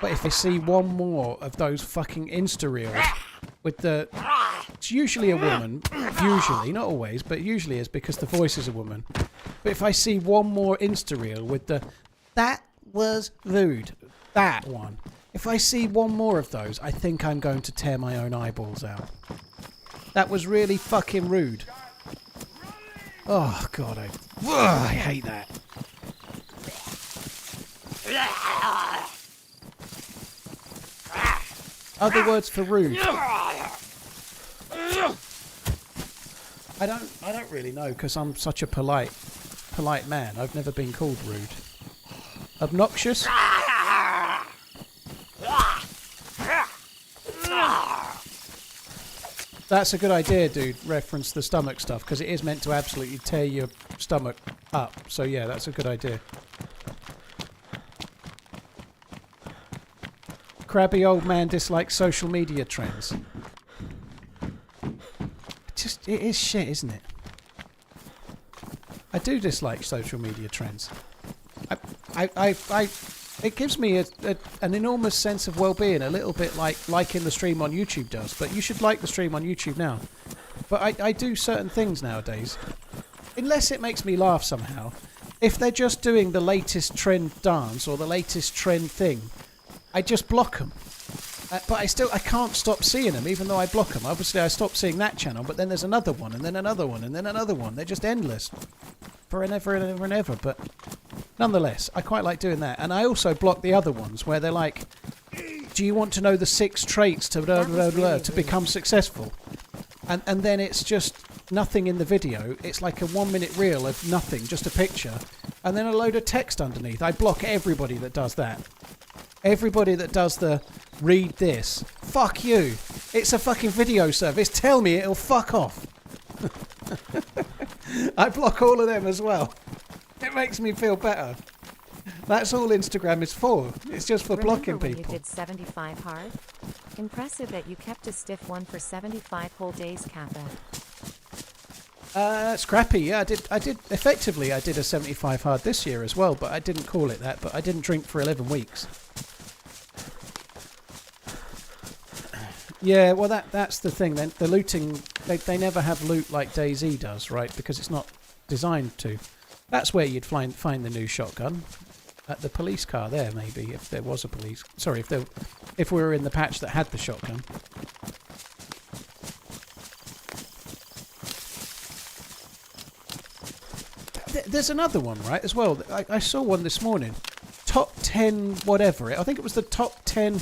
But if I see one more of those fucking Insta reels with the... It's usually a woman. Usually, not always, but usually is because the voice is a woman. But if I see one more Insta reel with the... That was rude. That one. If I see one more of those, I think I'm going to tear my own eyeballs out. That was really fucking rude. Oh, God, I hate that. Other words for rude. I don't really know, because I'm such a polite man. I've never been called rude. Obnoxious? That's a good idea, dude. Reference the stomach stuff, because it is meant to absolutely tear your stomach up. So yeah, that's a good idea. crabby old man dislikes social media trends. It is shit, isn't it? I do dislike social media trends. It gives me an enormous sense of well-being, a little bit like liking the stream on YouTube does. But you should like the stream on YouTube now. But I do certain things nowadays, unless it makes me laugh somehow. If they're just doing the latest trend dance or the latest trend thing, I just block them. But I can't stop seeing them, even though I block them. Obviously, I stopped seeing that channel, but then there's another one, and then another one, and then another one. They're just endless. Forever and ever and ever. But nonetheless, I quite like doing that. And I also block the other ones where they're like, do you want to know the 6 traits to blah, blah, blah, to become successful? And then it's just nothing in the video. It's like a 1-minute reel of nothing, just a picture, and then a load of text underneath. I block everybody that does that. Everybody that does the read this. Fuck you. It's a fucking video service. Tell me it'll fuck off. I block all of them as well. It makes me feel better. That's all Instagram is for. It's just for blocking people. You did 75 hard? Impressive that you kept a stiff one for 75 whole days, Kappa. Scrappy, yeah, I did effectively I did a 75 hard this year as well, but I didn't call it that, but I didn't drink for 11 weeks. Yeah, well that's the thing. Then the looting, they never have loot like DayZ does, right? Because it's not designed to. That's where you'd find the new shotgun. At the police car there, maybe, if there was a police... Sorry, if we were in the patch that had the shotgun. There's another one, right, as well. I saw one this morning. Top 10 whatever. I think it was the top 10...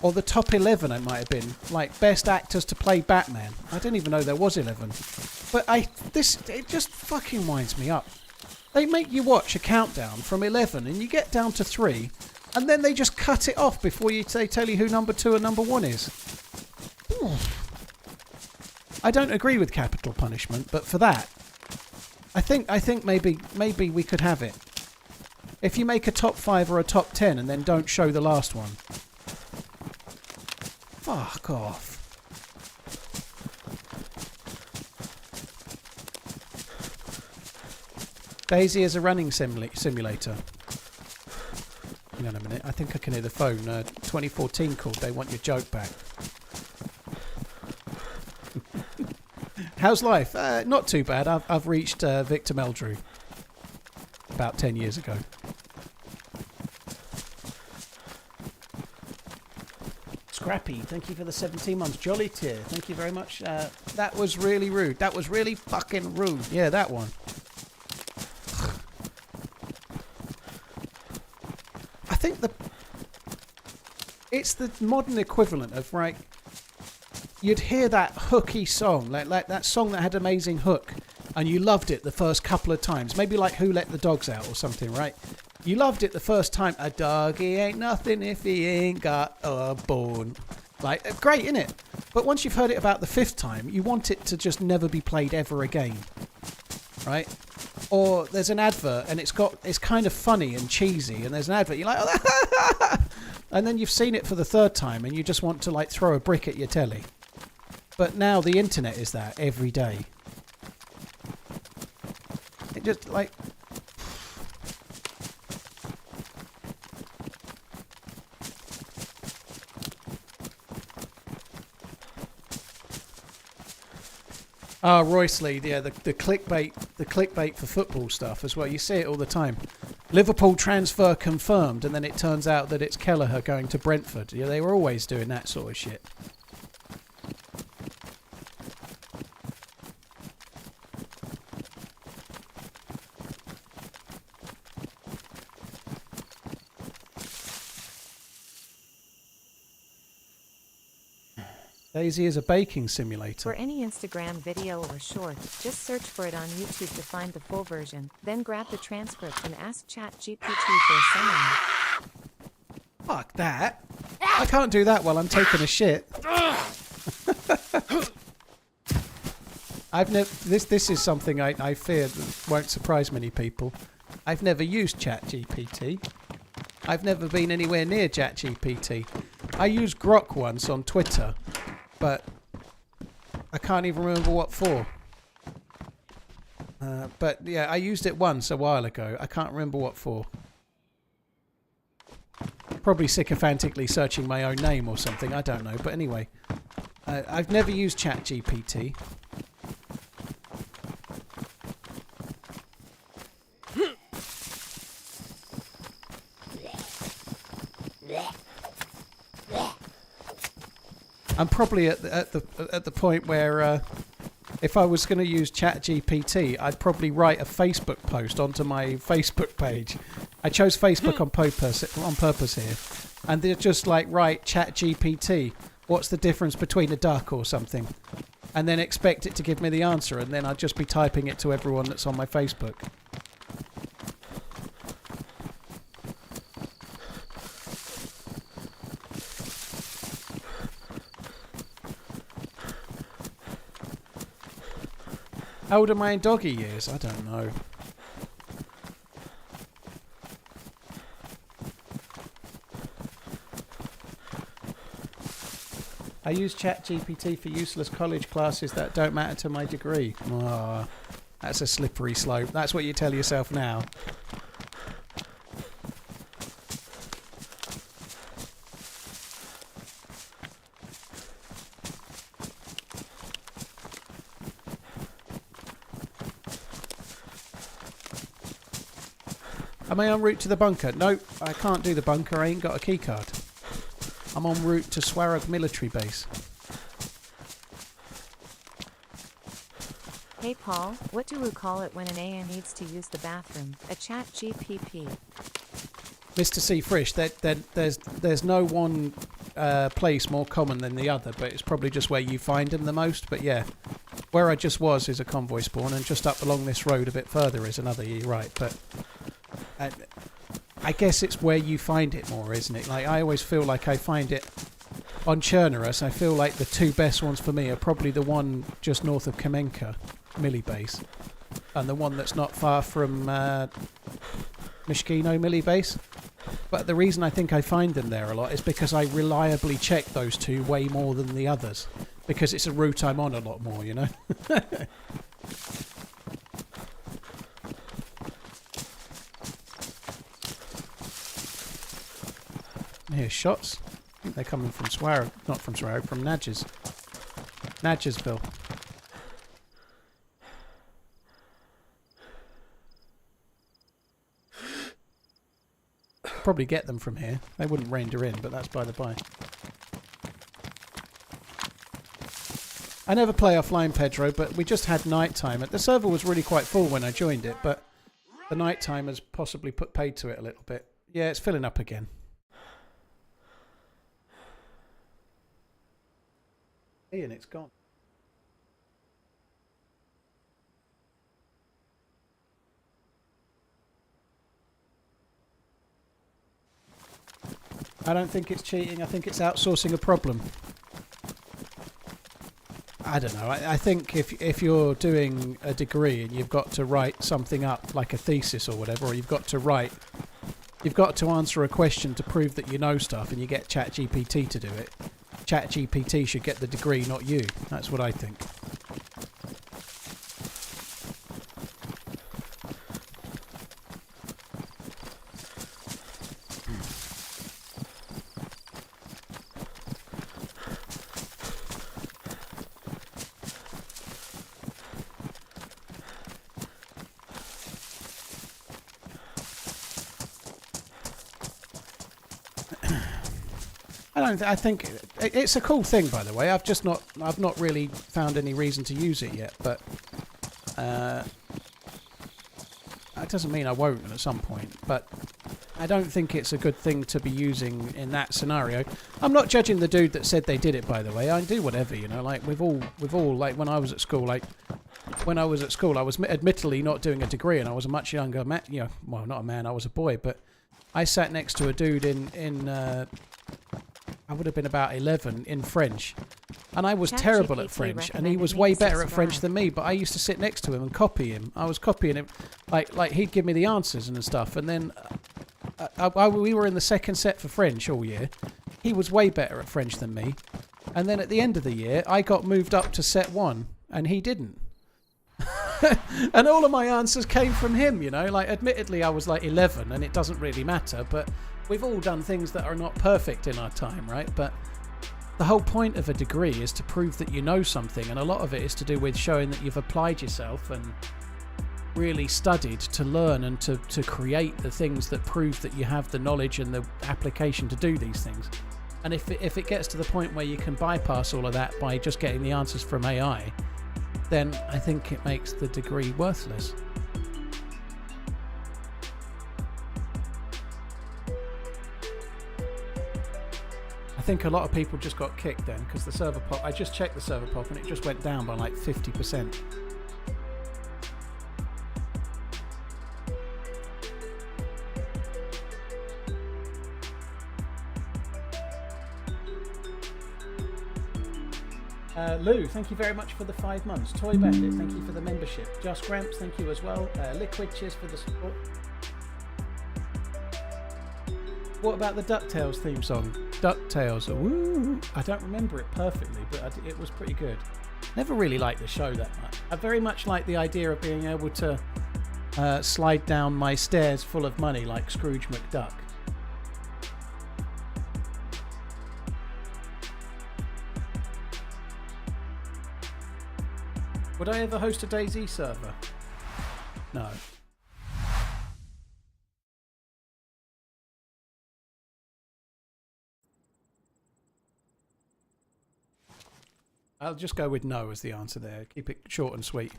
Or the top 11, it might have been. Like, best actors to play Batman. I didn't even know there was 11. But it just fucking winds me up. They make you watch a countdown from 11 and you get down to 3 and then they just cut it off before they tell you who number 2 and number 1 is. Ooh. I don't agree with capital punishment, but for that, I think maybe we could have it. If you make a top 5 or a top 10 and then don't show the last one. Fuck off. DayZ is a running simulator. Hang on a minute. I think I can hear the phone. 2014 called. They want your joke back. How's life? Not too bad. I've reached Victor Meldrew about 10 years ago. Scrappy, thank you for the 17 months. Jolly tier, thank you very much. That was really rude. That was really fucking rude. Yeah, that one. I think it's the modern equivalent of, right, you'd hear that hooky song, like that song that had amazing hook, and you loved it the first couple of times. Maybe like Who Let the Dogs Out or something, right? You loved it the first time. A doggy ain't nothing if he ain't got a bone. Like, great, innit? But once you've heard it about the 5th time, you want it to just never be played ever again, right? Or there's an advert and it's kind of funny and cheesy, and there's an advert, you're like, oh, and then you've seen it for the 3rd time and you just want to like throw a brick at your telly. But now the internet is that every day. It just like... Oh, Royce Lee, yeah, the clickbait for football stuff as well. You see it all the time. Liverpool transfer confirmed, and then it turns out that it's Kelleher going to Brentford. Yeah, they were always doing that sort of shit. DayZ is a baking simulator. For any Instagram video or short, just search for it on YouTube to find the full version. Then grab the transcript and ask ChatGPT for a summary. Fuck that. I can't do that while I'm taking a shit. This is something I fear that won't surprise many people. I've never used ChatGPT. I've never been anywhere near ChatGPT. I used Grok once on Twitter, but I can't even remember what for. But yeah, I used it once a while ago. I can't remember what for. Probably sycophantically searching my own name or something. I don't know. But anyway, I've never used ChatGPT. I'm probably at the point where if I was going to use ChatGPT, I'd probably write a Facebook post onto my Facebook page. I chose Facebook on purpose here, and they're just like, write ChatGPT, what's the difference between a duck or something, and then expect it to give me the answer, and then I'd just be typing it to everyone that's on my Facebook. How old am I in doggy years? I don't know. I use ChatGPT for useless college classes that don't matter to my degree. Oh, that's a slippery slope. That's what you tell yourself now. Am I en route to the bunker? No, I can't do the bunker. I ain't got a key card. I'm en route to Swarog military base. Hey Paul, what do we call it when an AI needs to use the bathroom? A chat GPP. Mr. C. Frisch, there's no one place more common than the other, but it's probably just where you find them the most. But yeah, where I just was is a convoy spawn, and just up along this road a bit further is another. You're right, but I guess it's where you find it more, isn't it? Like, I always feel like I find it on Chernarus. I feel like the two best ones for me are probably the one just north of Kamenka, Millie Base, and the one that's not far from Mishkino Millie Base. But the reason I think I find them there a lot is because I reliably check those two way more than the others, because it's a route I'm on a lot more, you know? Here's shots. I think they're coming from Swarog, not from Swarog, from Nadges. Nadgesville. Probably get them from here. They wouldn't render in, but that's by the by. I never play offline, Pedro, but we just had night time. The server was really quite full when I joined it, but the night time has possibly put paid to it a little bit. Yeah, it's filling up again. And it's gone. I don't think it's cheating. I think it's outsourcing a problem. I don't know. I think if you're doing a degree and you've got to write something up, like a thesis or whatever, or you've got to answer a question to prove that you know stuff, and you get ChatGPT to do it, ChatGPT should get the degree, not you. That's what I think. I think it's a cool thing, by the way. I've not really found any reason to use it yet, but that doesn't mean I won't at some point. But I don't think it's a good thing to be using in that scenario. I'm not judging the dude that said they did it, by the way. I do whatever, you know. Like we've all like when I was at school, I was admittedly not doing a degree, and I was a much younger man. You know, well, not a man. I was a boy, but I sat next to a dude in I would have been about 11 in French, and I was terrible at French, and he was way better at French than me. But I used to sit next to him and copy him. I was copying him, like he'd give me the answers and stuff, and then we were in the second set for French all year, he was way better at French than me. And then at the end of the year, I got moved up to set 1, and he didn't. And all of my answers came from him, you know. Like, admittedly, I was like 11, and it doesn't really matter. But we've all done things that are not perfect in our time, right? But the whole point of a degree is to prove that you know something, and a lot of it is to do with showing that you've applied yourself and really studied to learn and to create the things that prove that you have the knowledge and the application to do these things. And if it gets to the point where you can bypass all of that by just getting the answers from AI, then I think it makes the degree worthless. I think a lot of people just got kicked then because the server pop, I just checked the server pop and it just went down by like 50%. Lou, thank you very much for the 5 months. Toy Bandit, thank you for the membership. Just Gramps, thank you as well. Liquid, cheers for the support. What about the DuckTales theme song? DuckTales, woo! I don't remember it perfectly, but it was pretty good. Never really liked the show that much. I very much like the idea of being able to slide down my stairs full of money like Scrooge McDuck. Would I ever host a DayZ server? No. I'll just go with no as the answer there. Keep it short and sweet.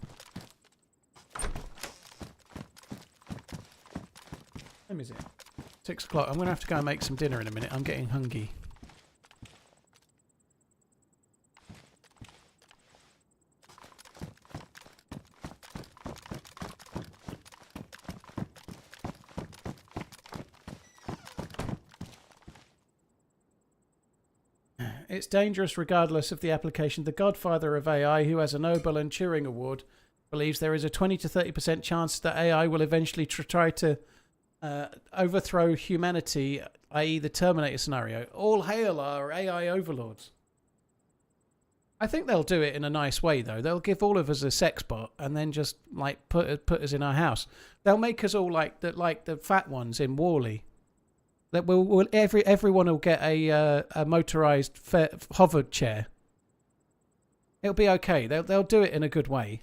What time is it? 6 o'clock. I'm going to have to go and make some dinner in a minute. I'm getting hungry. It's dangerous regardless of the application. The godfather of AI, who has a Nobel and Turing Award, believes there is a 20 to 30% chance that AI will eventually try to overthrow humanity, i.e. the Terminator scenario. All hail our AI overlords. I think they'll do it in a nice way, though. They'll give all of us a sex bot and then just like put us in our house. They'll make us all like the fat ones in Wall-E. That everyone will get a motorized hover chair. It'll be okay. They'll do it in a good way.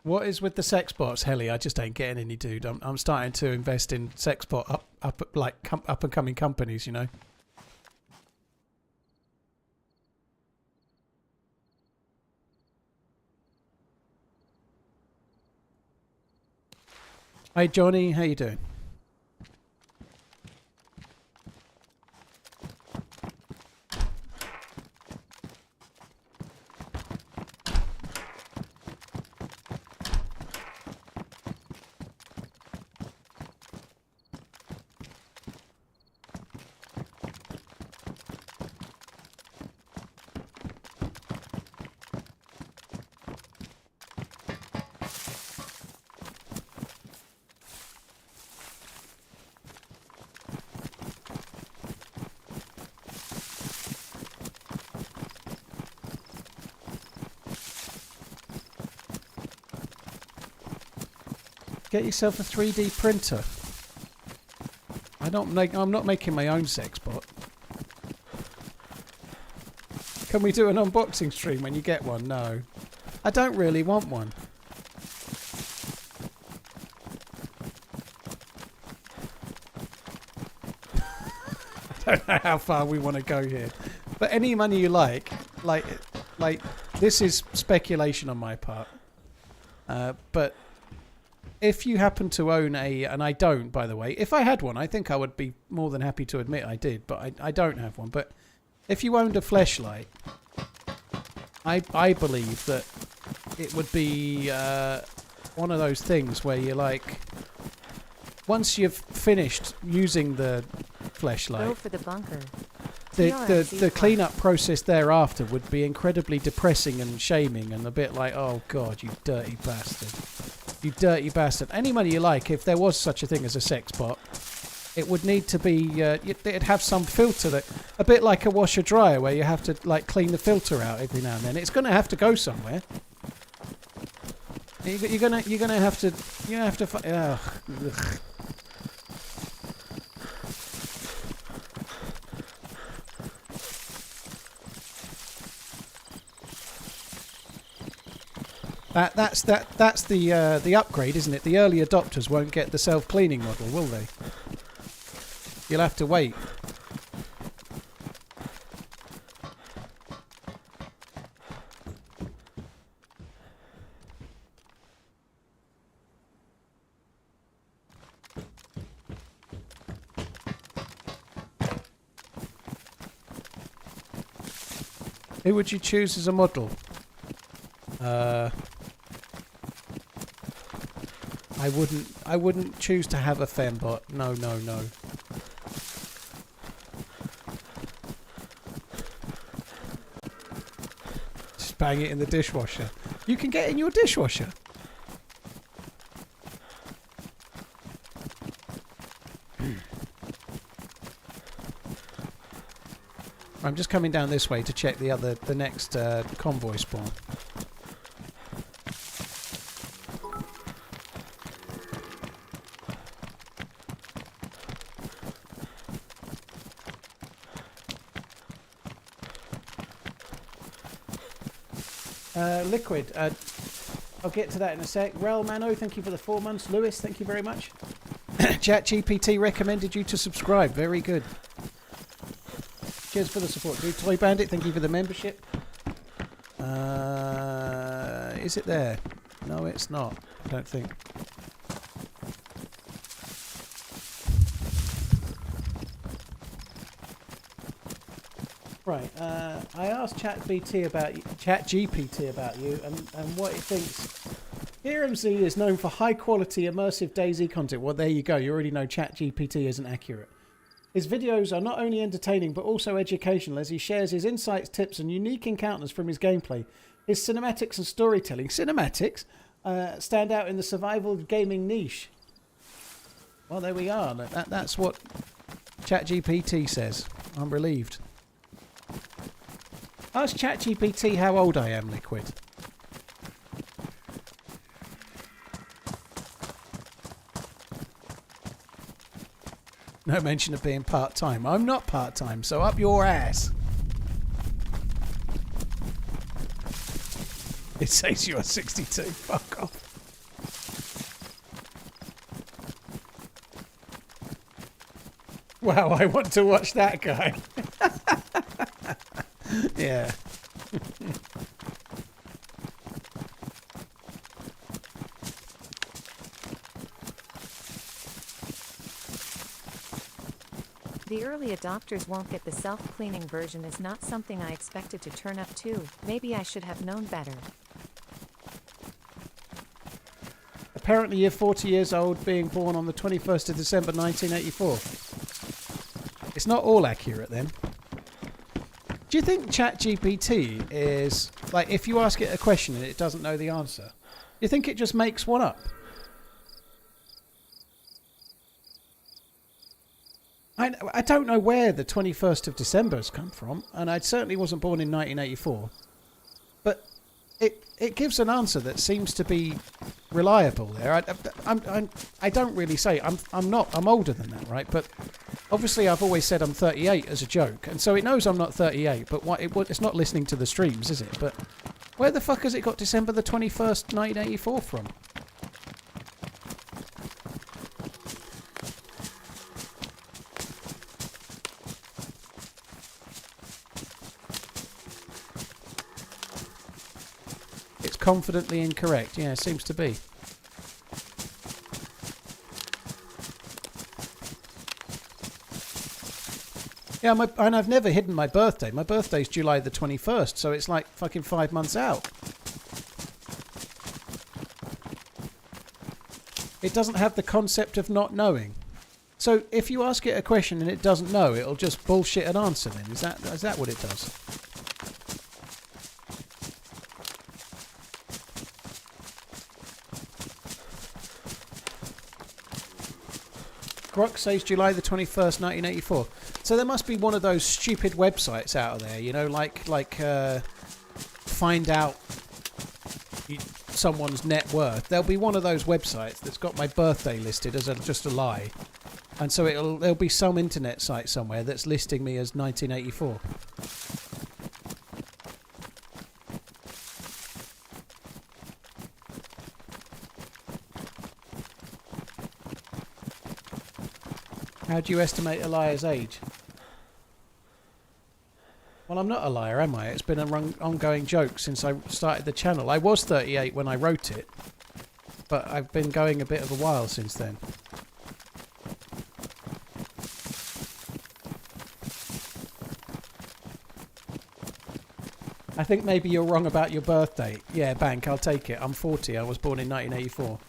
What is with the sex bots, Helly? I just ain't getting any, dude. I'm starting to invest in sex bot up and coming companies, you know. Hey Johnny, how you doing? Get yourself a 3D printer. I'm not making my own sex bot. Can we do an unboxing stream when you get one? No. I don't really want one. I don't know how far we want to go here. But any money you like this is speculation on my part. But if you happen to own and I don't, by the way, if I had one, I think I would be more than happy to admit I did, but I don't have one. But if you owned a fleshlight, I believe that it would be one of those things where you're like, once you've finished using the fleshlight, Go for the bunker. the TRMZ cleanup process thereafter would be incredibly depressing and shaming and a bit like, oh God, you dirty bastard. You dirty bastard. Any money you like, if there was such a thing as a sex bot, it would need to be, it'd have some filter that, a bit like a washer dryer where you have to like clean the filter out every now and then. It's going to have to go somewhere. You're gonna have to, ugh. That's the upgrade, isn't it? The early adopters won't get the self-cleaning model, will they? You'll have to wait. Who would you choose as a model? I wouldn't choose to have a fembot. No. Just bang it in the dishwasher. You can get in your dishwasher. I'm just coming down this way to check the next convoy spawn. Liquid. I'll get to that in a sec. Rel Mano, thank you for the 4 months. Lewis, thank you very much. ChatGPT recommended you to subscribe. Very good. Cheers for the support, dude. Toy Bandit, thank you for the membership. Is it there? No, it's not. I don't think. Right. I asked ChatGPT about you and what it thinks. TRMZ is known for high quality immersive DayZ content. Well, there you go. You already know ChatGPT isn't accurate. His videos are not only entertaining but also educational as he shares his insights, tips and unique encounters from his gameplay. His cinematics and storytelling stand out in the survival gaming niche. Well, there we are. That's what ChatGPT says. I'm relieved. Ask ChatGPT how old I am, Liquid. No mention of being part-time. I'm not part-time, so up your ass. It says you are 62. Fuck off. Wow, I want to watch that guy. Yeah. The early adopters won't get the self-cleaning version is not something I expected to turn up to. Maybe I should have known better. Apparently you're 40 years old, being born on the 21st of December 1984. It's not all accurate then. Do you think ChatGPT is, like, if you ask it a question and it doesn't know the answer, you think it just makes one up? I don't know where the 21st of December has come from, and I certainly wasn't born in 1984. But it gives an answer that seems to be reliable there. I don't really say I'm older than that, right? But obviously I've always said I'm 38 as a joke, and so it knows I'm not 38. But it's not listening to the streams, is it? But where the fuck has it got December the 21st, 1984 from? Confidently incorrect. Yeah, it seems to be. Yeah, and I've never hidden my birthday. My birthday's July the 21st, so it's like fucking 5 months out. It doesn't have the concept of not knowing. So if you ask it a question and it doesn't know, it'll just bullshit an answer then. Is that what it does? Grok says July the 21st, 1984. So there must be one of those stupid websites out there, you know, like find out someone's net worth. There'll be one of those websites that's got my birthday listed as just a lie. And so there'll be some internet site somewhere that's listing me as 1984. How do you estimate a liar's age? Well, I'm not a liar, am I? It's been an ongoing joke since I started the channel. I was 38 when I wrote it, but I've been going a bit of a while since then. I think maybe you're wrong about your birthday. Yeah, Bank, I'll take it. I'm 40. I was born in 1984.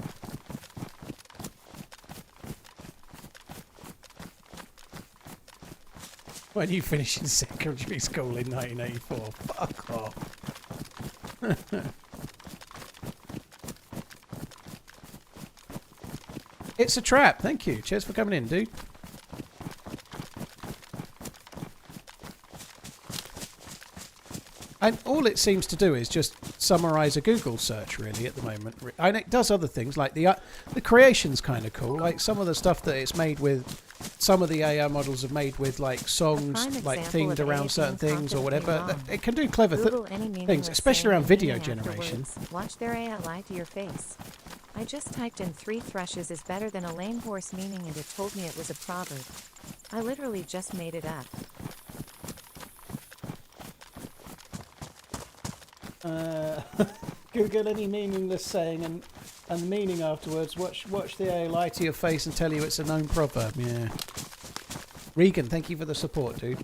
When you finish in secondary school in 1984. Fuck off. It's a trap. Thank you. Cheers for coming in, dude. And all it seems to do is just summarise a Google search, really, at the moment. And it does other things, like the creation's kind of cool. Like some of the stuff that it's made with, some of the AI models have made with, like, songs, like, themed around certain things or whatever. It can do clever things, especially around video generation. Watch their AI lie to your face. I just typed in 3 thrushes is better than a lame horse meaning and it told me it was a proverb. I literally just made it up. Google any meaningless saying and meaning afterwards. Watch the AI lie to your face and tell you it's a known proverb. Yeah. Regan, thank you for the support, dude.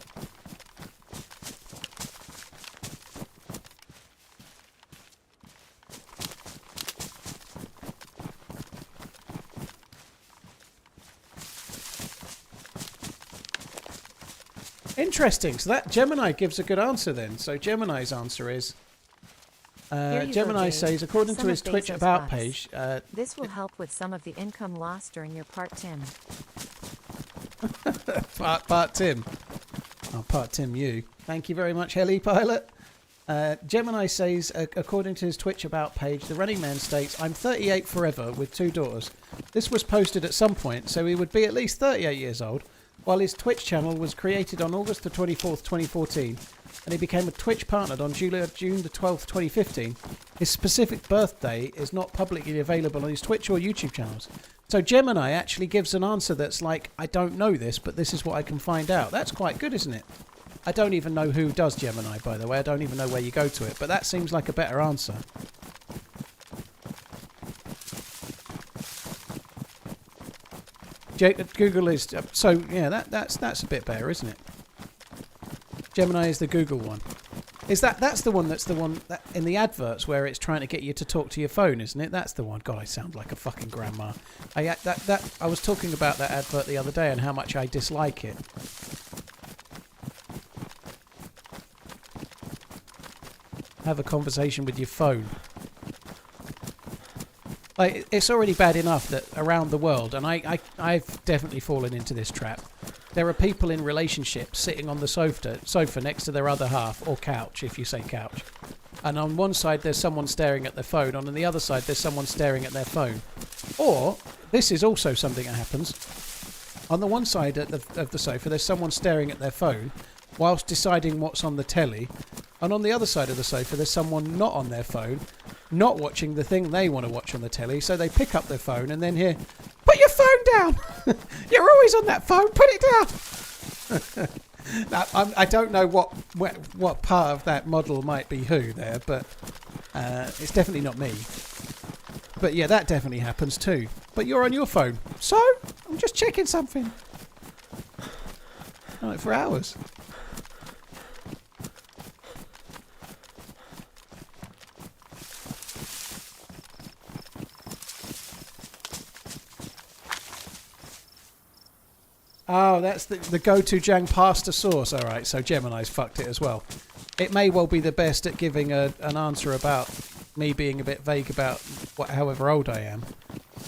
Interesting. So that Gemini gives a good answer then. So Gemini's answer is... Gemini says, according to his Twitch About page... this will help with some of the income lost during your part Tim. part Tim. Oh, part Tim you. Thank you very much, Heli Pilot. Gemini says, according to his Twitch About page, the Running Man states, I'm 38 forever with 2 daughters. This was posted at some point, so he would be at least 38 years old, while his Twitch channel was created on August the 24th, 2014. And he became a Twitch partner on June the 12th, 2015. His specific birthday is not publicly available on his Twitch or YouTube channels. So Gemini actually gives an answer that's like, I don't know this, but this is what I can find out. That's quite good, isn't it? I don't even know who does Gemini, by the way. I don't even know where you go to it, but that seems like a better answer. Google is... so, yeah, that's a bit better, isn't it? Gemini is the Google one. That's the one that's in the adverts where it's trying to get you to talk to your phone, isn't it? That's the one. God, I sound like a fucking grandma. I was talking about that advert the other day and how much I dislike it. Have a conversation with your phone. Like, it's already bad enough that around the world, and I've definitely fallen into this trap. There are people in relationships sitting on the sofa next to their other half, or couch, if you say couch. And on one side there's someone staring at their phone, and on the other side there's someone staring at their phone. Or, this is also something that happens, on the one side of the sofa there's someone staring at their phone whilst deciding what's on the telly, and on the other side of the sofa there's someone not on their phone, not watching the thing they want to watch on the telly, so they pick up their phone and then hear, put your phone down! You're always on that phone, put it down! Now, I don't know what part of that model might be who there, but it's definitely not me. But yeah, that definitely happens too. But you're on your phone. So? I'm just checking something. Like for hours. Oh, that's the go-to Jang pasta sauce. All right, so Gemini's fucked it as well. It may well be the best at giving an answer about me being a bit vague about however old I am,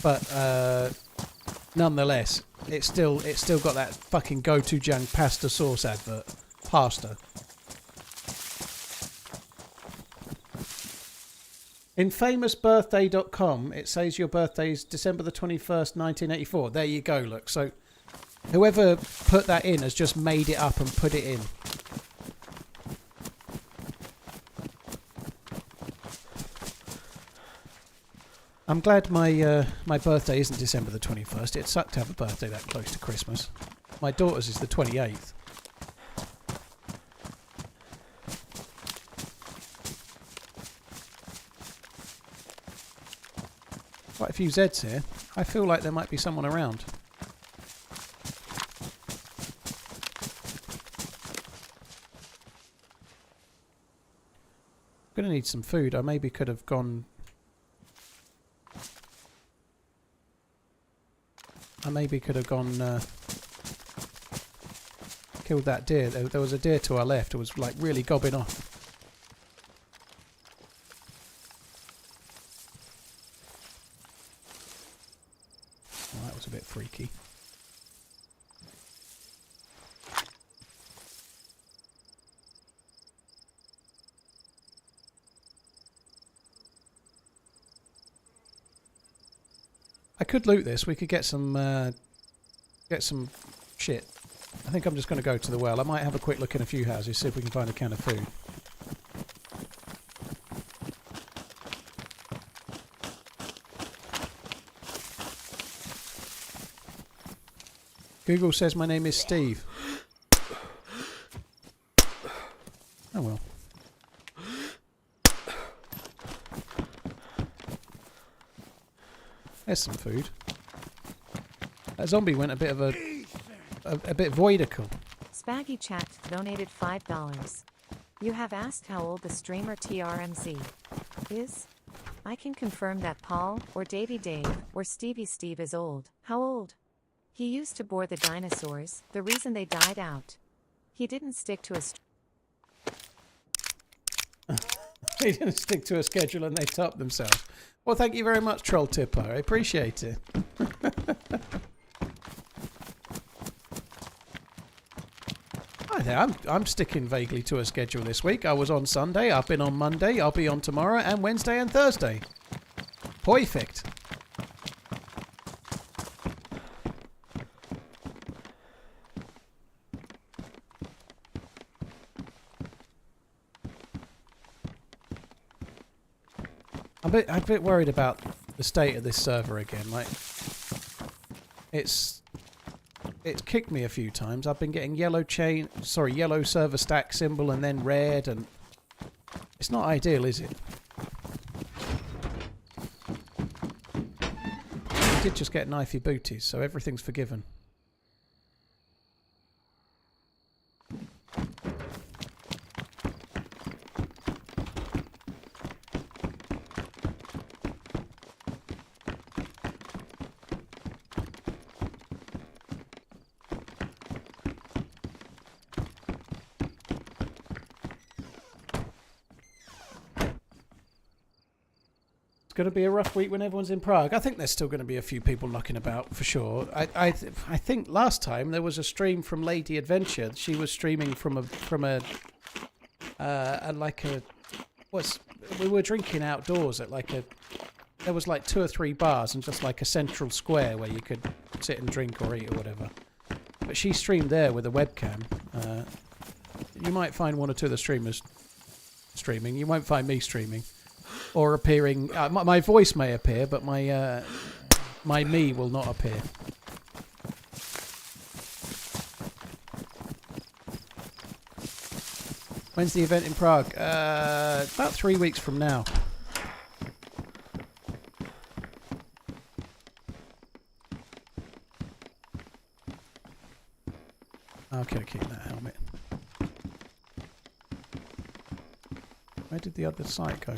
but nonetheless, it's still got that fucking go-to Jang pasta sauce advert. Pasta. In famousbirthday.com, it says your birthday is December the 21st, 1984. There you go, look. So whoever put that in has just made it up and put it in. I'm glad my birthday isn't December the 21st. It sucked to have a birthday that close to Christmas. My daughter's is the 28th. Quite a few Zs here. I feel like there might be someone around. I'm going to need some food. I maybe could have gone... killed that deer. There was a deer to our left. It was like really gobbing off. Oh, that was a bit freaky. I could loot this. We could get some shit. I think I'm just going to go to the well. I might have a quick look in a few houses, see if we can find a can of food. Google says my name is Steve. Oh well. There's some food. That zombie went a bit of a bit voidical. Spaggy Chat donated $5. You have asked how old the streamer TRMZ is? I can confirm that Paul, or Davey Dave, or Stevie Steve is old. How old? He used to bore the dinosaurs, the reason they died out. He didn't stick to a He didn't stick to a schedule and they topped themselves. Well, thank you very much, Troll Tipper. I appreciate it. I'm sticking vaguely to a schedule this week. I was on Sunday, I've been on Monday, I'll be on tomorrow, and Wednesday and Thursday. Perfect. I'm a bit worried about the state of this server again. Like, it's kicked me a few times. I've been getting yellow server stack symbol and then red, and it's not ideal, is it? I did just get knifey booties, so everything's forgiven. Going to be a rough week when everyone's in Prague. I think there's still going to be a few people knocking about for sure. I think last time there was a stream from Lady Adventure. She was streaming we were drinking outdoors at there was like 2 or 3 bars and just like a central square where you could sit and drink or eat or whatever. But she streamed there with a webcam. You might find 1 or 2 of the streamers streaming. You won't find me streaming. Or appearing, my voice may appear, but my me will not appear. When's the event in Prague? About 3 weeks from now. Okay, keep that helmet. Where did the other site go?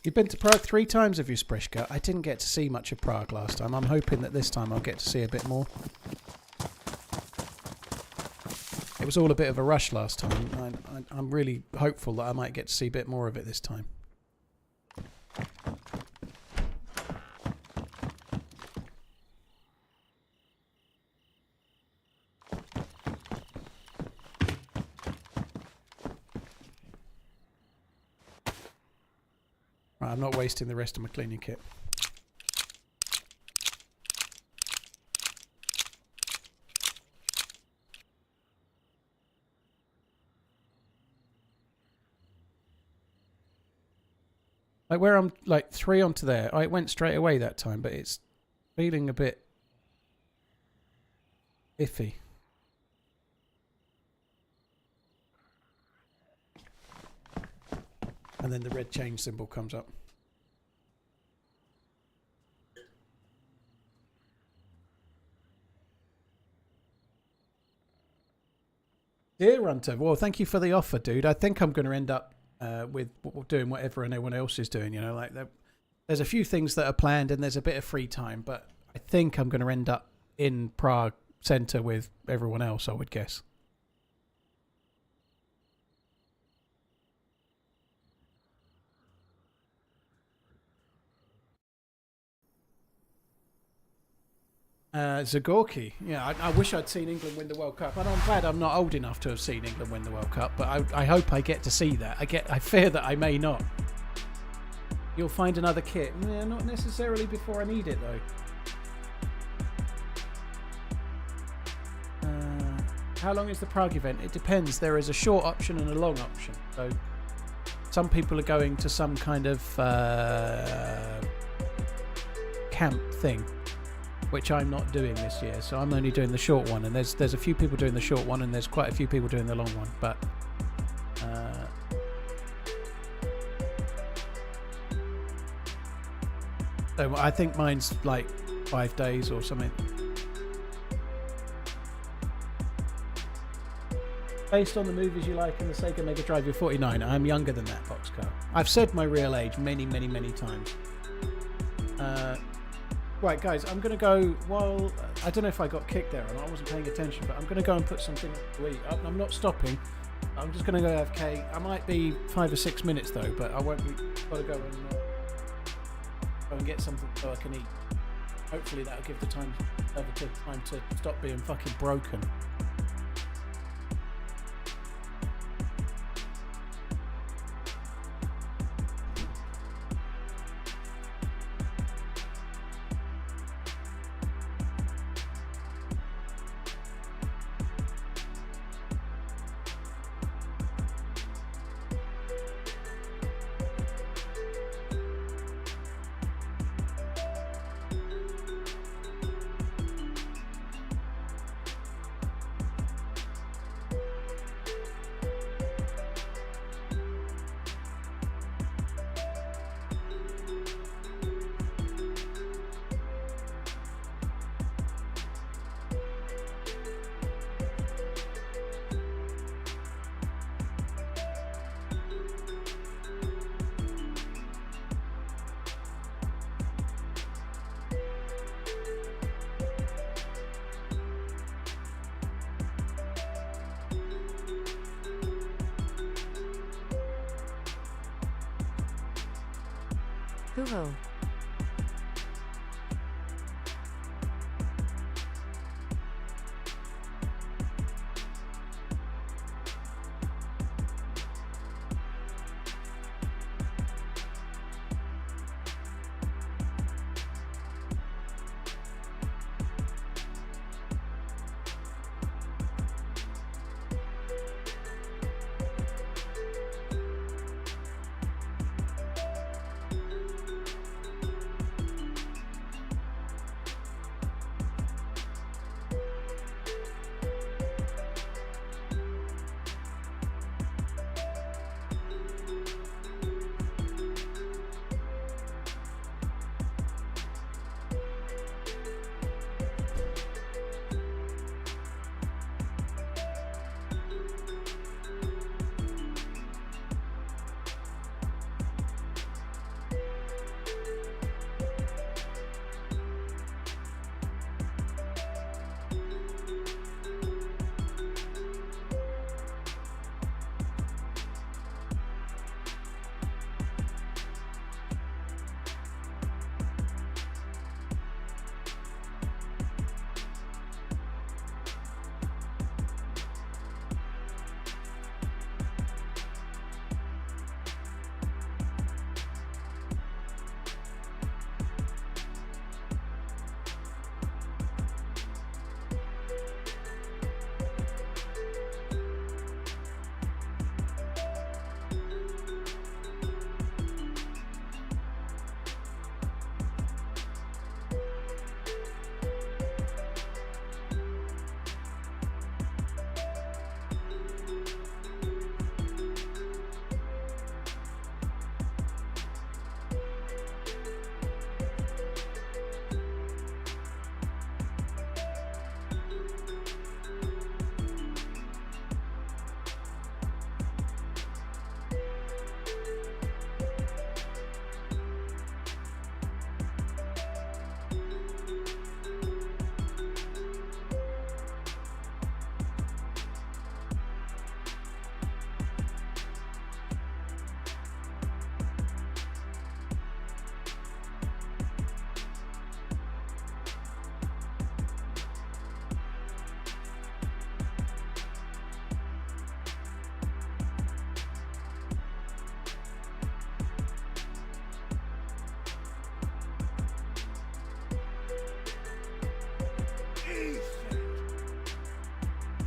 You've been to Prague 3 times, have you, Sprishka? I didn't get to see much of Prague last time. I'm hoping that this time I'll get to see a bit more. It was all a bit of a rush last time. I'm really hopeful that I might get to see a bit more of it this time. Right, I'm not wasting the rest of my cleaning kit. Like where I'm like 3 onto there, I went straight away that time, but it's feeling a bit iffy. And then the red change symbol comes up. Dear Runter, well, thank you for the offer, dude. I think I'm going to end up with doing whatever anyone else is doing. You know, like there's a few things that are planned and there's a bit of free time, but I think I'm going to end up in Prague Centre with everyone else, I would guess. Zagorki. Yeah, I wish I'd seen England win the World Cup, and I'm glad I'm not old enough to have seen England win the World Cup, but I hope I get to see that. I fear that I may not. You'll find another kit. Yeah, not necessarily before I need it, though. How long is the Prague event? It depends. There is a short option and a long option. So some people are going to some kind of camp thing, which I'm not doing this year, so I'm only doing the short one. And there's a few people doing the short one, and there's quite a few people doing the long one. But so I think mine's like 5 days or something. Based on the movies you like and the Sega Mega Drive, you're 49. I'm younger than that, Boxcar. I've said my real age many, many, many times. Right, guys, I'm going to go while... I don't know if I got kicked there or not. I wasn't paying attention, but I'm going to go and put something to eat. I'm not stopping. I'm just going to go AFK. I might be 5 or 6 minutes, though, but I won't be... Got to go and get something so I can eat. Hopefully that'll give the time to stop being fucking broken. Hoo-ho.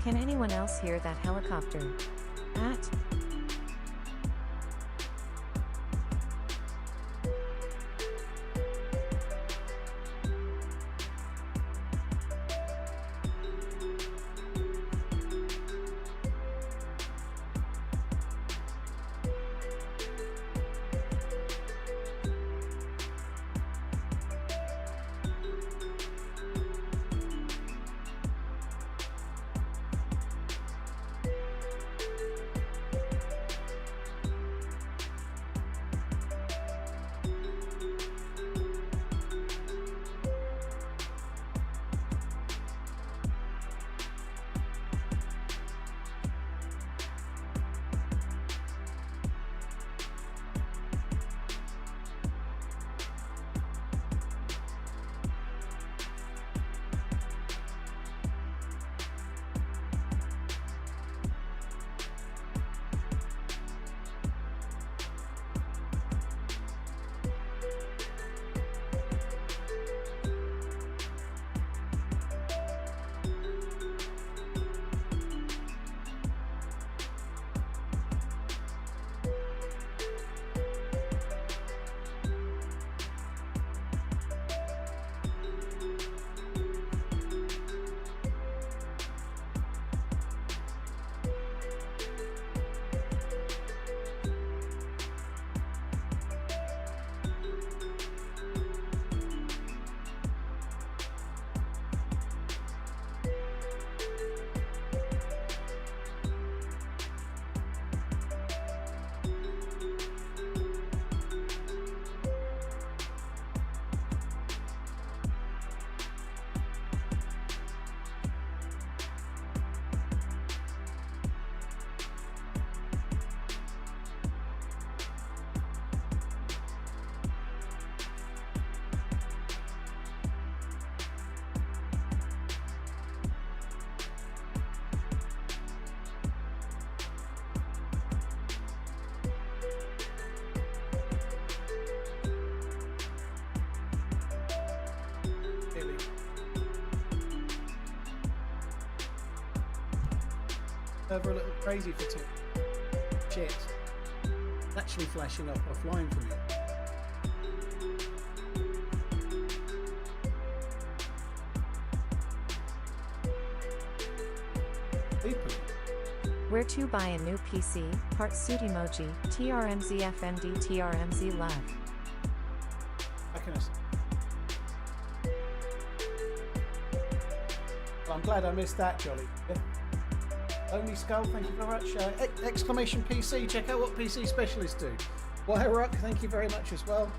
Can anyone else hear that helicopter? At? Server a little crazy for two. Shit. It's actually flashing up offline for me. People. Where to buy a new PC? Heart suit emoji. TRMZ FMD TRMZ love. I can. Well, I'm glad I missed that, Jolly. Yeah. Only Skull, thank you very much. Exclamation PC, check out what PC specialists do. Rock, thank you very much as well.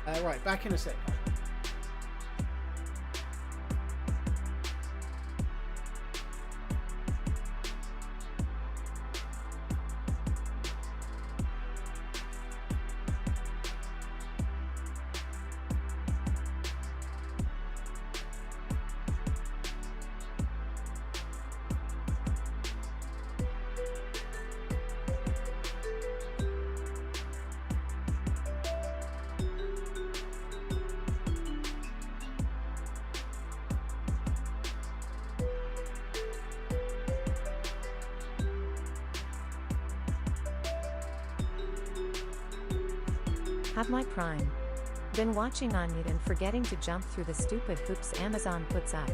Right, back in a sec. Have my Prime. Been watching on mute and forgetting to jump through the stupid hoops Amazon puts up.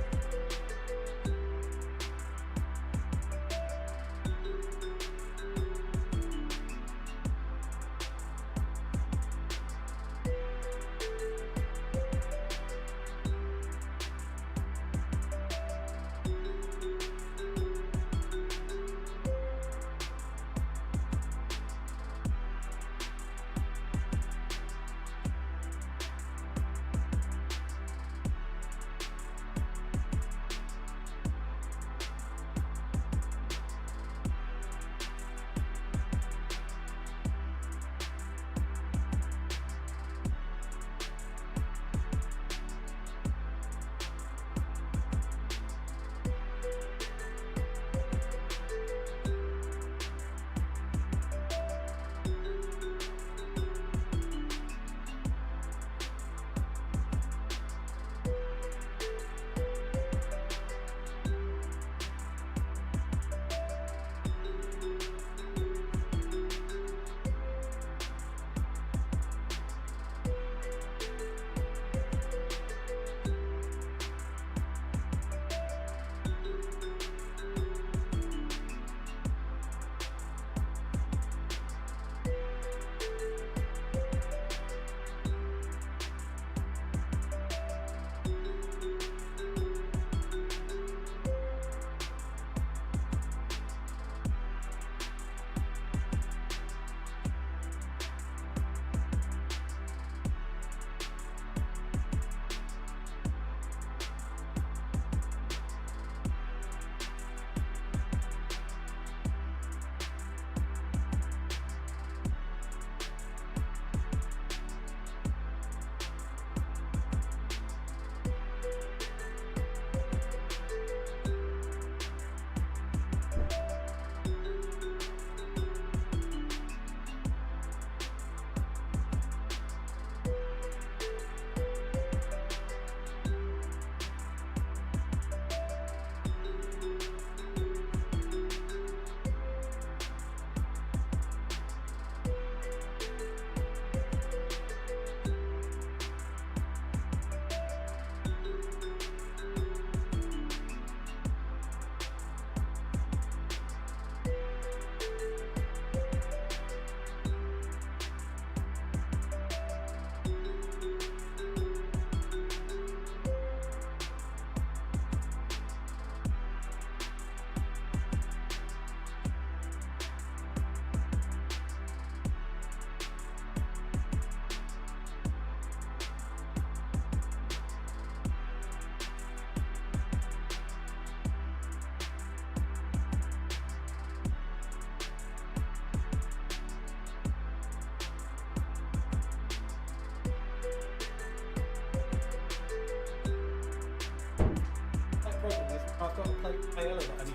problem is I've got a plate paella that I need.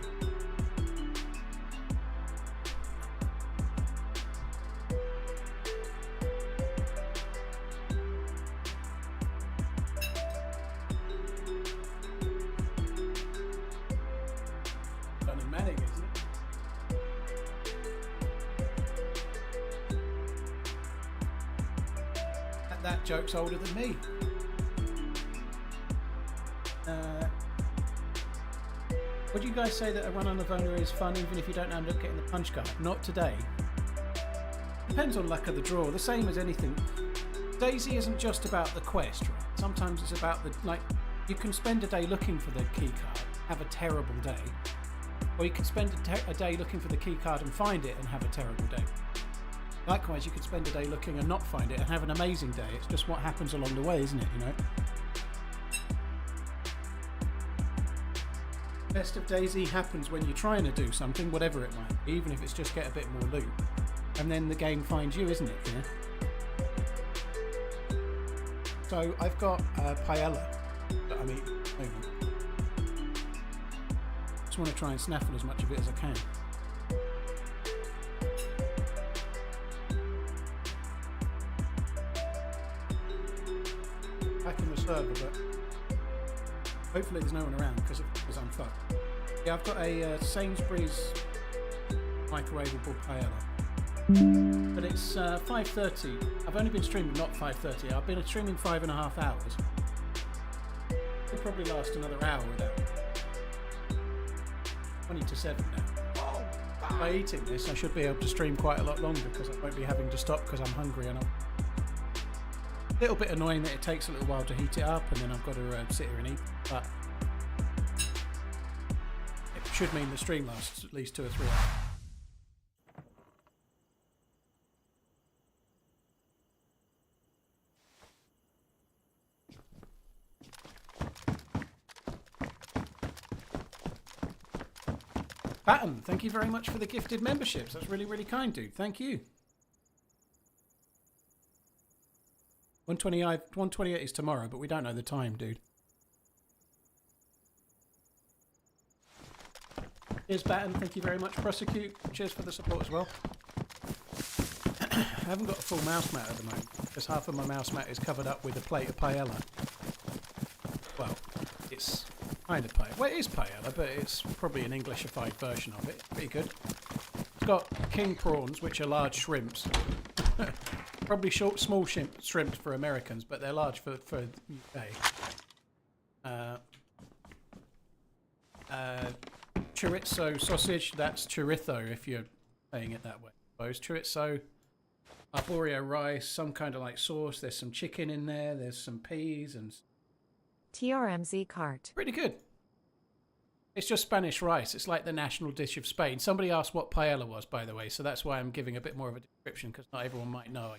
RunningManZ, isn't it? That joke's older than me. Would you guys say that a run on Livonia is fun even if you don't end up getting the punch card? Not today. Depends on luck of the draw. The same as anything. DayZ isn't just about the quest, right? Sometimes it's about the, like, you can spend a day looking for the key card, have a terrible day. Or you can spend a day looking for the key card and find it and have a terrible day. Likewise, you could spend a day looking and not find it and have an amazing day. It's just what happens along the way, isn't it, you know? Best of DayZ happens when you're trying to do something, whatever it might be, even if it's just get a bit more loot. And then the game finds you, isn't it? Yeah? So I've got paella that I'm eating at the moment. Just want to try and snaffle as much of it as I can. Back in the server, but hopefully there's no one around because I'm fucked. Yeah, I've got a Sainsbury's microwavable paella. But it's 5:30. I've only been streaming not 5:30. I've been streaming 5.5 hours. It'll probably last another hour without 20 to 7 now. By eating this, I should be able to stream quite a lot longer because I won't be having to stop because I'm hungry and I'm a little bit annoying that it takes a little while to heat it up and then I've got to sit here and eat. But it should mean the stream lasts at least 2 or 3 hours. Batten, thank you very much for the gifted memberships. That's really, really kind, dude. Thank you. 128 is tomorrow, but we don't know the time, dude. Cheers, Batten. Thank you very much. Prosecute. Cheers for the support as well. I haven't got a full mouse mat at the moment because half of my mouse mat is covered up with a plate of paella. Well, it's kind of paella. Well, it is paella, but it's probably an Englishified version of it. Pretty good. It's got king prawns, which are large shrimps. Probably small shrimps for Americans, but they're large for UK. Chorizo sausage, that's chorizo if you're saying it that way. I suppose. Chorizo, arborio rice, some kind of like sauce. There's some chicken in there. There's some peas and TRMZ cart. pretty good. It's just Spanish rice. It's like the national dish of Spain. Somebody asked what paella was, by the way, so that's why I'm giving a bit more of a description because not everyone might know.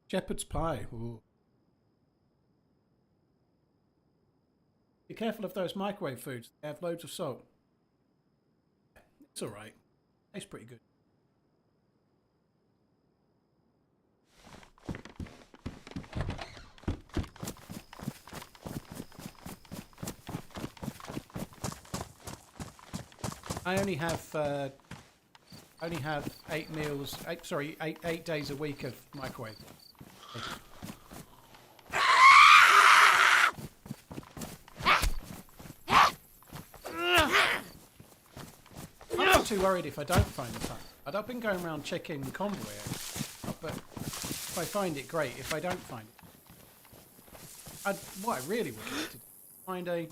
Shepherd's pie. Ooh. Be careful of those microwave foods. They have loads of salt. It's alright. Tastes pretty good. I only have 8 meals. 8 days a week of microwave. I'm not too worried if I don't find the time. I've been going around checking convoy, but if I find it, great. If I don't find it, what I really would like to do is find a.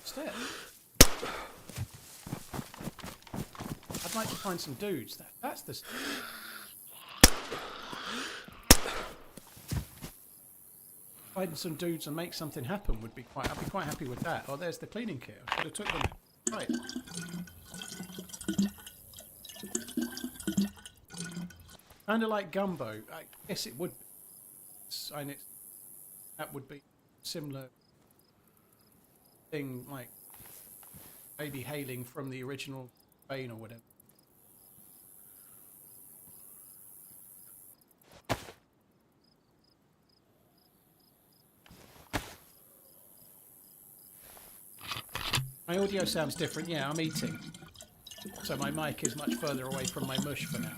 Instead, I'd like to find some dudes. That's the. Find some dudes and make something happen would be I'd be quite happy with that. Oh, there's the cleaning kit. I should have took them. Right. Kind of like gumbo. I guess it would. That would be similar thing. Like maybe hailing from the original vein or whatever. My audio sounds different. Yeah, I'm eating. So my mic is much further away from my mush for now.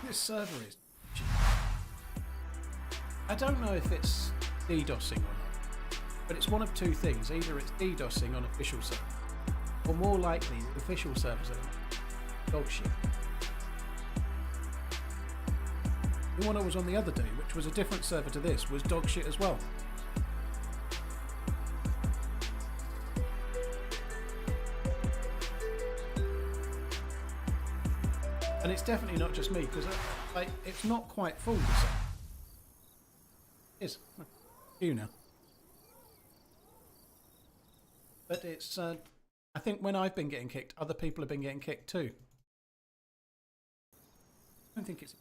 This server is... I don't know if it's DDoSing or not, but it's one of two things. Either it's DDoSing on official servers, or more likely the official servers are dog shit. The one I was on the other day, which was a different server to this, was dog shit as well. And it's definitely not just me, because like, it's not quite full, this server. It is. You know. But it's, I think when I've been getting kicked, other people have been getting kicked too. I don't think it's...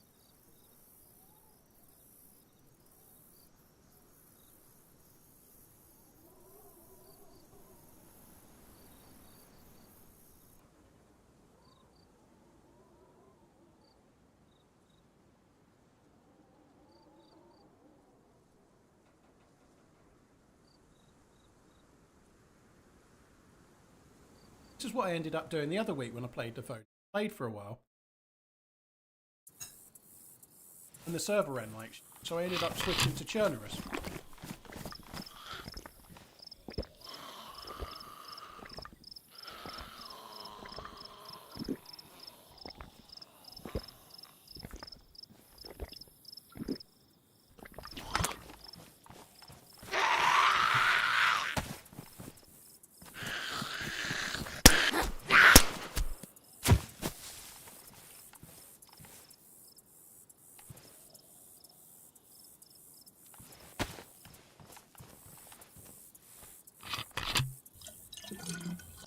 This is what I ended up doing the other week when I played the phone. I played for a while. And the server ran like shit, so I ended up switching to Chernarus.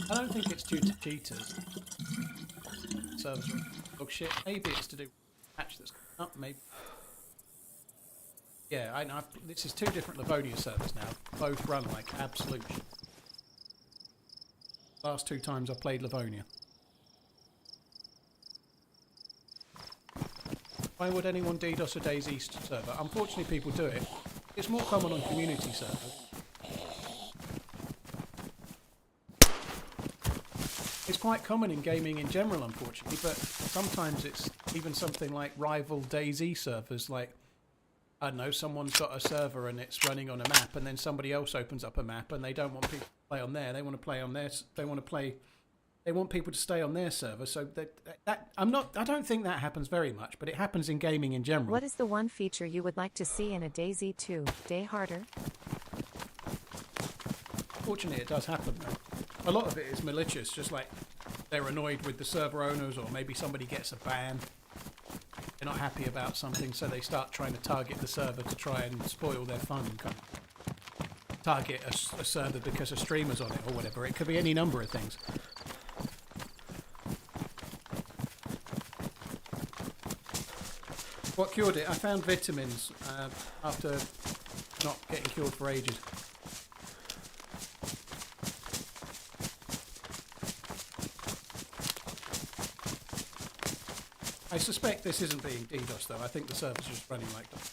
I don't think it's due to cheaters. Servers are dog shit. Maybe it's to do with the patch that's coming up, maybe. Yeah, this is two different Livonia servers now. Both run like absolute shit. Last two times I played Livonia. Why would anyone DDoS a DayZ server? Unfortunately people do it. It's more common on community servers. It's quite common in gaming in general, unfortunately, but sometimes it's even something like rival DayZ servers, like, I don't know, someone's got a server and it's running on a map, and then somebody else opens up a map and they don't want people to play on there, they want to play on their, they want people to stay on their server, so I don't think that happens very much, but it happens in gaming in general. What is the one feature you would like to see in a DayZ 2? Day harder? Fortunately, it does happen, though. A lot of it is malicious, just like they're annoyed with the server owners, or maybe somebody gets a ban. They're not happy about something, so they start trying to target the server to try and spoil their fun. Kind of target a server because a streamer's on it, or whatever. It could be any number of things. What cured it? I found vitamins after not getting cured for ages. I suspect this isn't being DDoS though. I think the server's just running like that.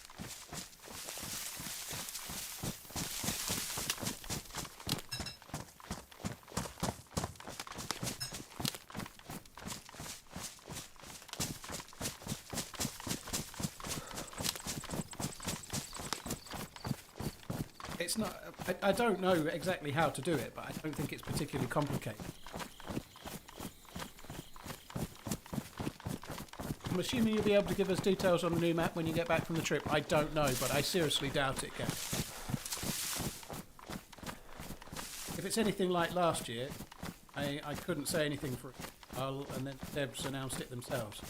It's not... I don't know exactly how to do it, but I don't think it's particularly complicated. I'm assuming you'll be able to give us details on the new map when you get back from the trip. I don't know, but I seriously doubt it, Gav. if it's anything like last year, I couldn't say anything for a while, and then devs announced it themselves.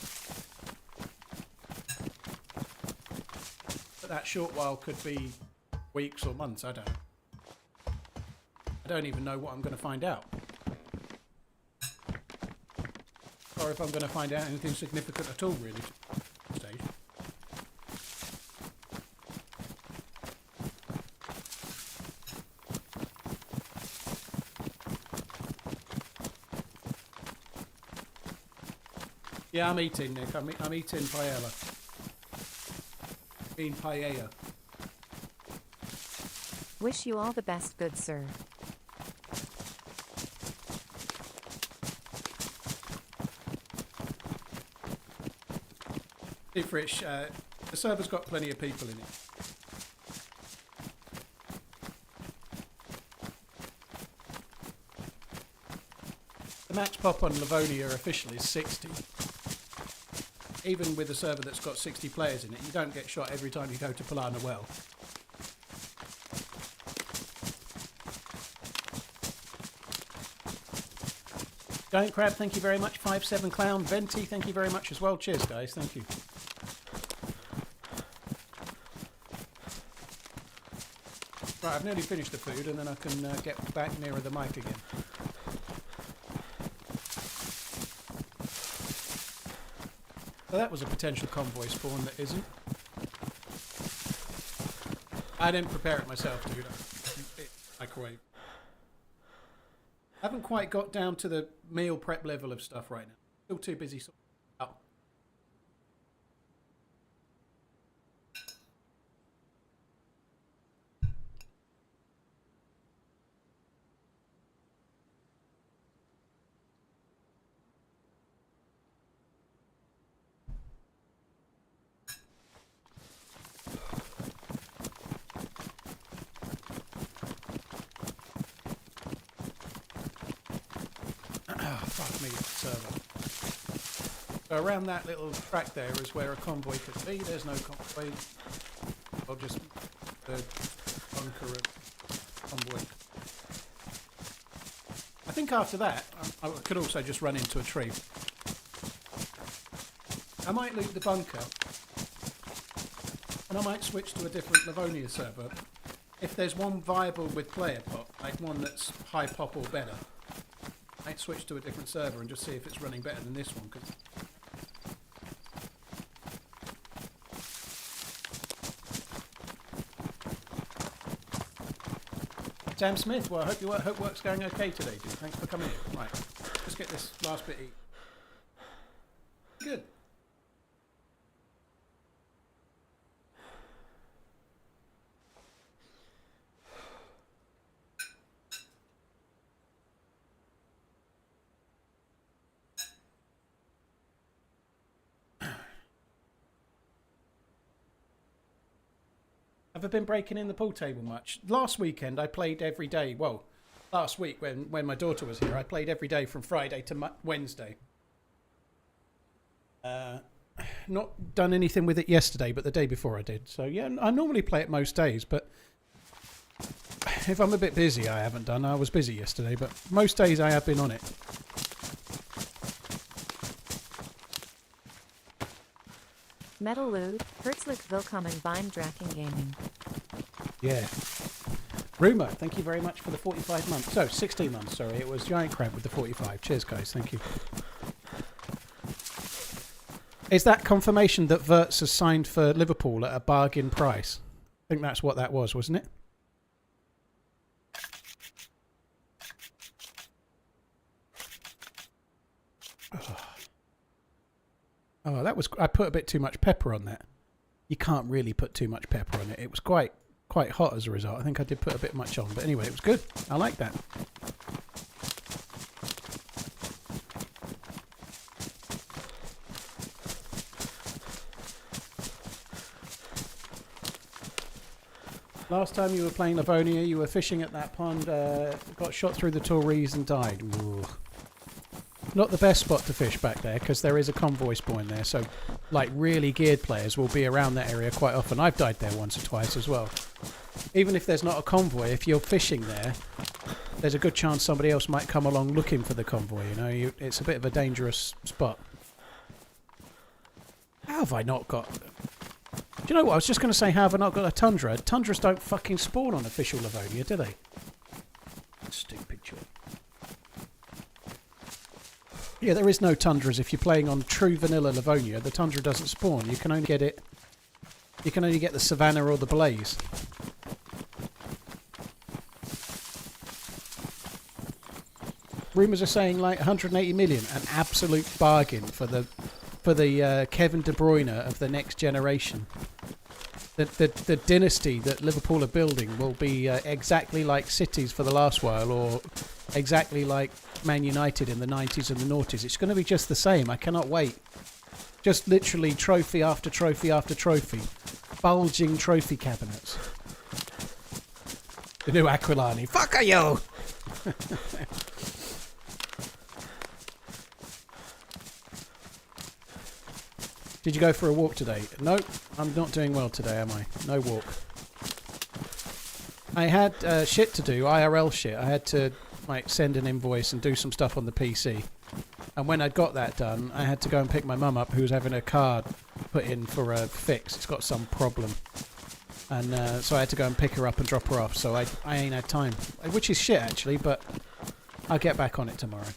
But that short while could be weeks or months, I don't know. I don't even know what I'm going to find out. Or if I'm going to find out anything significant at all, really, at this stage. Yeah, I'm eating, Nick. I'm eating paella. Bean paella. Wish you all the best, good sir. Deep Rich, the server's got plenty of people in it. The max pop on Livonia official is 60. Even with a server that's got 60 players in it, you don't get shot every time you go to Polana Well. Giant Crab, thank you very much. 57 Clown. Venti, thank you very much as well. Cheers, guys. Thank you. Right, I've nearly finished the food, and then I can get back nearer the mic again. So that was a potential convoy spawn that isn't. I didn't prepare it myself, dude. Microwave. I haven't quite got down to the meal prep level of stuff right now. Still too busy sorting it out. So around that little track there is where a convoy could be. There's no convoy. I'll just bunker a convoy. I think after that, I could also just run into a tree. I might loot the bunker, and I might switch to a different Livonia server. If there's one viable with player pop, like one that's high pop or better, I'd switch to a different server and just see if it's running better than this one. Sam Smith, well, I hope your work's going okay today, dude. Thanks for coming in. Right, let's get this last bit eat. Good. Have I been breaking in the pool table much? Last weekend I played every day. Well, last week when my daughter was here, I played every day from Friday to Wednesday. Not done anything with it yesterday, but the day before I did. So yeah, I normally play it most days, but if I'm a bit busy, I haven't done. I was busy yesterday, but most days I have been on it. Metalud, Herzlich Willkommen beim Drachen Gaming. Yeah. Rumour, thank you very much for the 45 months. So, 16 months, sorry. It was Giant Crab with the 45. Cheers, guys. Thank you. Is that confirmation that Wirtz has signed for Liverpool at a bargain price? I think that's what that was, wasn't it? Oh, that was... I put a bit too much pepper on that. You can't really put too much pepper on it. It was quite hot as a result. I think I did put a bit much on. But anyway, it was good. I like that. Last time you were playing Livonia, you were fishing at that pond, got shot through the Tories and died. Ooh. Not the best spot to fish back there because there is a convoy spawn there, so like really geared players will be around that area quite often. I've died there once or twice as well. Even if there's not a convoy, if you're fishing there there's a good chance somebody else might come along looking for the convoy, you know. It's a bit of a dangerous spot. How have I not got... Do you know what? I was just going to say, how have I not got a Tundra? Tundras don't fucking spawn on official Livonia, do they? Stupid job. Yeah, there is no Tundras if you're playing on true vanilla Livonia. The Tundra doesn't spawn. You can only get it... You can only get the Savannah or the Blaze. Rumours are saying like 180 million, an absolute bargain for the Kevin De Bruyne of the next generation. The dynasty that Liverpool are building will be exactly like City's for the last while, or exactly like Man United in the 90s and the noughties. It's going to be just the same. I cannot wait. Just literally trophy after trophy after trophy. Bulging trophy cabinets. The new Aquilani. Fuck are you! Did you go for a walk today? Nope, I'm not doing well today, am I? No walk. I had shit to do, IRL shit. I had to like send an invoice and do some stuff on the PC. And when I'd got that done, I had to go and pick my mum up, who was having her car put in for a fix. It's got some problem. And so I had to go and pick her up and drop her off. So I ain't had time. Which is shit, actually, but I'll get back on it tomorrow.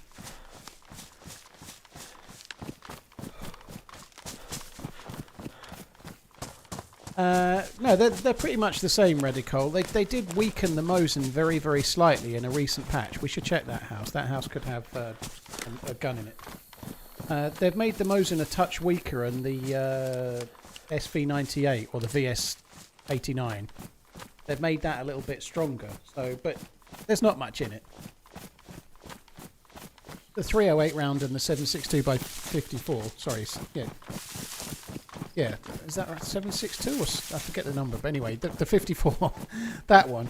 No, they're pretty much the same, Redicole. They did weaken the Mosin very, very slightly in a recent patch. We should check that house. That house could have a gun in it. They've made the Mosin a touch weaker, and the SV98 or the VS89, they've made that a little bit stronger. So, but there's not much in it. The 308 round and the 7.62 by 54. Sorry, yeah. Yeah, is that right? 7.62 or I forget the number, but anyway, the 54, that one,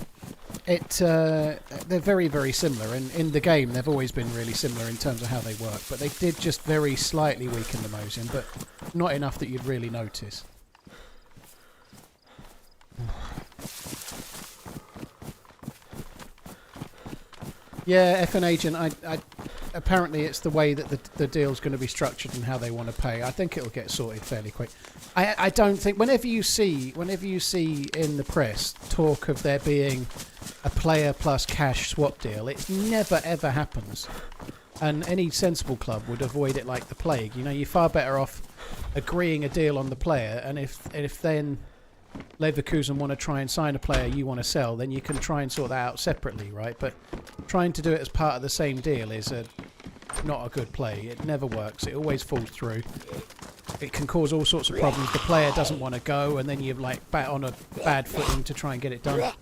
they're very, very similar. And in the game, they've always been really similar in terms of how they work. But they did just very slightly weaken the Mosin, but not enough that you'd really notice. Yeah, FN Agent, apparently it's the way that the deal's going to be structured and how they want to pay. I think it'll get sorted fairly quick. I don't think... Whenever you see in the press talk of there being a player plus cash swap deal, it never ever happens. And any sensible club would avoid it like the plague. You know, you're far better off agreeing a deal on the player, and if then Leverkusen want to try and sign a player you want to sell, then you can try and sort that out separately, right? But trying to do it as part of the same deal is not a good play. It never works. It always falls through. It can cause all sorts of problems. The player doesn't want to go, and then you're like back on a bad footing to try and get it done.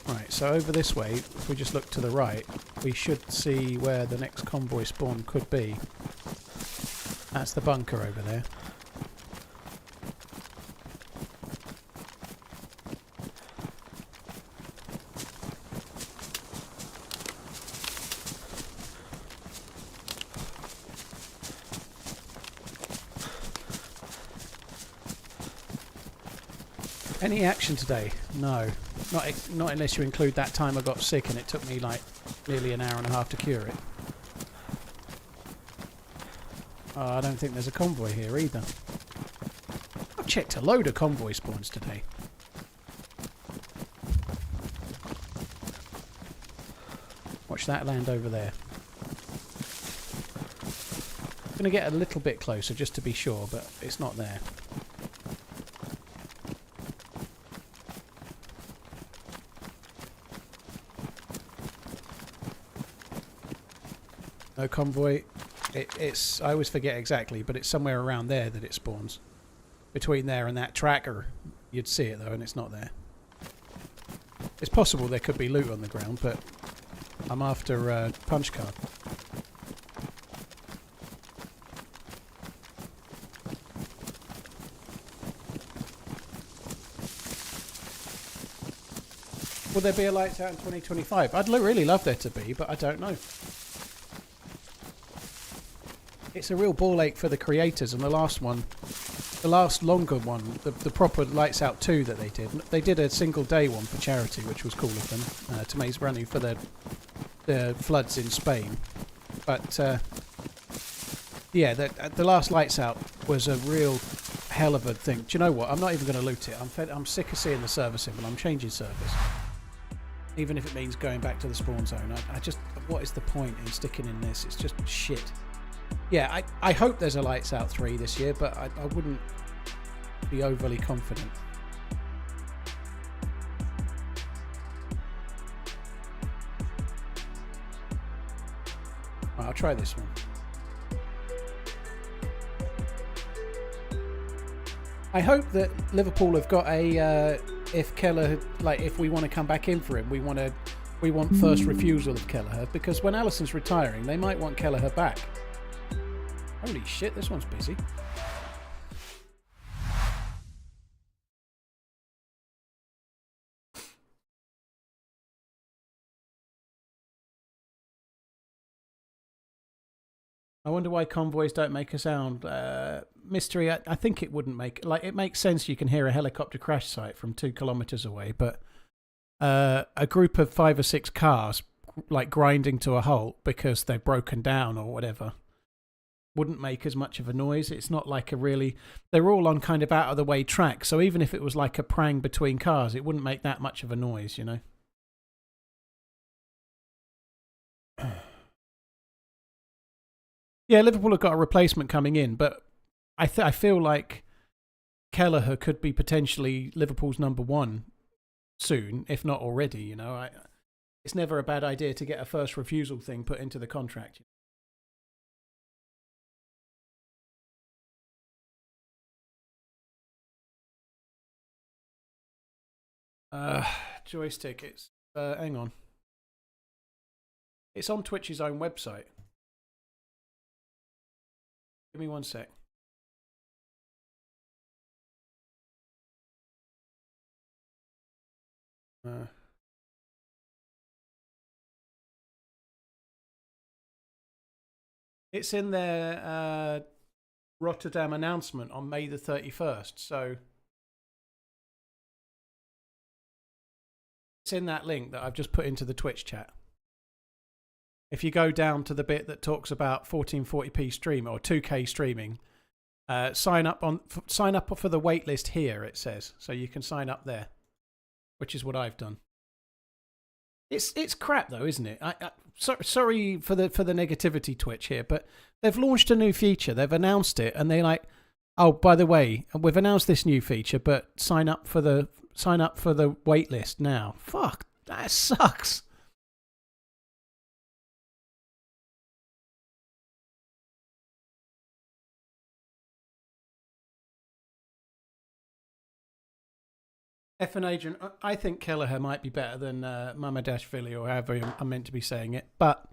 Right, so over this way, if we just look to the right, we should see where the next convoy spawn could be. That's the bunker over there. Any action today? No. Not unless you include that time I got sick and it took me like nearly an hour and a half to cure it. Oh, I don't think there's a convoy here either. I've checked a load of convoy spawns today. Watch that land over there. I'm going to get a little bit closer just to be sure, but it's not there. No convoy. It's I always forget exactly, but it's somewhere around there that it spawns. Between there and that tracker, you'd see it though, and it's not there. It's possible there could be loot on the ground, but I'm after a punch card. Will there be a lights out in 2025? I'd really love there to be, but I don't know. it's a real ball ache for the creators. And the last one, the last longer one, the proper Lights Out 2 that they did a single day one for charity, which was cool of them, to raise money for the floods in Spain. But yeah, the last Lights Out was a real hell of a thing. Do you know what? I'm not even going to loot it. I'm sick of seeing the server symbol. I'm changing servers. Even if it means going back to the spawn zone. I just, what is the point in sticking in this? It's just shit. Yeah, I hope there's a Lights Out 3 this year, but I wouldn't be overly confident. Right, I'll try this one. I hope that Liverpool have got a if Kelleher, like if we want to come back in for him, we want first refusal of Kelleher, because when Alisson's retiring, they might want Kelleher back. Holy shit, this one's busy. I wonder why convoys don't make a sound. Mystery, I think it wouldn't make... Like, it makes sense you can hear a helicopter crash site from 2 kilometres away, but a group of 5 or 6 cars, like, grinding to a halt because they've broken down or whatever, wouldn't make as much of a noise. It's not like a really... They're all on kind of out-of-the-way tracks, so even if it was like a prang between cars, it wouldn't make that much of a noise, you know? Yeah, Liverpool have got a replacement coming in, but I feel like Kelleher could be potentially Liverpool's number 1 soon, if not already. You know, it's never a bad idea to get a first refusal thing put into the contract. Joystick. It's hang on. It's on Twitch's own website. Give me 1 sec. It's in their Rotterdam announcement on May the 31st. So it's in that link that I've just put into the Twitch chat. If you go down to the bit that talks about 1440p stream or 2K streaming, sign up for the waitlist here. It says so you can sign up there, which is what I've done. It's crap though, isn't it? Sorry for the negativity Twitch here, but they've launched a new feature. They've announced it, and they're like, oh, by the way, we've announced this new feature, but sign up for the waitlist now. Fuck, that sucks. F1 agent, I think Kelleher might be better than Mamadashvili, or however I'm meant to be saying it. But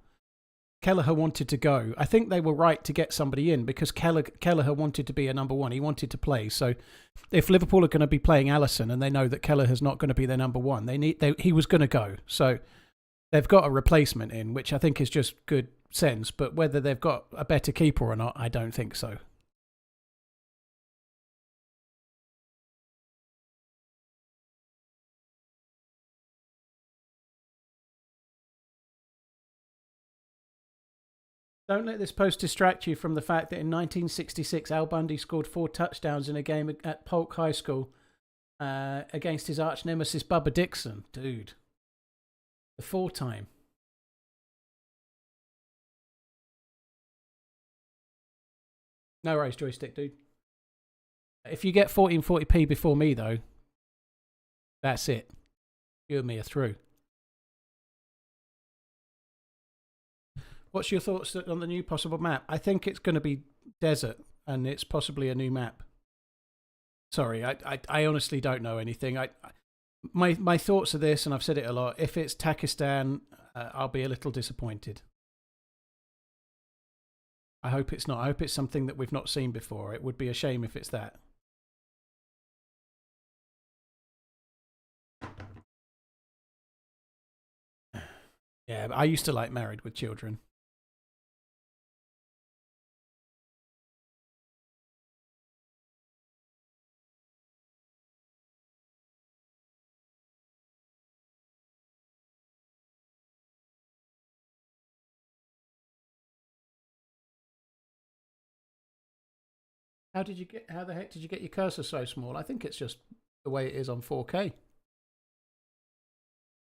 Kelleher wanted to go. I think they were right to get somebody in because Kelleher wanted to be a number 1. He wanted to play. So if Liverpool are going to be playing Alisson and they know that Kelleher's not going to be their number 1, he was going to go. So they've got a replacement in, which I think is just good sense. But whether they've got a better keeper or not, I don't think so. Don't let this post distract you from the fact that in 1966, Al Bundy scored 4 touchdowns in a game at Polk High School against his arch nemesis Bubba Dixon. Dude. The 4-time. No worries, joystick, dude. If you get 1440p before me, though, that's it. You and me are through. What's your thoughts on the new possible map? I think it's going to be desert, and it's possibly a new map. Sorry, I honestly don't know anything. My thoughts are this, and I've said it a lot. If it's Takistan, I'll be a little disappointed. I hope it's not. I hope it's something that we've not seen before. It would be a shame if it's that. Yeah, but I used to like Married with Children. How the heck did you get your cursor so small? I think it's just the way it is on 4K.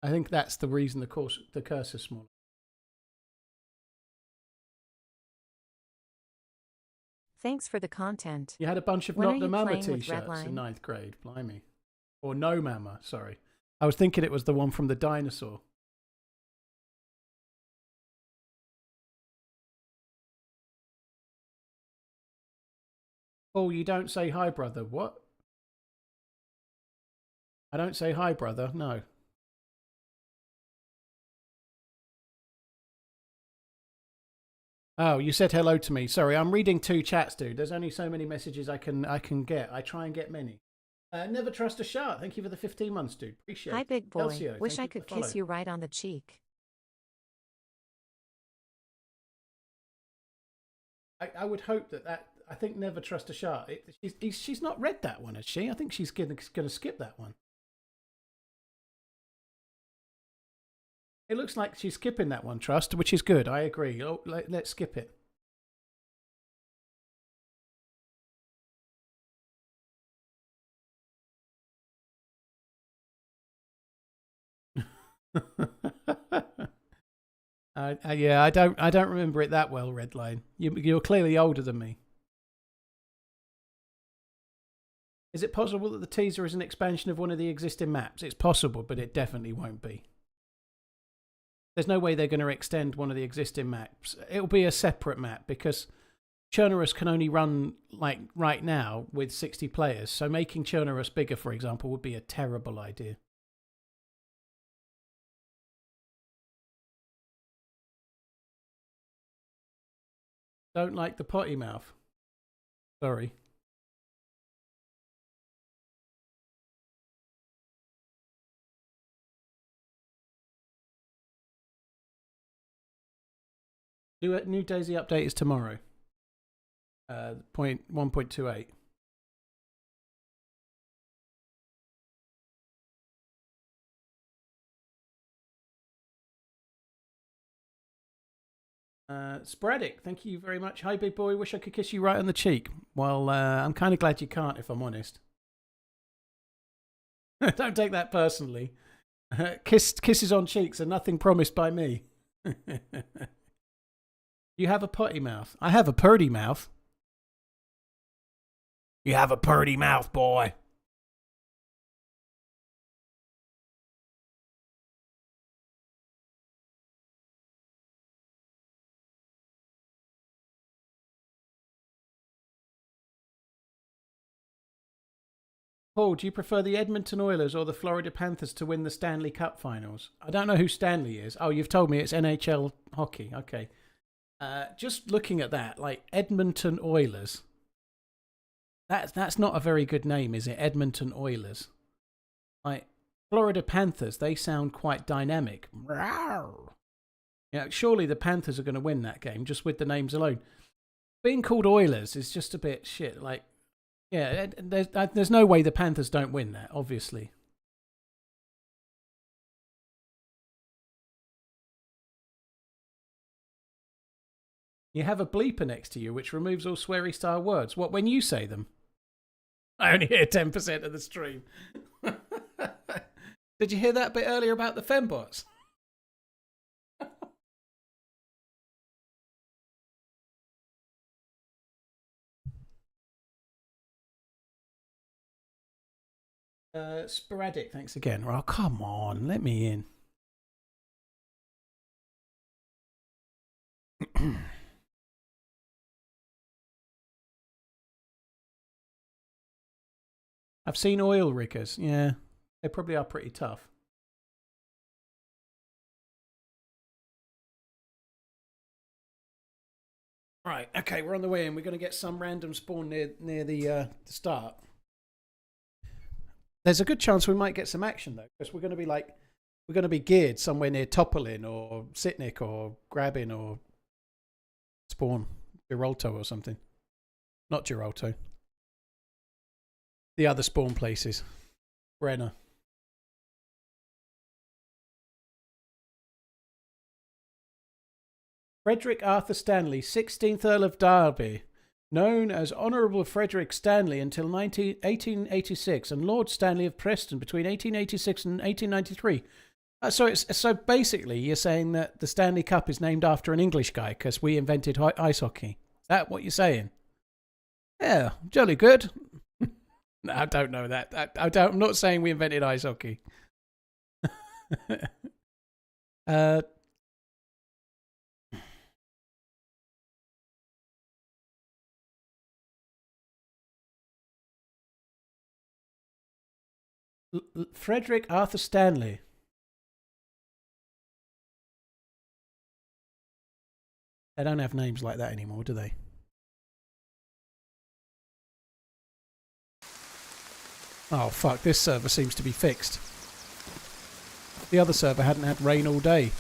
I think that's the reason the cursor's small. Thanks for the content. You had a bunch of When Not are the you Mama playing with t-shirts Redline? in 9th grade. Blimey. Or No Mama, sorry. I was thinking it was the one from the dinosaur. Oh, you don't say hi, brother. What? I don't say hi, brother. No. Oh, you said hello to me. Sorry, I'm reading 2 chats, dude. There's only so many messages I can get. I try and get many. Never trust a shark. Thank you for the 15 months, dude. Appreciate it. Hi, big boy. Elcio, Wish thank I you for could the follow. kiss you right on the cheek. I would hope that I think Never Trust a Shark. She's not read that one, has she? I think she's going to skip that one. It looks like she's skipping that one, Trust, which is good. I agree. Oh, let's skip it. Yeah, I don't remember it that well, Redline. You're clearly older than me. Is it possible that the teaser is an expansion of one of the existing maps? It's possible, but it definitely won't be. There's no way they're going to extend one of the existing maps. It'll be a separate map because Chernarus can only run like right now with 60 players. So making Chernarus bigger, for example, would be a terrible idea. Don't like the potty mouth. Sorry. New DayZ update is tomorrow. 1.28. Sporadic, thank you very much. Hi, big boy. Wish I could kiss you right on the cheek. Well, I'm kind of glad you can't, if I'm honest. Don't take that personally. Kisses on cheeks are nothing promised by me. You have a potty mouth. I have a purdy mouth. You have a purdy mouth, boy. Paul, do you prefer the Edmonton Oilers or the Florida Panthers to win the Stanley Cup Finals? I don't know who Stanley is. Oh, you've told me it's NHL hockey. Okay. Just looking at that, like Edmonton Oilers. That's not a very good name, is it? Edmonton Oilers. Like Florida Panthers, they sound quite dynamic. Yeah, surely the Panthers are going to win that game just with the names alone. Being called Oilers is just a bit shit. Like, yeah, there's no way the Panthers don't win that, obviously. You have a bleeper next to you which removes all sweary style words. What, when you say them? I only hear 10% of the stream. Did you hear that bit earlier about the fembots? Sporadic, thanks again. Oh, come on, let me in. I've seen oil riggers. Yeah, they probably are pretty tough. Right, okay, we're on the way in. We're going to get some random spawn near the start. There's a good chance we might get some action though, because we're going to be geared somewhere near Topolin or Sitnik or Grabbin or Spawn, Giralto or something. Not Giralto. The other spawn places. Brenner. Frederick Arthur Stanley, 16th Earl of Derby, known as Honourable Frederick Stanley until 1886, and Lord Stanley of Preston between 1886 and 1893. So basically, you're saying that the Stanley Cup is named after an English guy because we invented ice hockey. Is that what you're saying? Yeah, jolly good. No, I don't know that. I'm not saying we invented ice hockey. Frederick Arthur Stanley. They don't have names like that anymore, do they? Oh, fuck. This server seems to be fixed. The other server hadn't had rain all day.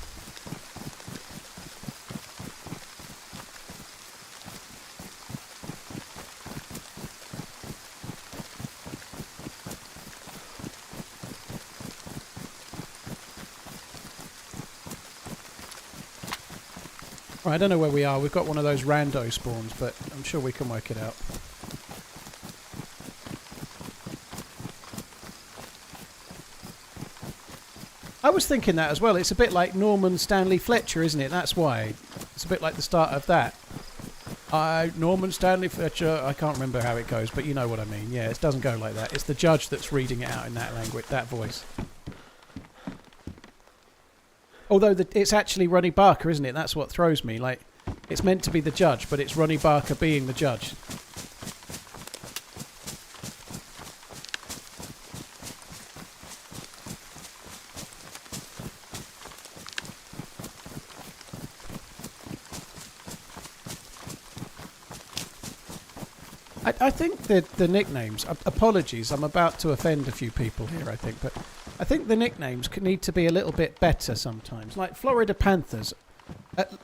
Right, I don't know where we are. We've got one of those rando spawns, but I'm sure we can work it out. I was thinking that as well. It's a bit like Norman Stanley Fletcher, isn't it? That's why. It's a bit like the start of that. Norman Stanley Fletcher. I can't remember how it goes, but you know what I mean. Yeah, it doesn't go like that. It's the judge that's reading it out in that language, that voice. Although it's actually Ronnie Barker, isn't it? That's what throws me. Like, it's meant to be the judge, but it's Ronnie Barker being the judge. I think that the nicknames, apologies, I'm about to offend a few people here, I think, but I think the nicknames need to be a little bit better sometimes. Like Florida Panthers,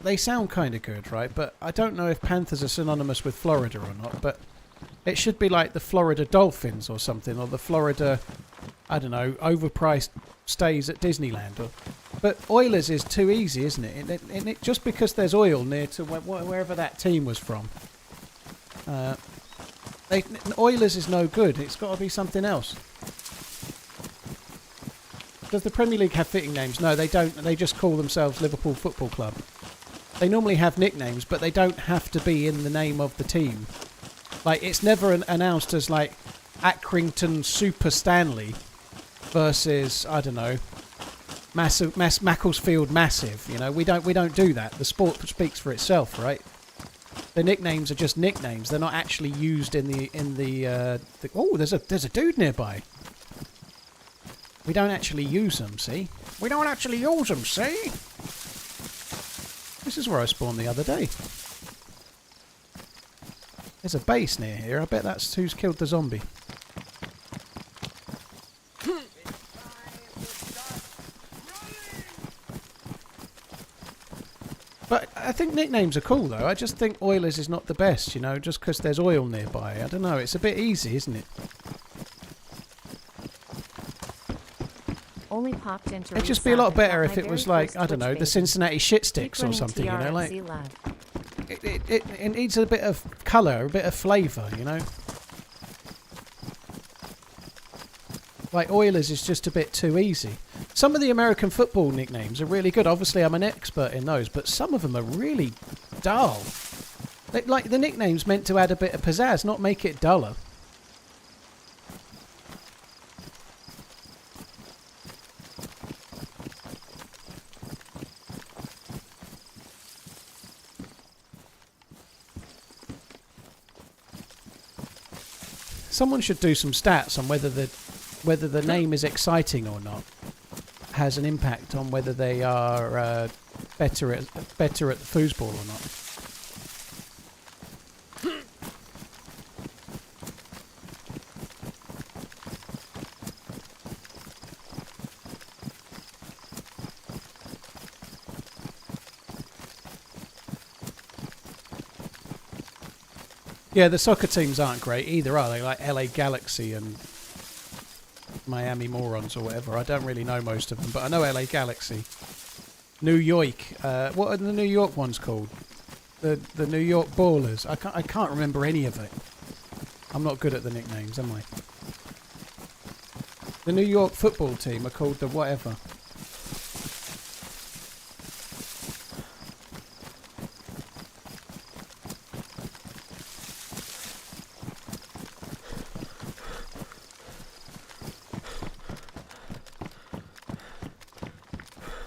they sound kind of good, right? But I don't know if Panthers are synonymous with Florida or not, but it should be like the Florida Dolphins or something, or the Florida, I don't know, overpriced stays at Disneyland. But Oilers is too easy, isn't it? Just because there's oil near to wherever that team was from. Oilers is no good. It's got to be something else. Does the Premier League have fitting names? No, they don't. They just call themselves Liverpool Football Club. They normally have nicknames, but they don't have to be in the name of the team. Like, it's never announced as, like, Accrington Super Stanley versus, I don't know, Macclesfield Massive. You know, we don't do that. The sport speaks for itself, right? The nicknames are just nicknames. They're not actually used in the oh, there's a dude nearby. We don't actually use them, see? We don't actually use them, see? This is where I spawned the other day. There's a base near here. I bet that's who's killed the zombie. But I think nicknames are cool, though. I just think Oilers is not the best, you know, just because there's oil nearby. I don't know. It's a bit easy, isn't it? Only popped into It'd just be a lot better if it was like, I don't know, the Cincinnati Shit Sticks or something, you know, like... It needs a bit of colour, a bit of flavour, you know? Like, Oilers is just a bit too easy. Some of the American football nicknames are really good. Obviously, I'm an expert in those, but some of them are really dull. Like, the nickname's meant to add a bit of pizzazz, not make it duller. Someone should do some stats on whether the name is exciting or not. Has an impact on whether they are better at the foosball or not. Yeah, the soccer teams aren't great either, are they? Like LA Galaxy and Miami Morons or whatever. I don't really know most of them, but I know LA Galaxy. New York. What are the New York ones called? The New York Ballers. I can't remember any of it. I'm not good at the nicknames, am I? The New York football team are called the whatever.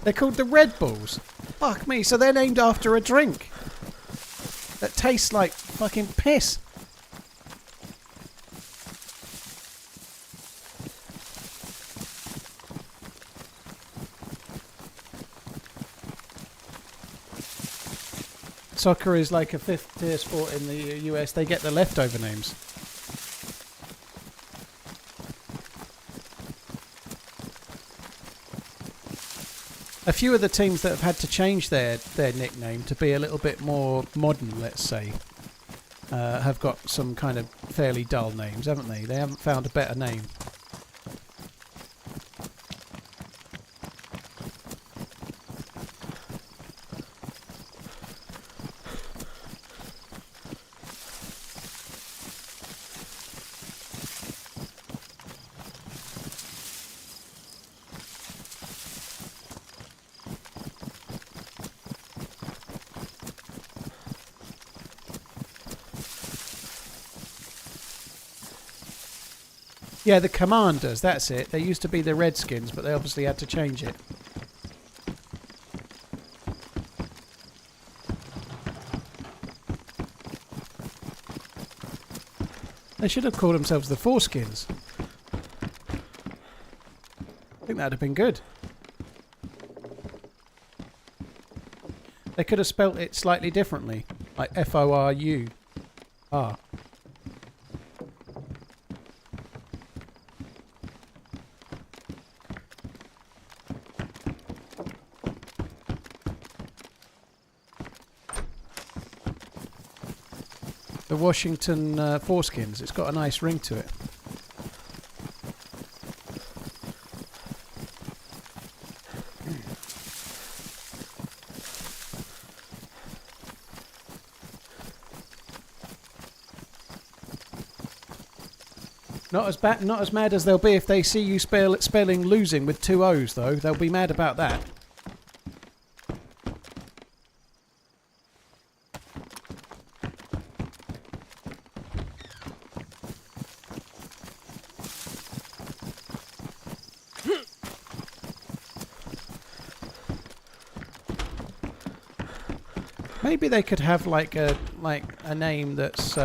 They're called the Red Bulls. Fuck me, so they're named after a drink that tastes like fucking piss. Soccer is like a 5th tier sport in the US. They get the leftover names. A few of the teams that have had to change their nickname to be a little bit more modern, let's say, have got some kind of fairly dull names, haven't they? They haven't found a better name. Yeah, the Commanders, that's it. They used to be the Redskins, but they obviously had to change it. They should have called themselves the Foreskins. I think that'd have been good. They could have spelt it slightly differently, like F-O-R-U-R. The Washington Foreskins. It's got a nice ring to it. Not as bad, not as mad as they'll be if they see you spelling losing with 2 O's, though. They'll be mad about that. Maybe they could have like a name that's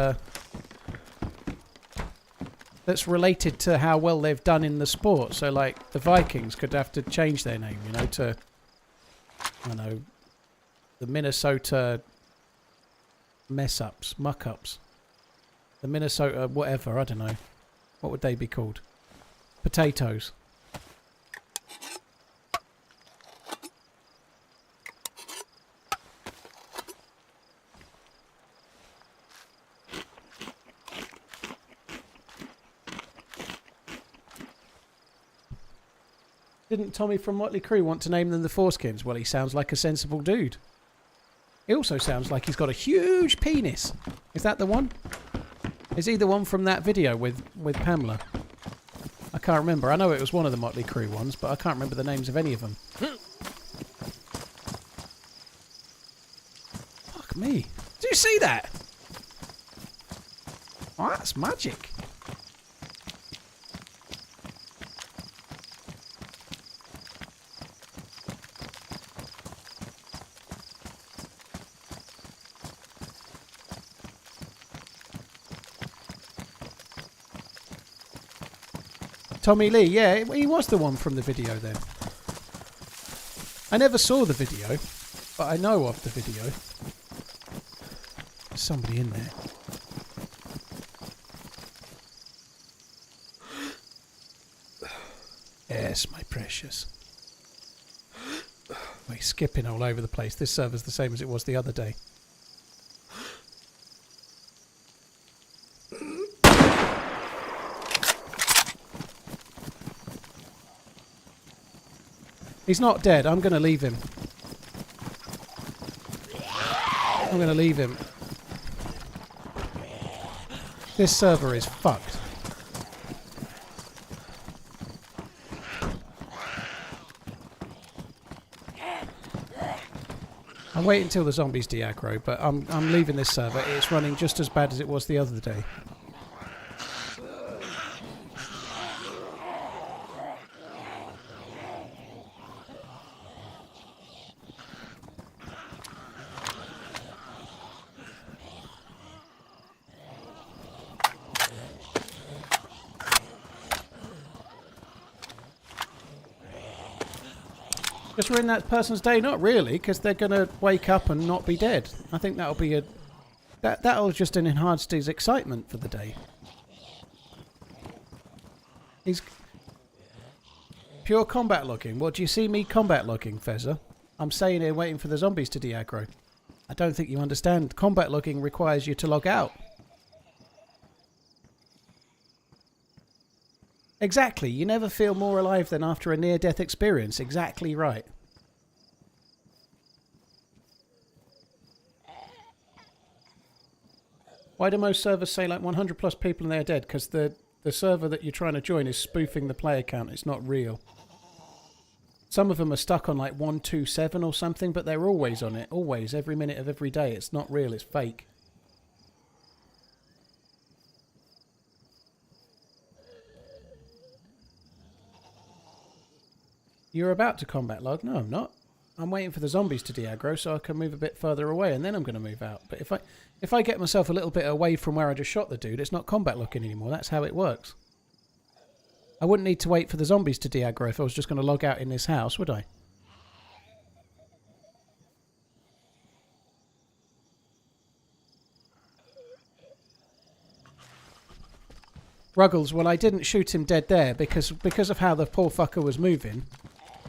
related to how well they've done in the sport. So like the Vikings could have to change their name, you know, to I don't know, the Minnesota muck-ups. The Minnesota whatever, I don't know. What would they be called? Potatoes. Didn't Tommy from Motley Crue want to name them the Foreskins? Well, he sounds like a sensible dude. He also sounds like he's got a huge penis. Is that the one? Is he the one from that video with Pamela? I can't remember. I know it was one of the Motley Crue ones, but I can't remember the names of any of them. Fuck me. Did you see that? Oh, that's magic. Tommy Lee, yeah, he was the one from the video then. I never saw the video, but I know of the video. There's somebody in there. Yes, my precious. We're skipping all over the place. This server's the same as it was the other day. He's not dead. I'm going to leave him. I'm going to leave him. This server is fucked. I'll wait until the zombies de-aggro, but I'm leaving this server. It's running just as bad as it was the other day. Just ruin that person's day? Not really, because they're going to wake up and not be dead. I think that'll be a... That'll just enhance his excitement for the day. He's... Pure combat logging. Well, do you see me combat logging, Fezzer? I'm staying here waiting for the zombies to de-aggro. I don't think you understand. Combat logging requires you to log out. Exactly. You never feel more alive than after a near-death experience. Exactly right. Why do most servers say like 100 plus people and they're dead? Because the server that you're trying to join is spoofing the player count. It's not real. Some of them are stuck on like 127 or something, but they're always on it. Always. Every minute of every day. It's not real. It's fake. You're about to combat log? No, I'm not. I'm waiting for the zombies to de-aggro so I can move a bit further away and then I'm going to move out. But if I get myself a little bit away from where I just shot the dude, it's not combat logging anymore. That's how it works. I wouldn't need to wait for the zombies to de-aggro if I was just going to log out in this house, would I? Ruggles, well, I didn't shoot him dead there because of how the poor fucker was moving.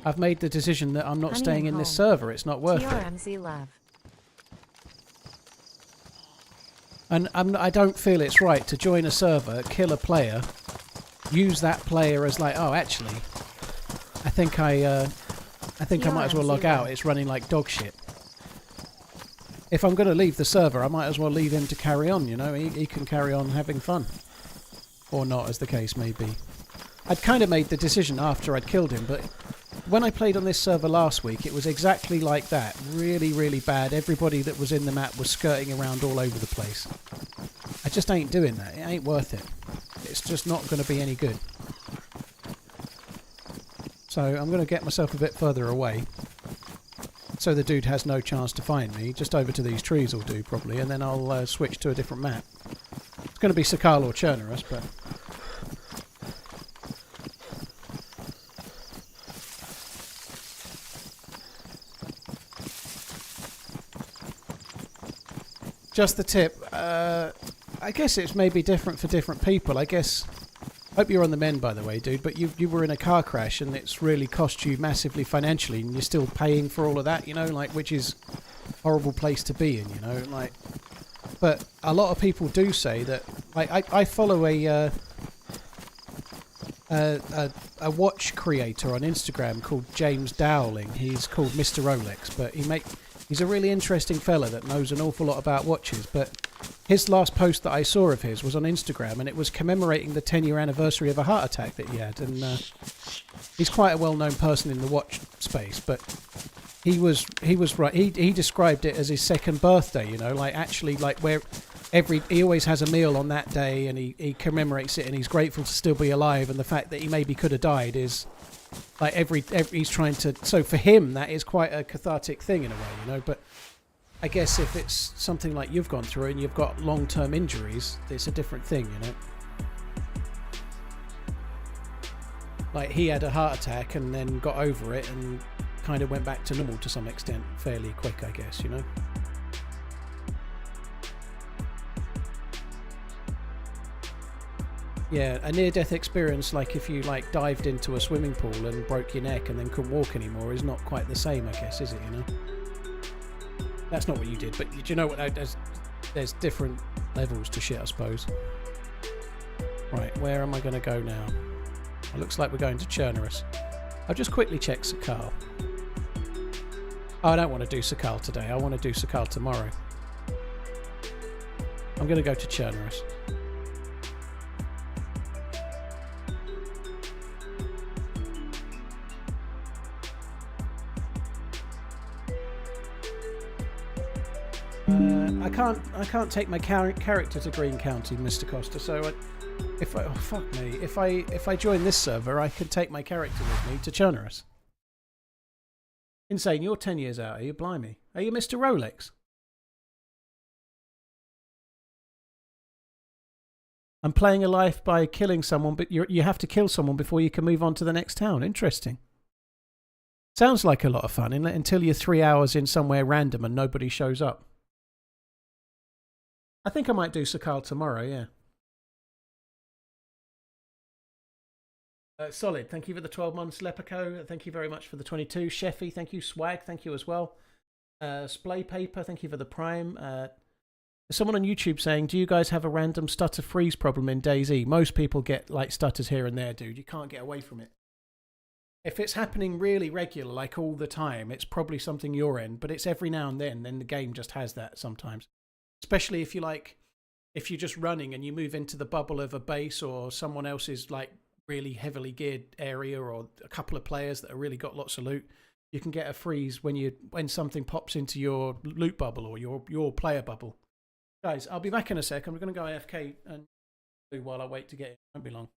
I've made the decision that I'm not staying in this server. It's not worth it. TRMZ love. And I don't feel it's right to join a server, kill a player, use that player as like, oh, actually, I think I might as well log out. It's running like dog shit. If I'm going to leave the server, I might as well leave him to carry on, you know. He can carry on having fun. Or not, as the case may be. I'd kind of made the decision after I'd killed him, but when I played on this server last week, it was exactly like that. Really, really bad. Everybody that was in the map was skirting around all over the place. I just ain't doing that. It ain't worth it. It's just not going to be any good. So I'm going to get myself a bit further away. So the dude has no chance to find me. Just over to these trees will do, probably. And then I'll switch to a different map. It's going to be Sakal or Chernarus, but... Just the tip. I guess it's maybe different for different people. I guess... Hope you're on the mend, by the way, dude, but you were in a car crash and it's really cost you massively financially and you're still paying for all of that, you know, like, which is a horrible place to be in, you know, like... But a lot of people do say that... I follow a watch creator on Instagram called James Dowling. He's called Mr. Rolex, but he's a really interesting fella that knows an awful lot about watches. But his last post that I saw of his was on Instagram, and it was commemorating the 10-year anniversary of a heart attack that he had. And he's quite a well-known person in the watch space, but he was right. He described it as his second birthday. You know, like actually, like where. He always has a meal on that day and he commemorates it and he's grateful to still be alive, and the fact that he maybe could have died is like every he's trying to, so for him that is quite a cathartic thing in a way, you know. But I guess if it's something like you've gone through and you've got long-term injuries, it's a different thing, you know. Like he had a heart attack and then got over it and kind of went back to normal to some extent fairly quick, I guess, you know. Yeah, a near-death experience, like if you like dived into a swimming pool and broke your neck and then couldn't walk anymore, is not quite the same, I guess, is it, you know? That's not what you did, but do you know what? There's different levels to shit, I suppose. Right, where am I going to go now? It looks like we're going to Chernarus. I'll just quickly check Sakal. Oh, I don't want to do Sakal today. I want to do Sakal tomorrow. I'm going to go to Chernarus. I can't take my character to Green County, Mr. Costa. So if I join this server, I could take my character with me to Chernarus. Insane, you're 10 years out, are you? Blimey. Are you Mr. Rolex? I'm playing a life by killing someone, but you have to kill someone before you can move on to the next town. Interesting. Sounds like a lot of fun until you're 3 hours in somewhere random and nobody shows up. I think I might do Sakal tomorrow, yeah. Solid, thank you for the 12 months. Lepico, thank you very much for the 22. Sheffy, thank you. Swag, thank you as well. Splay Paper, thank you for the Prime. Someone on YouTube saying, do you guys have a random stutter freeze problem in DayZ? Most people get like stutters here and there, dude. You can't get away from it. If it's happening really regular, like all the time, it's probably something your end, but it's every now and then the game just has that sometimes. Especially if you're just running and you move into the bubble of a base or someone else's like really heavily geared area or a couple of players that have really got lots of loot, you can get a freeze when something pops into your loot bubble or your player bubble. Guys, I'll be back in a sec. I'm going to go AFK and do while I wait to get in. Won't be long.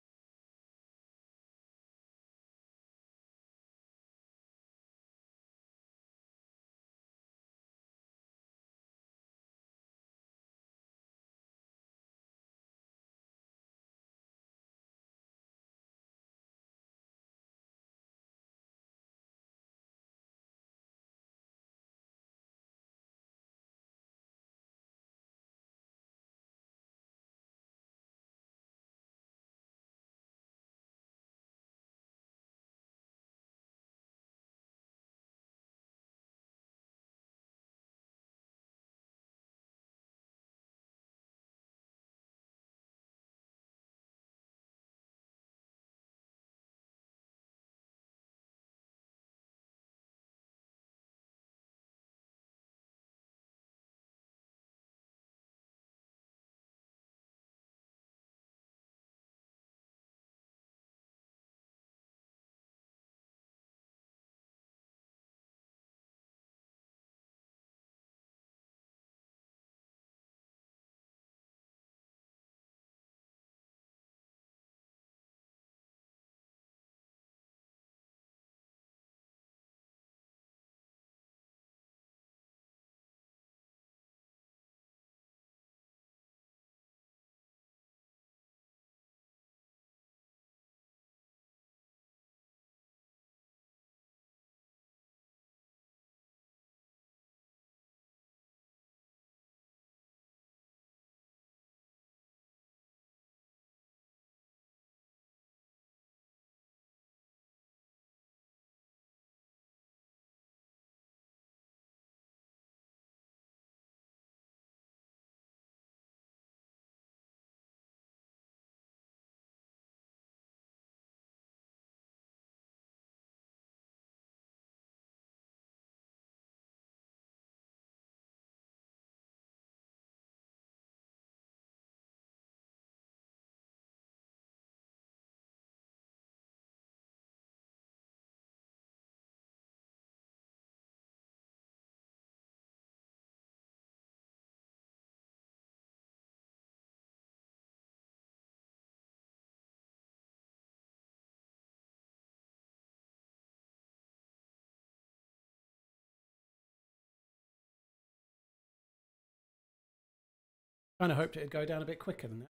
Kind of hoped it'd go down a bit quicker than that.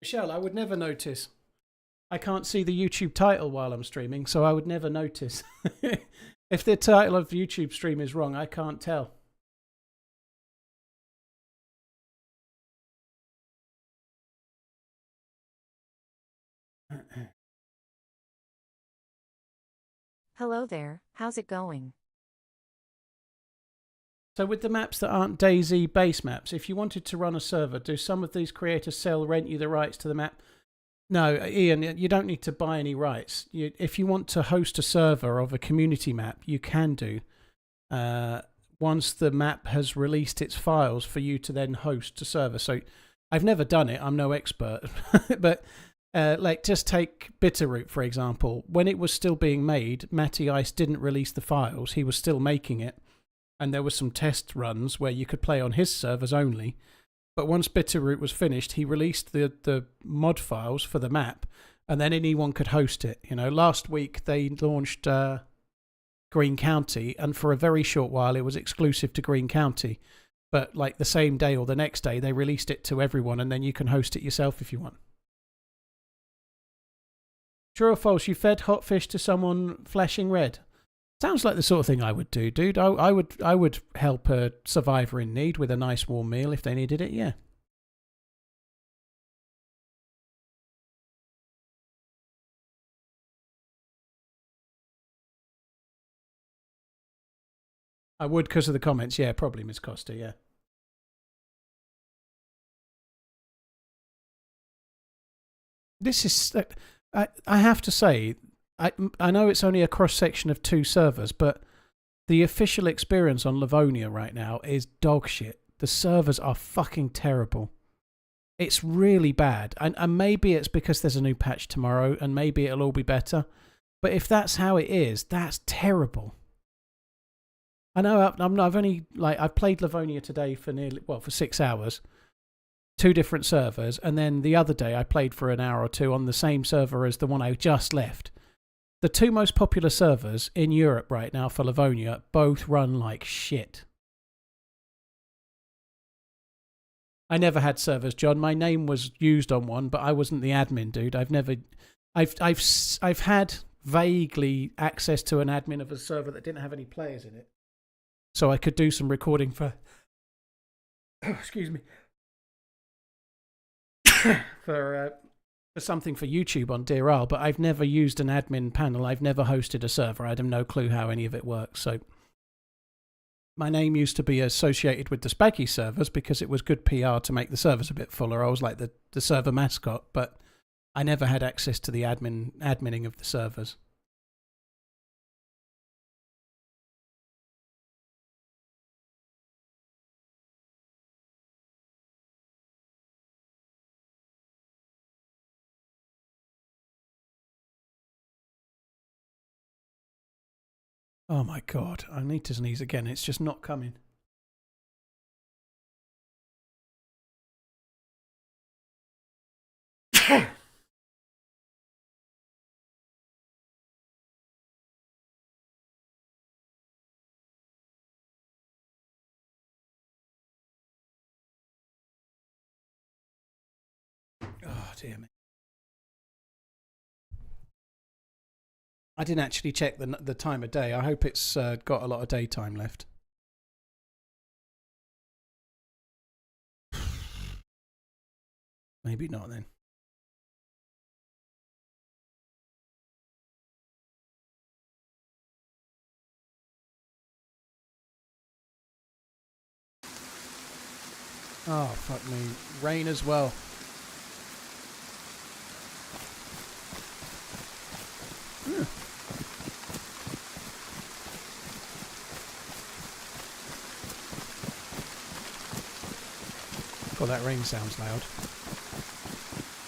Michelle, I would never notice. I can't see the YouTube title while I'm streaming, so I would never notice. If the title of the YouTube stream is wrong, I can't tell. Hello there, how's it going? So with the maps that aren't DayZ base maps, if you wanted to run a server, do some of these creators sell, rent you the rights to the map? No, Ian, you don't need to buy any rights. If you want to host a server of a community map, you can do. Once the map has released its files for you to then host a server. So I've never done it. I'm no expert. But like, just take Bitterroot, for example. When it was still being made, Matty Ice didn't release the files. He was still making it. And there were some test runs where you could play on his servers only. But once Bitterroot was finished, he released the mod files for the map, and then anyone could host it. You know, last week they launched Green County, and for a very short while it was exclusive to Green County. But like the same day or the next day, they released it to everyone, and then you can host it yourself if you want. True or false? You fed hot fish to someone flashing red. Sounds like the sort of thing I would do, dude. I would help a survivor in need with a nice warm meal if they needed it, yeah. I would because of the comments, yeah, probably, Miss Costa, yeah. This is... I have to say... I know it's only a cross-section of 2 servers, but the official experience on Livonia right now is dog shit. The servers are fucking terrible. It's really bad. And maybe it's because there's a new patch tomorrow, and maybe it'll all be better. But if that's how it is, that's terrible. I know I've only... like, I've played Livonia today for for 6 hours. 2 different servers, and then the other day I played for an hour or 2 on the same server as the one I just left. The 2 most popular servers in Europe right now for Livonia both run like shit. I never had servers, John. My name was used on one, but I wasn't the admin, dude. I've had vaguely access to an admin of a server that didn't have any players in it, so I could do some recording for excuse me for something for YouTube on DRL, but I've never used an admin panel. I've never hosted a server. I have no clue how any of it works. So my name used to be associated with the Spaggy servers because it was good PR to make the servers a bit fuller. I was like the server mascot, but I never had access to the adminning of the servers. Oh my god, I need to sneeze again. It's just not coming. Oh dear me. I didn't actually check the time of day. I hope it's got a lot of daytime left. Maybe not then. Oh, fuck me. Rain as well. God, that rain sounds loud.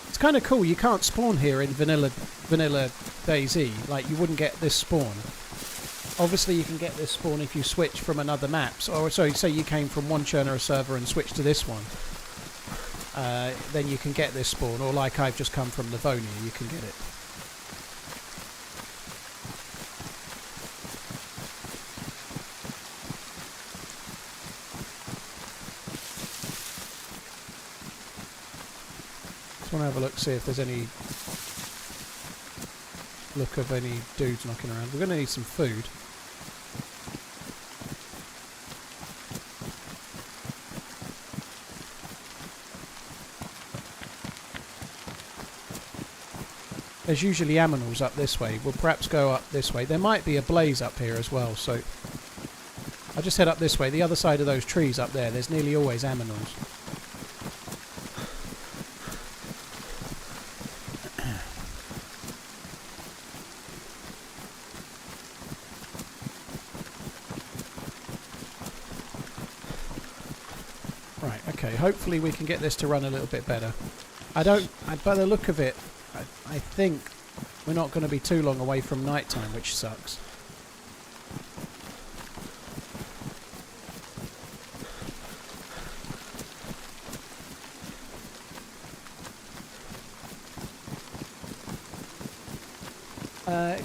It's kind of cool. You can't spawn here in vanilla DayZ. Like, you wouldn't get this spawn. Obviously, you can get this spawn if you switch from another map. Or sorry, say you came from one Chernarus server and switched to this one. Then you can get this spawn. Or like I've just come from Livonia, you can get it. I want to have a look, see if there's any look of any dudes knocking around. We're going to need some food. There's usually aminals up this way. We'll perhaps go up this way. There might be a blaze up here as well, so I'll just head up this way. The other side of those trees up there, there's nearly always aminals. okay. Hopefully we can get this to run a little bit better. By the look of it, I think we're not going to be too long away from night time, which sucks.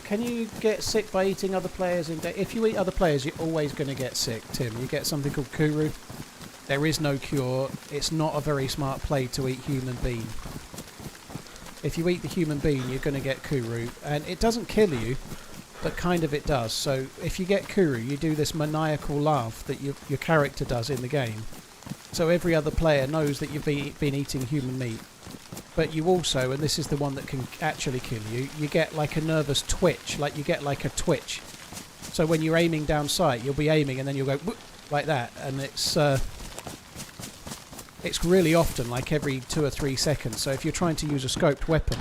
Can you get sick by eating other players? If you eat other players, you're always going to get sick, Tim. You get something called Kuru. There is no cure. It's not a very smart play to eat human bean. If you eat the human bean, you're going to get Kuru. And it doesn't kill you, but kind of it does. So if you get Kuru, you do this maniacal laugh that your character does in the game. So every other player knows that you've been eating human meat. But you also, and this is the one that can actually kill you, you get like a nervous twitch, like you get like a twitch. So when you're aiming down sight, you'll be aiming and then you'll go whoop, like that, and it's really often like every 2 or 3 seconds. So if you're trying to use a scoped weapon,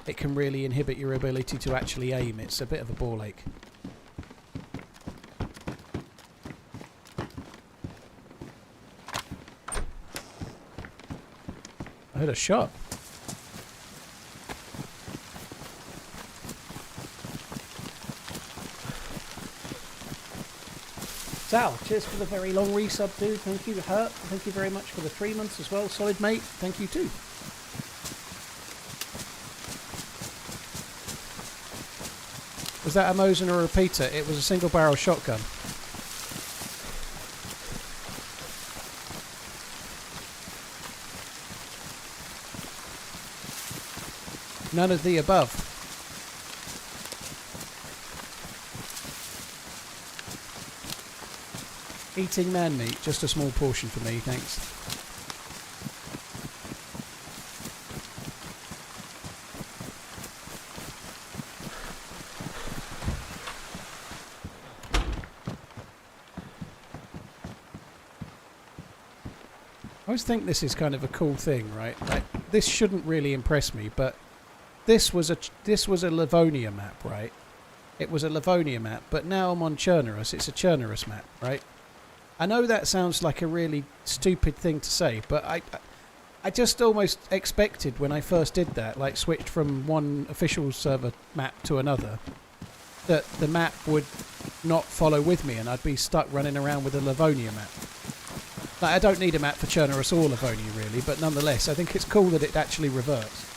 it can really inhibit your ability to actually aim. It's a bit of a ball ache. I heard a shot. Sal, cheers for the very long resub, dude. Thank you. Hurt, thank you very much for the 3 months as well. Solid, mate. Thank you too. Was that a Mosin or a repeater? It was a single barrel shotgun. None of the above. Eating man meat, just a small portion for me, thanks. I always think this is kind of a cool thing, right? Like, this shouldn't really impress me, but this was a Livonia map, right? It was a Livonia map, but now I'm on Chernarus. It's a Chernarus map, right? I know that sounds like a really stupid thing to say, but I just almost expected when I first did that, like switched from one official server map to another, that the map would not follow with me and I'd be stuck running around with a Livonia map. Like, I don't need a map for Chernarus or Livonia really, but nonetheless, I think it's cool that it actually reverts.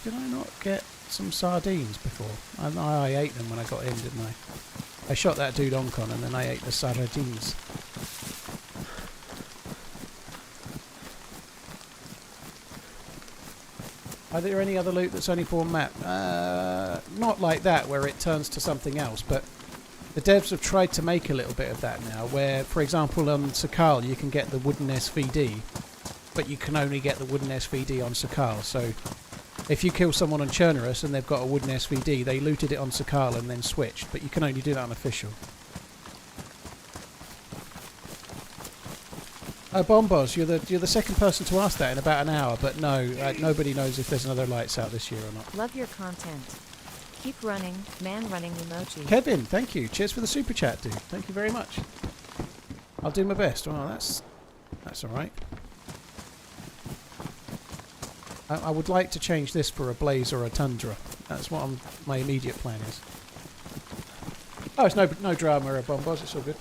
Did I not get some sardines before? I ate them when I got in, didn't I? I shot that dude Oncon and then I ate the sardines. Are there any other loot that's only for map? Not like that, where it turns to something else, but the devs have tried to make a little bit of that now, where, for example, on Sakal you can get the wooden SVD, but you can only get the wooden SVD on Sakal, so if you kill someone on Chernarus and they've got a wooden SVD, they looted it on Sakal and then switched, but you can only do that on official. Bombos, you're the second person to ask that in about an hour, but no, nobody knows if there's another lights out this year or not. Love your content. Keep running, man running emoji. Kevin, thank you. Cheers for the super chat, dude. Thank you very much. I'll do my best. Well, that's all right. I would like to change this for a Blaze or a Tundra. That's what my immediate plan is. Oh, it's no drama or bombos. It's all good.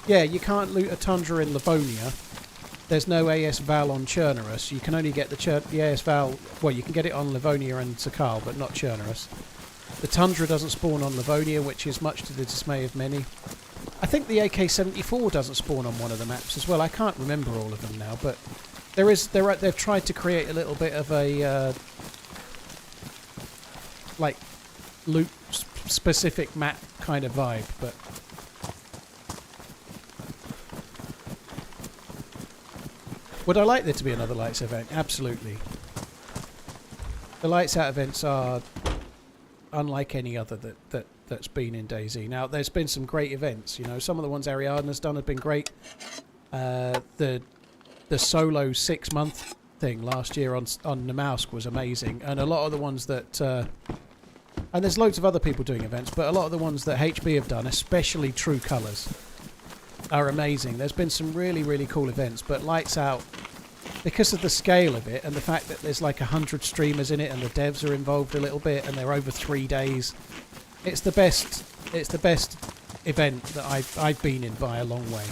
Yeah, you can't loot a Tundra in Livonia. There's no AS Val on Chernarus. You can only get the AS Val... Well, you can get it on Livonia and Sakal, but not Chernarus. The Tundra doesn't spawn on Livonia, which is much to the dismay of many. I think the AK-74 doesn't spawn on one of the maps as well. I can't remember all of them now, but... They've tried to create a little bit of a like loot specific map kind of vibe, but would I like there to be another lights event? Absolutely. The lights out events are unlike any other that's been in DayZ. Now, there's been some great events. You know, some of the ones Ariadna's done have been great. The solo 6-month thing last year on Namausk was amazing, and a lot of the ones that and there's loads of other people doing events, but a lot of the ones that HB have done, especially True Colours, are amazing. There's been some really, really cool events, but Lights Out, because of the scale of it and the fact that there's like 100 streamers in it and the devs are involved a little bit and they're over 3 days, it's the best event that I've been in by a long way.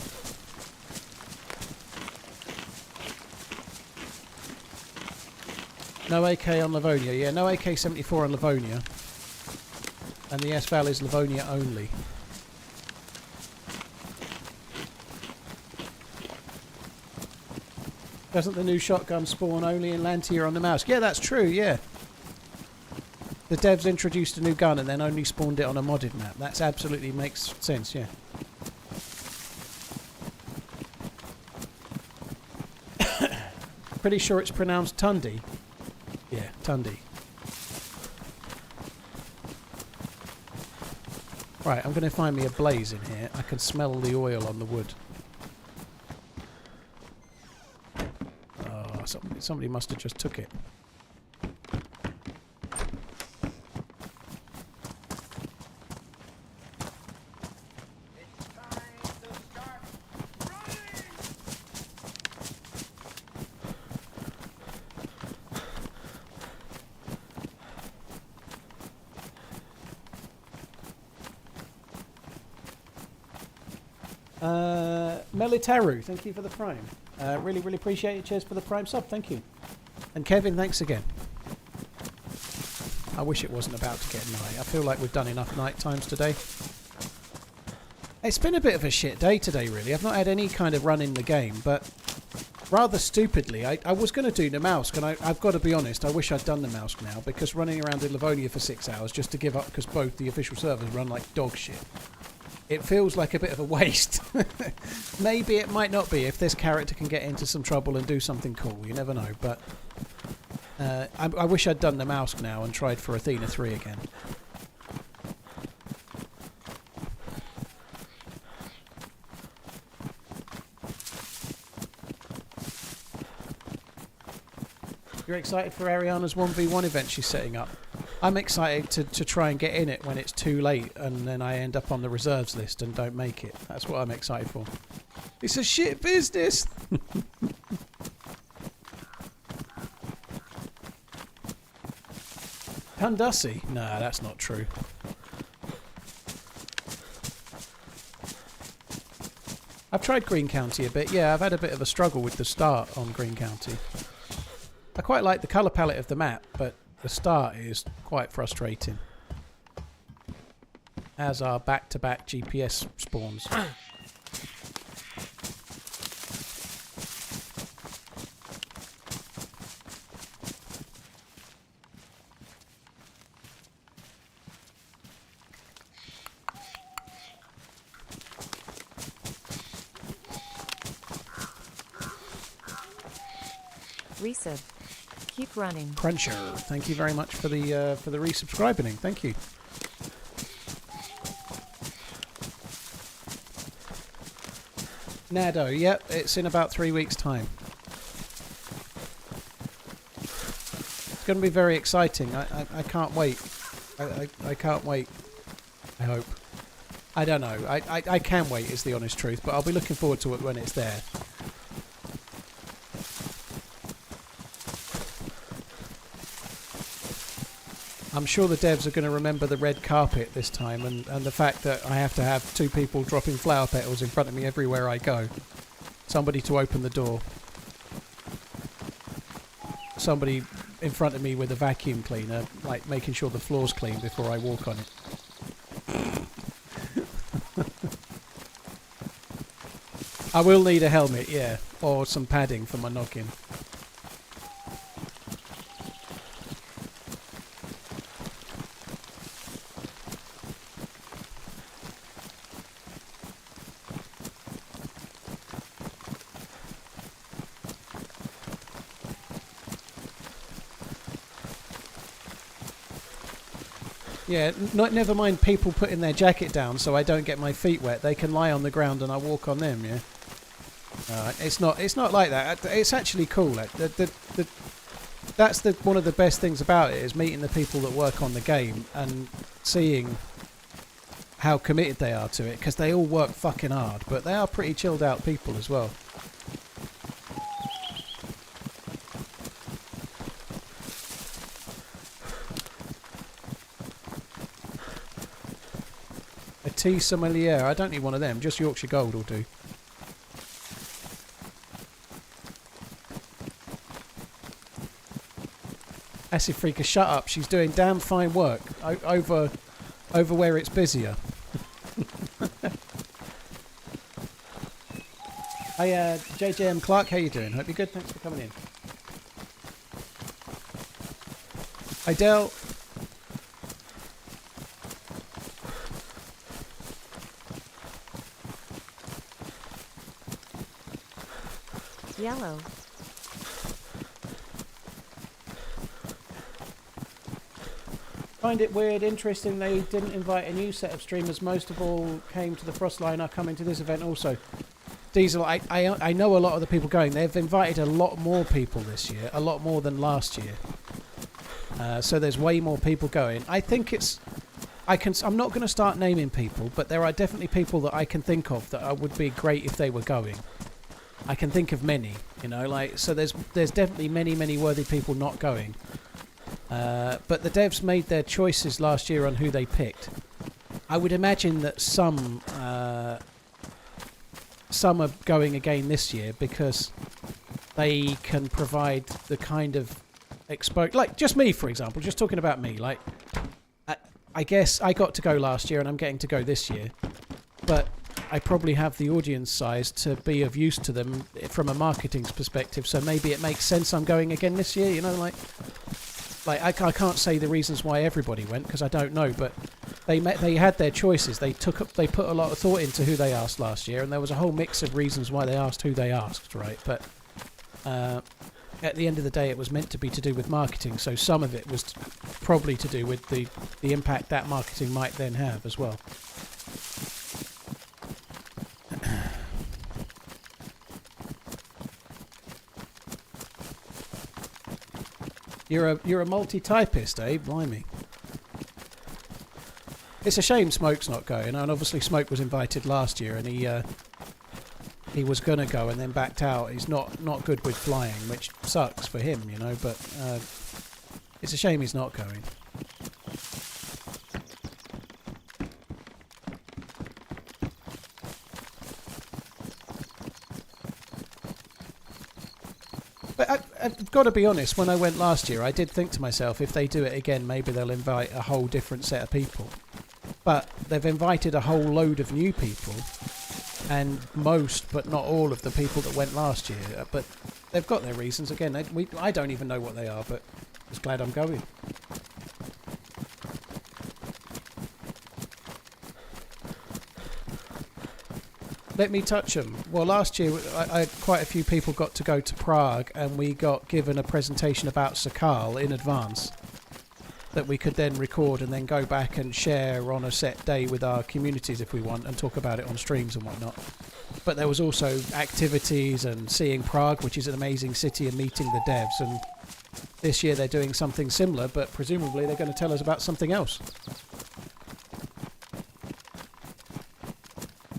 No AK on Livonia. Yeah, no AK-74 on Livonia. And the S-Val is Livonia only. Doesn't the new shotgun spawn only in Lantier on the mouse? Yeah, that's true, yeah. The devs introduced a new gun and then only spawned it on a modded map. That's absolutely makes sense, yeah. Pretty sure it's pronounced Tundi. Yeah, Tundi. Right, I'm going to find me a blaze in here. I can smell the oil on the wood. Oh, somebody must have just took it. It's time to start running! Melitaru, thank you for the prime. Really, really appreciate it. Cheers for the prime sub. Thank you. And Kevin, thanks again. I wish it wasn't about to get night. I feel like we've done enough night times today. It's been a bit of a shit day today, really. I've not had any kind of run in the game, but rather stupidly, I was going to do Namausk, and I've got to be honest, I wish I'd done Namausk now, because running around in Livonia for 6 hours just to give up because both the official servers run like dog shit. It feels like a bit of a waste. Maybe it might not be if this character can get into some trouble and do something cool. You never know, but I wish I'd done Namausk now and tried for Athena 3 again. You're excited for Ariana's 1v1 event she's setting up? I'm excited to try and get in it when it's too late and then I end up on the reserves list and don't make it. That's what I'm excited for. It's a shit business! Hundussy? Nah, that's not true. I've tried Green County a bit. Yeah, I've had a bit of a struggle with the start on Green County. I quite like the colour palette of the map, but the start is quite frustrating. As are back-to-back GPS spawns. Resub. Keep running. Cruncher, thank you very much for the resubscribing. Thank you. Nado, yep, it's in about 3 weeks' time. It's going to be very exciting. I can't wait. I can't wait. I hope. I don't know. I can wait is the honest truth, but I'll be looking forward to it when it's there. I'm sure the devs are going to remember the red carpet this time and the fact that I have to have 2 people dropping flower petals in front of me everywhere I go. Somebody to open the door. Somebody in front of me with a vacuum cleaner, like making sure the floor's clean before I walk on it. I will need a helmet, yeah, or some padding for my noggin. Yeah, never mind people putting their jacket down so I don't get my feet wet. They can lie on the ground and I walk on them. Yeah. It's not like that. It's actually cool. Like, that's one of the best things about it is meeting the people that work on the game and seeing how committed they are to it, because they all work fucking hard, but they are pretty chilled out people as well. A tea sommelier. I don't need one of them. Just Yorkshire Gold will do. Acid Freaker, shut up. She's doing damn fine work over where it's busier. Hey, JJM Clark, how you doing? Hope you're good. Thanks for coming in. Hi, Del. Yellow. Find it weird, interesting they didn't invite a new set of streamers. Most of all came to the Frostline, are coming to this event also. Diesel, I know a lot of the people going. They've invited a lot more people this year, a lot more than last year. So there's way more people going. I think it's... I'm not going to start naming people, but there are definitely people that I can think of that would be great if they were going. I can think of many, you know, like, so there's definitely many worthy people not going. But the devs made their choices last year on who they picked. I would imagine that some are going again this year because they can provide the kind of like just me, for example, just talking about me, like I guess I got to go last year and I'm getting to go this year, but I probably have the audience size to be of use to them from a marketing perspective, so maybe it makes sense I'm going again this year, you know, like I can't say the reasons why everybody went because I don't know, but they had their choices. They put a lot of thought into who they asked last year, and there was a whole mix of reasons why they asked who they asked, right? But at the end of the day, it was meant to be to do with marketing, so some of it was probably to do with the impact that marketing might then have as well. You're a multi-typist, eh? Blimey. It's a shame Smoke's not going, and obviously Smoke was invited last year, and he was gonna go and then backed out. He's not good with flying, which sucks for him, you know. But it's a shame he's not going. But I've got to be honest, when I went last year, I did think to myself, if they do it again, maybe they'll invite a whole different set of people. But they've invited a whole load of new people, and most, but not all, of the people that went last year. But they've got their reasons. Again, I don't even know what they are, but I'm just glad I'm going. Let me touch them. Well, last year, quite a few people got to go to Prague, and we got given a presentation about Sakal in advance that we could then record and then go back and share on a set day with our communities if we want, and talk about it on streams and whatnot. But there was also activities and seeing Prague, which is an amazing city, and meeting the devs. And this year they're doing something similar, but presumably they're going to tell us about something else.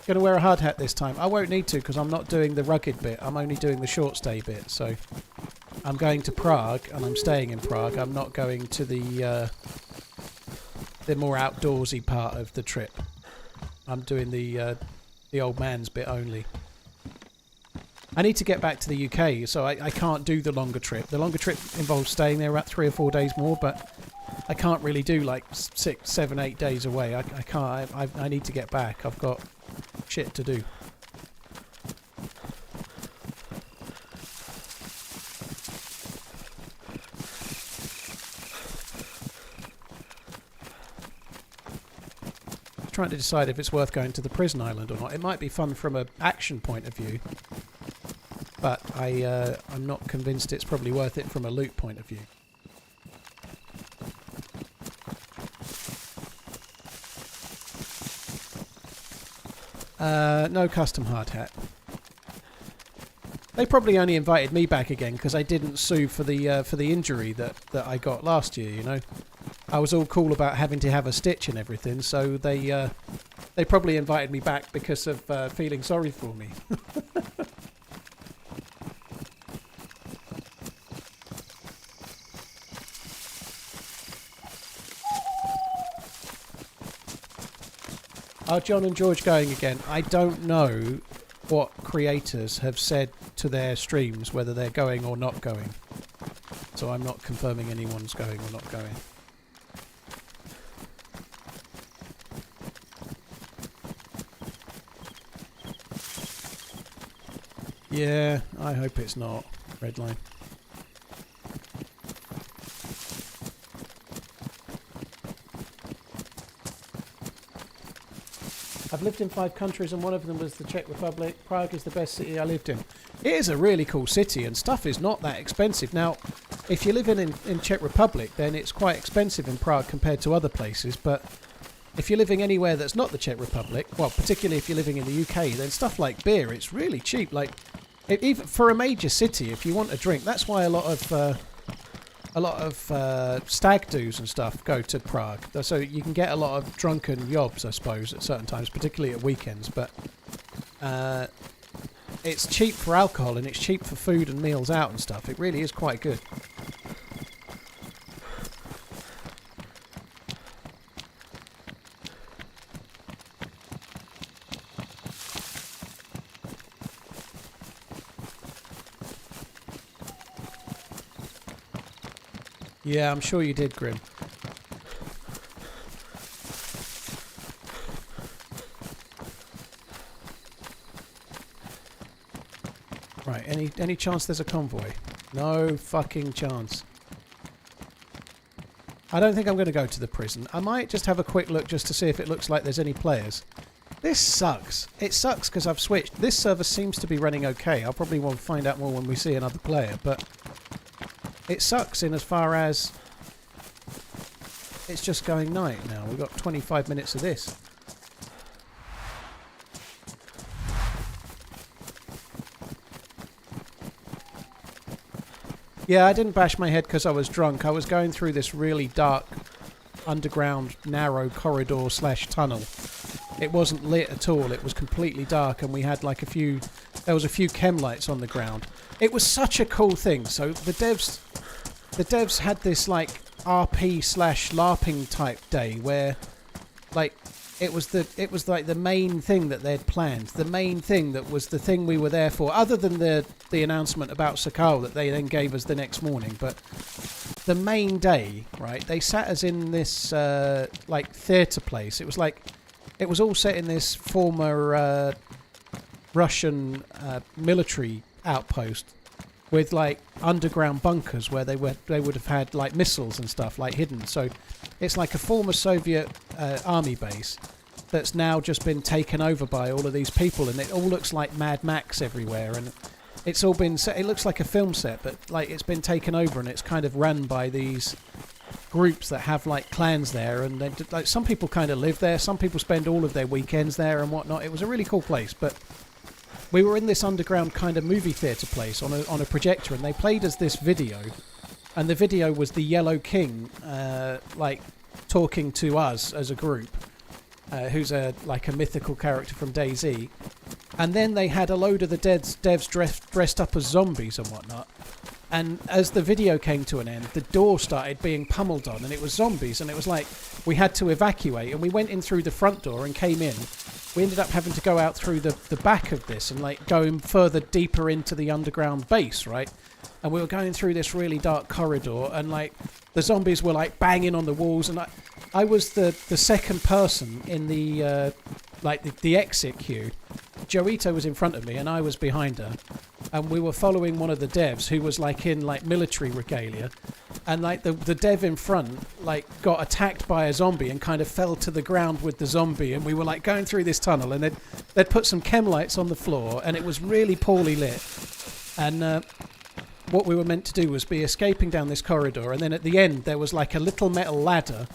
Going to wear a hard hat this time. I won't need to because I'm not doing the rugged bit. I'm only doing the short stay bit. So I'm going to Prague and I'm staying in Prague. I'm not going to the more outdoorsy part of the trip. I'm doing the old man's bit only. I need to get back to the UK, so I can't do the longer trip. The longer trip involves staying there about 3 or 4 days more, but I can't really do like 6, 7, 8 days away. I can't. I need to get back. I've got shit to do. Trying to decide if it's worth going to the prison island or not. It might be fun from an action point of view, but I'm not convinced it's probably worth it from a loot point of view. No custom hard hat. They probably only invited me back again because I didn't sue for the injury that I got last year. You know, I was all cool about having to have a stitch and everything, so they probably invited me back because of feeling sorry for me. Are John and George going again? I don't know what creators have said to their streams, whether they're going or not going. So I'm not confirming anyone's going or not going. Yeah, I hope it's not. Redline. I've lived in 5 countries and one of them was the Czech Republic. Prague is the best city I lived in. It is a really cool city and stuff is not that expensive. Now, if you're living in Czech Republic, then it's quite expensive in Prague compared to other places. But if you're living anywhere that's not the Czech Republic, well, particularly if you're living in the UK, then stuff like beer, it's really cheap. Like, even for a major city, if you want a drink, that's why a lot of stag do's and stuff go to Prague. So you can get a lot of drunken yobs, I suppose, at certain times, particularly at weekends. But it's cheap for alcohol and it's cheap for food and meals out and stuff. It really is quite good. Yeah, I'm sure you did, Grim. Right, any chance there's a convoy? No fucking chance. I don't think I'm going to go to the prison. I might just have a quick look just to see if it looks like there's any players. This sucks. It sucks because I've switched. This server seems to be running okay. I'll probably want to find out more when we see another player, but it sucks in as far as it's just going night now. We've got 25 minutes of this. Yeah, I didn't bash my head because I was drunk. I was going through this really dark, underground, narrow corridor / tunnel. It wasn't lit at all. It was completely dark, and we had like there was a few chem lights on the ground. It was such a cool thing. So the devs had this like RP / LARPing type day where, like, it was like the main thing that they'd planned. The main thing that was the thing we were there for, other than the announcement about Sakal that they then gave us the next morning. But the main day, right? They sat us in this like theatre place. It was all set in this former Russian military outpost with like underground bunkers where they would have had like missiles and stuff like hidden. So it's like a former Soviet army base that's now just been taken over by all of these people, and it all looks like Mad Max everywhere, and it's all been set. It looks like a film set, but like it's been taken over and it's kind of run by these groups that have like clans there, and they, like, some people kind of live there, some people spend all of their weekends there and whatnot. It was a really cool place, but we were in this underground kind of movie theatre place on a projector, and they played us this video, and the video was the Yellow King like talking to us as a group, who's a mythical character from DayZ, and then they had a load of the devs dressed up as zombies and whatnot. And as the video came to an end, the door started being pummeled on, and it was zombies, and it was like we had to evacuate, and we went in through the front door and came in. We ended up having to go out through the back of this and like going further deeper into the underground base, right? And we were going through this really dark corridor, and like the zombies were like banging on the walls, and I was the second person in the the exit queue. Joito was in front of me and I was behind her, and we were following one of the devs who was like in like military regalia, and like the dev in front like got attacked by a zombie and kind of fell to the ground with the zombie, and we were like going through this tunnel, and they'd put some chem lights on the floor, and it was really poorly lit, and what we were meant to do was be escaping down this corridor, and then at the end there was like a little metal ladder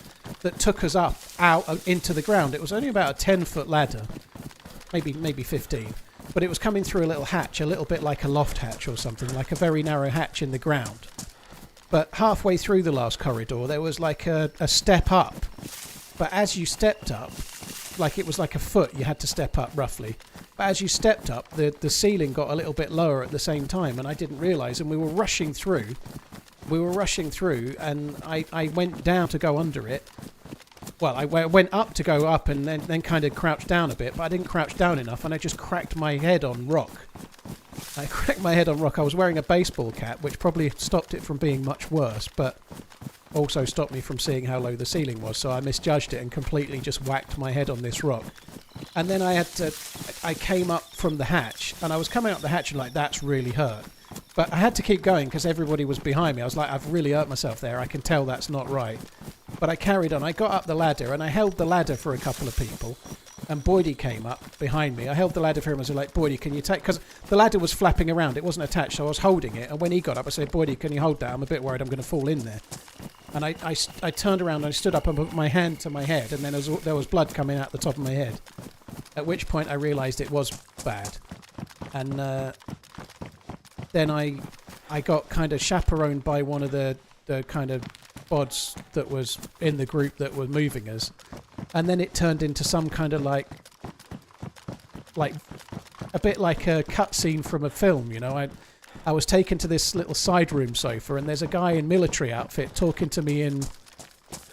that took us up out into the ground. It was only about a 10-foot ladder, maybe 15. But it was coming through a little hatch, a little bit like a loft hatch or something, like a very narrow hatch in the ground. But halfway through the last corridor, there was like a step up. But as you stepped up, like it was like a foot, you had to step up roughly. But as you stepped up, the ceiling got a little bit lower at the same time, and I didn't realise, and we were rushing through, and I went down to go under it. Well, I went up to go up and then kind of crouched down a bit, but I didn't crouch down enough, and I just cracked my head on rock. I was wearing a baseball cap, which probably stopped it from being much worse, but also stopped me from seeing how low the ceiling was, so I misjudged it and completely just whacked my head on this rock. And then I came up from the hatch, and I was coming up the hatch and like, that's really hurt. But I had to keep going because everybody was behind me. I was like, I've really hurt myself there. I can tell that's not right. But I carried on. I got up the ladder, and I held the ladder for a couple of people. And Boydie came up behind me. I held the ladder for him. I was like, Boydie, can you take... Because the ladder was flapping around. It wasn't attached, so I was holding it. And when he got up, I said, Boydie, can you hold that? I'm a bit worried I'm going to fall in there. And I turned around and I stood up and put my hand to my head. And then there was blood coming out the top of my head. At which point I realised it was bad. And then I got kind of chaperoned by one of the kind of bods that was in the group that were moving us. And then it turned into some kind of like a bit like a cutscene from a film, you know. I was taken to this little side room sofa, and there's a guy in military outfit talking to me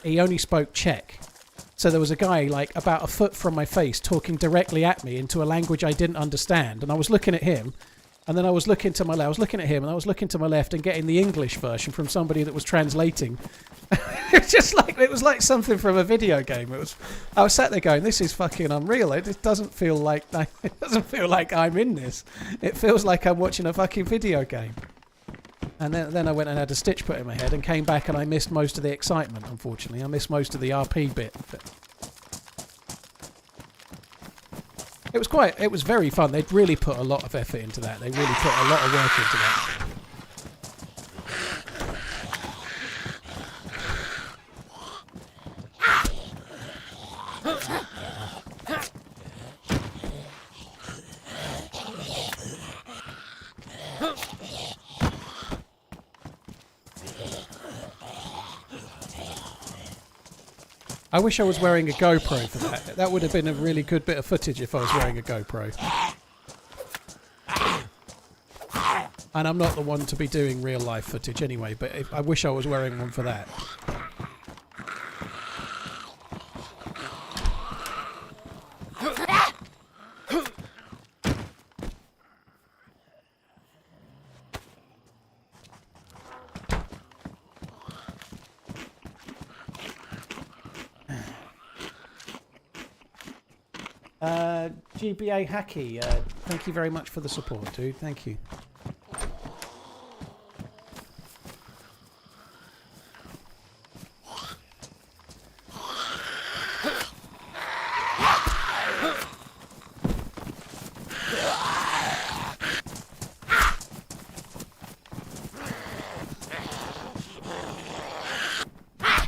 he only spoke Czech. So there was a guy like about a foot from my face talking directly at me into a language I didn't understand, and I was looking at him, and then I was looking to my left. I was looking at him, and I was looking to my left and getting the English version from somebody that was translating. It was like something from a video game. I was sat there going, "This is fucking unreal. It doesn't feel like I'm in this. It feels like I'm watching a fucking video game." And then I went and had a stitch put in my head and came back, and I missed most of the excitement. Unfortunately, I missed most of the RP bit. But it was very fun. They'd really put a lot of effort into that. They really put a lot of work into that. I wish I was wearing a GoPro for that. That would have been a really good bit of footage if I was wearing a GoPro. And I'm not the one to be doing real life footage anyway, but I wish I was wearing one for that. GBA Hacky, thank you very much for the support, dude. Thank you.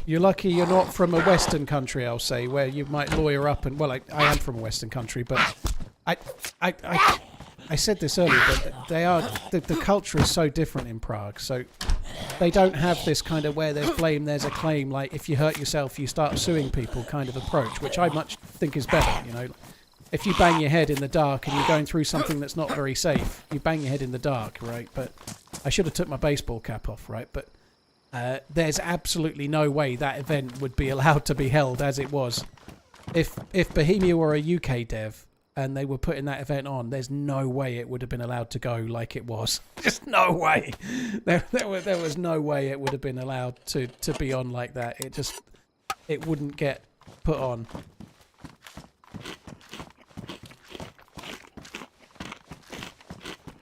You're lucky you're not from a Western country, I'll say, where you might lawyer up and... Well, I am from a Western country, but I said this earlier, but the culture is so different in Prague. So they don't have this kind of where there's blame, there's a claim, like if you hurt yourself, you start suing people kind of approach, which I much think is better, you know. If you bang your head in the dark and you're going through something that's not very safe, you bang your head in the dark, right? But I should have took my baseball cap off, right? But there's absolutely no way that event would be allowed to be held as it was. If Bohemia were a UK dev and they were putting that event on, there's no way it would have been allowed to go like it was. Just no way. There was no way it would have been allowed to be on like that. It wouldn't get put on.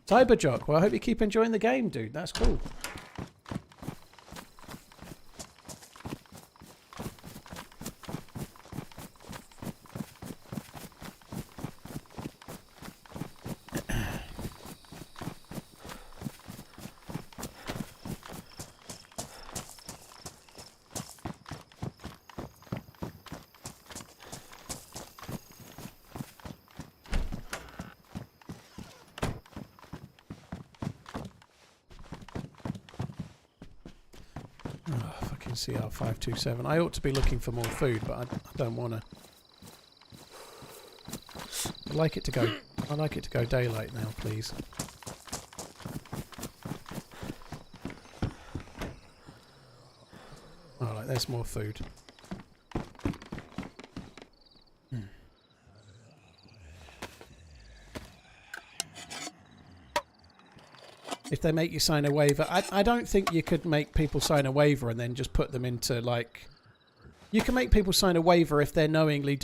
Cyberjock, well, I hope you keep enjoying the game, dude. That's cool. Oh, fucking CR527. I ought to be looking for more food, but I don't want to. I'd like it to go. I like it to go daylight now, please. Alright, there's more food. If they make you sign a waiver, I don't think you could make people sign a waiver and then just put them into, like... You can make people sign a waiver if they're knowingly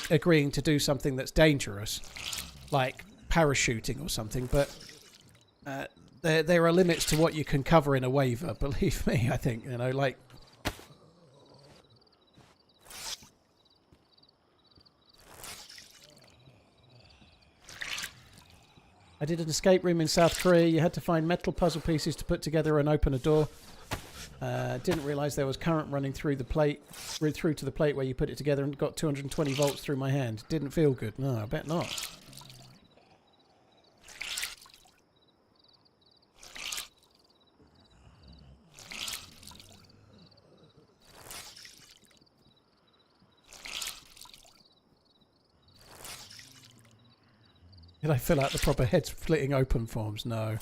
agreeing to do something that's dangerous, like parachuting or something, but there are limits to what you can cover in a waiver, believe me, I think, you know, like... I did an escape room in South Korea. You had to find metal puzzle pieces to put together and open a door. Didn't realise there was current running through the plate, through to the plate where you put it together, and got 220 volts through my hand. Didn't feel good. No, I bet not. Did I fill out the proper head splitting open forms? No.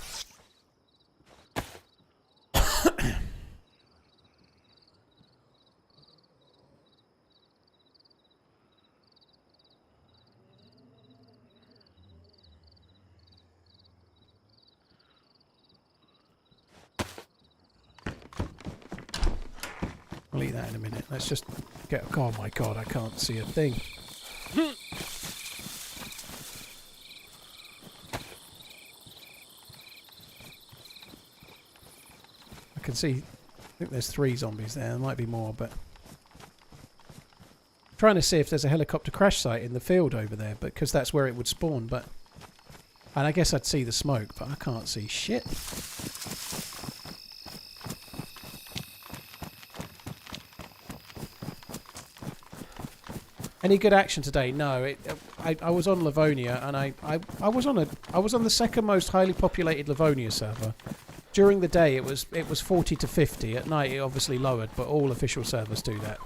I'll eat that in a minute. Let's just get... Oh my god, I can't see a thing. I can see... I think there's 3 zombies there. There might be more, but... I'm trying to see if there's a helicopter crash site in the field over there, because that's where it would spawn, but... And I guess I'd see the smoke, but I can't see shit. Any good action today? No. I was on Livonia, and I was on the second most highly populated Livonia server. During the day, it was 40 to 50. At night, it obviously lowered, but all official servers do that.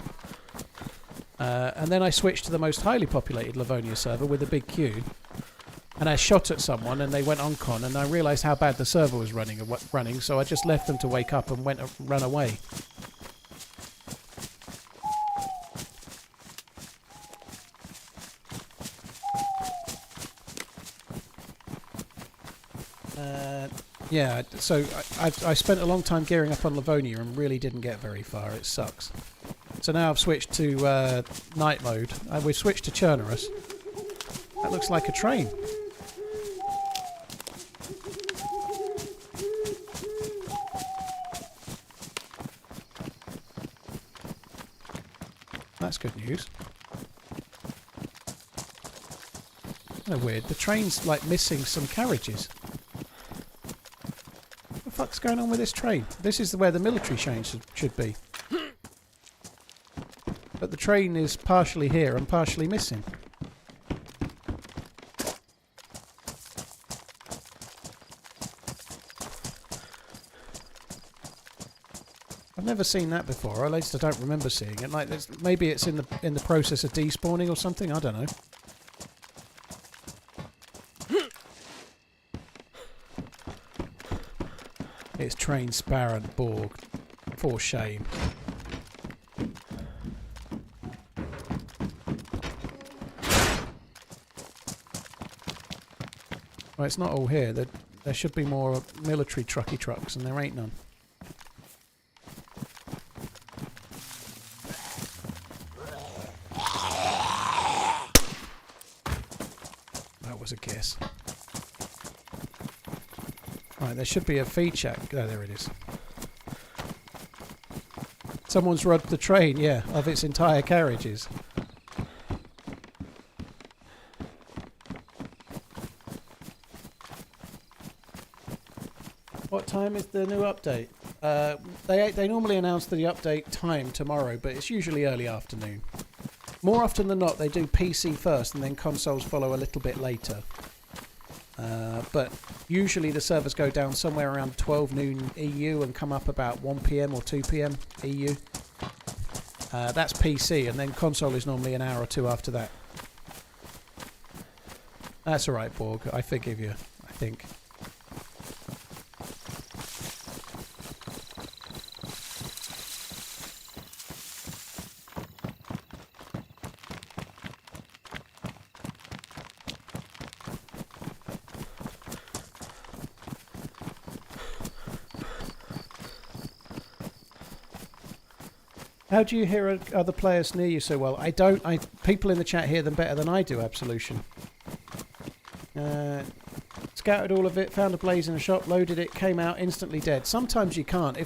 And then I switched to the most highly populated Livonia server with a big queue, and I shot at someone, and they went on con, and I realised how bad the server was running, so I just left them to wake up and run away. Yeah, so I spent a long time gearing up on Livonia and really didn't get very far. It sucks. So now I've switched to night mode. We've switched to Chernarus. That looks like a train. That's good news. Kind of weird. The train's like missing some carriages. What the fuck's going on with this train? This is where the military chain should be. But the train is partially here and partially missing. I've never seen that before, or at least I don't remember seeing it. Like, maybe it's in the process of despawning or something. I don't know. It's transparent, Borg. For shame. Well, it's not all here. There should be more military trucks, and there ain't none. That was a guess. Right, there should be a feed shack. Oh, there it is. Someone's robbed the train, yeah, of its entire carriages. What time is the new update? They normally announce the update time tomorrow, but it's usually early afternoon. More often than not, they do PC first and then consoles follow a little bit later. But usually the servers go down somewhere around 12 noon EU and come up about 1 PM or 2 PM EU. That's PC, and then console is normally an hour or two after that. That's alright, Borg. I forgive you, I think. How do you hear other players near you so well? I don't. People in the chat hear them better than I do, Absolution. Scouted all of it, found a blaze in a shop, loaded it, came out, instantly dead. Sometimes you can't.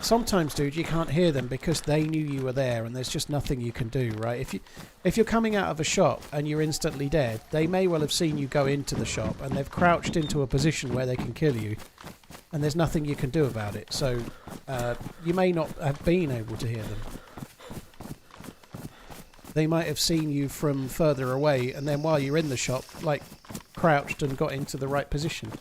Sometimes, dude, you can't hear them because they knew you were there and there's just nothing you can do, right? If you're coming out of a shop and you're instantly dead, they may well have seen you go into the shop and they've crouched into a position where they can kill you. And there's nothing you can do about it. So you may not have been able to hear them. They might have seen you from further away, and then while you're in the shop, like, crouched and got into the right position.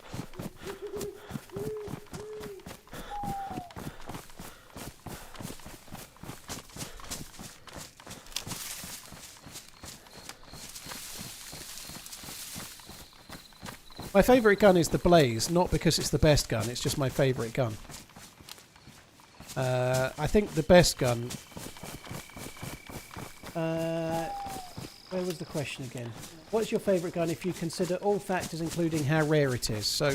My favourite gun is the Blaze, not because it's the best gun, it's just my favourite gun. I think the best gun... where was the question again? What's your favourite gun if you consider all factors including how rare it is? So,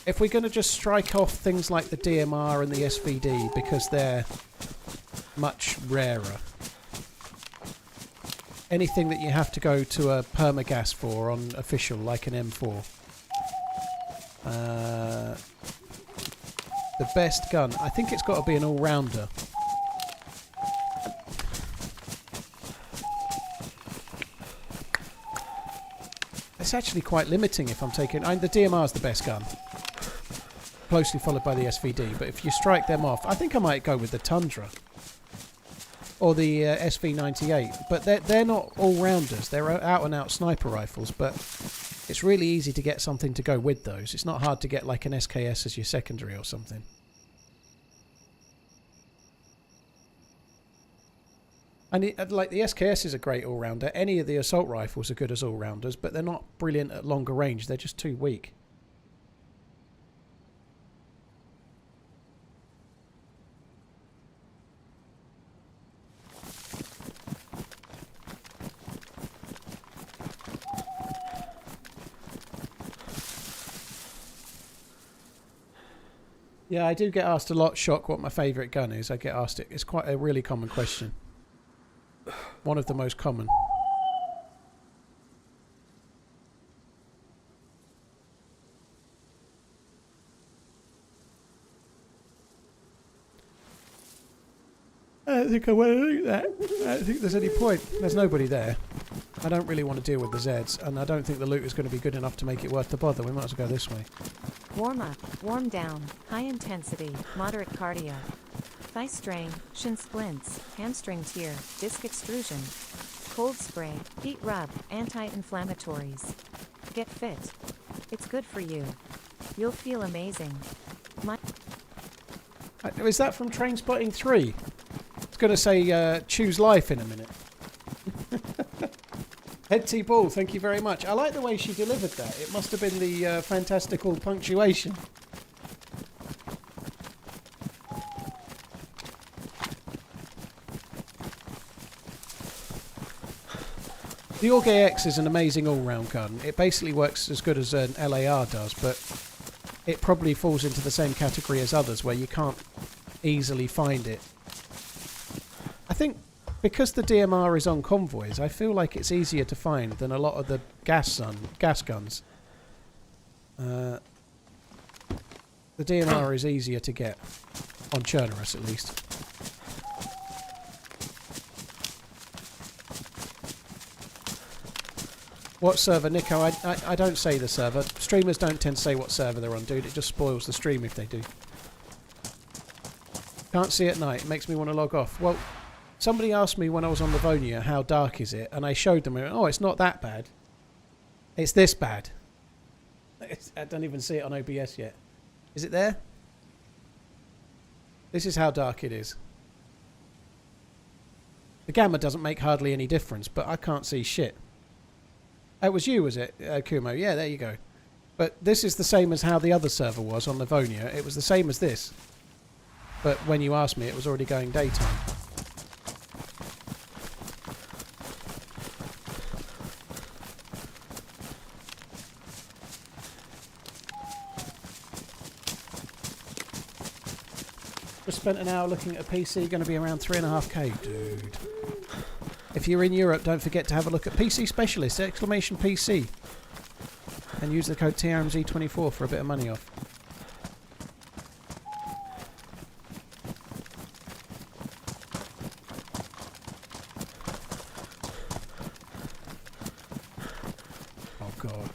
if we're going to just strike off things like the DMR and the SVD because they're much rarer. Anything that you have to go to a permagas for on official, like an M4. The best gun, I think it's got to be an all-rounder. It's actually quite limiting if I'm taking... the DMR is the best gun. Closely followed by the SVD, but if you strike them off... I think I might go with the Tundra. Or the SV98, but they're not all-rounders. They're out-and-out sniper rifles, but it's really easy to get something to go with those. It's not hard to get like an SKS as your secondary or something. And like the SKS is a great all-rounder. Any of the assault rifles are good as all-rounders, but they're not brilliant at longer range. They're just too weak. Yeah, I do get asked a lot, Shock, what my favourite gun is. I get asked it. It's quite a really common question. One of the most common. I don't think I want to do that. I don't think there's any point. There's nobody there. I don't really want to deal with the Zeds, and I don't think the loot is going to be good enough to make it worth the bother. We might as well go this way. Warm up, warm down, high intensity, moderate cardio. Thigh strain, shin splints, hamstring tear, disc extrusion. Cold spray, heat rub, anti-inflammatories. Get fit. It's good for you. You'll feel amazing. Is that from Trainspotting 3? I was going to say choose life in a minute. Head T Ball, thank you very much. I like the way she delivered that. It must have been the fantastical punctuation. The Org AX is an amazing all-round gun. It basically works as good as an LAR does, but it probably falls into the same category as others where you can't easily find it. I think because the DMR is on convoys, I feel like it's easier to find than a lot of the gas guns. The DMR is easier to get, on Chernarus at least. What server, Nico? I don't say the server. Streamers don't tend to say what server they're on, dude. It just spoils the stream if they do. Can't see at night. It makes me want to log off. Well, somebody asked me when I was on Livonia, how dark is it? And I showed them, oh, it's not that bad. It's this bad. I don't even see it on OBS yet. Is it there? This is how dark it is. The gamma doesn't make hardly any difference, but I can't see shit. It was you, was it, Kumo? Yeah, there you go. But this is the same as how the other server was on Livonia. It was the same as this. But when you asked me, it was already going daytime. Just spent an hour looking at a PC, going to be around 3.5k. Dude. If you're in Europe, don't forget to have a look at PC Specialist, !PC. And use the code TRMZ24 for a bit of money off. Oh god,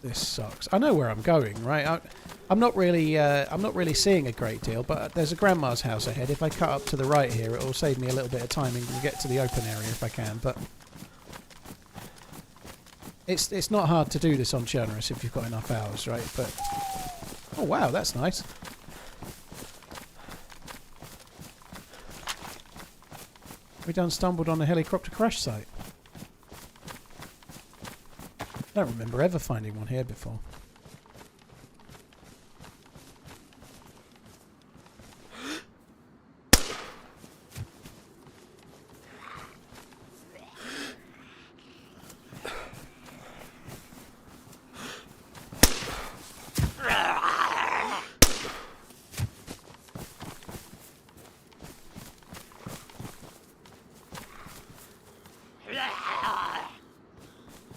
this sucks. I know where I'm going, right? I'm not really seeing a great deal, but there's a grandma's house ahead. If I cut up to the right here, it will save me a little bit of time and get to the open area if I can. But it's not hard to do this on Chernarus if you've got enough hours, right? But oh wow, that's nice. We done stumbled on a helicopter crash site. I don't remember ever finding one here before.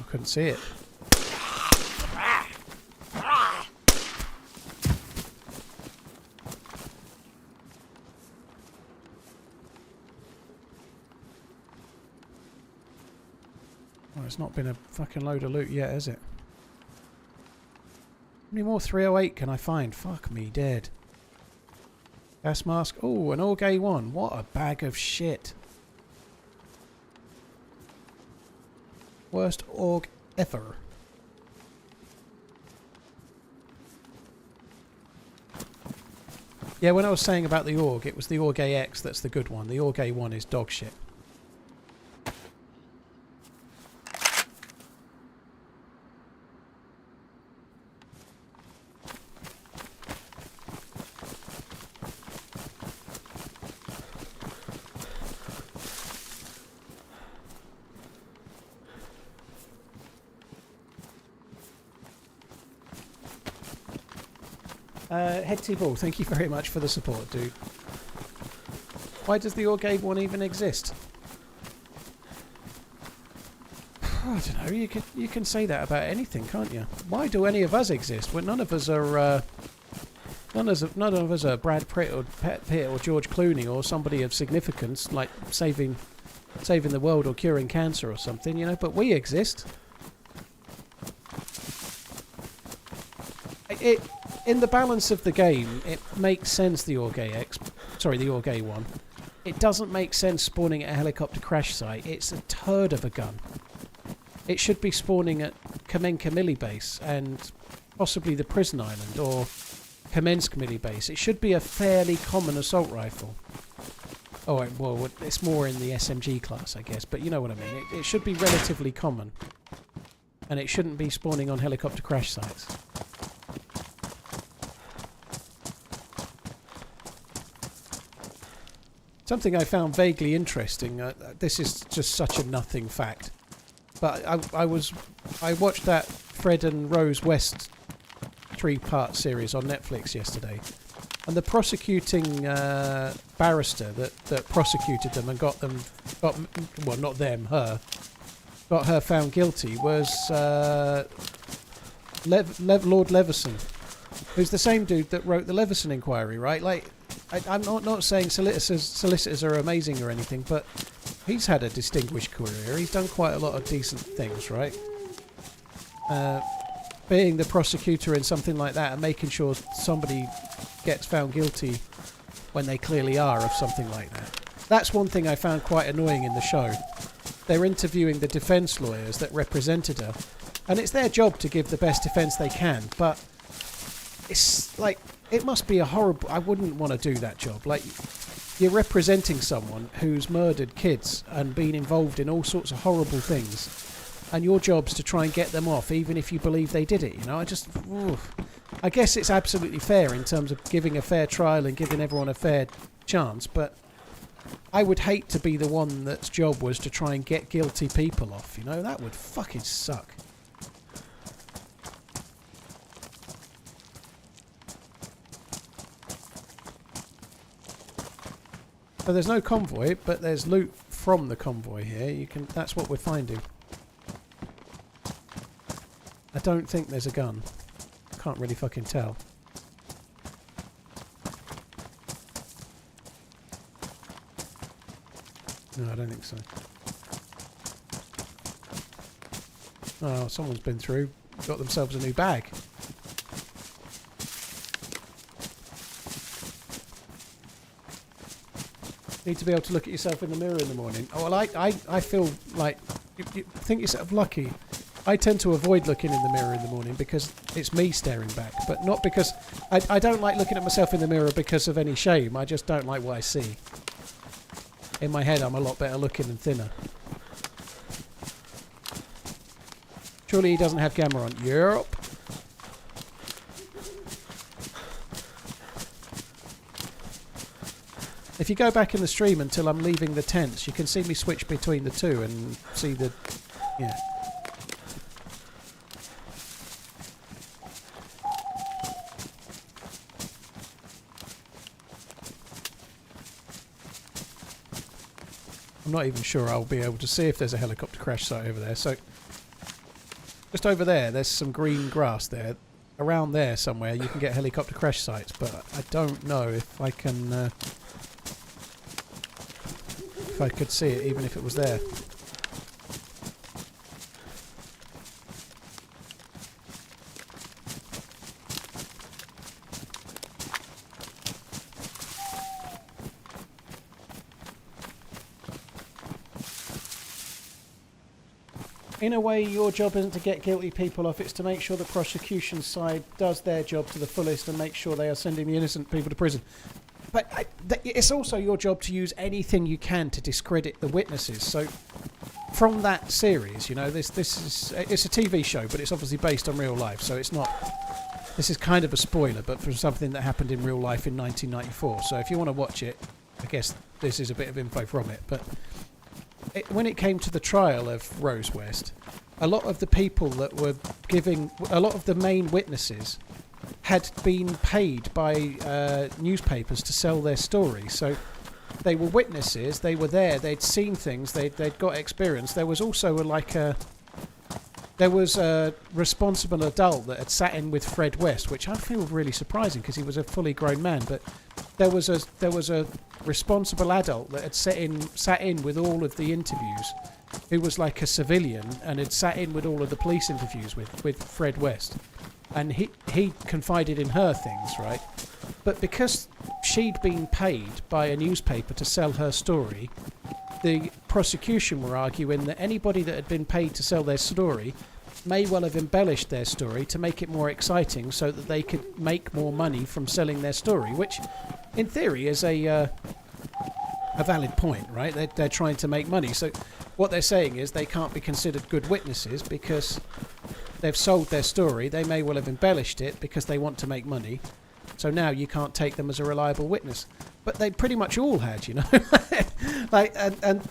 Couldn't see it. Well, it's not been a fucking load of loot yet, has it? How many more 308 can I find? Fuck me dead. Gas mask. Oh, an AUG A1. What a bag of shit. Worst AUG ever. Yeah, when I was saying about the AUG, it was the AUG AX that's the good one. The AUG A1 is dog shit. Head T-Ball, thank you very much for the support, dude. Why does the AUG A1 even exist? I don't know, you can say that about anything, can't you? Why do any of us exist? Well, none of us are Brad Pitt or George Clooney or somebody of significance, like saving the world or curing cancer or something, you know, but we exist. In the balance of the game, it makes sense, the AUG A1. It doesn't make sense spawning at a helicopter crash site. It's a turd of a gun. It should be spawning at Kamenka Milli Base and possibly the prison island or Kamensk Milli Base. It should be a fairly common assault rifle. Oh, well, it's more in the SMG class, I guess, but you know what I mean. It should be relatively common. And it shouldn't be spawning on helicopter crash sites. Something I found vaguely interesting. This is just such a nothing fact, but I watched that Fred and Rose West 3-part series on Netflix yesterday, and the prosecuting barrister that prosecuted them and got her found guilty was Lord Leveson, who's the same dude that wrote the Leveson inquiry, right? Like. I'm not saying solicitors are amazing or anything, but he's had a distinguished career. He's done quite a lot of decent things, right? Being the prosecutor in something like that and making sure somebody gets found guilty when they clearly are of something like that. That's one thing I found quite annoying in the show. They're interviewing the defence lawyers that represented her, And it's their job to give the best defence they can, but it's like, it must be a horrible... I wouldn't want to do that job. Like, you're representing someone who's murdered kids and been involved in all sorts of horrible things, and your job's to try and get them off, even if you believe they did it, you know? I guess it's absolutely fair in terms of giving a fair trial and giving everyone a fair chance, but I would hate to be the one that's job was to try and get guilty people off, you know? That would fucking suck. So there's no convoy, but there's loot from the convoy here. You can. That's what we're finding. I don't think there's a gun. Can't really fucking tell. No, I don't think so. Oh, someone's been through, got themselves a new bag. Need to be able to look at yourself in the mirror in the morning. Oh, well, I feel like... You think yourself lucky. I tend to avoid looking in the mirror in the morning because it's me staring back, but not because... I don't like looking at myself in the mirror because of any shame. I just don't like what I see. In my head, I'm a lot better looking and thinner. Surely he doesn't have gamma on. Yup. If you go back in the stream until I'm leaving the tents, you can see me switch between the two and see the... Yeah. I'm not even sure I'll be able to see if there's a helicopter crash site over there. So, just over there, there's some green grass there. Around there somewhere you can get helicopter crash sites, but I don't know if I can... I could see it even if it was there. In a way, your job isn't to get guilty people off, it's to make sure the prosecution side does their job to the fullest and make sure they are sending the innocent people to prison. But it's also your job to use anything you can to discredit the witnesses. So, from that series, you know, it's a TV show, but it's obviously based on real life. So it's not. This is kind of a spoiler, but from something that happened in real life in 1994. So if you want to watch it, I guess this is a bit of info from it. But when it came to the trial of Rose West, a lot of the people that were giving, a lot of the main witnesses had been paid by newspapers to sell their story. So they were witnesses, they were there, they'd seen things, they'd got experience. There was also a responsible adult that had sat in with Fred West, which I feel really surprising because he was a fully grown man. But there was a responsible adult that had sat in with all of the interviews, who was like a civilian and had sat in with all of the police interviews with Fred West. And he confided in her things, right? But because she'd been paid by a newspaper to sell her story, the prosecution were arguing that anybody that had been paid to sell their story may well have embellished their story to make it more exciting so that they could make more money from selling their story, which in theory is a valid point, right? They're trying to make money. So what they're saying is they can't be considered good witnesses because they've sold their story. They may well have embellished it because they want to make money. So now you can't take them as a reliable witness. But they pretty much all had, you know. Like, and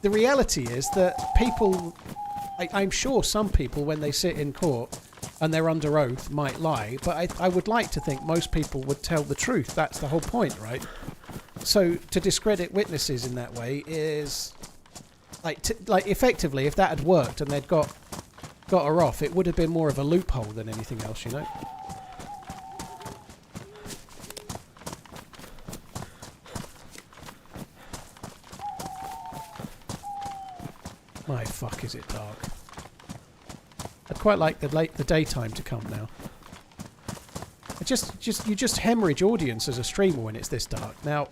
the reality is that people, I'm sure some people when they sit in court and they're under oath might lie, but I would like to think most people would tell the truth. That's the whole point, right? So to discredit witnesses in that way is like effectively, if that had worked and they'd got her off, it would have been more of a loophole than anything else, you know. My fuck, is it dark? I'd quite like the daytime to come now. You just hemorrhage audience as a streamer when it's this dark. Now,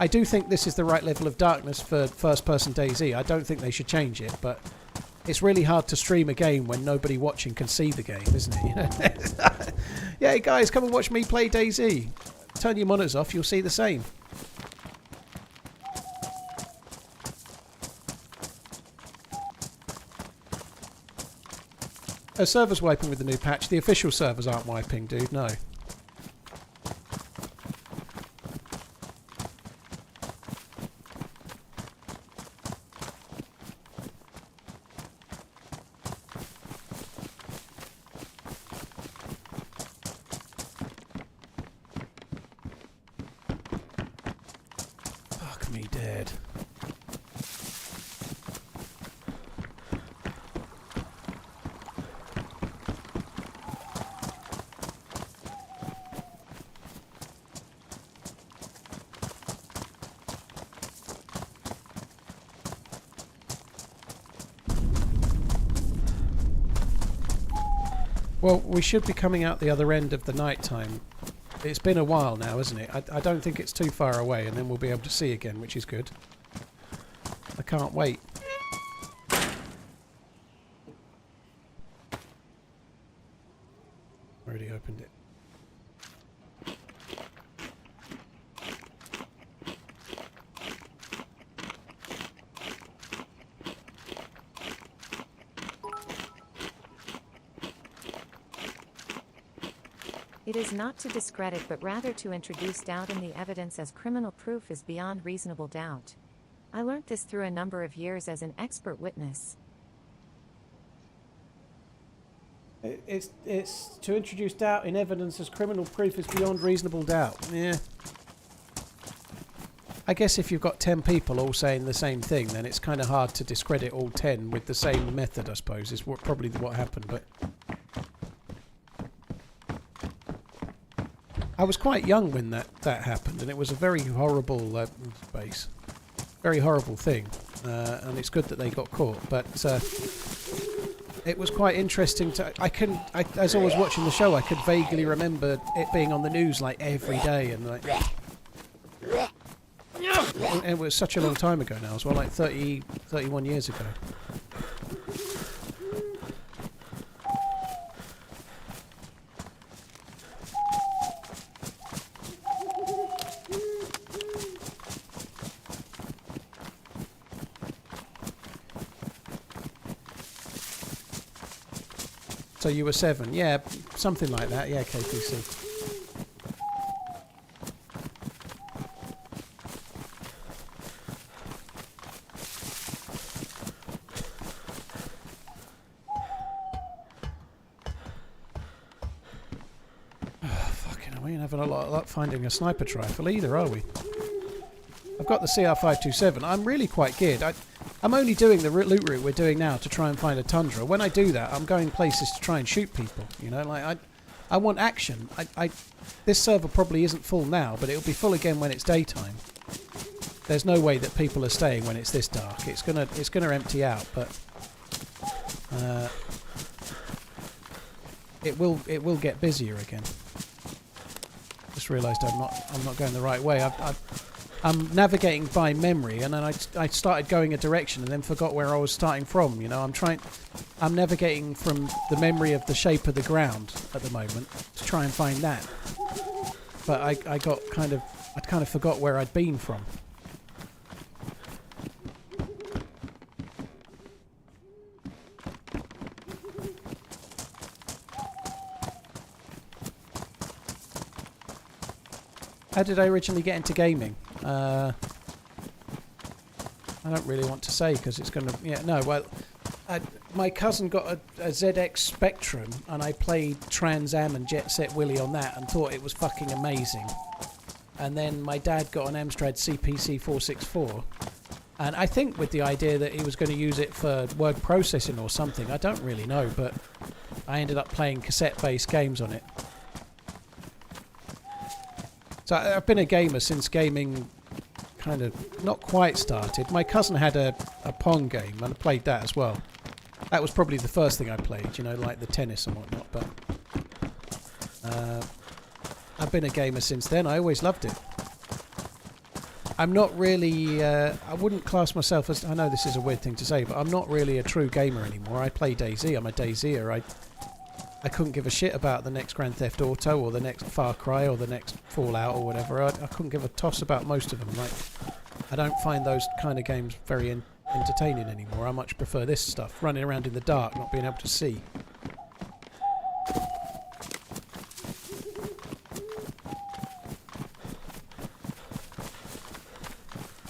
I do think this is the right level of darkness for first-person DayZ. I don't think they should change it, but it's really hard to stream a game when nobody watching can see the game, isn't it? You know? Yeah, guys, come and watch me play DayZ. Turn your monitors off, you'll see the same. Servers wiping with the new patch. The official servers aren't wiping, dude, no. Fuck me dead. Well, we should be coming out the other end of the night time. It's been a while now, isn't it? I don't think it's too far away, and then we'll be able to see again, which is good. I can't wait. Already opened it. It is not to discredit but rather to introduce doubt in the evidence as criminal proof is beyond reasonable doubt. I learnt this through a number of years as an expert witness. It's to introduce doubt in evidence as criminal proof is beyond reasonable doubt. Yeah. I guess if you've got 10 people all saying the same thing, then it's kind of hard to discredit all 10 with the same method, I suppose, is probably what happened, but... I was quite young when that happened, and it was a very horrible very horrible thing, and it's good that they got caught. But it was quite interesting to. As I was watching the show, I could vaguely remember it being on the news like every day, and like. And it was such a long time ago now as well, like 31 years ago. So you were 7, yeah, something like that, yeah, KPC. Fucking hell, we ain't having a lot of luck finding a sniper rifle either, are we? I've got the CR527. I'm really quite geared. I'm only doing the loot route we're doing now to try and find a tundra. When I do that, I'm going places to try and shoot people. You know, like I want action. This server probably isn't full now, but it'll be full again when it's daytime. There's no way that people are staying when it's this dark. It's gonna empty out, but it will get busier again. Just realised I'm not going the right way. I'm navigating by memory, and then I started going a direction and then forgot where I was starting from. You know, I'm navigating from the memory of the shape of the ground at the moment to try and find that. But I kind of forgot where I'd been from. How did I originally get into gaming? I don't really want to say because it's going to... Yeah, no, well, my cousin got a ZX Spectrum and I played Trans Am and Jet Set Willy on that and thought it was fucking amazing. And then my dad got an Amstrad CPC 464 and I think with the idea that he was going to use it for word processing or something. I don't really know, but I ended up playing cassette-based games on it. So I've been a gamer since gaming kind of not quite started. My cousin had a Pong game and I played that as well. That was probably the first thing I played, you know, like the tennis and whatnot. But I've been a gamer since then. I always loved it. I'm not really... I wouldn't class myself as... I know this is a weird thing to say, but I'm not really a true gamer anymore. I play DayZ. I'm a DayZer. I couldn't give a shit about the next Grand Theft Auto or the next Far Cry or the next Fallout or whatever. I couldn't give a toss about most of them. Like, I don't find those kind of games very entertaining anymore. I much prefer this stuff. Running around in the dark, not being able to see.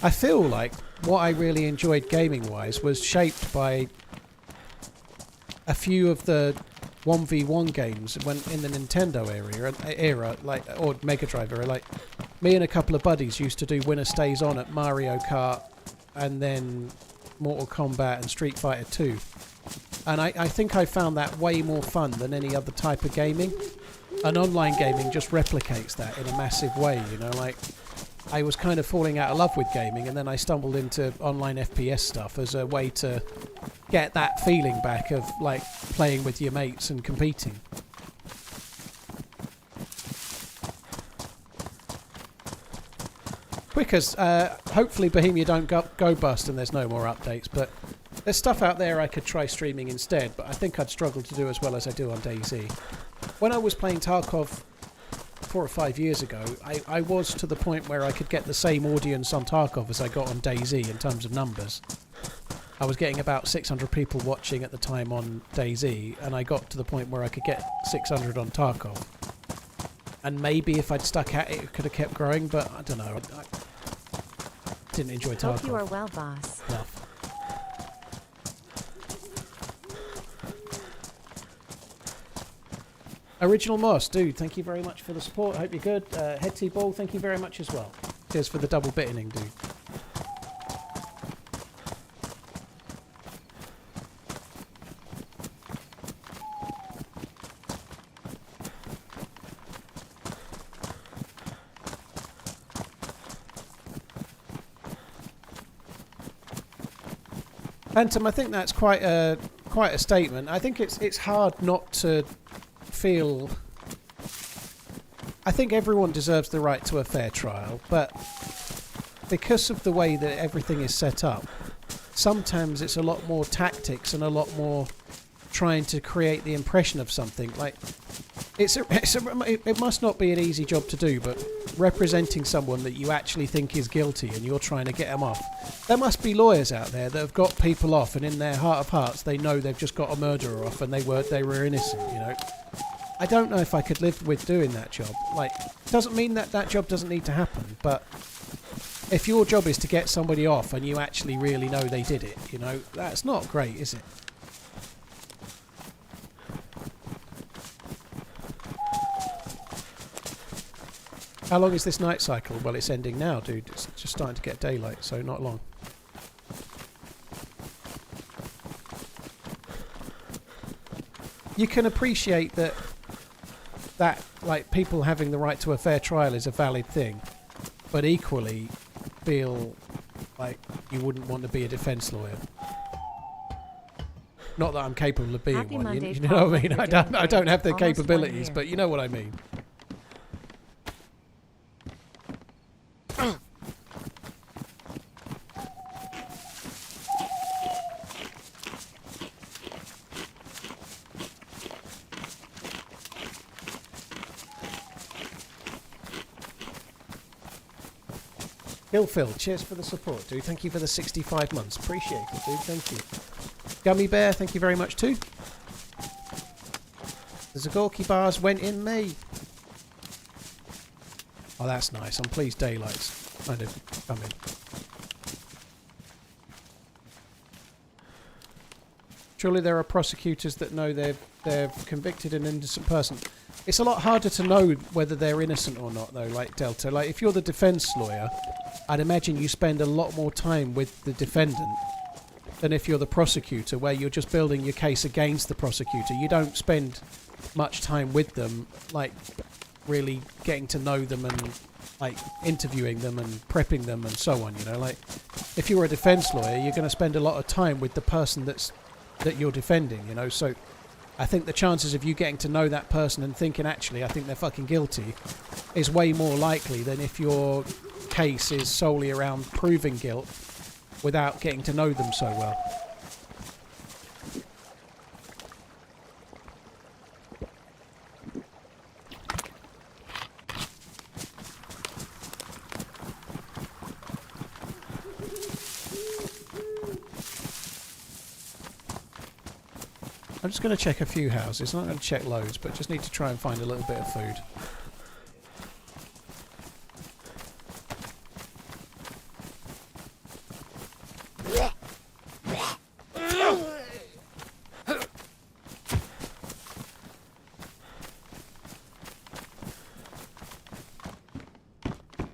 I feel like what I really enjoyed gaming-wise was shaped by a few of the 1v1 games when in the Nintendo era, like, or Mega Drive era. Like, me and a couple of buddies used to do Winner Stays On at Mario Kart and then Mortal Kombat and Street Fighter 2. And I think I found that way more fun than any other type of gaming. And online gaming just replicates that in a massive way, you know, like... I was kind of falling out of love with gaming, and then I stumbled into online FPS stuff as a way to get that feeling back of like playing with your mates and competing. Quickers, hopefully Bohemia don't go bust and there's no more updates, but there's stuff out there I could try streaming instead, but I think I'd struggle to do as well as I do on DayZ. When I was playing Tarkov 4 or 5 years ago, I was to the point where I could get the same audience on Tarkov as I got on DayZ in terms of numbers. I was getting about 600 people watching at the time on DayZ, and I got to the point where I could get 600 on Tarkov. And maybe if I'd stuck at it, it could have kept growing, but I don't know. I didn't enjoy Tarkov. Hope you are well, boss. Enough. Original Moss, dude, thank you very much for the support. Hope you're good. Head T Ball, thank you very much as well. Cheers for the double bittening, dude. Phantom, I think that's quite a statement. I think it's hard not to feel... I think everyone deserves the right to a fair trial, but because of the way that everything is set up, sometimes it's a lot more tactics and a lot more trying to create the impression of something. Like, it must not be an easy job to do, but representing someone that you actually think is guilty and you're trying to get them off. There must be lawyers out there that have got people off, and in their heart of hearts they know they've just got a murderer off and they were innocent, you know. I don't know if I could live with doing that job. Like, doesn't mean that that job doesn't need to happen, but if your job is to get somebody off and you actually really know they did it, you know, that's not great, is it? How long is this night cycle? Well, it's ending now, dude. It's just starting to get daylight, so not long. You can appreciate that like people having the right to a fair trial is a valid thing, but equally feel like you wouldn't want to be a defence lawyer. Not that I'm capable of being Happy one. Monday, You know what I mean? Paul. I don't have the Almost 1 capabilities, year. but you know what I mean. Phil, cheers for the support, dude. Thank you for the 65 months. Appreciate it, dude. Thank you. Gummy Bear, thank you very much, too. The Zagorki bars went in me. Oh, that's nice. I'm pleased daylight's kind of coming. Surely there are prosecutors that know they've convicted an innocent person. It's a lot harder to know whether they're innocent or not, though, like Delta. Like, if you're the defence lawyer, I'd imagine you spend a lot more time with the defendant than if you're the prosecutor, where you're just building your case against the prosecutor. You don't spend much time with them, like, really getting to know them and, like, interviewing them and prepping them and so on, you know? Like, if you're a defence lawyer, you're going to spend a lot of time with the person that you're defending, you know? So I think the chances of you getting to know that person and thinking, actually, I think they're fucking guilty, is way more likely than if your case is solely around proving guilt without getting to know them so well. I'm just going to check a few houses. I'm not going to check loads, but just need to try and find a little bit of food.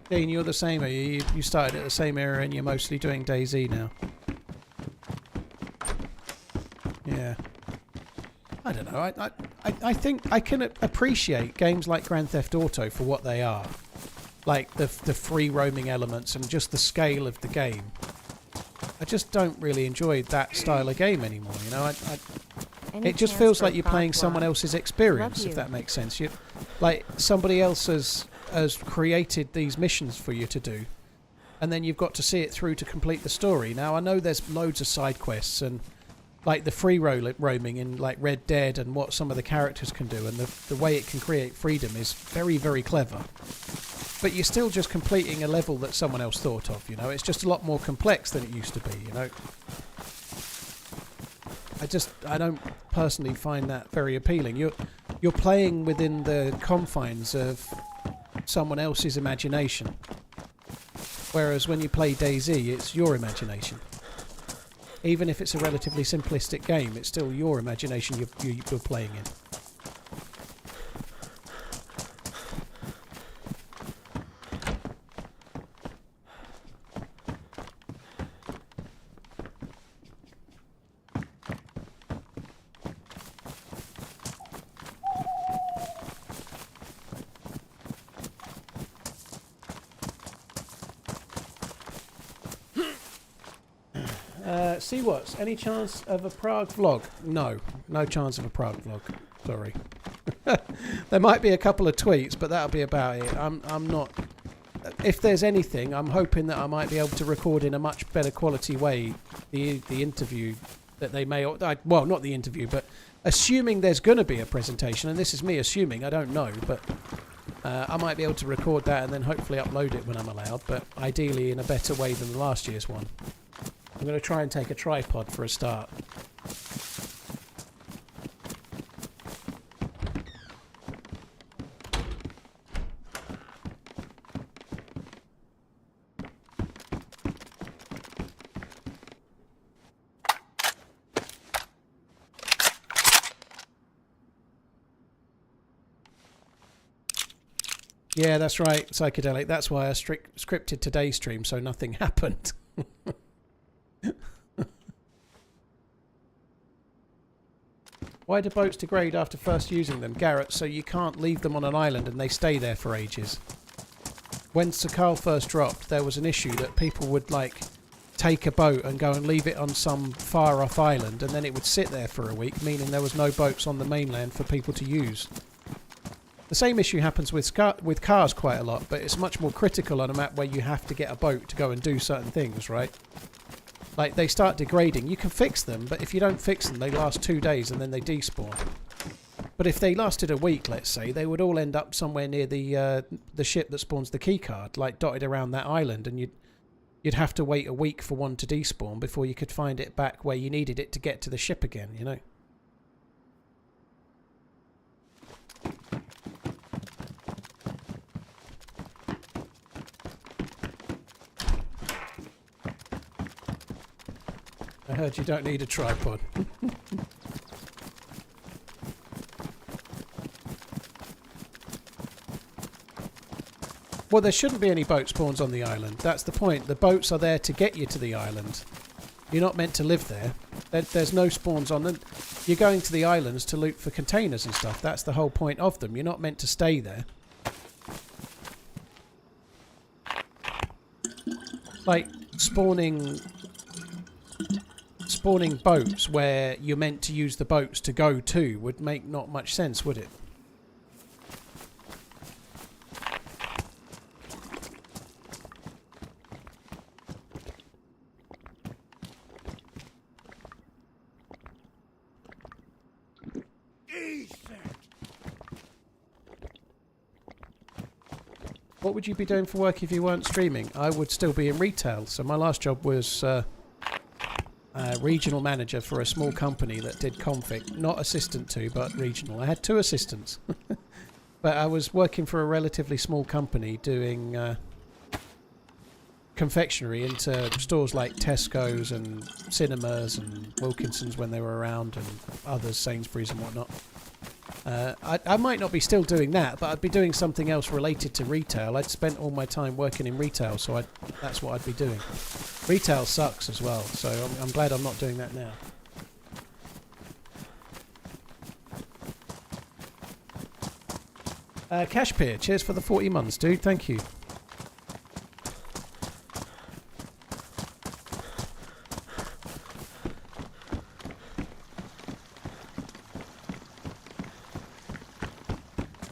Dean, you're the same, are you? You started at the same era and you're mostly doing DayZ now. Yeah. I don't know. I think I can appreciate games like Grand Theft Auto for what they are. Like the free roaming elements and just the scale of the game. I just don't really enjoy that style of game anymore, you know. It just feels like you're playing someone else's experience, if that makes sense. Like somebody else has created these missions for you to do, and then you've got to see it through to complete the story. Now, I know there's loads of side quests and like the free roaming in like Red Dead and what some of the characters can do and the way it can create freedom is very, very clever. But you're still just completing a level that someone else thought of, you know. It's just a lot more complex than it used to be, you know. I don't personally find that very appealing. You're playing within the confines of someone else's imagination. Whereas when you play DayZ, it's your imagination. Even if it's a relatively simplistic game, it's still your imagination you're playing in. See what's any chance of a Prague vlog? No chance of a Prague vlog. Sorry. There might be a couple of tweets, but that'll be about it. I'm not. If there's anything, I'm hoping that I might be able to record in a much better quality way the interview that they may. Well, not the interview, but assuming there's going to be a presentation, and this is me assuming. I don't know, but I might be able to record that and then hopefully upload it when I'm allowed. But ideally in a better way than the last year's one. I'm going to try and take a tripod for a start. Yeah, that's right, Psychedelic. That's why I scripted today's stream so nothing happened. Why do boats degrade after first using them? Garrett, so you can't leave them on an island and they stay there for ages. When Sakal first dropped, there was an issue that people would like take a boat and go and leave it on some far off island, and then it would sit there for a week, meaning there was no boats on the mainland for people to use. The same issue happens with cars quite a lot, but it's much more critical on a map where you have to get a boat to go and do certain things, right? Like, they start degrading. You can fix them, but if you don't fix them, they last 2 days and then they despawn. But if they lasted a week, let's say, they would all end up somewhere near the ship that spawns the keycard, like dotted around that island, and you'd have to wait a week for one to despawn before you could find it back where you needed it to get to the ship again, you know? I heard you don't need a tripod. Well, there shouldn't be any boat spawns on the island. That's the point. The boats are there to get you to the island. You're not meant to live there. There's no spawns on them. You're going to the islands to loot for containers and stuff. That's the whole point of them. You're not meant to stay there. Like, spawning boats where you're meant to use the boats to go to would make not much sense, would it? What would you be doing for work if you weren't streaming? I would still be in retail. So my last job was regional manager for a small company that did config. Not assistant to, but regional. I had 2 assistants. But I was working for a relatively small company doing confectionery into stores like Tesco's and cinemas and Wilkinson's when they were around, and others, Sainsbury's and whatnot. I might not be still doing that, but I'd be doing something else related to retail. I'd spent all my time working in retail, so that's what I'd be doing. Retail sucks as well, so I'm glad I'm not doing that now. Cashpeer, cheers for the 40 months, dude. Thank you.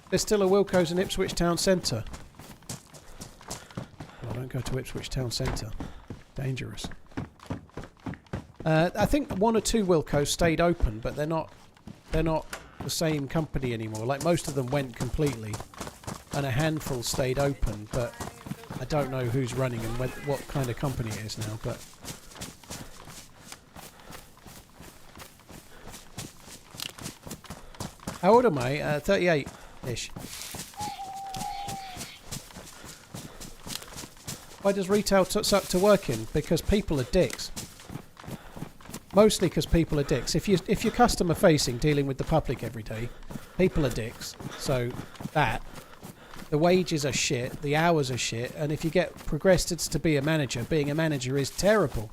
There's still a Wilco's in Ipswich Town Centre. Well, don't go to Ipswich Town Centre. Dangerous. I think 1 or 2 Wilco's stayed open, but they're not the same company anymore. Like, most of them went completely, and a handful stayed open, but I don't know who's running and what kind of company it is now. But how old am I? 38-ish. Why does retail suck to work in? Because people are dicks. Mostly because people are dicks. If you're customer facing, dealing with the public every day, people are dicks. So the wages are shit, the hours are shit, and if you get progressed to be a manager, being a manager is terrible.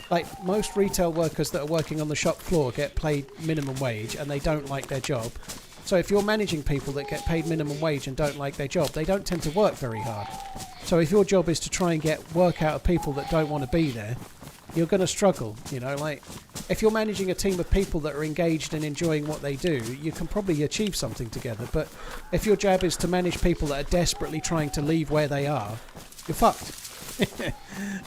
Like, most retail workers that are working on the shop floor get paid minimum wage and they don't like their job. So if you're managing people that get paid minimum wage and don't like their job, they don't tend to work very hard. So if your job is to try and get work out of people that don't want to be there, you're going to struggle, you know. Like, if you're managing a team of people that are engaged and enjoying what they do, you can probably achieve something together. But if your job is to manage people that are desperately trying to leave where they are, you're fucked.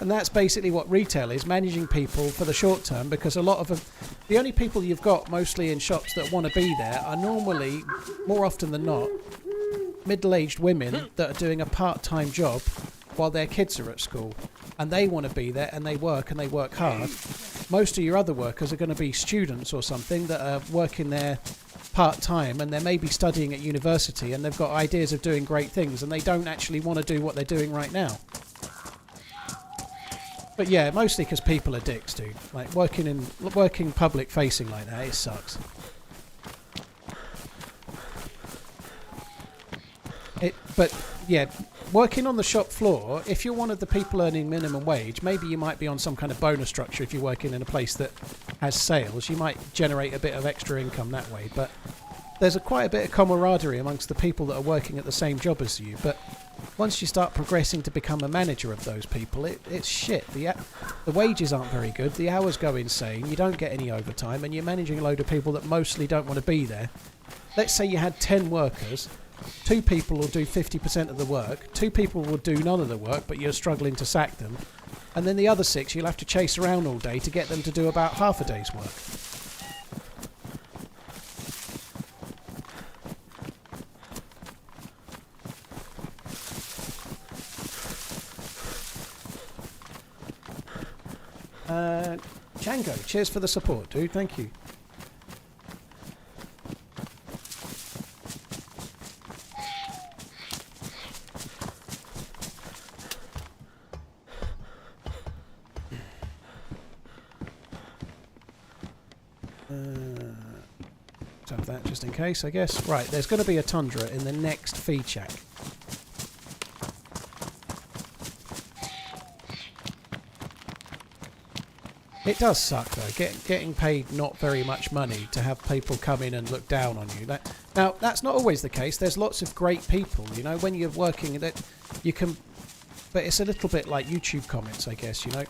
And that's basically what retail is, managing people for the short term, because a lot of them, the only people you've got mostly in shops that want to be there are normally, more often than not, middle-aged women that are doing a part-time job while their kids are at school, and they want to be there and they work hard. Most of your other workers are going to be students or something that are working there part-time, and they're maybe studying at university and they've got ideas of doing great things and they don't actually want to do what they're doing right now. But yeah, mostly because people are dicks, dude. Like, working public facing like that, it sucks. But yeah, working on the shop floor, if you're one of the people earning minimum wage, maybe you might be on some kind of bonus structure. If you're working in a place that has sales, you might generate a bit of extra income that way. But there's quite a bit of camaraderie amongst the people that are working at the same job as you. But once you start progressing to become a manager of those people, it's shit. The wages aren't very good, the hours go insane, you don't get any overtime, and you're managing a load of people that mostly don't want to be there. Let's say you had 10 workers, 2 people will do 50% of the work, 2 people will do none of the work, but you're struggling to sack them, and then the other 6 you'll have to chase around all day to get them to do about half a day's work. Django, cheers for the support, dude. Thank you. Let's have that just in case, I guess. Right, there's going to be a tundra in the next feed shack. It does suck though, getting paid not very much money to have people come in and look down on you. Now, that's not always the case. There's lots of great people, you know, when you're working that you can, but it's a little bit like YouTube comments, I guess, you know.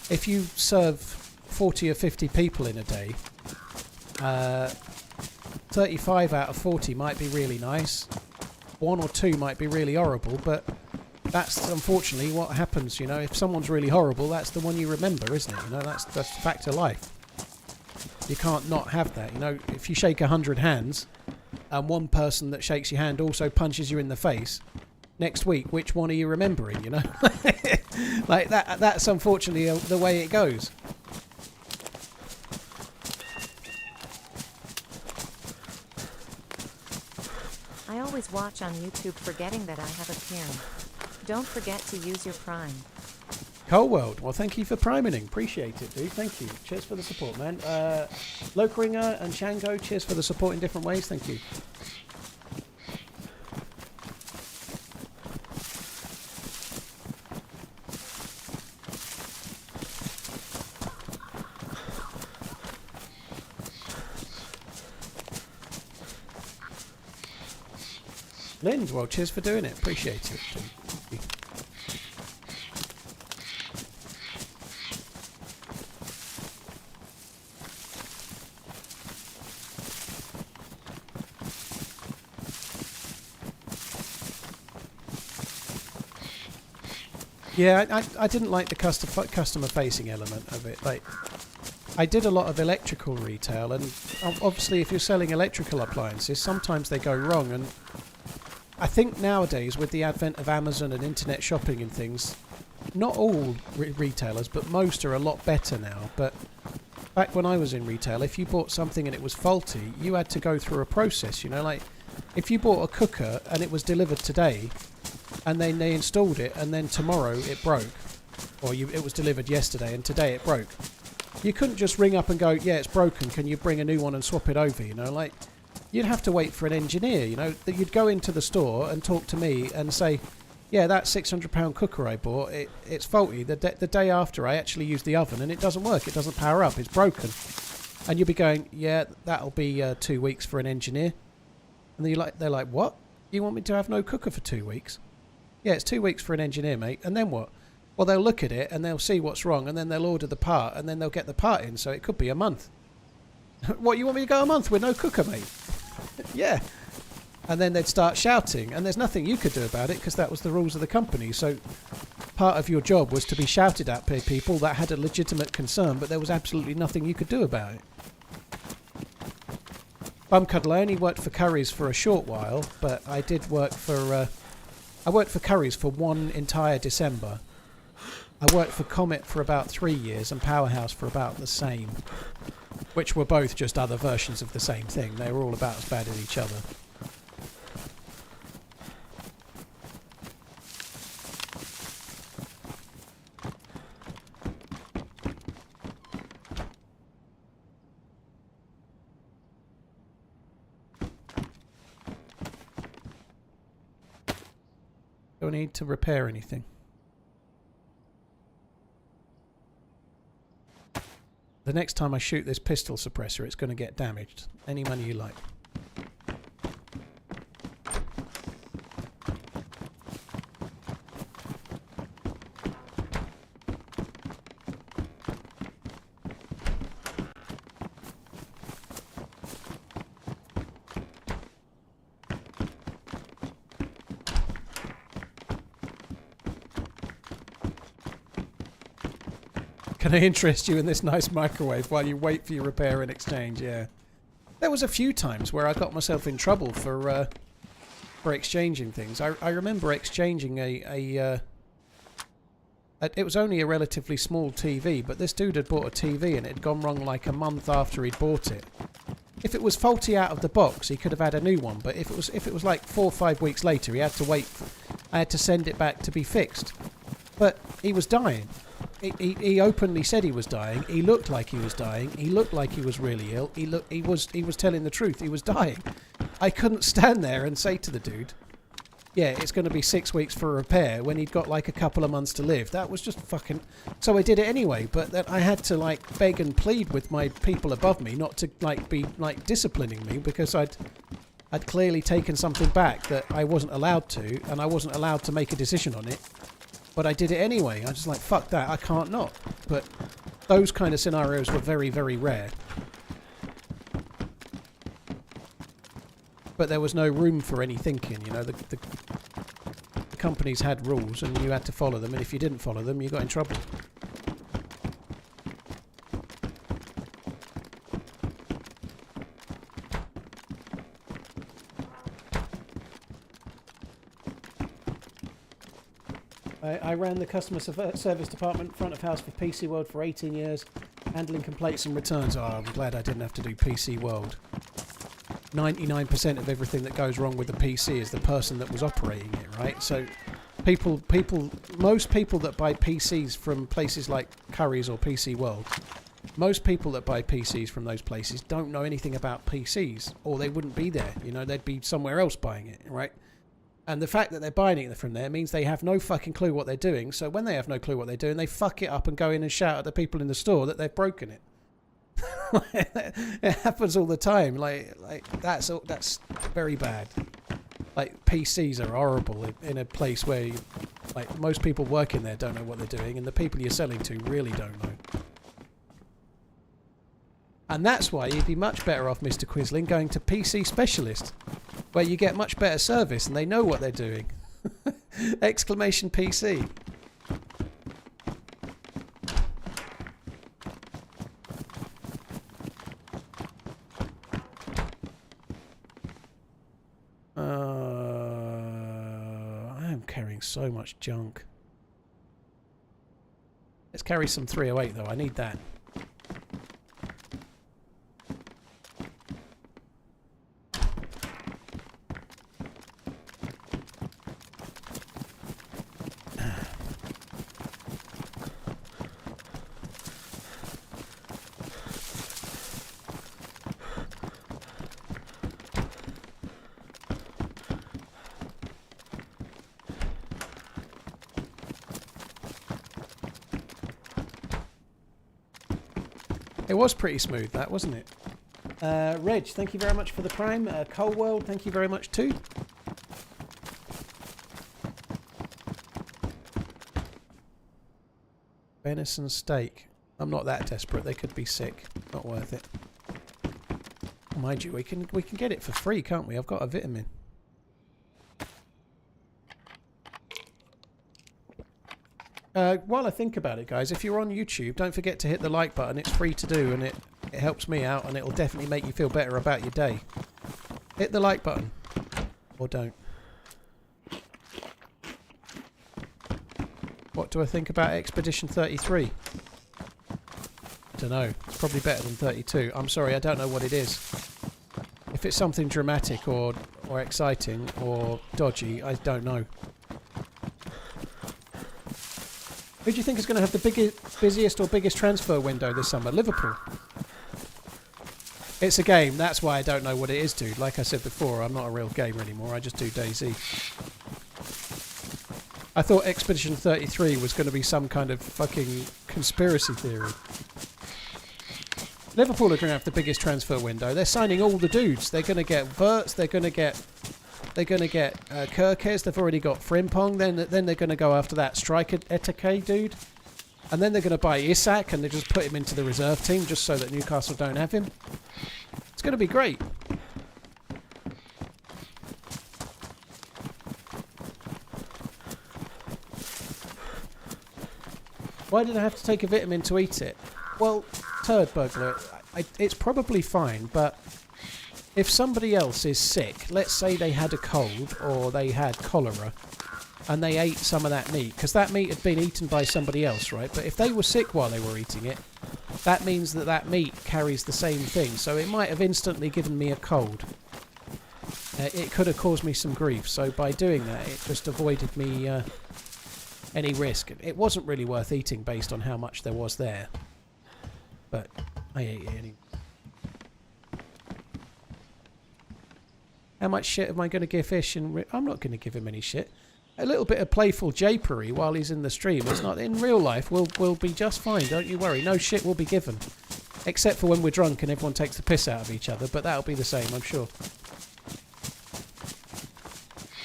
If you serve 40 or 50 people in a day, 35 out of 40 might be really nice, 1 or 2 might be really horrible, but that's unfortunately what happens, you know. If someone's really horrible, that's the one you remember, isn't it? You know, that's the fact of life. You can't not have that, you know. If you shake 100 hands and one person that shakes your hand also punches you in the face, next week, which one are you remembering, you know? Like that's unfortunately the way it goes. I always watch on YouTube forgetting that I have a Prime. Don't forget to use your Prime. Cold World, well, thank you for priming. Appreciate it, dude. Thank you. Cheers for the support, man. Lokringer and Shango, cheers for the support in different ways. Thank you. Lind, well, cheers for doing it. Appreciate it. Thank you. Yeah, I didn't like the customer-facing element of it. Like, I did a lot of electrical retail, and obviously if you're selling electrical appliances, sometimes they go wrong, and I think nowadays, with the advent of Amazon and internet shopping and things, not all retailers, but most are a lot better now. But back when I was in retail, if you bought something and it was faulty, you had to go through a process, you know, like if you bought a cooker and it was delivered today, and then they installed it, and then tomorrow it broke, or it was delivered yesterday and today it broke. You couldn't just ring up and go, yeah, it's broken, can you bring a new one and swap it over, you know, like, you'd have to wait for an engineer, you know, that you'd go into the store and talk to me and say, yeah, that £600 cooker I bought, it's faulty. The day after I actually used the oven and it doesn't work, it doesn't power up, it's broken. And you'll be going, yeah, that'll be 2 weeks for an engineer. And they're like, what? You want me to have no cooker for 2 weeks? Yeah, it's 2 weeks for an engineer, mate. And then what? Well, they'll look at it and they'll see what's wrong, and then they'll order the part, and then they'll get the part in, so it could be a month. What, you want me to go a month with no cooker, mate? Yeah. And then they'd start shouting, and there's nothing you could do about it because that was the rules of the company. So part of your job was to be shouted at by people that had a legitimate concern, but there was absolutely nothing you could do about it. Bumcuddle, I only worked for Curry's for a short while, but I did work for... I worked for Curry's for one entire December. I worked for Comet for about 3 years and Powerhouse for about the same, which were both just other versions of the same thing. They were all about as bad as each other. Don't need to repair anything. The next time I shoot this pistol suppressor, it's going to get damaged. Any money you like. Can I interest you in this nice microwave while you wait for your repair and exchange? Yeah. There was a few times where I got myself in trouble for exchanging things. I remember exchanging it was only a relatively small TV, but this dude had bought a TV and it had gone wrong like a month after he'd bought it. If it was faulty out of the box, he could have had a new one, but if it was like 4 or 5 weeks later, he had to wait. I had to send it back to be fixed. But he was dying. He openly said he was dying. He looked like he was dying. He looked like he was really ill. He was telling the truth. He was dying. I couldn't stand there and say to the dude, yeah, it's going to be 6 weeks for a repair when he'd got like a couple of months to live. That was just fucking... So I did it anyway, but then I had to like beg and plead with my people above me not to like be like disciplining me because I'd clearly taken something back that I wasn't allowed to, and I wasn't allowed to make a decision on it. But I did it anyway. I was just like, fuck that, I can't not. But those kind of scenarios were very, very rare. But there was no room for any thinking, you know. The companies had rules and you had to follow them, and if you didn't follow them, you got in trouble. I ran the customer service department front of house for PC World for 18 years, handling complaints and returns. Oh, I'm glad I didn't have to do PC World. 99% of everything that goes wrong with the PC is the person that was operating it, right? So most people that buy PCs from places like Curry's or PC World, most people that buy PCs from those places don't know anything about PCs, or they wouldn't be there. You know, they'd be somewhere else buying it, right? And the fact that they're buying it from there means they have no fucking clue what they're doing. So when they have no clue what they're doing, they fuck it up and go in and shout at the people in the store that they've broken it. It happens all the time. Like that's very bad. Like, PCs are horrible in a place where like most people working there don't know what they're doing, and the people you're selling to really don't know. And that's why you'd be much better off, Mr. Quisling, going to PC Specialist, where you get much better service and they know what they're doing. Exclamation PC. I am carrying so much junk. Let's carry some 308 though, I need that. It was pretty smooth, that, wasn't it? Reg, thank you very much for the prime. Coal World, thank you very much too. Venison steak. I'm not that desperate. They could be sick. Not worth it. Mind you, we can get it for free, can't we? I've got a vitamin. While I think about it, guys, if you're on YouTube, don't forget to hit the like button. It's free to do, and it helps me out, and it'll definitely make you feel better about your day. Hit the like button. Or don't. What do I think about Expedition 33? Don't know. It's probably better than 32. I'm sorry, I don't know what it is. If it's something dramatic or exciting or dodgy, I don't know. Who do you think is going to have the busiest or biggest transfer window this summer? Liverpool. It's a game. That's why I don't know what it is, dude. Like I said before, I'm not a real gamer anymore. I just do DayZ. I thought Expedition 33 was going to be some kind of fucking conspiracy theory. Liverpool are going to have the biggest transfer window. They're signing all the dudes. They're going to get Verts. They're going to get Kirkes. They've already got Frimpong. Then they're going to go after that striker Etake dude. And then they're going to buy Isak and they just put him into the reserve team just so that Newcastle don't have him. It's going to be great. Why did I have to take a vitamin to eat it? Well, turd burglar, it's probably fine, but if somebody else is sick, let's say they had a cold or they had cholera, and they ate some of that meat, because that meat had been eaten by somebody else, right? But if they were sick while they were eating it, that means that that meat carries the same thing, so it might have instantly given me a cold. It could have caused me some grief, so by doing that, it just avoided me any risk. It wasn't really worth eating based on how much there was there, but I ate it anyway. How much shit am I going to give Fish? I'm not going to give him any shit. A little bit of playful japery while he's in the stream. It's not in real life. We'll be just fine. Don't you worry. No shit will be given, except for when we're drunk and everyone takes the piss out of each other. But that'll be the same, I'm sure.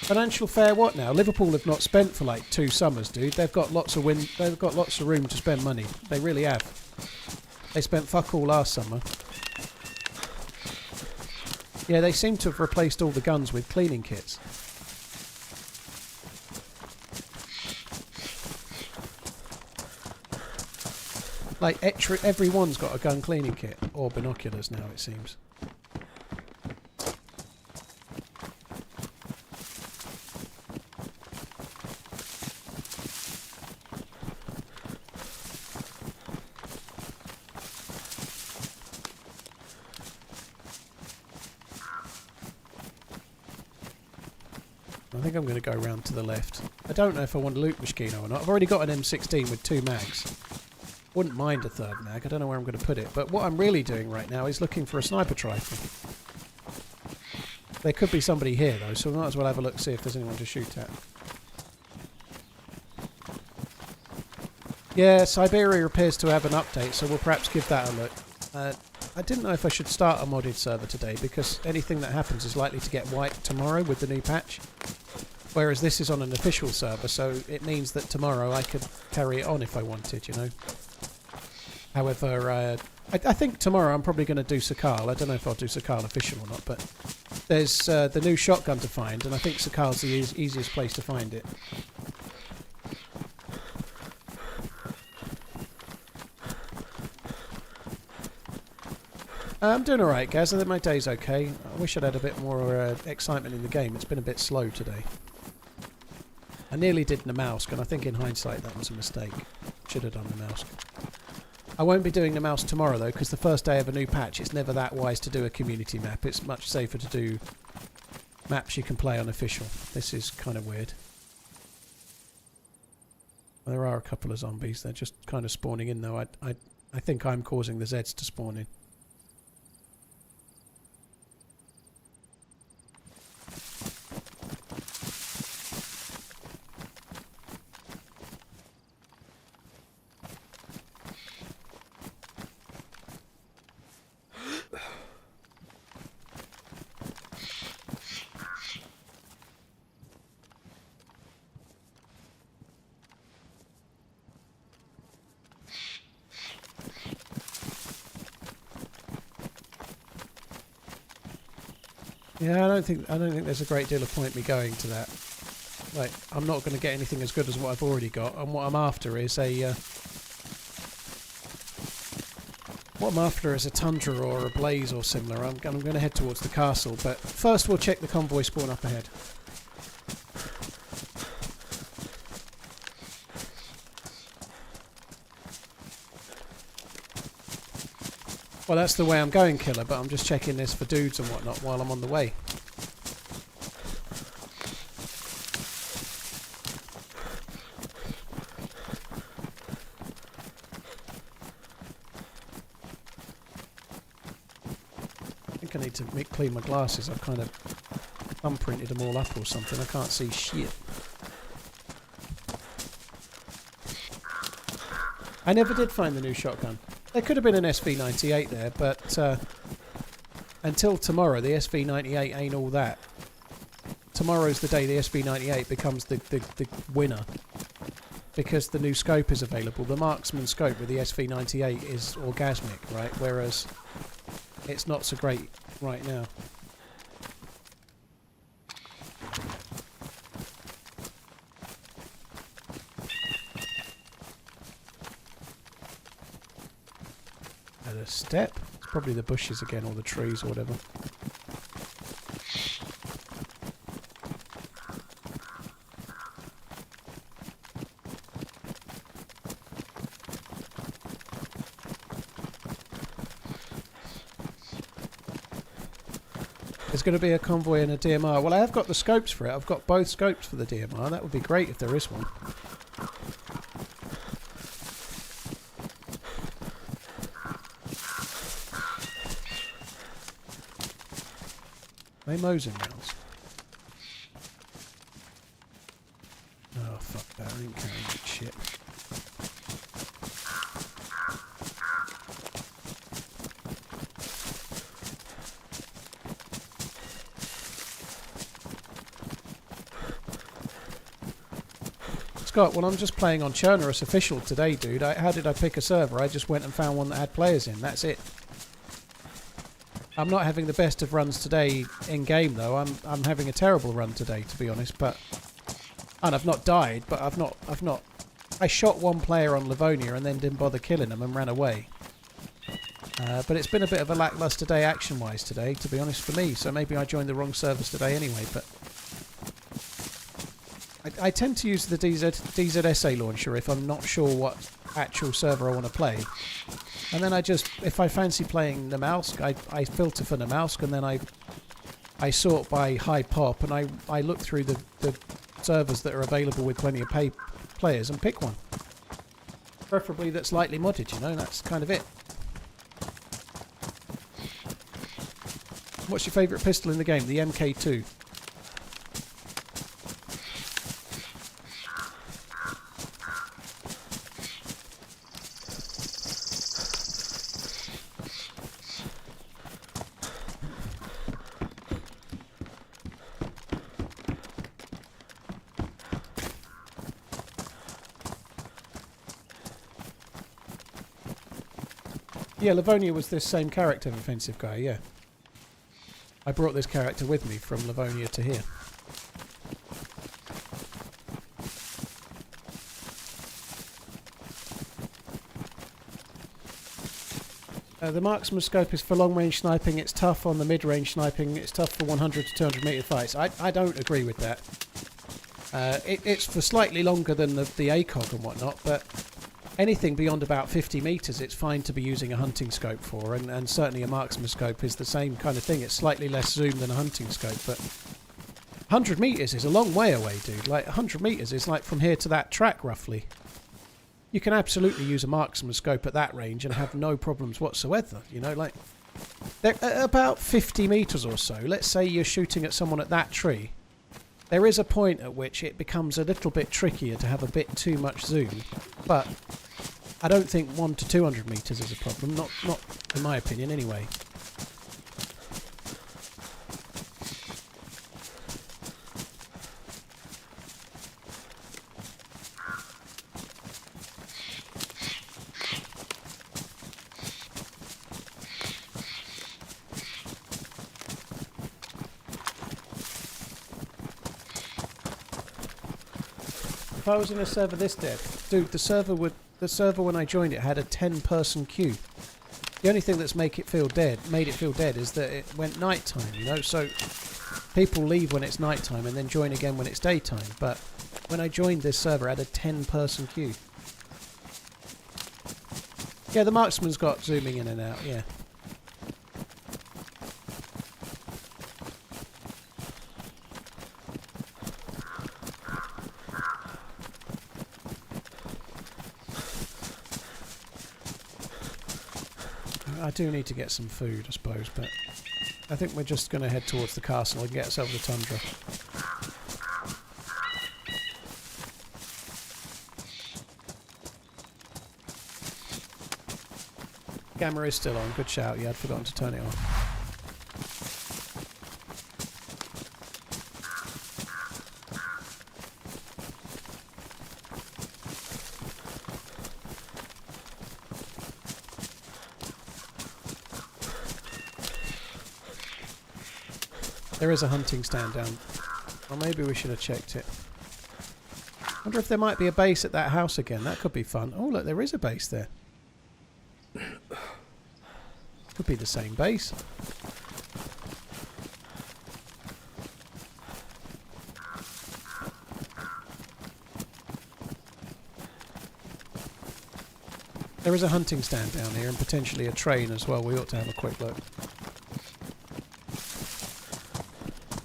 Financial fair what now? Liverpool have not spent for like 2 summers, dude. They've got lots of They've got lots of room to spend money. They really have. They spent fuck all last summer. Yeah, they seem to have replaced all the guns with cleaning kits. Like, everyone's got a gun cleaning kit. Or binoculars now, it seems. I think I'm going to go around to the left. I don't know if I want a loot Moschino or not. I've already got an M16 with 2 mags. Wouldn't mind a 3rd mag. I don't know where I'm going to put it. But what I'm really doing right now is looking for a sniper rifle. There could be somebody here though, so we might as well have a look, see if there's anyone to shoot at. Yeah, Siberia appears to have an update, so we'll perhaps give that a look. I didn't know if I should start a modded server today, because anything that happens is likely to get wiped tomorrow with the new patch. Whereas this is on an official server, so it means that tomorrow I could carry it on if I wanted, you know. However, I think tomorrow I'm probably going to do Sakal. I don't know if I'll do Sakal official or not, but there's the new shotgun to find, and I think Sakal's the easiest place to find it. I'm doing alright, Gaz. I think my day's okay. I wish I'd had a bit more excitement in the game. It's been a bit slow today. I nearly did Namausk, and I think in hindsight that was a mistake. Should have done Namausk. I won't be doing Namausk tomorrow, though, because the first day of a new patch, it's never that wise to do a community map. It's much safer to do maps you can play on official. This is kind of weird. There are a couple of zombies. They're just kind of spawning in, though. I think I'm causing the Zeds to spawn in. Yeah, I don't think there's a great deal of point me going to that. Like, I'm not going to get anything as good as what I've already got, and what I'm after is a Tundra or a Blaze or similar. I'm going to head towards the castle, but first we'll check the convoy spawn up ahead. Well, that's the way I'm going, Killer, but I'm just checking this for dudes and whatnot while I'm on the way. I think I need to clean my glasses. I've kind of thumbprinted them all up or something. I can't see shit. I never did find the new shotgun. There could have been an SV98 there, but until tomorrow, the SV98 ain't all that. Tomorrow's the day the SV98 becomes the winner, because the new scope is available. The marksman scope with the SV98 is orgasmic, right? Whereas it's not so great right now. Step. It's probably the bushes again, or the trees, or whatever. There's going to be a convoy and a DMR. Well, I have got the scopes for it. I've got both scopes for the DMR. That would be great if there is one. They Mosin rounds. Oh fuck that, I ain't carrying that shit. Scott, well I'm just playing on Chernarus official today, dude. How did I pick a server? I just went and found one that had players in, that's it. I'm not having the best of runs today in game though. I'm having a terrible run today, to be honest. And I've not died, but I've not. I shot one player on Livonia and then didn't bother killing him and ran away. But it's been a bit of a lackluster day action-wise today, to be honest, for me. So maybe I joined the wrong service today anyway. But I tend to use the DZSA launcher if I'm not sure what actual server I want to play. And then if I fancy playing Namausk, I filter for Namausk, and then I I sort by high pop, and I look through the servers that are available with plenty of players and pick one. Preferably that's lightly modded, you know, that's kind of it. What's your favourite pistol in the game? The MK2. Yeah, Livonia was this same character, offensive guy, yeah. I brought this character with me from Livonia to here. The marksman scope is for long-range sniping, it's tough on the mid-range sniping, it's tough for 100 to 200 metre fights. I don't agree with that. It's for slightly longer than the ACOG and whatnot, but anything beyond about 50 metres it's fine to be using a hunting scope for, and certainly a marksman scope is the same kind of thing. It's slightly less zoom than a hunting scope, but 100 metres is a long way away, dude. Like 100 metres is like from here to that track roughly. You can absolutely use a marksman scope at that range and have no problems whatsoever, you know, like at about 50 metres or so, let's say you're shooting at someone at that tree, there is a point at which it becomes a little bit trickier to have a bit too much zoom, but I don't think 100 to 200 metres is a problem, not in my opinion anyway. If I was in a server this dead, dude, the server when I joined it had a 10-person queue. The only thing that's made it feel dead is that it went nighttime, you know, so people leave when it's nighttime and then join again when it's daytime. But when I joined this server, it had a 10-person queue. Yeah, the marksman's got zooming in and out, yeah. I do need to get some food, I suppose, but I think we're just going to head towards the castle and get ourselves a tundra. Gamma is still on, good shout, yeah, I'd forgotten to turn it off. There is a hunting stand down. Or maybe we should have checked it. Wonder if there might be a base at that house again. That could be fun. Oh, look, there is a base there. Could be the same base. There is a hunting stand down here and potentially a train as well. We ought to have a quick look.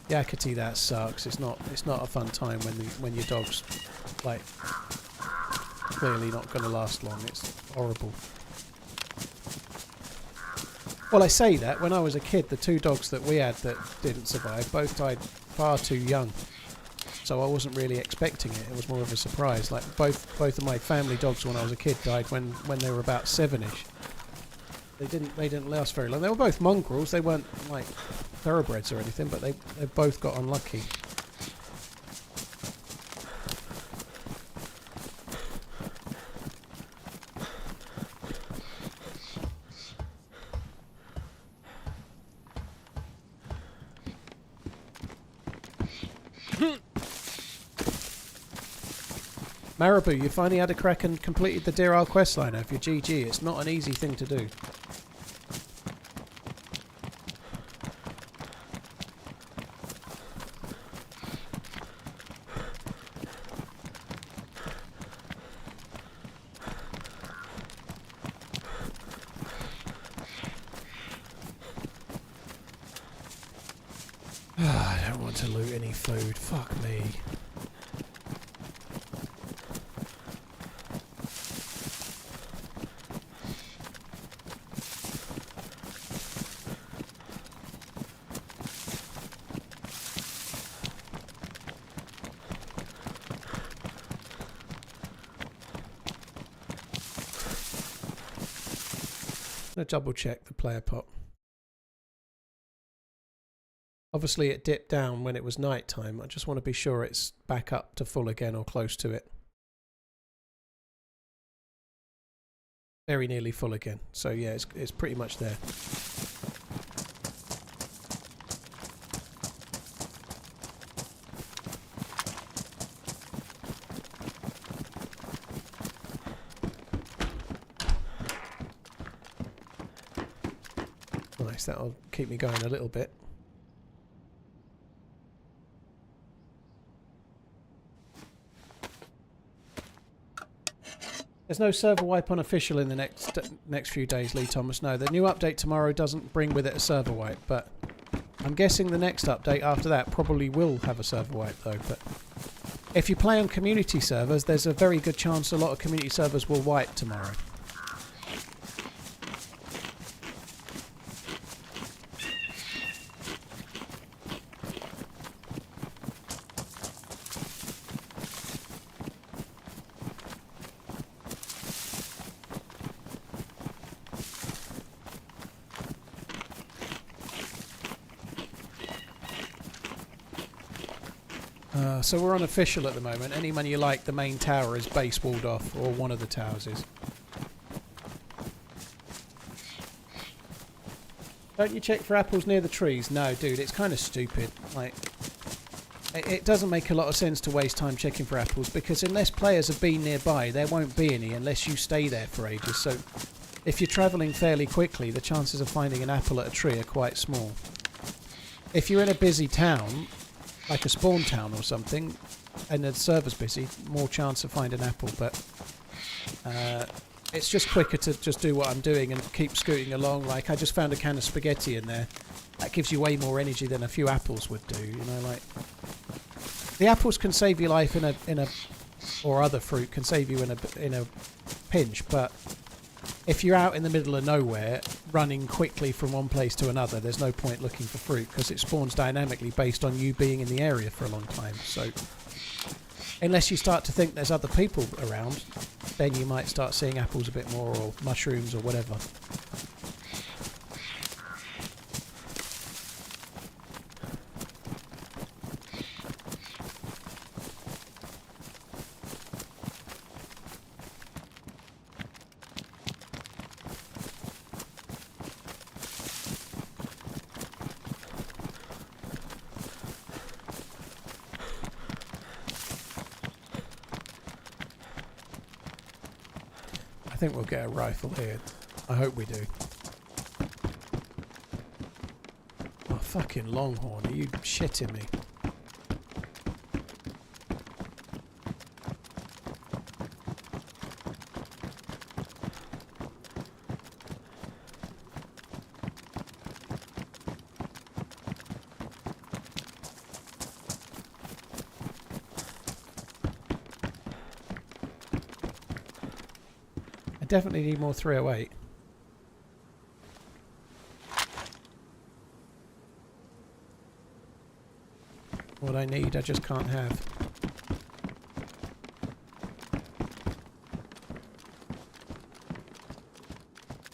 Yakety, that sucks. It's not a fun time when your dog's like clearly not going to last long. It's horrible. Well, I say that when I was a kid, the two dogs that we had that didn't survive both died far too young, so I wasn't really expecting it. It was more of a surprise. Like both of my family dogs when I was a kid died when they were about 7ish. They didn't last very long. They were both mongrels. They weren't like thoroughbreds or anything, but they both got unlucky. Marabou, you finally had a crack and completed the Deer Isle questline of your GG. It's not an easy thing to do. want to loot any food. Fuck me. I'm gonna double check the player pot. Obviously it dipped down when it was night time. I just want to be sure it's back up to full again or close to it. Very nearly full again. So yeah, it's pretty much there. Nice, that'll keep me going a little bit. There's no server wipe on official in the next few days, Lee Thomas. No, the new update tomorrow doesn't bring with it a server wipe, but I'm guessing the next update after that probably will have a server wipe though. But if you play on community servers, there's a very good chance a lot of community servers will wipe tomorrow. So we're on official at the moment. Any money you like, the main tower is base walled off, or one of the towers is. Don't you check for apples near the trees? No, dude, it's kind of stupid. Like, it doesn't make a lot of sense to waste time checking for apples, because unless players have been nearby, there won't be any unless you stay there for ages. So if you're travelling fairly quickly, the chances of finding an apple at a tree are quite small. If you're in a busy town, like a spawn town or something, and the server's busy, more chance of finding an apple, but it's just quicker to just do what I'm doing and keep scooting along. Like, I just found a can of spaghetti in there. That gives you way more energy than a few apples would do, you know, like... The apples can save your life in a or other fruit can save you in a pinch, but if you're out in the middle of nowhere, running quickly from one place to another, there's no point looking for fruit, because it spawns dynamically based on you being in the area for a long time. So, unless you start to think there's other people around, then you might start seeing apples a bit more, or mushrooms, or whatever. I think we'll get a rifle here. I hope we do. Oh, fucking Longhorn, are you shitting me? Definitely need more 308. What I need, I just can't have.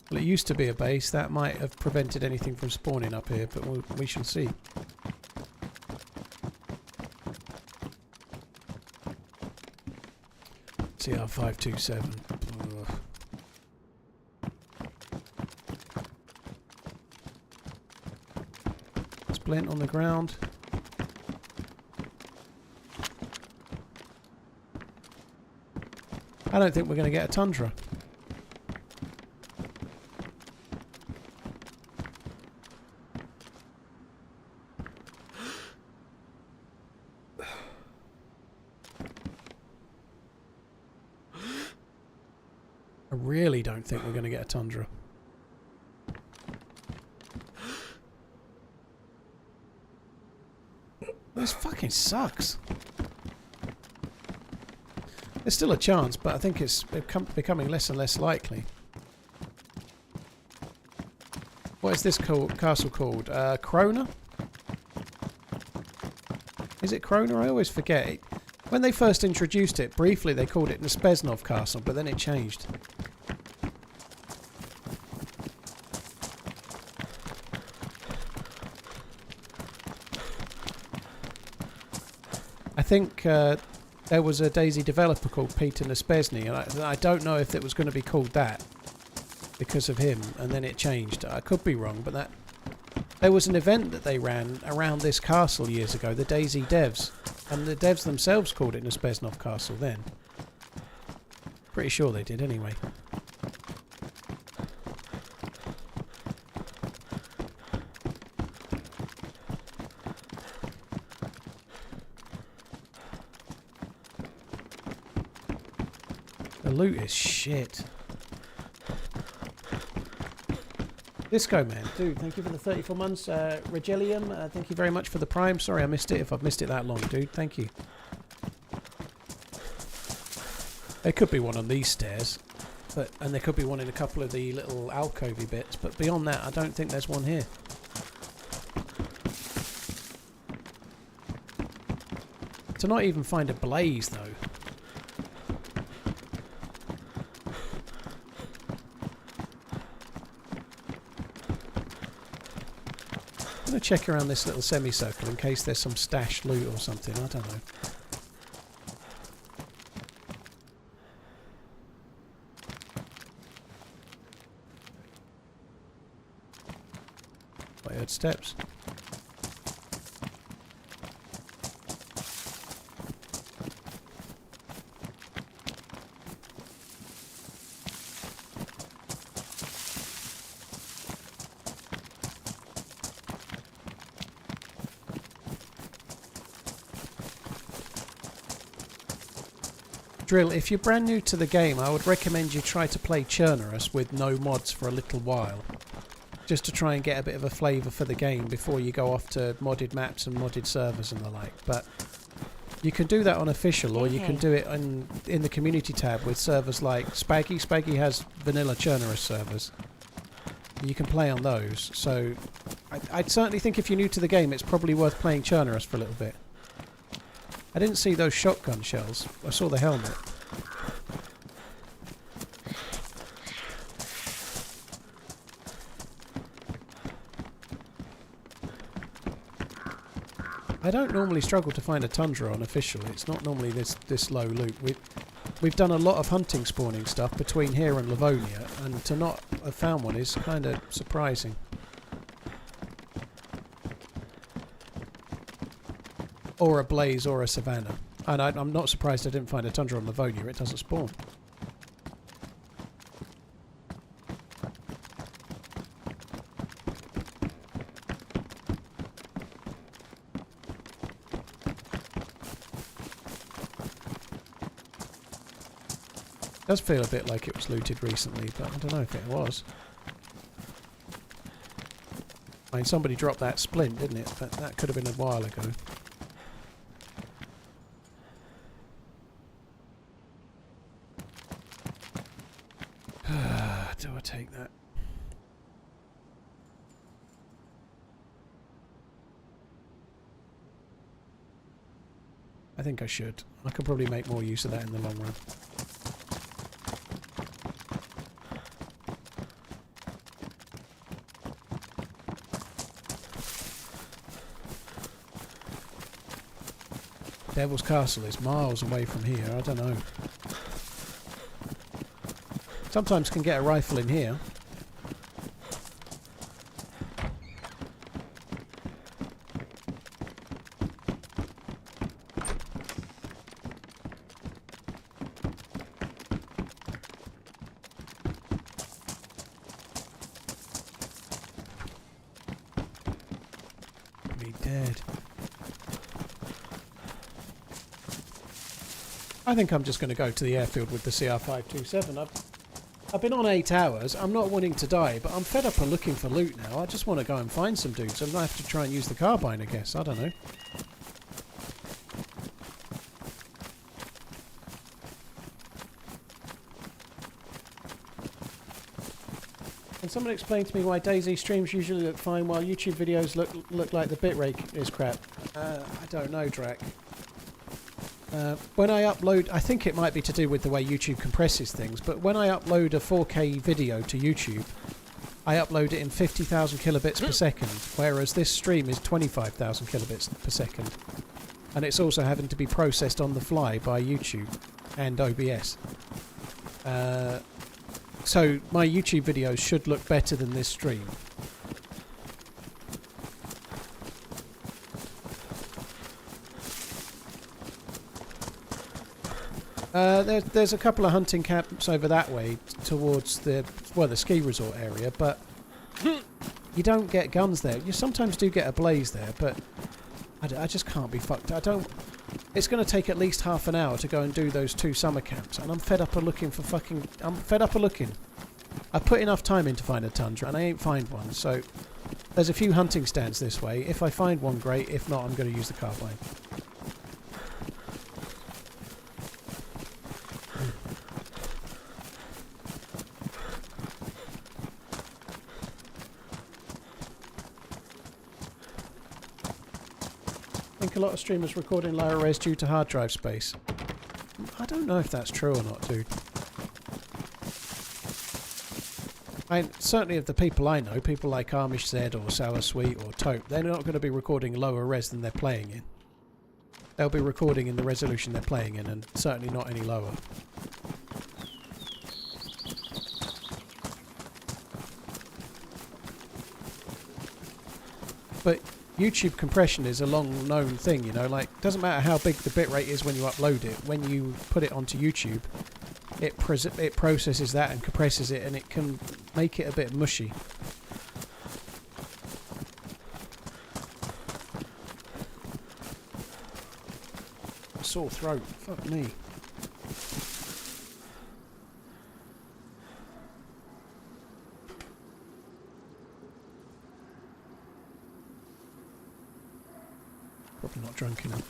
Well, it used to be a base. That might have prevented anything from spawning up here, but we shall see. CR527. Splint on the ground. I don't think we're going to get a tundra. I really don't think we're going to get a tundra. fucking sucks. There's still a chance, but I think it's becoming less and less likely. What is this castle called? Krona? Is it Krona? I always forget it. When they first introduced it, briefly they called it Nespesnov Castle, but then it changed. I think there was a DayZ developer called Peter Nespesny, and I don't know if it was going to be called that because of him, and then it changed. I could be wrong, but there was an event that they ran around this castle years ago, the DayZ devs, and the devs themselves called it Nespesnov Castle then. Pretty sure they did anyway. The loot is shit. Disco Man, dude, thank you for the 34 months. Regelium, thank you very much for the Prime. Sorry I missed it if I've missed it that long, dude. Thank you. There could be one on these stairs, and there could be one in a couple of the little alcovey bits, but beyond that, I don't think there's one here. To not even find a blaze, though. I'm going to check around this little semicircle in case there's some stashed loot or something. I don't know. I heard steps. Drill, if you're brand new to the game, I would recommend you try to play Chernarus with no mods for a little while. Just to try and get a bit of a flavour for the game before you go off to modded maps and modded servers and the like. But you can do that on official, or you can do it in the community tab with servers like Spaggy. Spaggy has vanilla Chernarus servers. You can play on those. So I'd certainly think if you're new to the game, it's probably worth playing Chernarus for a little bit. I didn't see those shotgun shells. I saw the helmet. I don't normally struggle to find a tundra on official. It's not normally this low loot. We've done a lot of hunting spawning stuff between here and Livonia, and to not have found one is kind of surprising. Or a blaze or a savannah. And I'm not surprised I didn't find a tundra on Livonia. It doesn't spawn. It does feel a bit like it was looted recently, but I don't know if it was. I mean, somebody dropped that splint, didn't it? But that could have been a while ago. Do I take that? I think I should. I could probably make more use of that in the long run. Devil's Castle is miles away from here. I don't know. Sometimes can get a rifle in here. Be dead. I think I'm just going to go to the airfield with the CR527. I've been on 8 hours. I'm not wanting to die, but I'm fed up of looking for loot now. I just want to go and find some dudes. I'm going to have to try and use the carbine, I guess. I don't know. Can someone explain to me why DayZ streams usually look fine while YouTube videos look like the bitrate is crap? I don't know, Drac. When I upload, I think it might be to do with the way YouTube compresses things, but when I upload a 4K video to YouTube, I upload it in 50,000 kilobits per second, whereas this stream is 25,000 kilobits per second. And it's also having to be processed on the fly by YouTube and OBS. So my YouTube videos should look better than this stream. There's a couple of hunting camps over that way towards the ski resort area, but you don't get guns there. You sometimes do get a blaze there, but I just can't be fucked. It's going to take at least half an hour to go and do those 2 summer camps, and I'm fed up of looking for fucking... I'm fed up of looking. I put enough time in to find a tundra, and I ain't find one, so... There's a few hunting stands this way. If I find one, great. If not, I'm going to use the carbine. A lot of streamers recording lower res due to hard drive space. I don't know if that's true or not, dude. Certainly of the people I know, people like Armish Z or Sour Sweet or Tope, they're not going to be recording lower res than they're playing in. They'll be recording in the resolution they're playing in, and certainly not any lower. But YouTube compression is a long known thing, you know, like, doesn't matter how big the bitrate is when you upload it, when you put it onto YouTube, it processes that and compresses it, and it can make it a bit mushy. Sore throat, fuck me. Probably not drunk enough.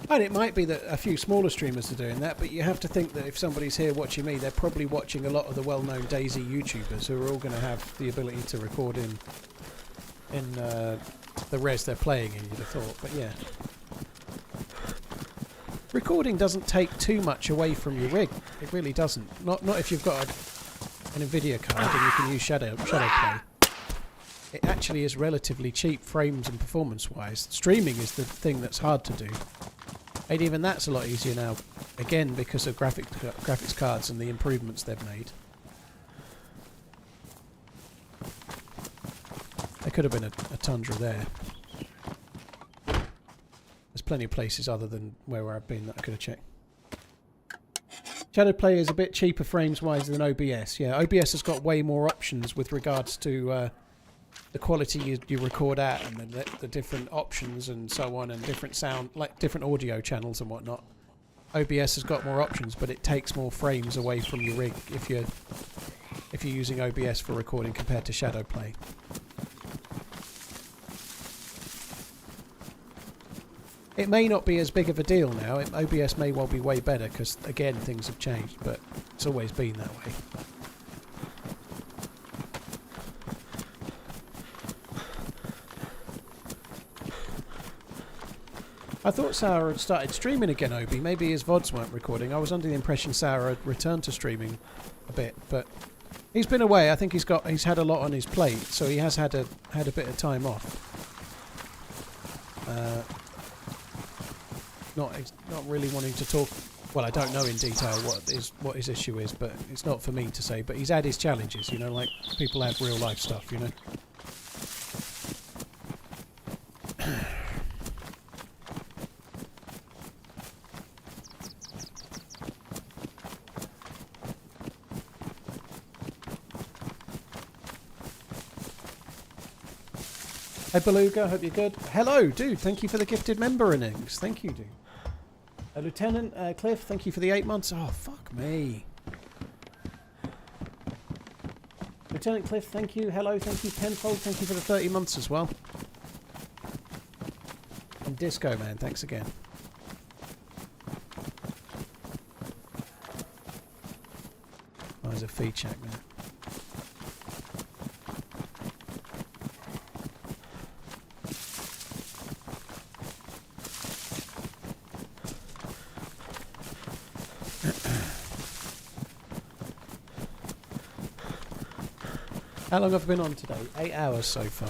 And it might be that a few smaller streamers are doing that, but you have to think that if somebody's here watching me, they're probably watching a lot of the well-known DayZ YouTubers who are all going to have the ability to record in the res they're playing in, you'd have thought. But yeah. Recording doesn't take too much away from your rig. It really doesn't. Not if you've got an NVIDIA card and you can use shadow play. It actually is relatively cheap frames and performance-wise. Streaming is the thing that's hard to do. And even that's a lot easier now, again because of graphics cards and the improvements they've made. There could have been a tundra there. There's plenty of places other than where I've been that I could have checked. Shadow Play is a bit cheaper frames-wise than OBS. Yeah, OBS has got way more options with regards to the quality you record at, and the different options and so on, and different sound, like different audio channels and whatnot. OBS has got more options, but it takes more frames away from your rig if you're using OBS for recording compared to Shadow Play. It may not be as big of a deal now. OBS may well be way better because, again, things have changed, but it's always been that way. I thought Sour had started streaming again, Obi. Maybe his VODs weren't recording. I was under the impression Sour had returned to streaming a bit, but he's been away. I think he's had a lot on his plate, so he has had a bit of time off. Not really wanting to talk. Well, I don't know in detail what his issue is, but it's not for me to say. But he's had his challenges, you know, like people have real life stuff, you know. Hey Beluga, hope you're good. Hello, dude. Thank you for the gifted member innings. Thank you, dude. Lieutenant Cliff, thank you for the 8 months. Oh, fuck me. Lieutenant Cliff, thank you. Hello, thank you. Tenfold, thank you for the 30 months as well. And Disco Man, thanks again. there's a feed shack there. How long have I been on today? 8 hours so far.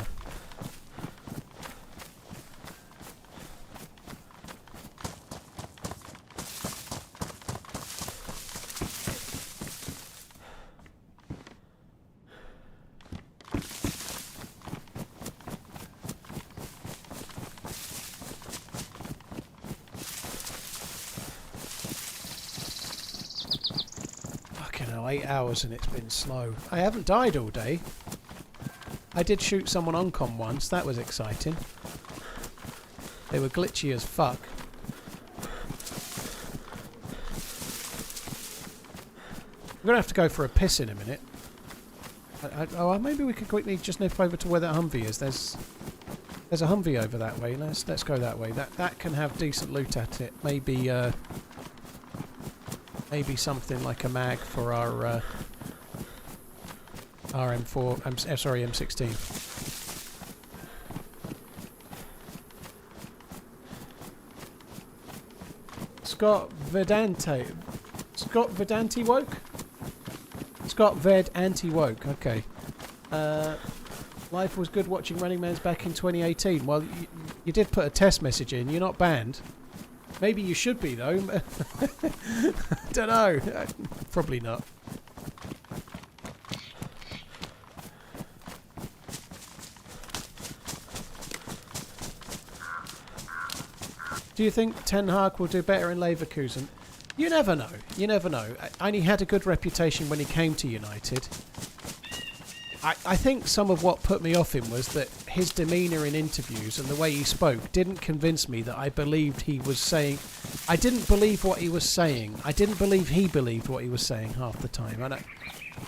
Fucking hell, 8 hours and it's been slow. I haven't died all day. I did shoot someone on com once, that was exciting. They were glitchy as fuck. We're going to have to go for a piss in a minute. Maybe we could quickly just nip over to where that Humvee is. There's a Humvee over that way. Let's go that way. That can have decent loot at it. Maybe maybe something like a mag for our M4. Sorry, M16. Scott Vedante woke? Scott Ved anti-woke, okay. Life was good watching RunningManZ back in 2018. Well, you did put a test message in. You're not banned. Maybe you should be, though. Don't know. Probably not. Do you think Ten Hag will do better in Leverkusen? You never know. You never know. And he had a good reputation when he came to United. I think some of what put me off him was that his demeanour in interviews and the way he spoke didn't convince me that I believed he was saying... I didn't believe what he was saying. I didn't believe he believed what he was saying half the time. And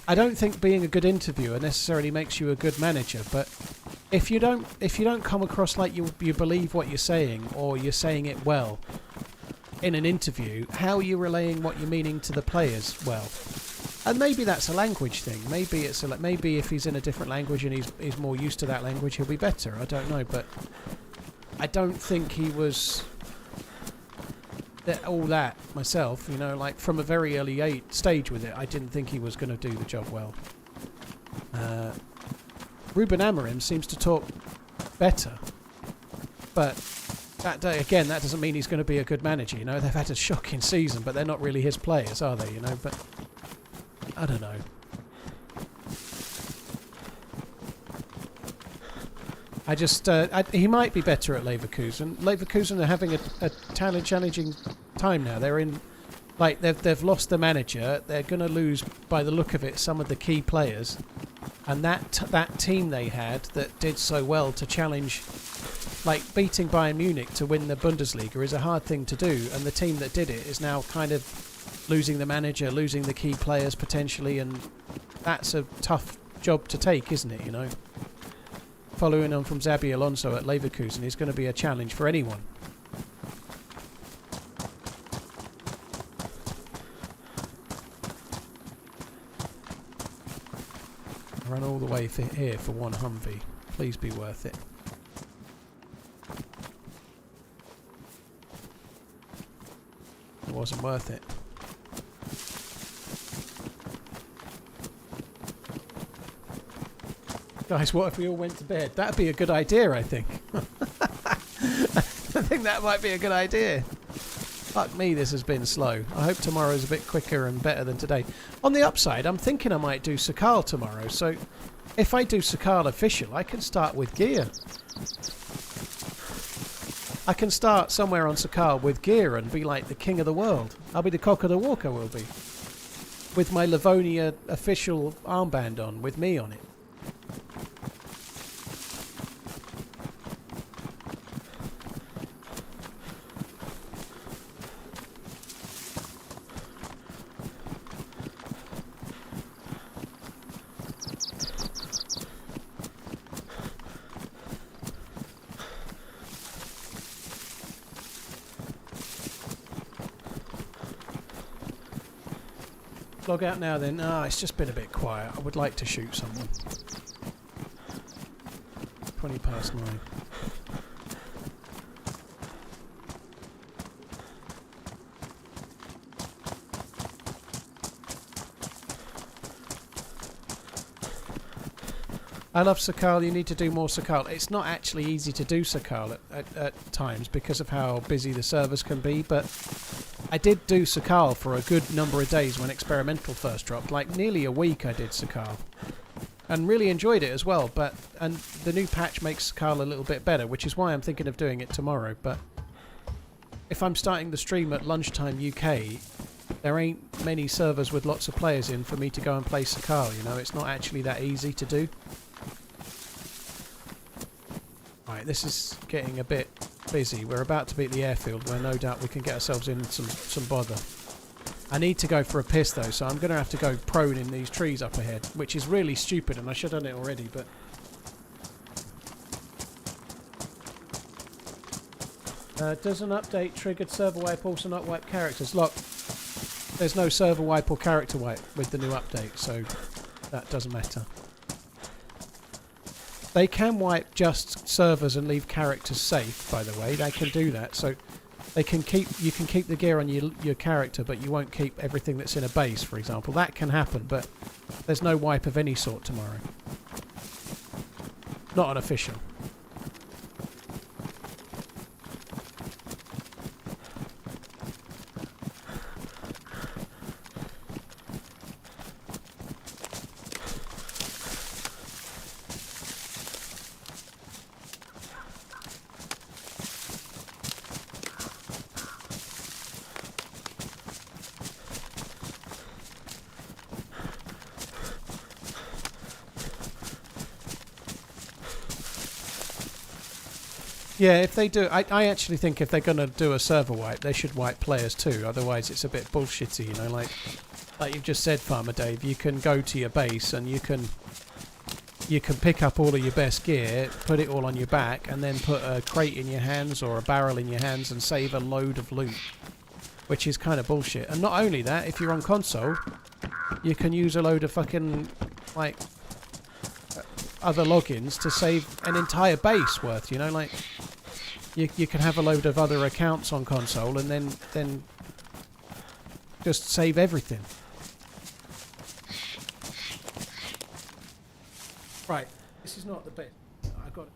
I don't think being a good interviewer necessarily makes you a good manager, but if you don't come across like you believe what you're saying or you're saying it well in an interview, how are you relaying what you're meaning to the players well? And maybe that's a language thing. Maybe it's maybe if he's in a different language and he's more used to that language, he'll be better. I don't know, but I don't think he was all that myself. You know, like from a very early stage with it, I didn't think he was going to do the job well. Ruben Amorim seems to talk better, but that doesn't mean he's going to be a good manager. You know, they've had a shocking season, but they're not really his players, are they? You know, but I don't know. I just he might be better at Leverkusen. Leverkusen are having a challenging time now. They're in, like they've lost the manager. They're going to lose, by the look of it, some of the key players. And that team they had that did so well to challenge, like beating Bayern Munich to win the Bundesliga is a hard thing to do. And the team that did it is now kind of losing the manager, losing the key players potentially, and that's a tough job to take, isn't it? You know, following on from Xabi Alonso at Leverkusen is going to be a challenge for anyone. I run all the way here for one Humvee. Please be worth it. It wasn't worth it. Guys, what if we all went to bed? That'd be a good idea, I think. I think that might be a good idea. Fuck me, this has been slow. I hope tomorrow's a bit quicker and better than today. On the upside, I'm thinking I might do Sakal tomorrow, so if I do Sakal official, I can start with gear. I can start somewhere on Sakal with gear and be like the king of the world. I'll be the cock of the walk, I will be. With my Livonia official armband on, with me on it. Log out now then. Ah, it's just been a bit quiet. I would like to shoot someone. 20 past 9. I love Sakal. You need to do more Sakal. It's not actually easy to do Sakal at times because of how busy the servers can be, but I did do Sakal for a good number of days when Experimental first dropped. Like nearly a week I did Sakal. And really enjoyed it as well, and the new patch makes Sakal a little bit better, which is why I'm thinking of doing it tomorrow. But if I'm starting the stream at lunchtime UK, there ain't many servers with lots of players in for me to go and play Sakal, you know, it's not actually that easy to do. Right, this is getting a bit busy. We're about to be at the airfield where no doubt we can get ourselves in some bother. I need to go for a piss though, so I'm going to have to go prone in these trees up ahead, which is really stupid and I should have done it already, but... does an update triggered server wipe also not wipe characters? Look, there's no server wipe or character wipe with the new update, so that doesn't matter. They can wipe just servers and leave characters safe, by the way. They can do that, so they can you can keep the gear on your character, but you won't keep everything that's in a base, for example. That can happen, but there's no wipe of any sort tomorrow. Not unofficial. Yeah, if they do, I actually think if they're going to do a server wipe, they should wipe players too. Otherwise, it's a bit bullshitty, you know. Like you've just said, Farmer Dave, you can go to your base and you can pick up all of your best gear, put it all on your back, and then put a crate in your hands or a barrel in your hands and save a load of loot, which is kind of bullshit. And not only that, if you're on console, you can use a load of fucking like other logins to save an entire base worth, you know, like. You can have a load of other accounts on console and then just save everything. Right, this is not the best. I got it.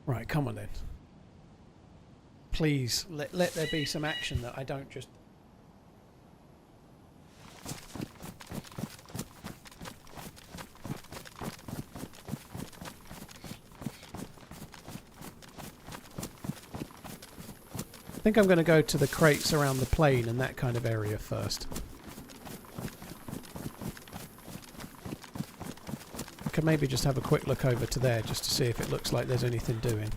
Right, come on then. Please, let there be some action that I don't just... I think I'm going to go to the crates around the plane and that kind of area first. I could maybe just have a quick look over to there just to see if it looks like there's anything doing.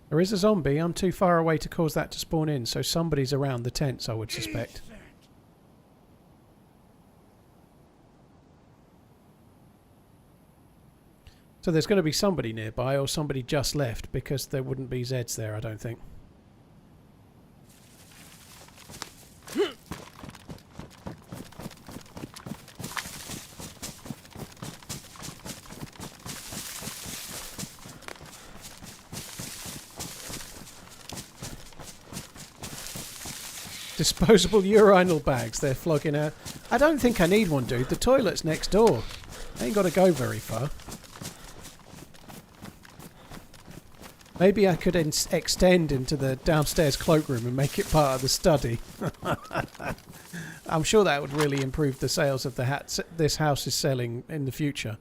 There is a zombie. I'm too far away to cause that to spawn in, so somebody's around the tents, I would suspect. So there's going to be somebody nearby, or somebody just left, because there wouldn't be Zeds there, I don't think. Disposable urinal bags, they're flogging out. I don't think I need one, dude. The toilet's next door. I ain't got to go very far. Maybe I could extend into the downstairs cloakroom and make it part of the study. I'm sure that would really improve the sales of the hats this house is selling in the future.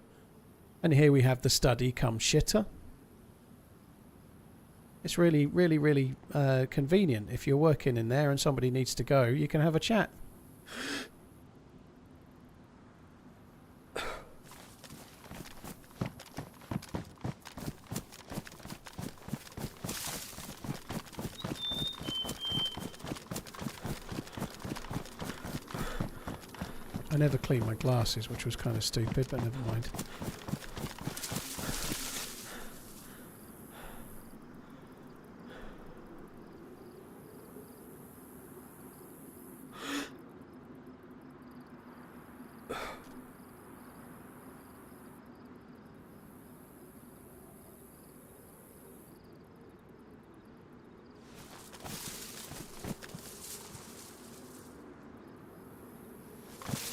And here we have the study come shitter. It's really, really, really convenient. If you're working in there and somebody needs to go, you can have a chat. I never cleaned my glasses, which was kind of stupid, but never mind.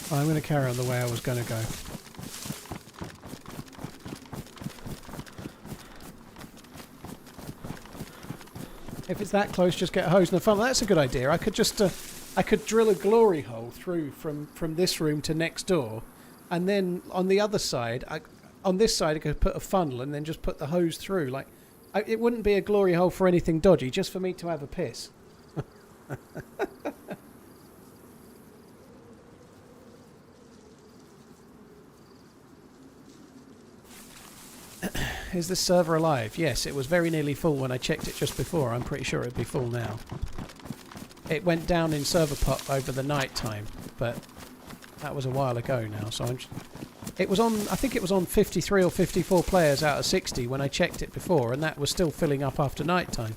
I'm going to carry on the way I was going to go. If it's that close, just get a hose and a funnel. That's a good idea. I could just, I could drill a glory hole through from this room to next door, and then on the other side, on this side, I could put a funnel and then just put the hose through. Like, it wouldn't be a glory hole for anything dodgy, just for me to have a piss. Is this server alive? Yes, it was very nearly full when I checked it just before. I'm pretty sure it'd be full now. It went down in server pop over the night time, but that was a while ago now. So it was on. I think it was on 53 or 54 players out of 60 when I checked it before, and that was still filling up after night time.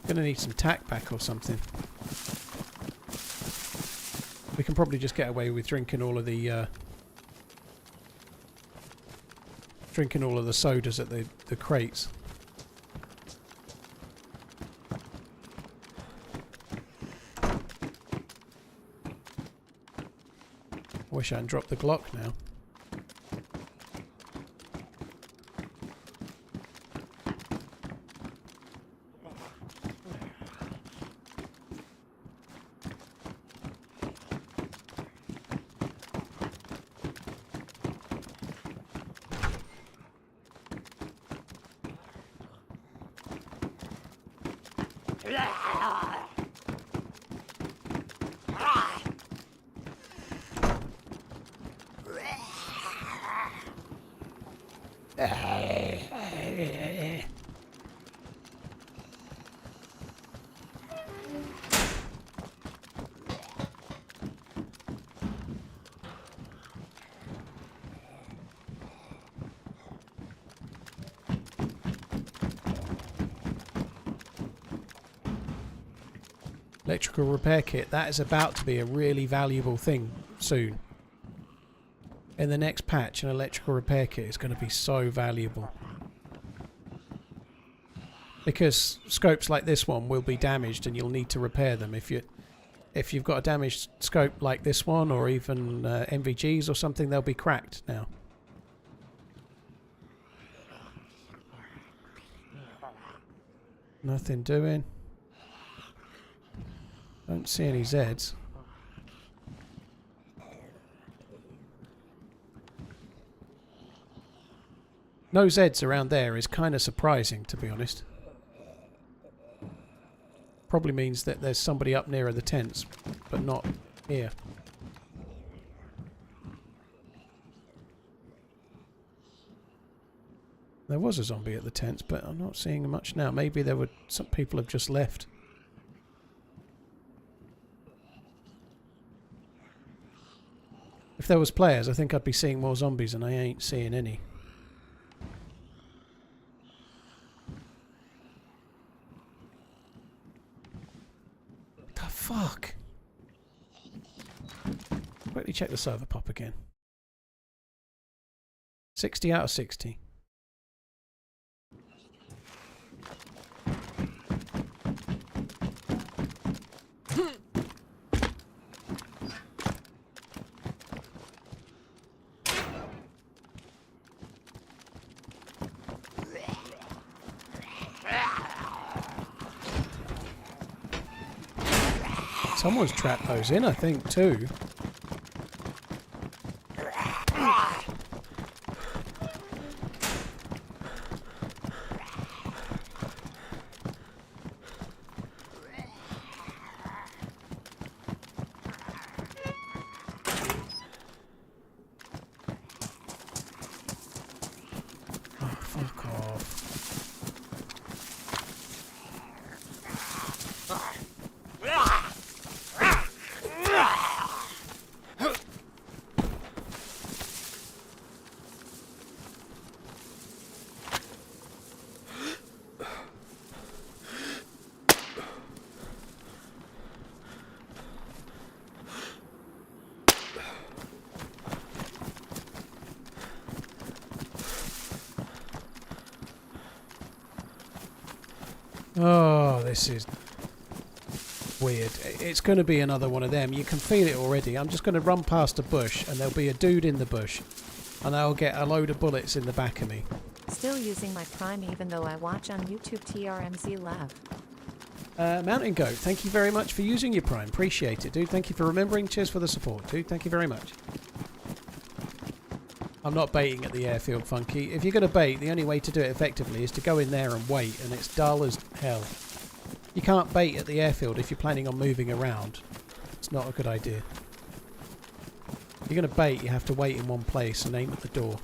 Gonna need some tack back or something. We can probably just get away with drinking all of the sodas at the crates. Wish I hadn't dropped the Glock now. Electrical repair kit. That is about to be a really valuable thing soon. In the next patch, an electrical repair kit is going to be so valuable. Because scopes like this one will be damaged and you'll need to repair them. If you've got a damaged scope like this one, or even MVGs or something, they'll be cracked now. Nothing doing. Don't see any Zeds. No Zeds around there is kind of surprising, to be honest. Probably means that there's somebody up nearer the tents, but not here. There was a zombie at the tents, but I'm not seeing much now. Maybe there were some people have just left. If there was players, I think I'd be seeing more zombies, and I ain't seeing any. What the fuck? Quickly check the server pop again. 60 out of 60. Someone's trapped those in, I think, too. Oh, fuck off. Oh, this is weird. It's going to be another one of them. You can feel it already. I'm just going to run past a bush and there'll be a dude in the bush and I'll get a load of bullets in the back of me. Still using my Prime even though I watch on YouTube TRMZ Lav. Mountain Goat, thank you very much for using your Prime. Appreciate it, dude. Thank you for remembering. Cheers for the support, dude. Thank you very much. I'm not baiting at the airfield, Funky. If you're going to bait, the only way to do it effectively is to go in there and wait, and it's dull as hell. You can't bait at the airfield if you're planning on moving around. It's not a good idea. If you're going to bait, you have to wait in one place and aim at the door.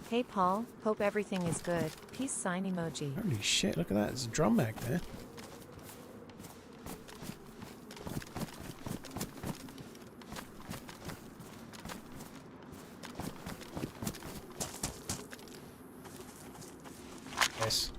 Hey Paul, hope everything is good. Peace sign emoji. Holy shit, look at that. There's a drum mag there. Yes.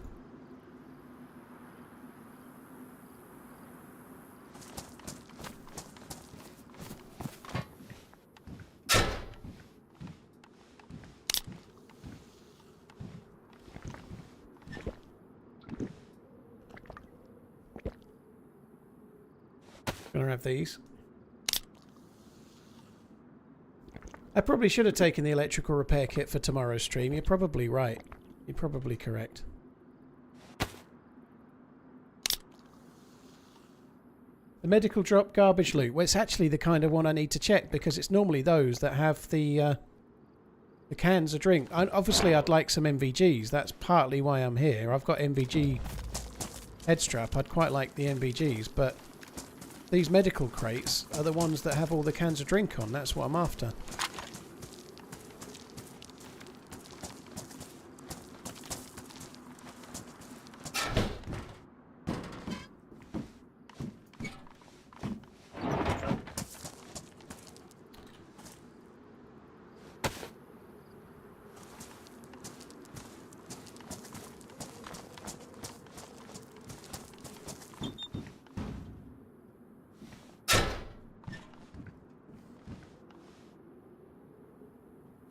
Gonna have these. I probably should have taken the electrical repair kit for tomorrow's stream. You're probably right. You're probably correct. The medical drop garbage loot. Well, it's actually the kind of one I need to check because it's normally those that have the cans of drink. Obviously, I'd like some MVGs. That's partly why I'm here. I've got MVG head strap. I'd quite like the MVGs, but these medical crates are the ones that have all the cans of drink on. That's what I'm after.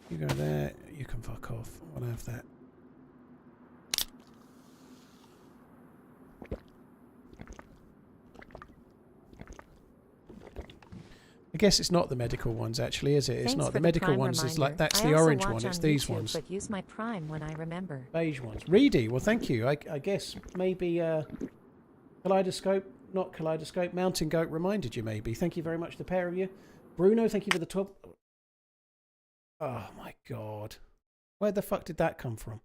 You go there, you can fuck off. I want to have that. I guess it's not the medical ones actually, is it? It's Thanks not. for The medical Prime ones is like, reminder. that's I the also orange watch one, it's on these YouTube, ones. But use my Prime when I remember. Beige ones. Reedy, well thank you. I guess maybe Kaleidoscope, not Kaleidoscope, Mountain Goat reminded you maybe. Thank you very much, the pair of you. Bruno, thank you for the 12. Oh my god. Where the fuck did that come from?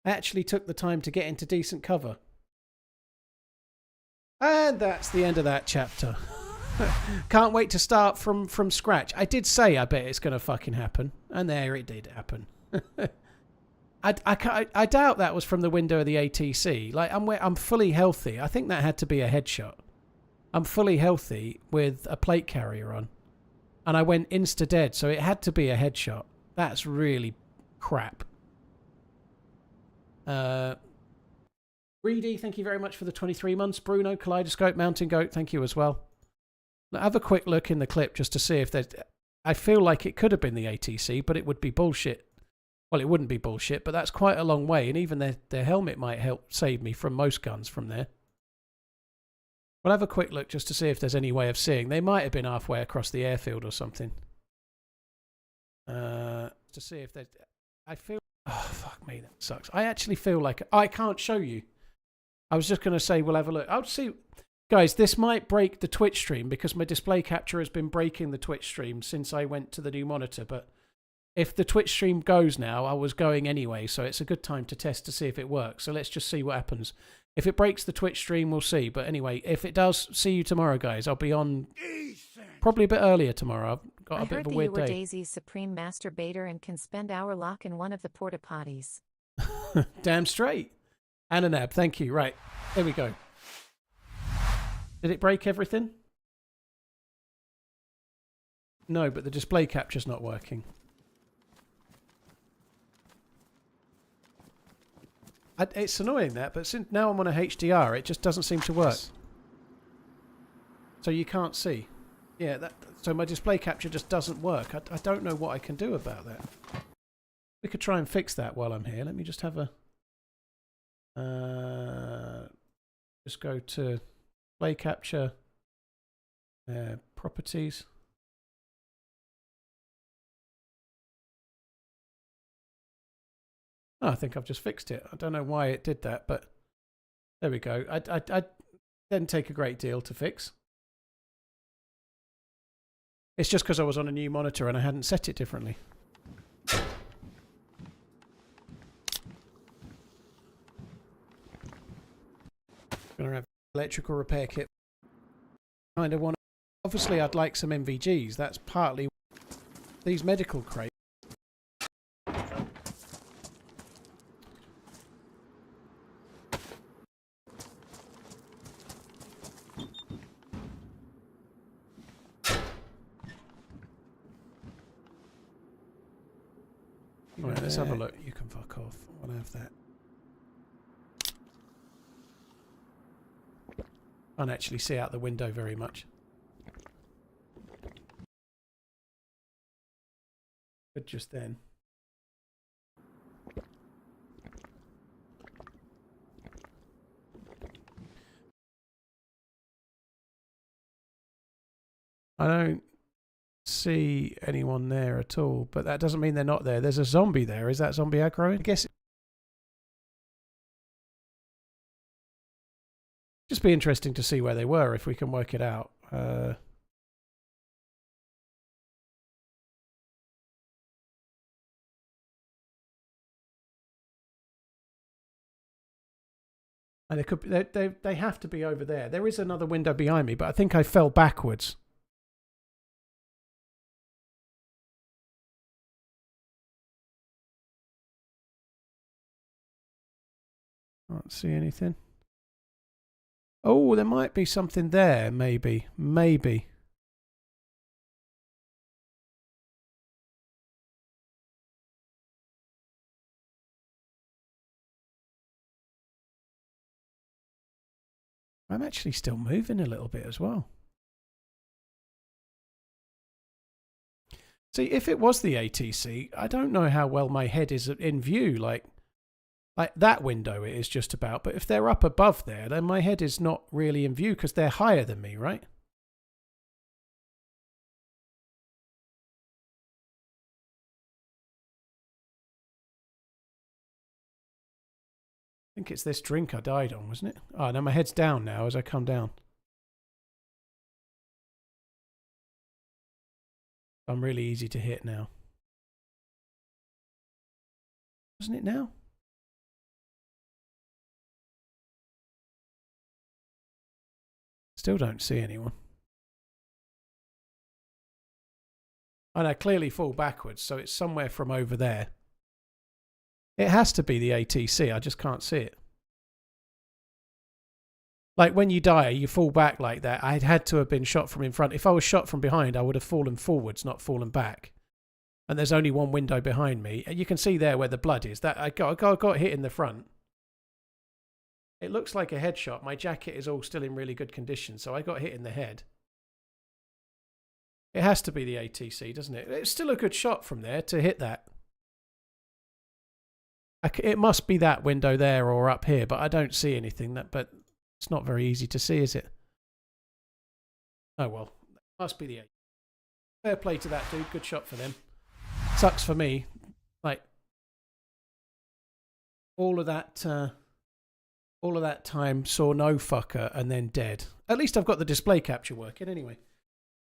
I actually took the time to get into decent cover. And that's the end of that chapter. Can't wait to start from scratch. I did say I bet it's going to fucking happen. And there it did happen. I doubt that was from the window of the ATC. Like, I'm fully healthy. I think that had to be a headshot. I'm fully healthy with a plate carrier on. And I went insta-dead, so it had to be a headshot. That's really crap. Reedy, thank you very much for the 23 months. Bruno, Kaleidoscope, Mountain Goat, thank you as well. Now, have a quick look in the clip just to see if there's... I feel like it could have been the ATC, but it would be bullshit. Well, it wouldn't be bullshit, but that's quite a long way, and even their helmet might help save me from most guns from there. We'll have a quick look just to see if there's any way of seeing. They might have been halfway across the airfield or something. To see if there's... I feel... Oh, fuck me, that sucks. I actually feel like... I can't show you. I was just going to say we'll have a look. I'll see... Guys, this might break the Twitch stream because my display capture has been breaking the Twitch stream since I went to the new monitor. But if the Twitch stream goes now, I was going anyway, so it's a good time to test to see if it works. So let's just see what happens. If it breaks the Twitch stream, we'll see. But anyway, if it does, see you tomorrow, guys. I'll be on probably a bit earlier tomorrow. I've got a bit of a weird day. I heard that you were DayZ's supreme masturbator and can spend hour lock in one of the porta potties. Damn straight. Ananab, thank you. Right, there we go. Did it break everything? No, but the display capture's not working. It's annoying that, but since now I'm on a HDR, it just doesn't seem to work. So you can't see. Yeah, so my display capture just doesn't work. I don't know what I can do about that. We could try and fix that while I'm here. Let me just have a... just go to display capture, properties. Oh, I think I've just fixed it. I don't know why it did that, but there we go. I didn't take a great deal to fix. It's just because I was on a new monitor and I hadn't set it differently. Gonna have electrical repair kit. Kind of want. Obviously, I'd like some MVGs. That's partly these medical crates. Right, let's have a look. You can fuck off. I want to have that. Can't actually see out the window very much. But just then. I don't see anyone there at all, but that doesn't mean they're not there. There's a zombie there. Is that zombie aggroing? I guess. Just be interesting to see where they were if we can work it out. And they have to be over there. There is another window behind me, but I think I fell backwards. Can't see anything. Oh, there might be something there, maybe. Maybe. I'm actually still moving a little bit as well. See, if it was the ATC, I don't know how well my head is in view. Like that window it is just about. But if they're up above there, then my head is not really in view because they're higher than me, right? I think it's this drink I died on, wasn't it? Oh, no, my head's down now as I come down. I'm really easy to hit now. Wasn't it now? Still don't see anyone. And I clearly fall backwards, so it's somewhere from over there. It has to be the ATC, I just can't see it. Like when you die, you fall back like that. I had to have been shot from in front. If I was shot from behind, I would have fallen forwards, not fallen back. And there's only one window behind me. And you can see there where the blood is. That I got hit in the front. It looks like a headshot. My jacket is all still in really good condition, so I got hit in the head. It has to be the ATC, doesn't it? It's still a good shot from there to hit that. It must be that window there or up here, but I don't see anything. But it's not very easy to see, is it? Oh well, it must be the ATC. Fair play to that dude. Good shot for them. Sucks for me. Like all of that time, saw no fucker and then dead. At least I've got the display capture working anyway.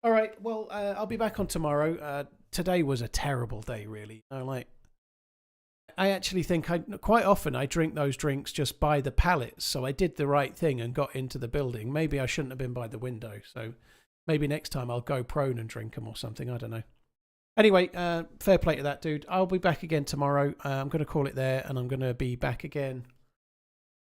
All right, well, I'll be back on tomorrow. Today was a terrible day, really. I actually think quite often I drink those drinks just by the pallets, so I did the right thing and got into the building. Maybe I shouldn't have been by the window, so maybe next time I'll go prone and drink them or something. I don't know. Anyway, fair play to that dude. I'll be back again tomorrow. I'm going to call it there, and I'm going to be back again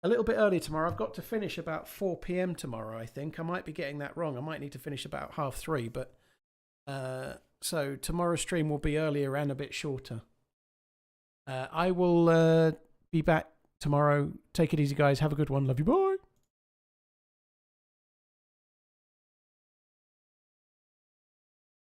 a little bit early tomorrow. I've got to finish about 4 p.m. tomorrow, I think. I might be getting that wrong. I might need to finish about 3:30, but so tomorrow's stream will be earlier and a bit shorter. I will be back tomorrow. Take it easy, guys. Have a good one. Love you. Bye.